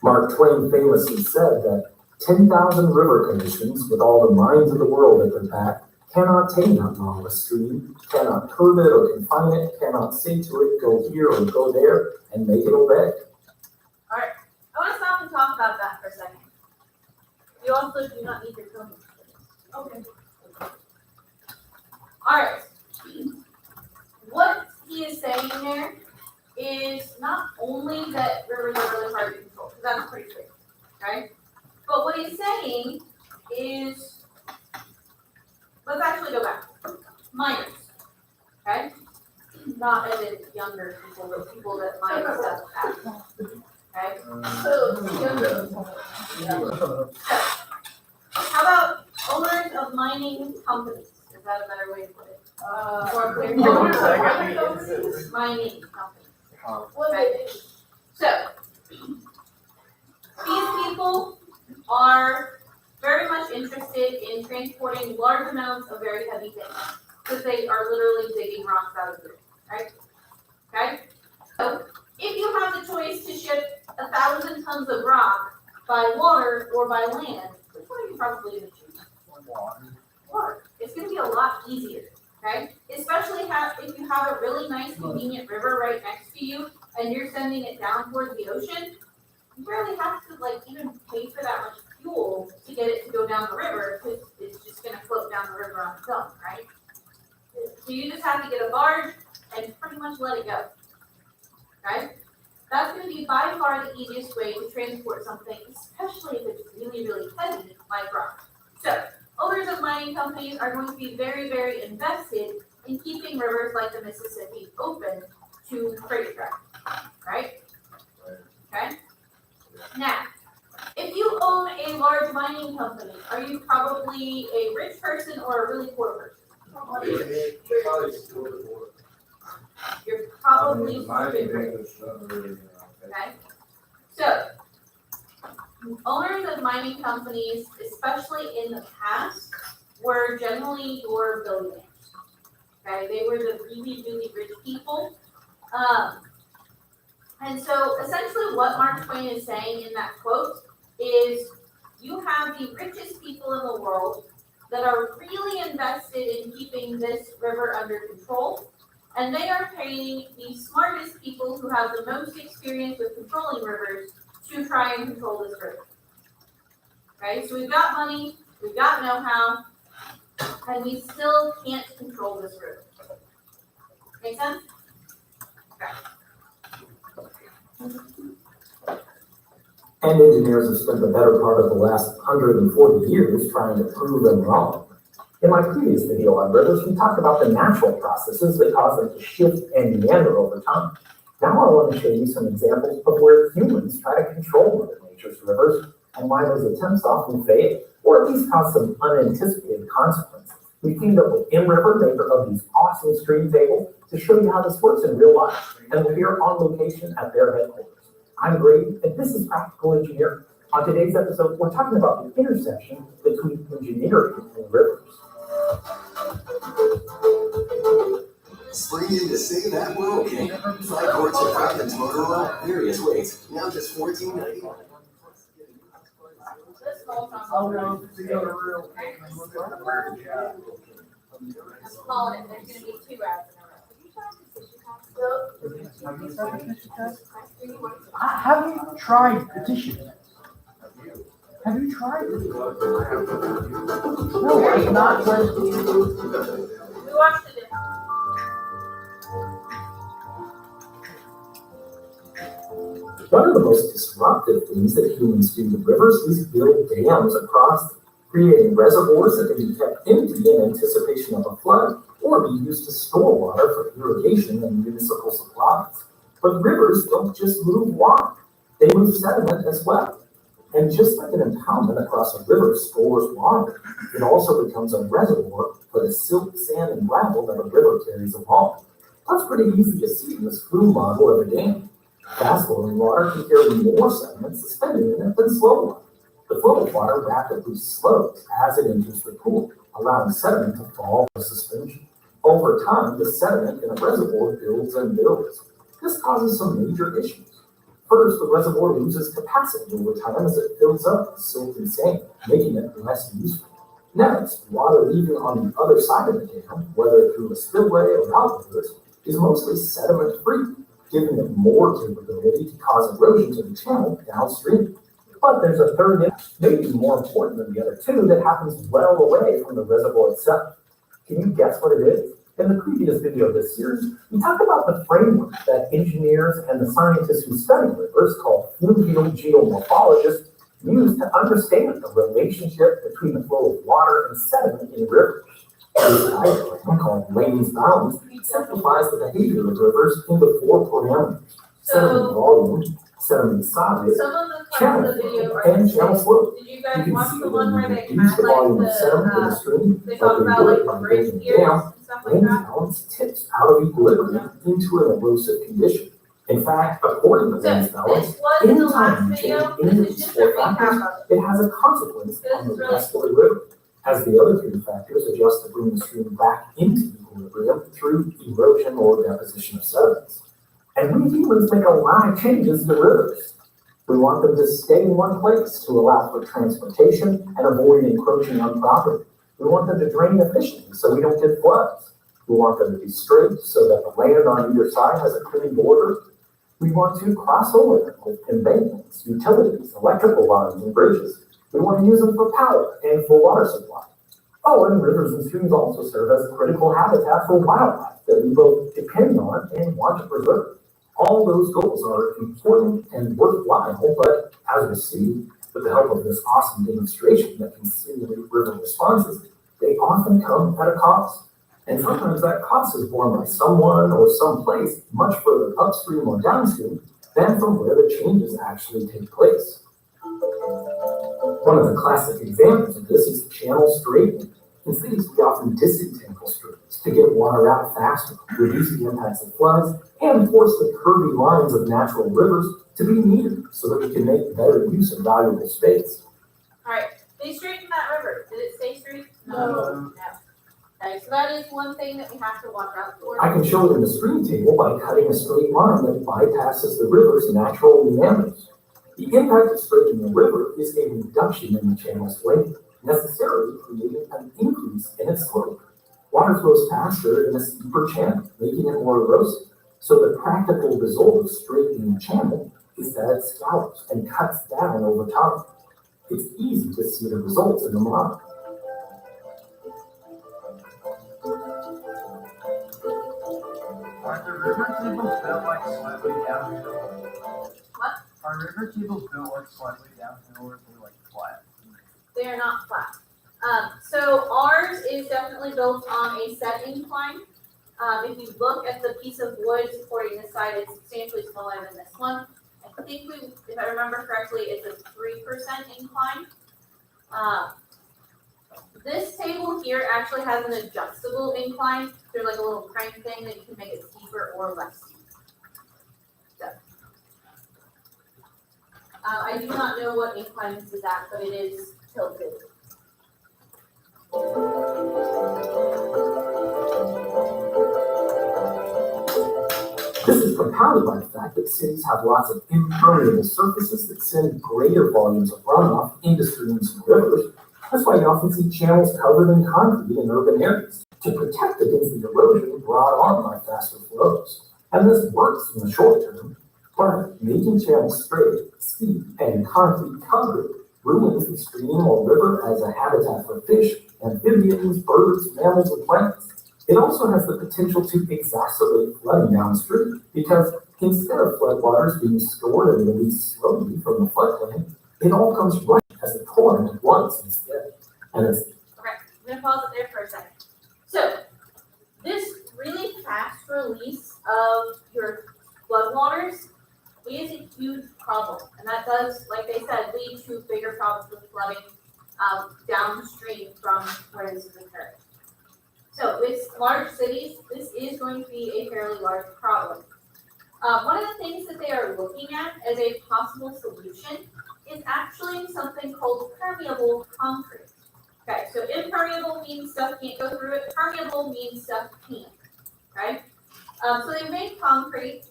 Mark Twain famously said that 10,000 river commissions with all the minds of the world at their back cannot tame that lawless stream, cannot curb it or confine it, cannot say to it, go here or go there, and make it obey. Alright, I want to stop and talk about that for a second. You also do not need your phone. Okay. Alright. What he is saying there is not only that rivers are really hard to control, because that's pretty clear, right? But what he's saying is, let's actually go back. Miners, okay? Not as in younger people, but people that mine stuff out. Okay? So, how about owners of mining companies? Is that a better way to put it? Or clear mining companies. Okay. So, these people are very much interested in transporting large amounts of very heavy things because they are literally digging rocks out of the earth, right? Okay? So, if you have the choice to ship 1,000 tons of rock by water or by land, which one are you probably going to choose? Water. It's going to be a lot easier, okay? Especially if you have a really nice, convenient river right next to you and you're sending it down towards the ocean. You barely have to even pay for that much fuel to get it to go down the river because it's just going to float down the river on its own, right? So you just have to get a barge and pretty much let it go, right? That's going to be by far the easiest way to transport something, especially if it's really, really heavy like rock. So owners of mining companies are going to be very, very invested in keeping rivers like the Mississippi open to freight traffic, right? Okay? Now, if you own a large mining company, are you probably a rich person or a really poor person? You're probably stupid rich. Okay? So, owners of mining companies, especially in the past, were generally your billionaires. Okay? They were the really, really rich people. And so essentially what Mark Twain is saying in that quote is you have the richest people in the world that are really invested in keeping this river under control, and they are paying the smartest people who have the most experience with controlling rivers to try and control this river. Okay, so we've got money, we've got know-how, and we still can't control this river. Make sense? Okay. And engineers have spent the better part of the last 140 years trying to prove them wrong. In my previous video on rivers, we talked about the natural processes that cause them to shift and meander over time. Now I want to show you some examples of where humans try to control Mother Nature's rivers and why those attempts often fail, or at least cause some unanticipated consequences. We teamed up with M-River, maker of these awesome stream tables, to show you how this works in real life, and we're here on location at their headquarters. I'm Grady, and this is Practical Engineering. On today's episode, we're talking about the intersection between engineering and rivers. Spring in to save that we're okay. Fly courts at Falcon's Motor Oil, various ways. Now just $14.99. Oh, no, to go to real. I'm calling it, there's going to be 2 ads in a row. Have you tried the tissue? Have you tried it? No, it's not. We watched it. One of the most disruptive things that humans do to rivers is build dams across them, creating reservoirs that can be kept empty in anticipation of a flood or be used to store water for irrigation and municipal supplies. But rivers don't just move water, they move sediment as well. And just like an impoundment across a river stores water, it also becomes a reservoir for the silt, sand, and gravel that a river carries along. That's pretty easy to see in this flume model of a dam. Fast-flowing water can carry more sediment suspended in it than slow water. The flow of water rapidly slows as it enters the pool, allowing sediment to fall for suspension. Over time, the sediment in a reservoir builds and builds. This causes some major issues. First, the reservoir loses capacity over time as it fills up with silt and sand, making it less useful. Next, water leaving on the other side of the dam, whether through a spillway or outwards, is mostly sediment-free, giving it more capability to cause erosion to the channel downstream. But there's a third, maybe more important than the other two, that happens well away from the reservoir itself. Can you guess what it is? In the previous video of this series, we talked about the framework that engineers and the scientists who study rivers, called fluvial geomorphologists, use to understand the relationship between the flow of water and sediment in rivers. This diagram, called Lane's bounds, simplifies the behavior of rivers into 4 parameters: sediment volume, sediment size, Some of the parts channel of the video flow, are and channel flow. Did you You guys can watch see the one where they reduce had the like volume of sediment in the stream, they like talk they about would like by break breaking it gears down. and stuff like Lane's that? balance tips out of equilibrium into an erosive condition. In fact, according to So Lane's balance, this was in the anytime last you video, change any of this is these just a 4 factors, recap of it. it has a consequence This on the is really rest of the river, as the other 3 factors adjust to bring the stream back into equilibrium through erosion or deposition of sediments. And we humans make a lot of changes to rivers. We want them to stay in one place to allow for transportation and avoid encroaching on property. We want them to drain efficiently so we don't get floods. We want them to be straight so that the land on either side has a clean border. We want to cross over them with embankments, utilities, electrical lines, and bridges. We want to use them for power and for water supply. Oh, and rivers and streams also serve as a critical habitat for wildlife that we both depend on and want to preserve. All those goals are important and worthwhile, but as we see, with the help of this awesome demonstration that can simulate river responses, they often come at a cost. And sometimes that cost is borne by someone or someplace much further upstream or downstream than from where the changes actually take place. One of the classic examples of this is channel straightening. In cities, we often disentangle streams to get water out faster, reduce the impacts of floods, and force the curvy lines of natural rivers to be neater so that we can make better use of valuable space. Alright, they straightened that river. Did it stay straight? No. Okay, so that is one thing that we have to watch out for. I can show it in the stream table by cutting a straight line that bypasses the river's natural meanders. The impact of straightening the river is a reduction in the channel's length, necessarily creating an increase in its slope. Water flows faster in a steeper channel, making it more erosive. So the practical result of straightening the channel is that it scallops and cuts down over time. It's easy to see the results in the model. Are the river tables built like slightly downhill? What? Are river tables built like slightly downhill or are they like flat? They are not flat. So ours is definitely built on a set incline. If you look at the piece of wood supporting this side, it's substantially smaller than this one. I think if I remember correctly, it's a 3% incline. This table here actually has an adjustable incline. There's like a little crank thing that you can make it steeper or less steep. So, I do not know what incline this is at, but it is tilted. This is compounded by the fact that cities have lots of impermeable surfaces that send greater volumes of runoff into streams and rivers. That's why you often see channels covered in concrete in urban areas to protect against the erosion brought on by faster flows. And this works in the short term, but making channels straight, steep, and concrete covered ruins the stream or river as a habitat for fish, amphibians, birds, mammals, and plants. It also has the potential to exacerbate flooding downstream because instead of floodwaters being stored and released slowly from the floodplain, it all comes right as a torrent at once instead. And it's Okay, I'm gonna pause it there for a second. So, this really fast release of your floodwaters is a huge problem. And that does, like they said, lead to bigger problems with flooding downstream from where this is occurring. So with large cities, this is going to be a fairly large problem. One of the things that they are looking at as a possible solution is actually something called permeable concrete. Okay, so impermeable means stuff can't go through it. Permeable means stuff can. Okay? So they make concrete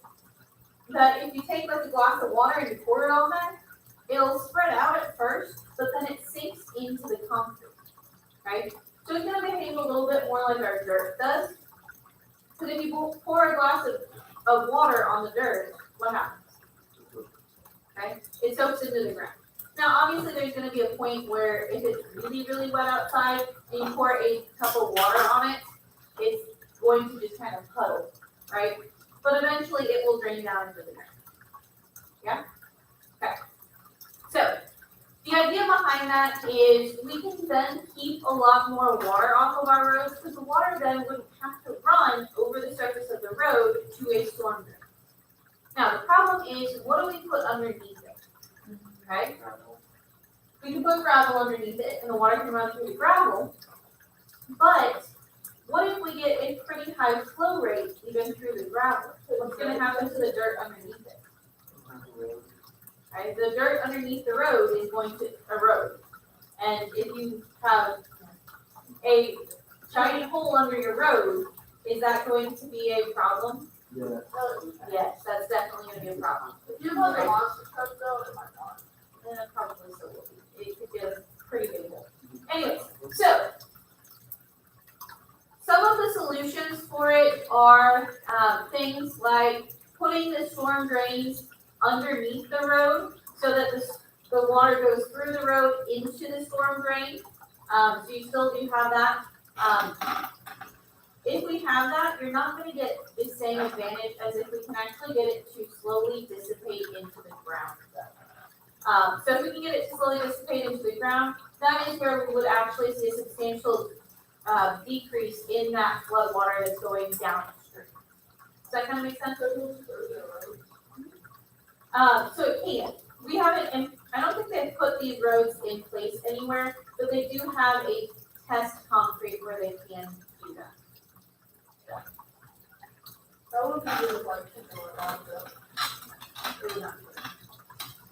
that if you take like a glass of water and you pour it on there, it'll spread out at first, but then it sinks into the concrete. Right? So it's gonna behave a little bit more like our dirt does. Because if you pour a glass of water on the dirt, what happens? Okay? It soaks into the ground. Now, obviously, there's going to be a point where if it's really, really wet outside and you pour a cup of water on it, it's going to just kind of puddle, right? But eventually, it will drain down into the ground. Yeah? Okay. So, the idea behind that is we can then keep a lot more water off of our roads because the water then wouldn't have to run over the surface of the road to a storm drain. Now, the problem is, what do we put underneath it? Okay? We can put gravel underneath it and the water can run through the gravel, but what if we get a pretty high flow rate even through the gravel? What's going to happen to the dirt underneath it? Right? The dirt underneath the road is going to erode. And if you have a giant hole under your road, is that going to be a problem? Yeah. Yes, that's definitely going to be a problem. If you want the monster truck though, it might not. Then it probably still will be. It could get a pretty big hole. Anyways, so some of the solutions for it are things like putting the storm drains underneath the road so that the water goes through the road into the storm drain. So you still do have that. If we have that, you're not going to get the same advantage as if we can actually get it to slowly dissipate into the ground. So if we can get it to slowly dissipate into the ground, that is where we would actually see a substantial decrease in that flood water that's going downstream. Does that kind of make sense? So it can. We haven't, and I don't think they've put these roads in place anywhere, but they do have a test concrete where they can do that. Yeah. That would be really like Really not good.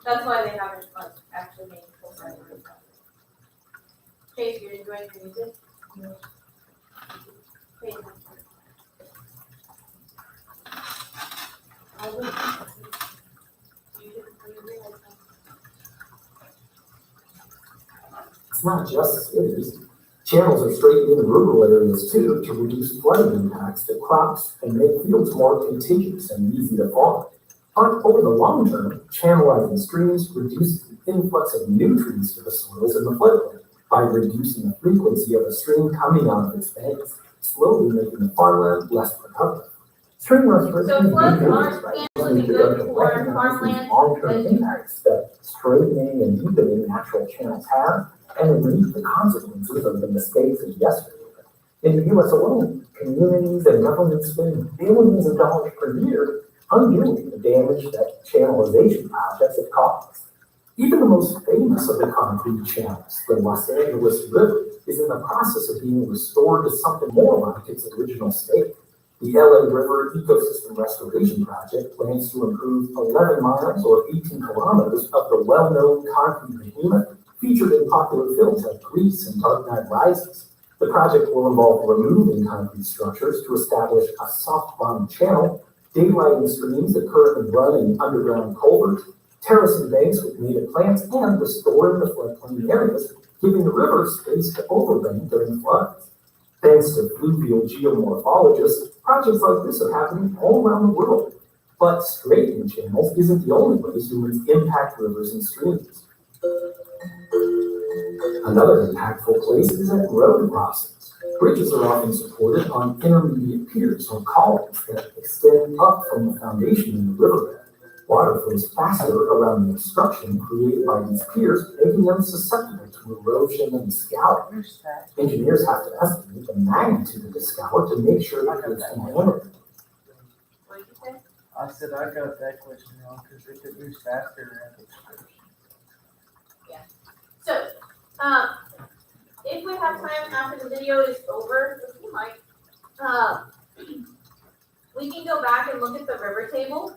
That's why they haven't like actually made full size roads. Chase, you're enjoying your music? No. Chase, I will. It's not just cities. Channels are straightened in rural areas too to reduce flooding impacts to crops and make fields more contiguous and easy to farm. But over the long term, channelizing streams reduces the influx of nutrients to the soils in the floodplain by reducing the frequency of a stream coming out of its banks, slowly making the farmland less productive. Stream restoration floods can be good for farmland long-term impacts that straightening and deepening natural channels have, and reap the consequences of the mistakes of yesterday. In the U.S. alone, communities and governments spend billions of dollars per year undoing the damage that channelization projects have caused. Even the most famous of the concrete channels, the Los Angeles River, is in the process of being restored to something more like its original state. The LA River Ecosystem Restoration Project plans to improve 11 miles or 18 kilometers of the well-known concrete behemoth featured in popular films like Grease and Dark Knight Rises. The project will involve removing concrete structures to establish a soft-bottom channel, daylighting streams that currently run in underground culverts, terracing banks with native plants, and restoring the floodplain areas, giving the river space to overbank during floods. Thanks to fluvial geomorphologists, projects like this are happening all around the world. But straightening channels isn't the only way humans impact rivers and streams. Another impactful place is at road crossings. Bridges are often supported on intermediate piers or columns that extend up from the foundation in the riverbed. Water flows faster around the obstruction created by these piers, making them susceptible to erosion and scouring. Engineers have to estimate the magnitude of the scour to make sure that it's contaminated. What did you say? I said I got that question wrong because it could move faster and So, if we have time after the video is over, which we might, we can go back and look at the river table.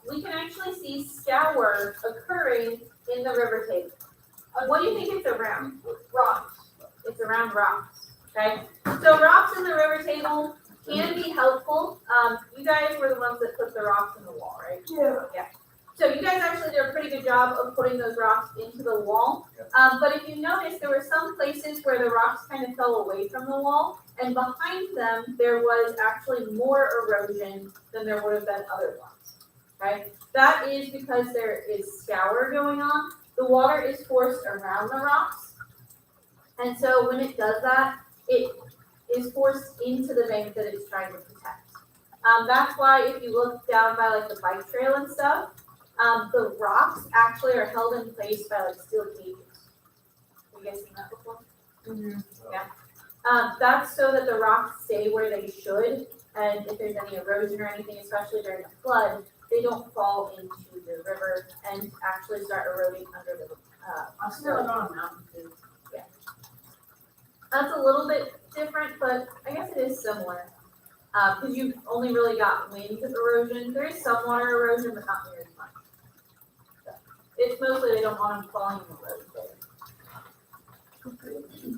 We can actually see scour occurring in the river table. What do you think it's around? Rocks. it's around rocks, okay? So rocks in the river table can be helpful. You guys were the ones that put the rocks in the wall, right? Yeah. So you guys actually did a pretty good job of putting those rocks into the wall. But if you notice, there were some places where the rocks kind of fell away from the wall, and behind them, there was actually more erosion than there would have been other ones, right? That is because there is scour going on. The water is forced around the rocks. And so when it does that, it is forced into the bank that it's trying to protect. That's why if you look down by like the bike trail and stuff, the rocks actually are held in place by like steel cages. Have you guys seen that before? Mm-hmm. Yeah. That's so that the rocks stay where they should, and if there's any erosion or anything, especially during a flood, they don't fall into the river and actually start eroding under the I still on a mountain too. Yeah. That's a little bit different, but I guess it is similar. Because you've only really got wind erosion. There is some water erosion, but not near as much. So it's mostly they don't want them falling in the road.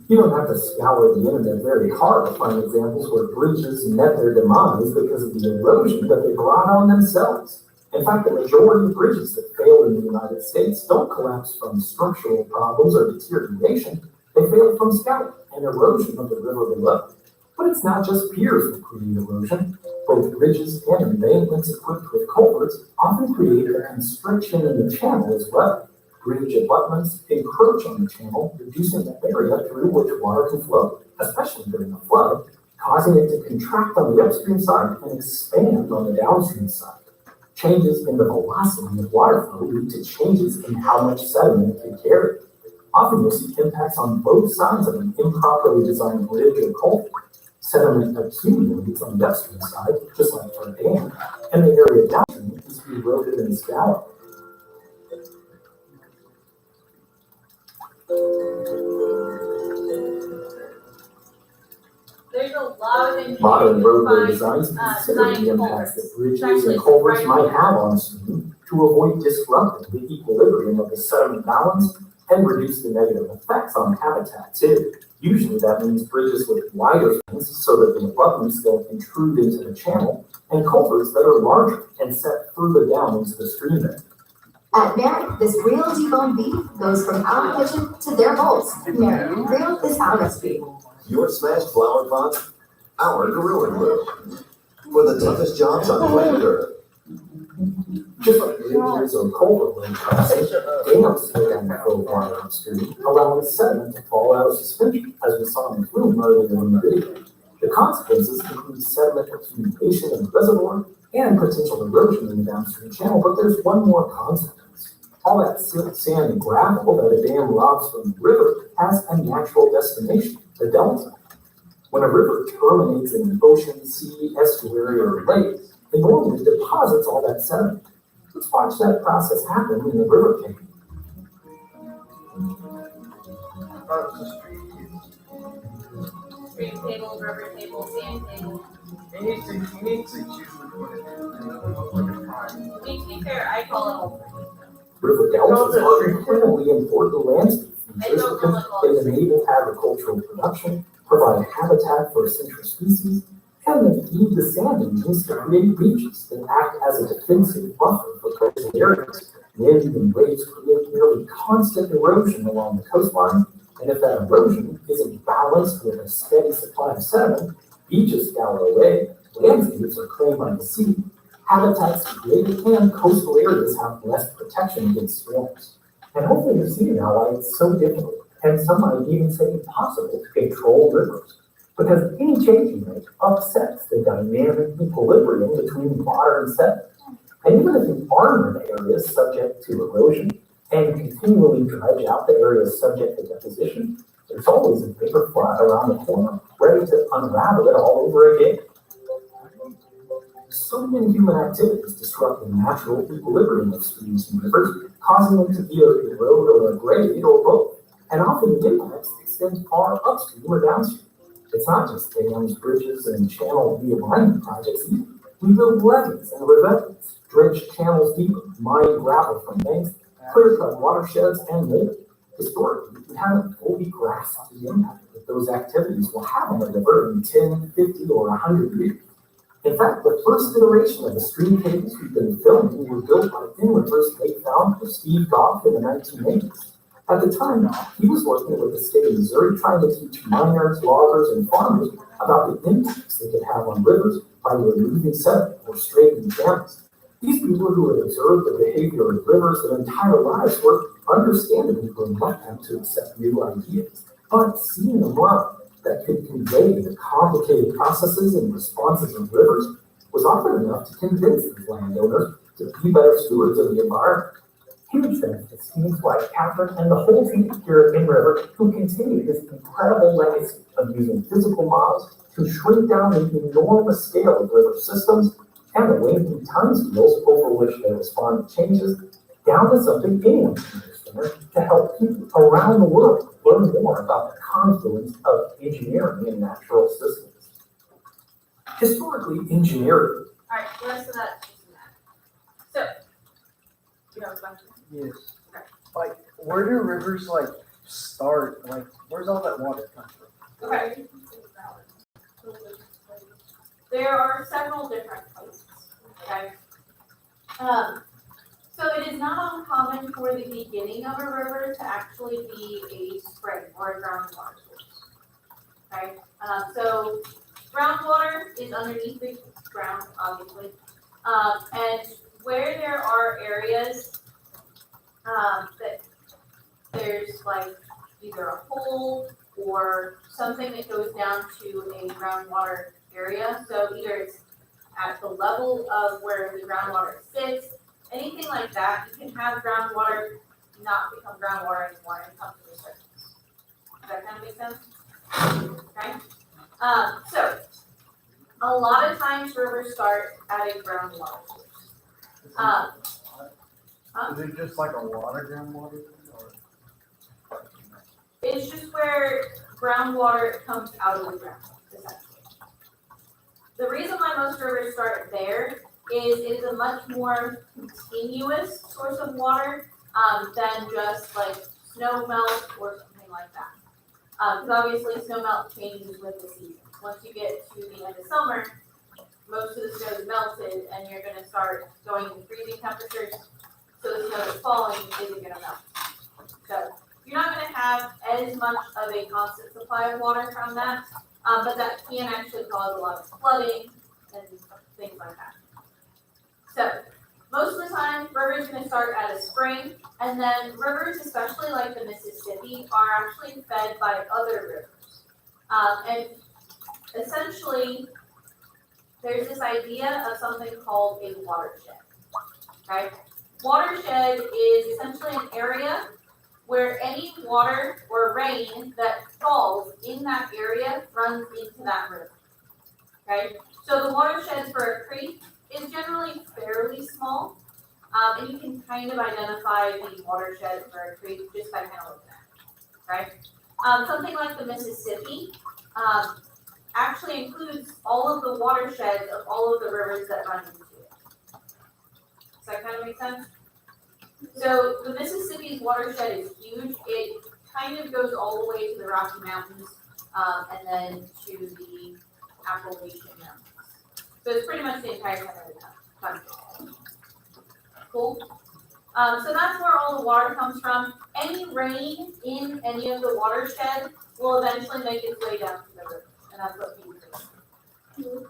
You don't have to scour the internet very hard to find examples where bridges met their demise because of the erosion that they brought on themselves. In fact, the majority of bridges that fail in the United States don't collapse from structural problems or deterioration. They fail from scour and erosion of the river below. But it's not just piers that create erosion. Both bridges and embankments equipped with culverts often create a constriction in the channel as well. Bridge abutments encroach on the channel, reducing the area through which water can flow, especially during a flood, causing it to contract on the upstream side and expand on the downstream side. Changes in the velocity of water flow lead to changes in how much sediment it can carry. Often you'll see impacts on both sides of an improperly designed bridge or culvert. Sediment accumulates on the upstream side, just like for a dam, and the area downstream is eroded and scoured. There's a lot of Modern roadway designs consider the impacts that bridges and culverts might have on stream to avoid disrupting the equilibrium of the sediment balance and reduce the negative effects on habitat too. Usually that means bridges with wider spans so that the abutments don't intrude into the channel, and culverts that are larger and set further down into the stream bed. At Merrick, this real deboned beef goes from our kitchen to their bowls. Merrick, real is our recipe. Your smashed flower pot, our Gorilla Glue. For the toughest jobs on planet Earth. Just like bridges or culvert lane crossing, dams slow down the flow of water upstream, allowing sediment to fall out of suspension, as we saw in the flume earlier in the video. The consequences include sediment accumulation in the reservoir and potential erosion in the downstream channel, but there's one more consequence. All that silt, sand, and gravel that a dam robs from the river has a natural destination, the delta. When a river terminates in an ocean, sea, estuary, or lake, it normally deposits all that sediment. Let's watch that process happen in the river cave. Stream table, river table, sand table. You need to choose which one it is. To be fair, I call it all three. River deltas are incredibly important landscape features because they enable agricultural production, provide habitat for central species, and they feed the sand engines to create beaches that act as a defensive buffer for coastal areas. Wind and waves create nearly constant erosion along the coastline, and if that erosion isn't balanced with a steady supply of sediment, beaches scour away, landscapes are claimed by the sea, habitats degraded, and coastal areas have less protection against storms. And hopefully you're seeing now why it's so difficult, and some might even say impossible to control rivers. Because any changing rate upsets the dynamic equilibrium between water and sediment. And even if you are in areas subject to erosion and continually dredge out the areas subject to deposition, there's always a bigger flood around the corner, ready to unravel it all over again. So many human activities disrupt the natural equilibrium of streams and rivers, causing them to either erode or degrade or both. And often the impacts extend far upstream or downstream. It's not just dams, bridges, and channel realignment projects either. We build levees and revetments, dredge channels deeper, mine gravel from banks, clear cut watersheds, and more. Historically, we haven't fully grasped the impact that those activities will have on the river in 10, 50, or 100 years. In fact, the first iteration of the stream cables we've been filming were built by inland First Lake founder Steve Goff in the 1980s. At the time, he was working with the state of Missouri trying to teach miners, loggers, and farmers about the impacts they could have on rivers by removing sediment or straightening channels. These people who had observed the behavior of rivers their entire lives were understandably reluctant to accept new ideas, but seeing a model that could convey the complicated processes and responses of rivers was often enough to convince these landowners to be better stewards of the environment. Huge benefits teams like Catherine and the whole team here at In-River who continue this incredible legacy of using physical models to shrink down the enormous scale of river systems and the lengthy timescales over which they respond to changes down to something anyone can understand to help people around the world learn more about the confluence of engineering and natural systems. Historically, engineering. All right, the rest of that. So, you have a question? Yes. Like, where do rivers like start? Like, where's all that water come from? Okay. There are several different places. Okay. So it is not uncommon for the beginning of a river to actually be a spring or a groundwater source. Okay. So groundwater is underneath the ground, obviously, and where there are areas that there's like either a hole or something that goes down to a groundwater area. So either it's at the level of where the groundwater sits, anything like that, you can have groundwater not become groundwater anymore and come to the surface. Does that kind of make sense? Okay. So a lot of times rivers start at a groundwater source. Is it just like a water groundwater? Or? It's just where groundwater comes out of the ground, essentially. The reason why most rivers start there is it is a much more continuous source of water than just like snow melt or something like that. Because obviously snow melt changes with the season. Once you get to the end of summer, most of the snow is melted and you're going to start going into freezing temperatures. So the snow that's falling isn't going to melt. So you're not going to have as much of a constant supply of water from that, but that can actually cause a lot of flooding and things like that. So most of the time, rivers are going to start at a spring, and then rivers, especially like the Mississippi, are actually fed by other rivers. And essentially, there's this idea of something called a watershed. Okay? Watershed is essentially an area where any water or rain that falls in that area runs into that river. Okay? So the watershed for a creek is generally fairly small, and you can kind of identify the watershed for a creek just by kind of looking at it, right? Something like the Mississippi actually includes all of the watersheds of all of the rivers that run into it. Does that kind of make sense? So the Mississippi's watershed is huge. It kind of goes all the way to the Rocky Mountains and then to the Appalachian Mountains. So it's pretty much the entire center of the country. Cool. So that's where all the water comes from. Any rain in any of the watershed will eventually make its way down to the river, and that's what people do.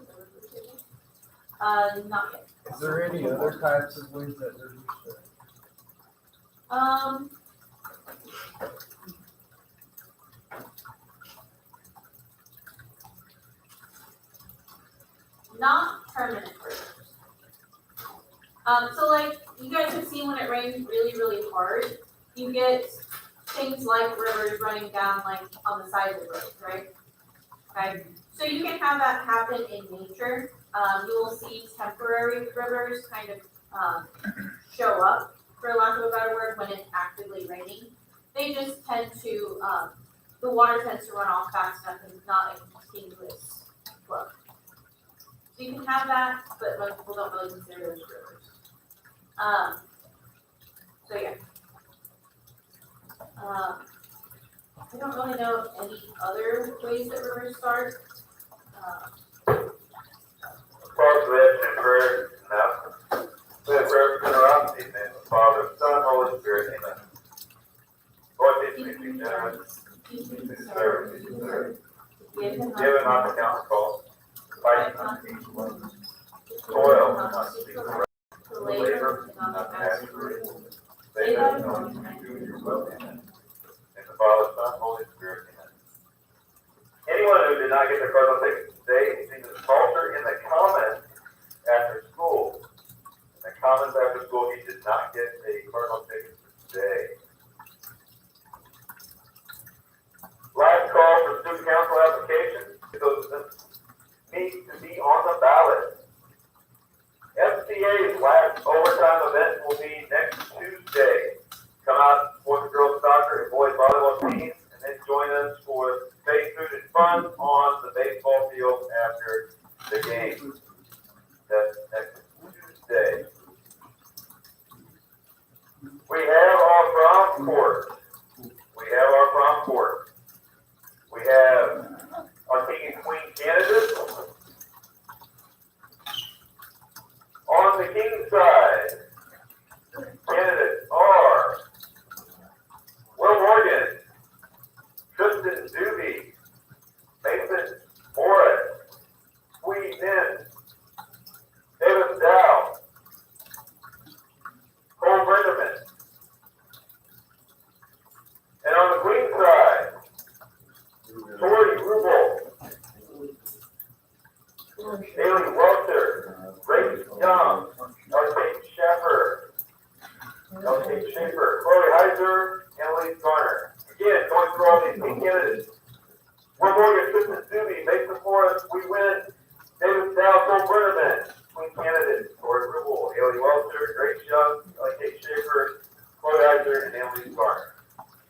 Not yet. Is there any other types of ways that rivers start? Not permanent rivers. So like you guys have seen when it rains really, really hard, you get things like rivers running down like on the side of the road, right? Okay. So you can have that happen in nature. You will see temporary rivers kind of show up, for lack of a better word, when it's actively raining. They just tend to, the water tends to run off fast enough and not a continuous flow. So you can have that, but most people don't really consider those rivers. So yeah. I don't really know of any other ways that rivers start. Father, rest and prayer now. We have prayer for generosity, in the name of the Father, Son, Holy Spirit, amen. Lord, teach me to be generous, to serve, to serve. Give and not to count the cost. Fight not to teach one. Toil not to seek the right. To labor not to ask for it. Say that knowing you do your will, amen. In the Father, Son, Holy Spirit, amen. Anyone who did not get their cardinal tickets today, see the culture in the comments after school. In the comments after school, he did not get a cardinal ticket today. Last call for student council applications. Those need to be on the ballot. FCA's last overtime event will be next Tuesday. Come out for the girls soccer and boys volleyball teams, and then join us for fake food and fun on the baseball field after the game. That's next Tuesday. We have our prom court. We have our king and queen candidates. On the king side, candidates are Will Morgan, Tristan Zuby, Mason Morris, Sweet Min, David Dow, Cole Brenderman. And on the queen side, Tori Rubel, Haley Welter, Grace Young, Kate Schaefer, Chloe Heiser, and Elise Garner. Again, going through all these key candidates. We're going to Tristan Zuby, Mason Forrest, we win. David Dow, Cole Brennerman, queen candidates. Tori Rubel, Haley Welter, Grace Young, Kate Schaefer, Chloe Heiser, and Elise Garner.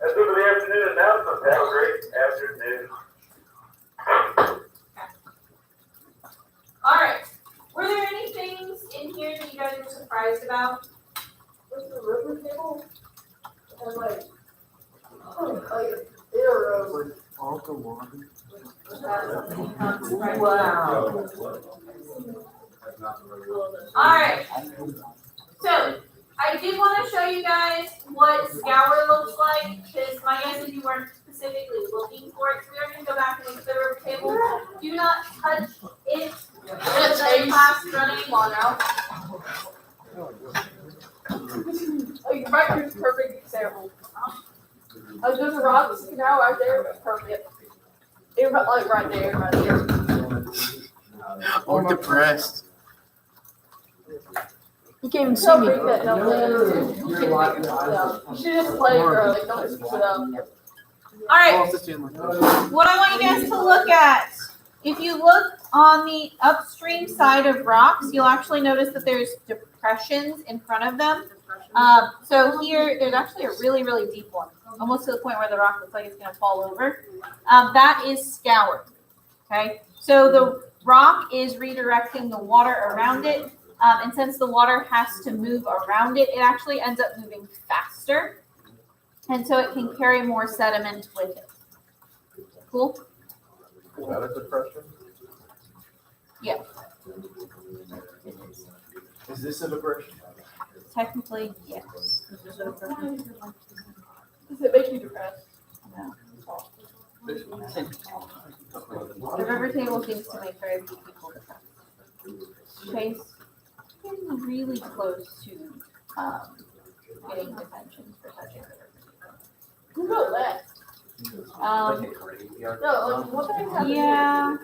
That's it for the afternoon announcements. Have a great afternoon. All right. Were there any things in here that you guys were surprised about? Was the river table? And like Erosion. All the water. Wow. All right. So I did want to show you guys what scour looks like, because my guess is you weren't specifically looking for it. So we are going to go back and look at the river table. Do not touch it. It's a class running on now. Like right here's a perfect example. Like there's a rock canal right there, perfect. It like right there. I'm depressed. You can't even see me. You should just play, bro. Like don't screw it up. All right. What I want you guys to look at, if you look on the upstream side of rocks, you'll actually notice that there's depressions in front of them. So here, there's actually a really, really deep one, almost to the point where the rock looks like it's going to fall over. That is scour. Okay, so the rock is redirecting the water around it, and since the water has to move around it, it actually ends up moving faster, and so it can carry more sediment with it. Cool? Is that a depression? Yeah. Is this a depression? Technically, yes. Does it make you depressed? No. The river table seems to make very few people depressed. Chase, getting really close to getting detention for touching the river table. Who wrote that? No, like what the heck happened? Yeah.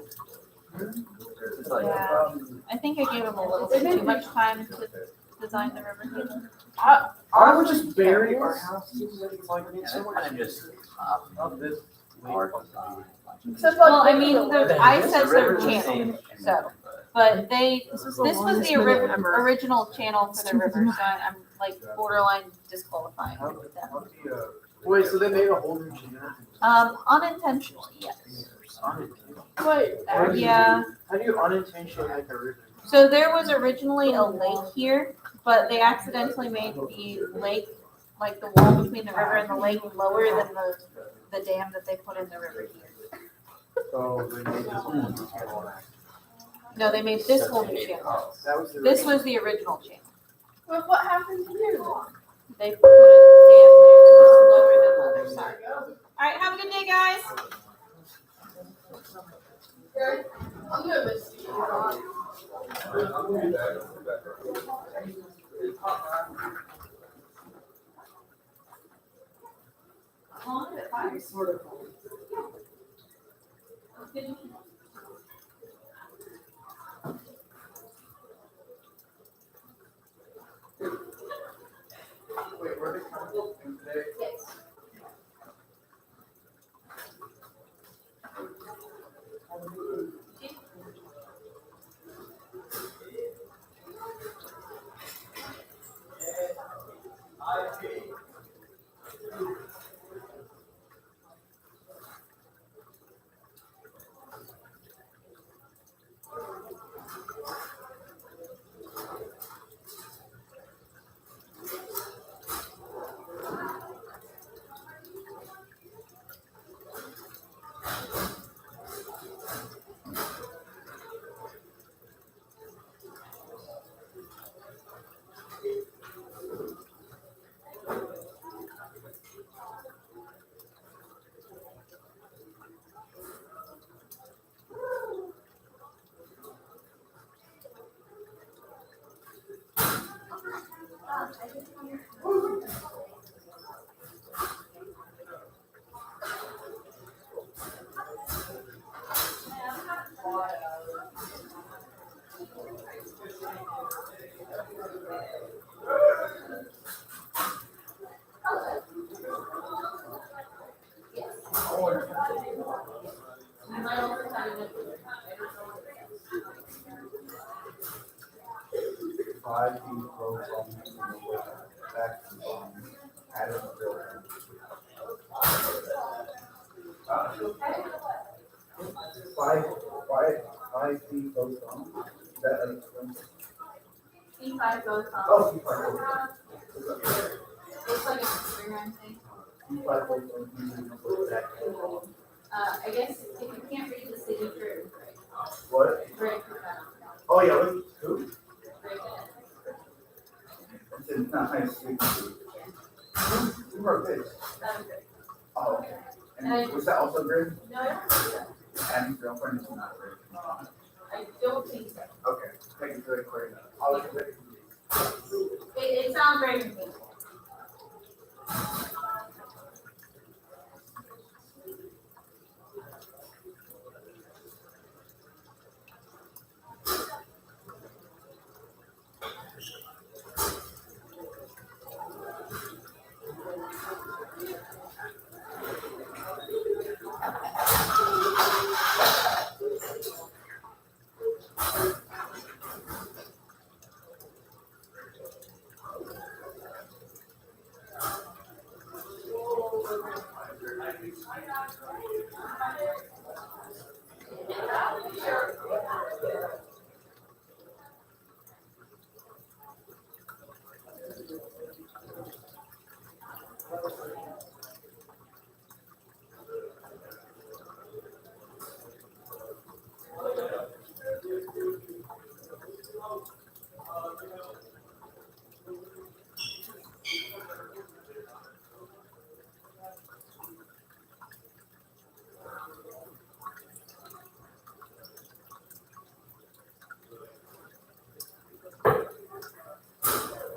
Yeah. I think I gave him a little bit too much time to design the river table. I would just bury our house. Like it's so much just of this. Well, I mean, the ice says their channel, so, but this was the original channel for the river, so I'm like borderline disqualifying them. Wait, so they made a whole new channel? Unintentionally, yes. Wait, Yeah. How do you unintentionally make a river? So there was originally a lake here, but they accidentally made the lake like the wall between the river and the lake lower than the dam that they put in the river here. So they made this one channel. No, they made this whole new channel. That was the This was the original channel. Well, what happened here? They put a dam there that's lower than the other side. All right, have a good day, guys. I'm gonna miss you. Sort of. Wait, were they coming in today? Yes. Five feet close on back Adam's building. Five feet close on. Is that like? C5 goes on. Oh, C5. It's like a Instagram thing. C5 close on. I guess if you can't read the signature, it's great. What? Great. Oh, yeah, wait, who? Great. It's a nice signature. Who wrote this? Oh, okay. And was that also Greg? No, I don't think so. Adam's girlfriend is not Greg. I don't think so. Okay, thank you for the clearing up. I was a bit confused. It sounds very confusing.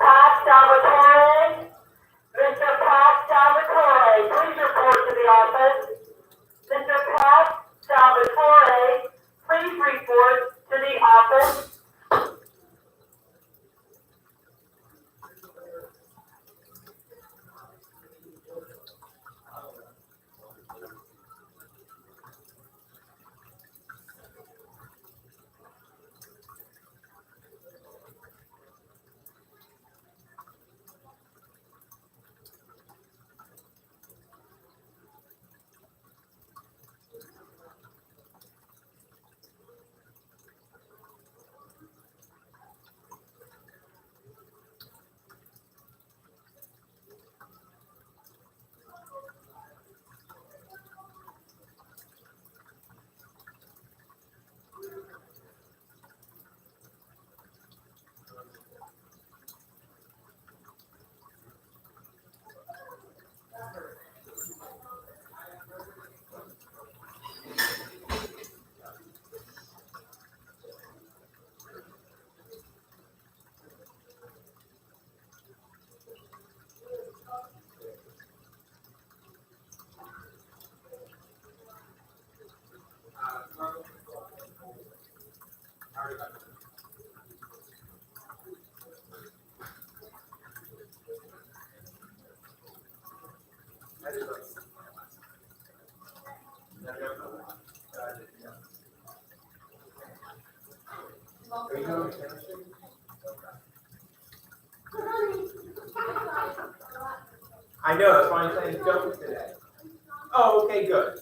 Pat Salvatore, Mr. Pat Salvatore, please report to the office. Mr. Pat Salvatore, please report to the office. I know, that's why I'm saying don't today. Oh, okay, good.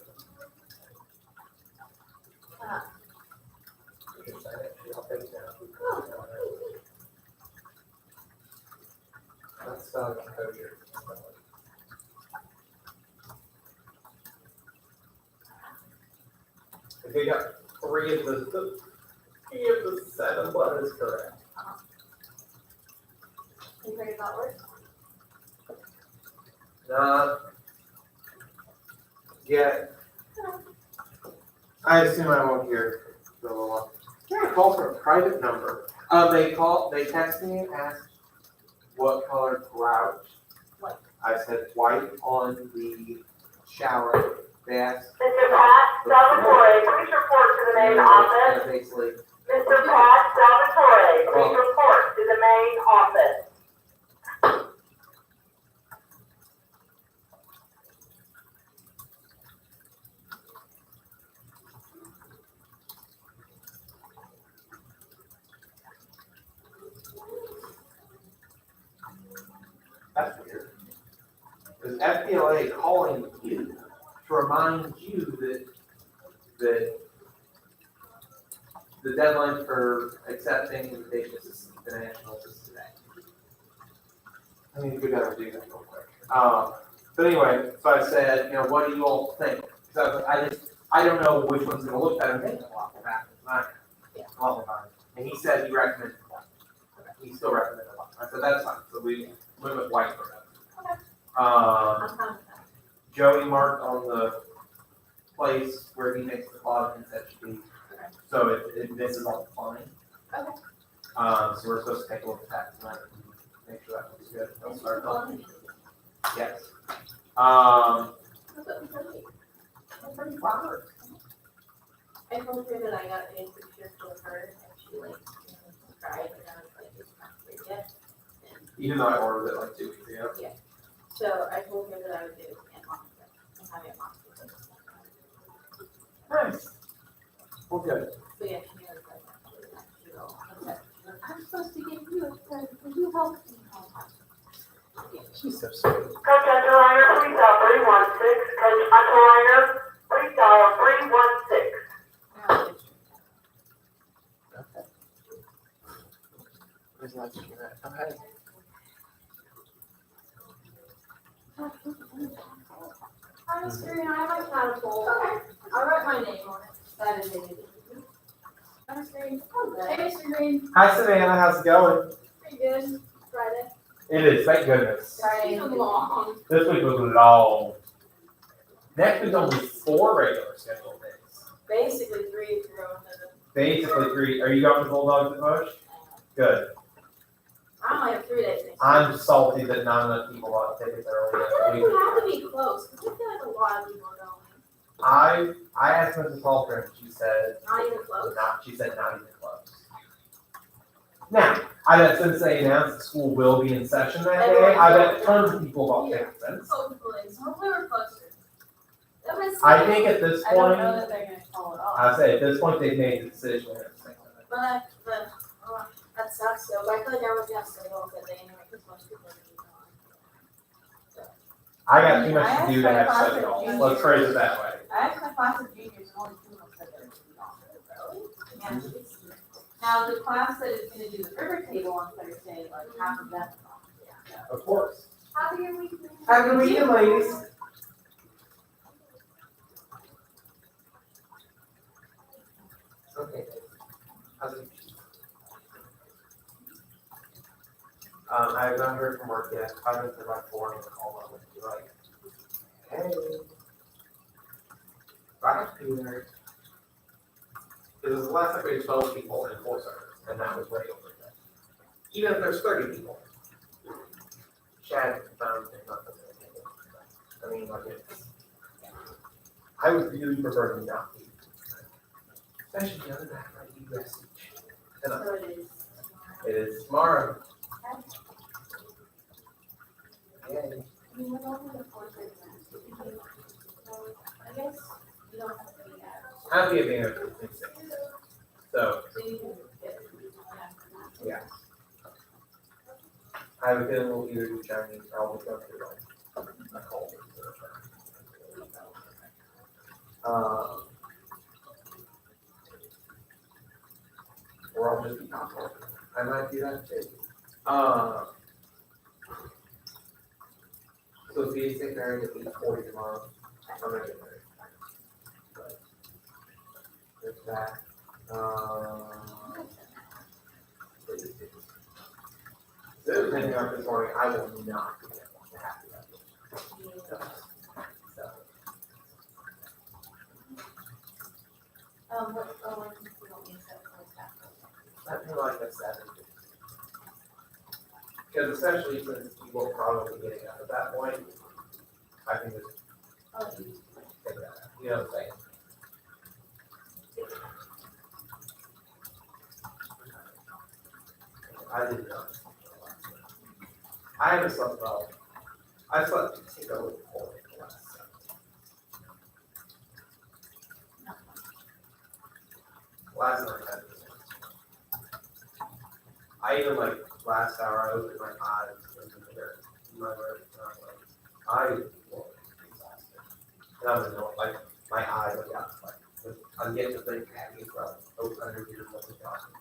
Let's spell composure. If we got three of the 7 letters correct. Can you figure that word? Yeah. I assume I won't hear the little one. Yeah, call for a private number. They text me and asked what color grouch. White. I said white on the shower. They asked. Mr. Pat Salvatore, please report to the main office. Basically. Mr. Pat Salvatore, please report to the main office. That's weird. Is FPLA calling you to remind you that the deadline for accepting invitations is the national is today. I need to go down and do that real quick. But anyway, so I said, what do you all think? So I don't know which one's gonna look better. Maybe a lot will happen tonight. Yeah, a lot will happen. And he said he recommended white. Okay. He still recommended white. I said that's fine. So we went with white for that. Okay. Joey marked on the place where he makes the closet and said should be. Okay. So it misses all the fine. Okay. So we're supposed to take a look at that tonight and make sure that looks good. They'll start on. Yes. I told her that I got a picture for her and she cried and I was like, it's not here yet. Even though I ordered it like 2 weeks ago. Yeah. So I told her that I would do it and have it on. Nice. Well, good. So yeah, she knows that. I'm supposed to give you a credit because you helped me. She's so sweet. Coach Unterliner, please dial 316. Coach Unterliner, please dial 316. Okay. There's not to that. Okay. I'm screwing, I might not have told. Okay. I'll write my name on it. That is it. I'm screwing. Hey, Mr. Green. Hi, Savannah. How's it going? Pretty good. Friday. It is. Thank goodness. Friday. Long. This week was long. Next week's only 4 regular scheduled days. Basically 3 if you're going to Basically 3. Are you going to Bulldogs at Bush? Good. I only have 3 days. I'm salty that not enough people bought tickets early. I feel like we have to be close because I feel like a lot of people are going. I asked Mrs. Halter and she said Not even close. She said not even close. Now, I bet since they announced the school will be in session that day, I bet tons of people bought tickets. Hopefully we're closer. I think at this I don't point, know that they're gonna call it off. I say at this point they've made the decision. But that sucks though. But I feel like everyone's gonna stay off that day anyway because most people are gonna be gone. I got too much to do to have study calls. Let's phrase it that way. I asked my class of juniors and only 2 of them said they were gonna be on. Yeah. Now, the class that is gonna do the river table on Thursday, like half of them are on. Yeah. Of course. Have a good weekend. Have a good weekend, ladies. Okay. How's it? I have not heard from work yet. 5 minutes to about 4, I'm gonna call them and be like, hey. I have to be there. It was the last time we had 12 people in 4 servers, and that was way over that. Even if there's 30 people. Chad found it not the same. I mean, like it's. I would really prefer to not be. Especially the other night, like you guys. So it is. It is tomorrow. Yay. I mean, with all the courses, I guess you don't have to be at. I'll be being able to So, So you can get. yeah. I have a feeling we'll either do Chinese or I'll just go through like a cold. Or I'll just be popcorn. I might do that too. So be St. Mary at 8:40 tomorrow. I'm not getting married. But there's that. Depending on this morning, I will not be able to have that. So. What, when do you want me to set for that? Something like a 7. Because especially since you won't probably be getting out at that point, I can just take that out. You know what I'm saying? I did not. I haven't slept well. I slept to take a little cold last night. Last night I even like last hour I opened my eyes and my work and I was exhausted. And I was like my eyes are got like I'm getting to think happy from over 100 years of exhaustion.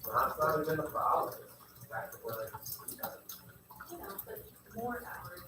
So that's not even a problem. Back to where it's, But more hours.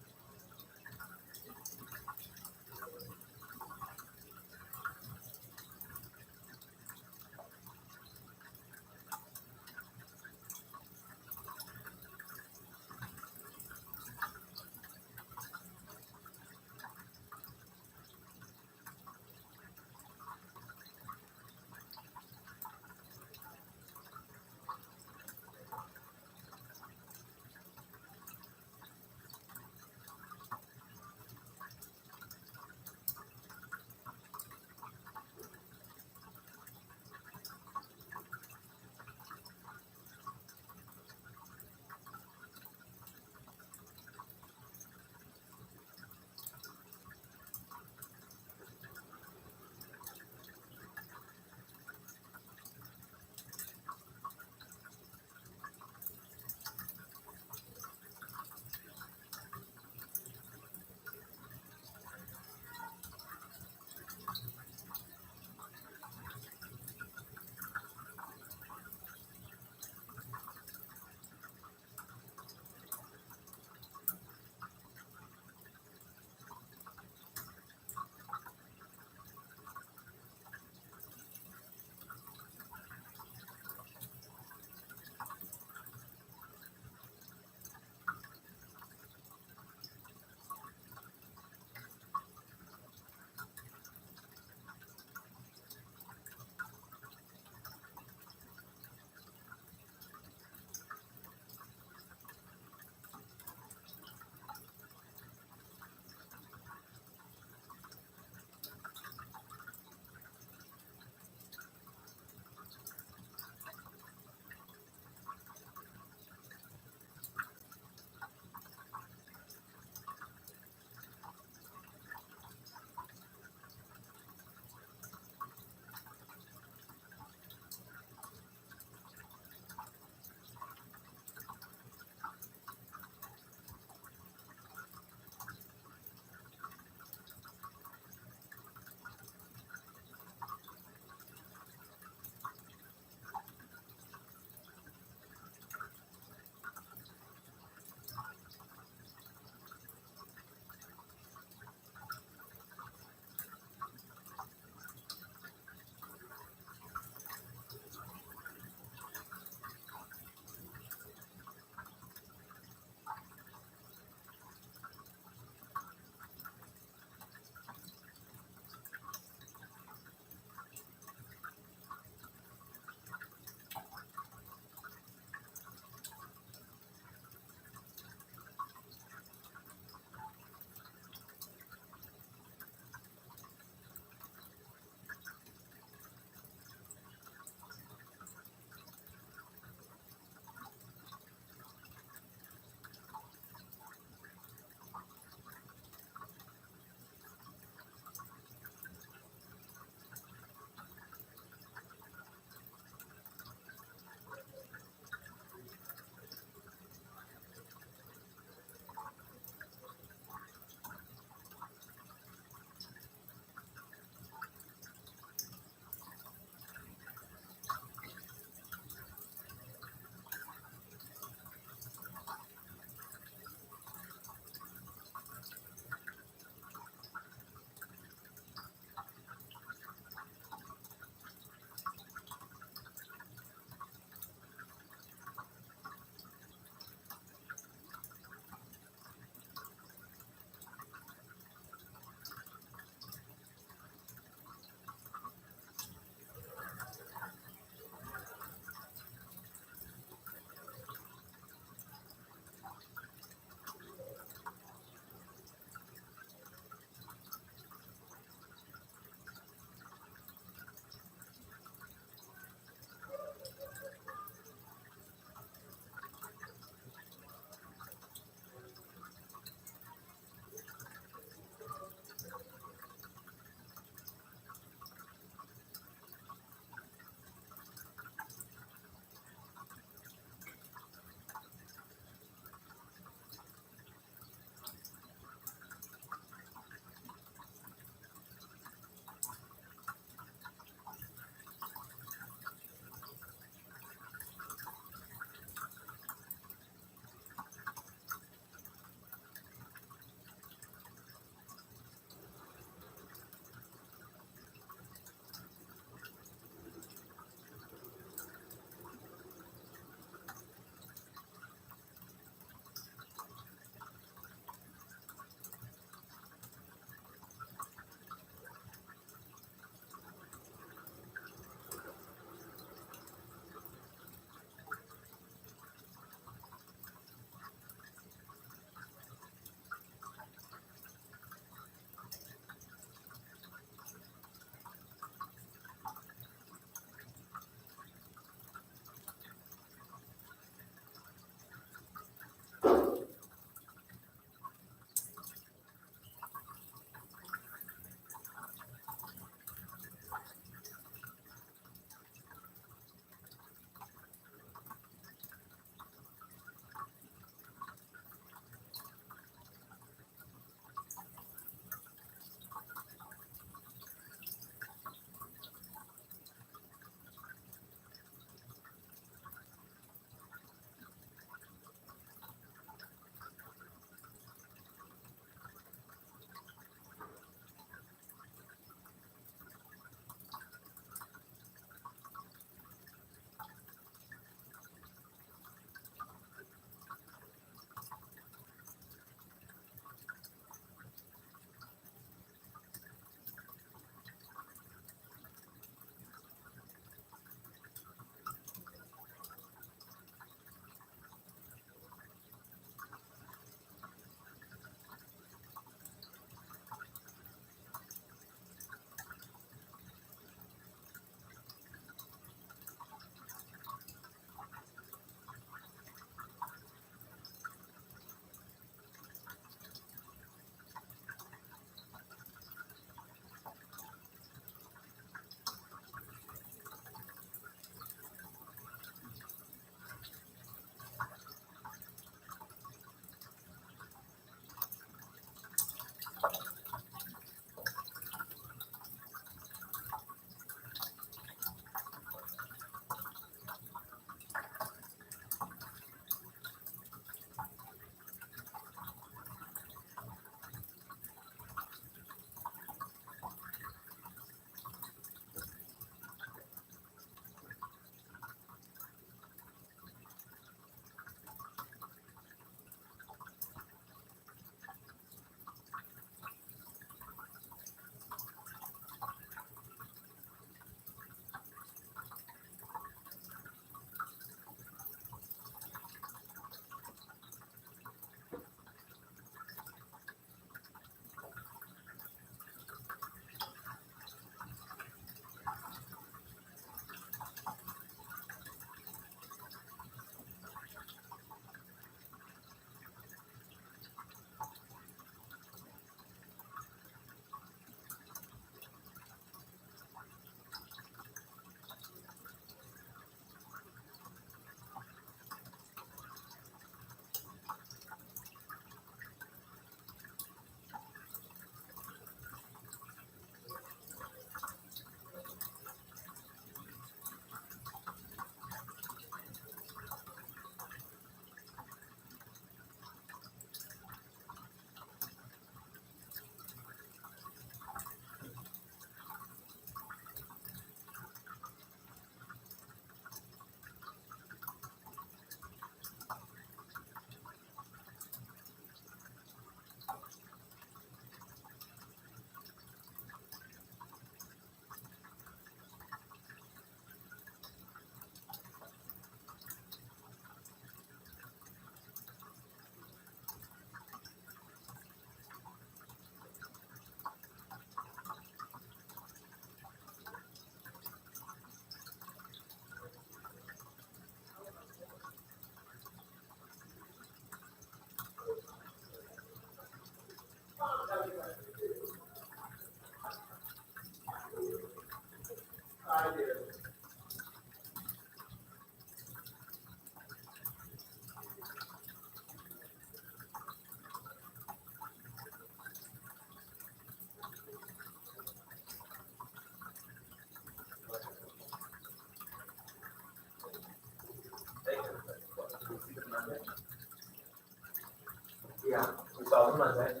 Yeah, we saw them Monday.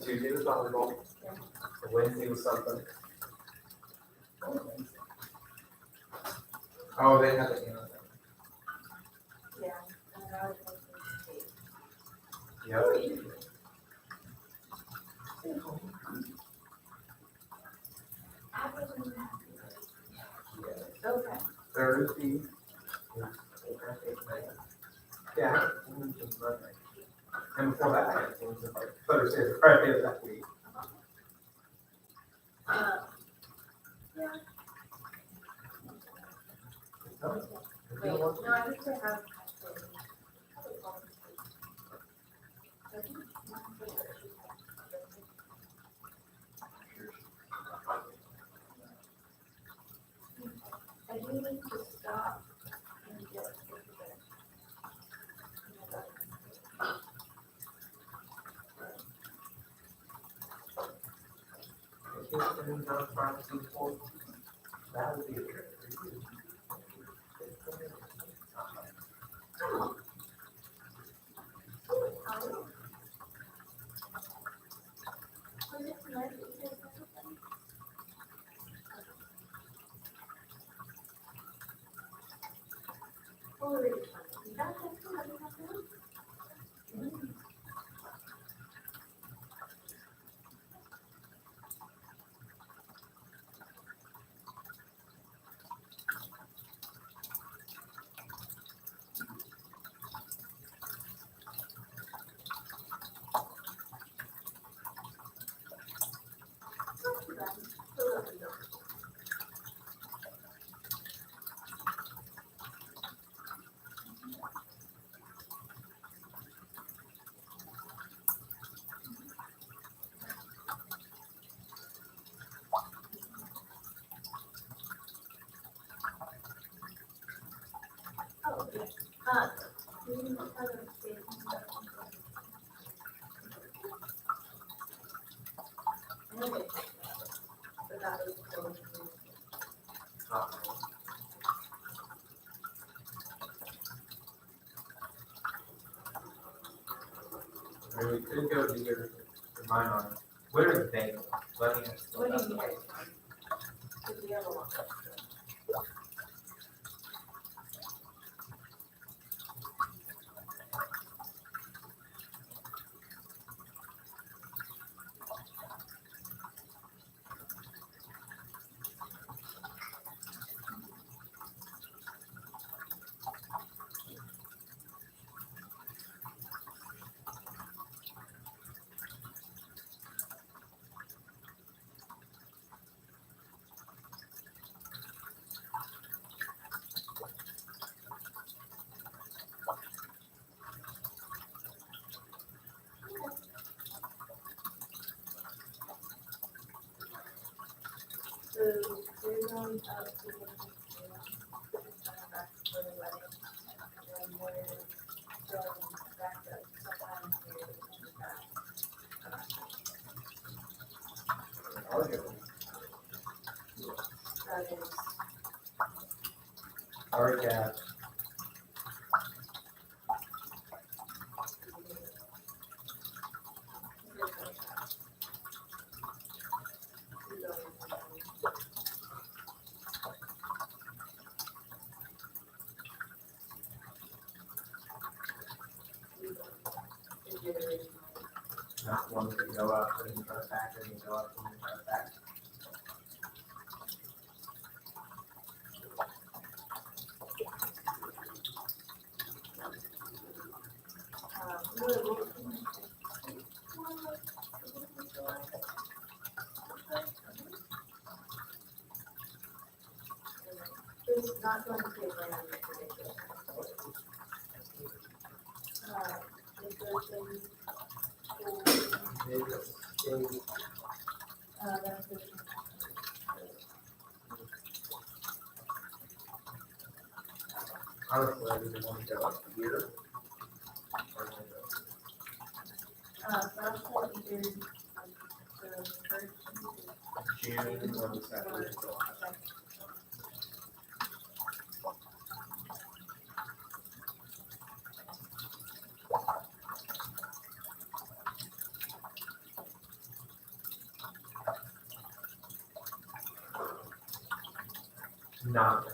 Tuesday was volleyball. And Wednesday was something. Oh, they have it, Yep. Okay. Thursday. Yeah. And before that, I had things like Thursday, Friday of that week. Wait, no, I think they have. I do need to stop and get. That would be a trip for you. I mean, we could go to your mine on, what are they? Let me ask. What do you guys? The other one. So they're going up to the back for the wedding, and we're going back up sometime here in the back. That is, Alright, yeah. That's the one that you go up and you try back and you go up and you try back. it's not going to take very long to make it. Is there things for, that's Honestly, I didn't want to go up here. June or the second week of July. Not.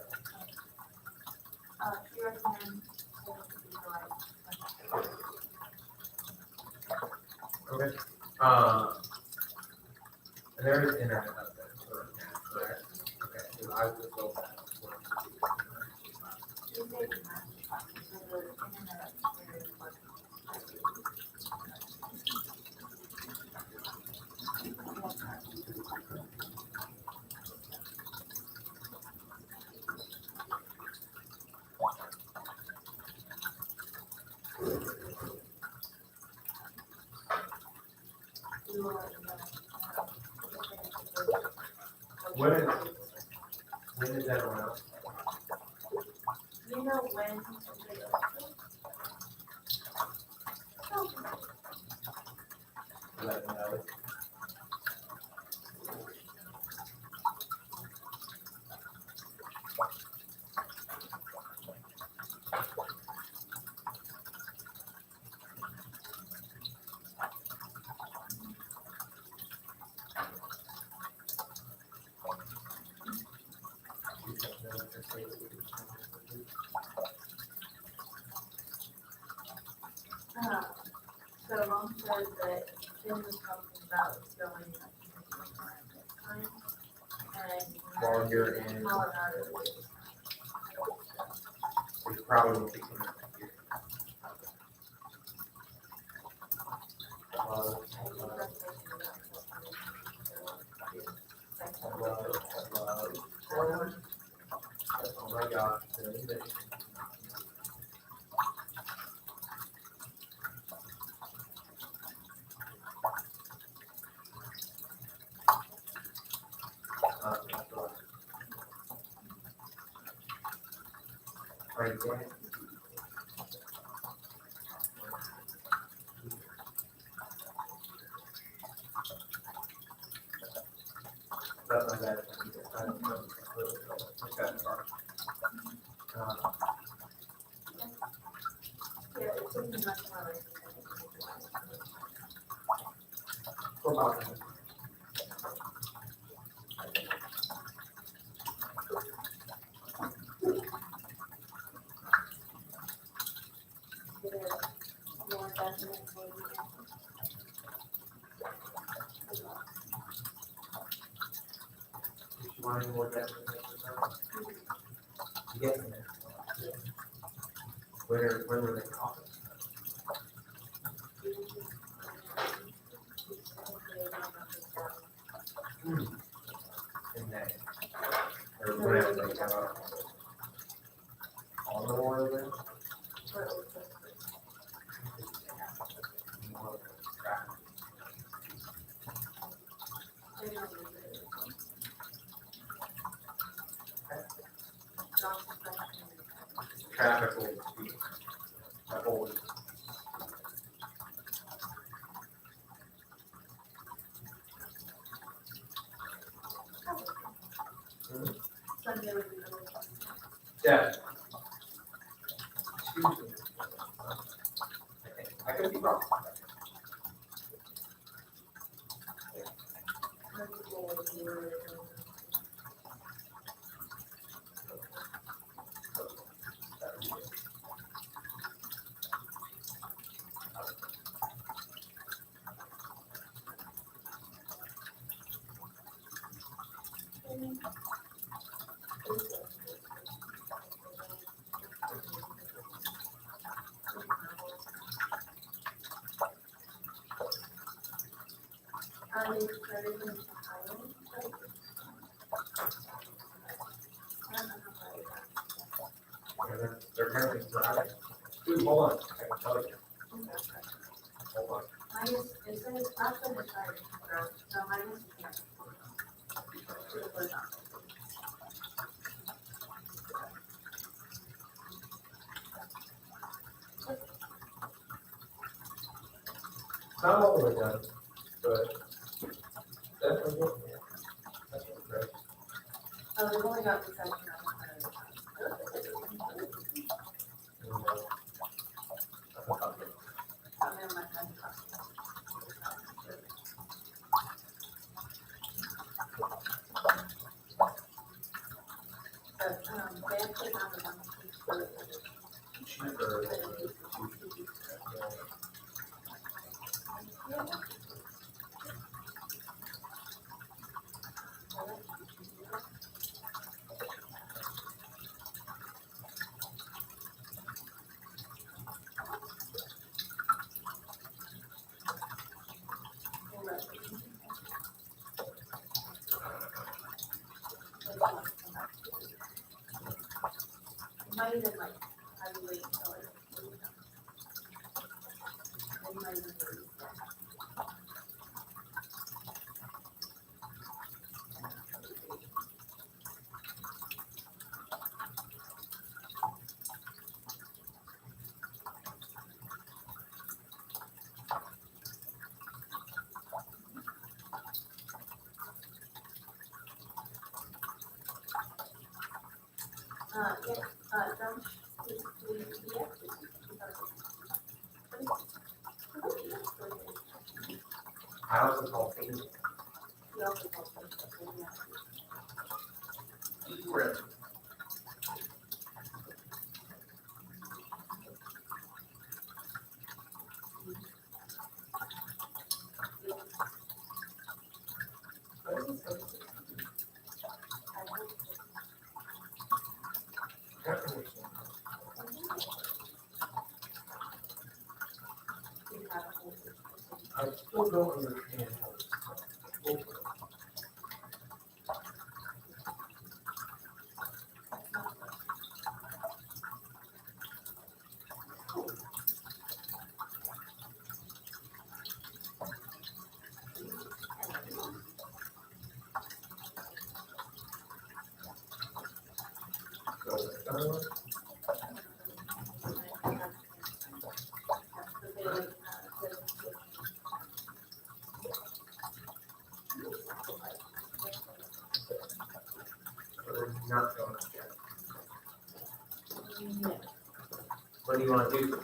She recommends. Okay. And there is internet up there for now, correct? Okay, so I will go back. When is that around? You know when they open? Let me know. So mom says that Jim was talking about going time and While you're in, Colorado. we probably won't be coming up here. Hello. Oh my gosh. Right there. That's not bad. I don't know. Okay. Yeah, it's something much more like. For about that. More definite maybe. You want any more definite? Yes. Where were they talking? In May. Or whenever they come up. On the water then? Traffic will be a whole. Sunday would be really fun. Yeah. Excuse me. I could be wrong. They're currently driving. Dude, hold on, I can tell you. Hold on. Mine is, it says last one is starting, so mine is here. done, but definitely. That's great. Oh, we've only got the section. Might even like have you wait until like. It might even be- Don't, I was called thing. I still don't understand how it's. Not going to check. What do you want to do?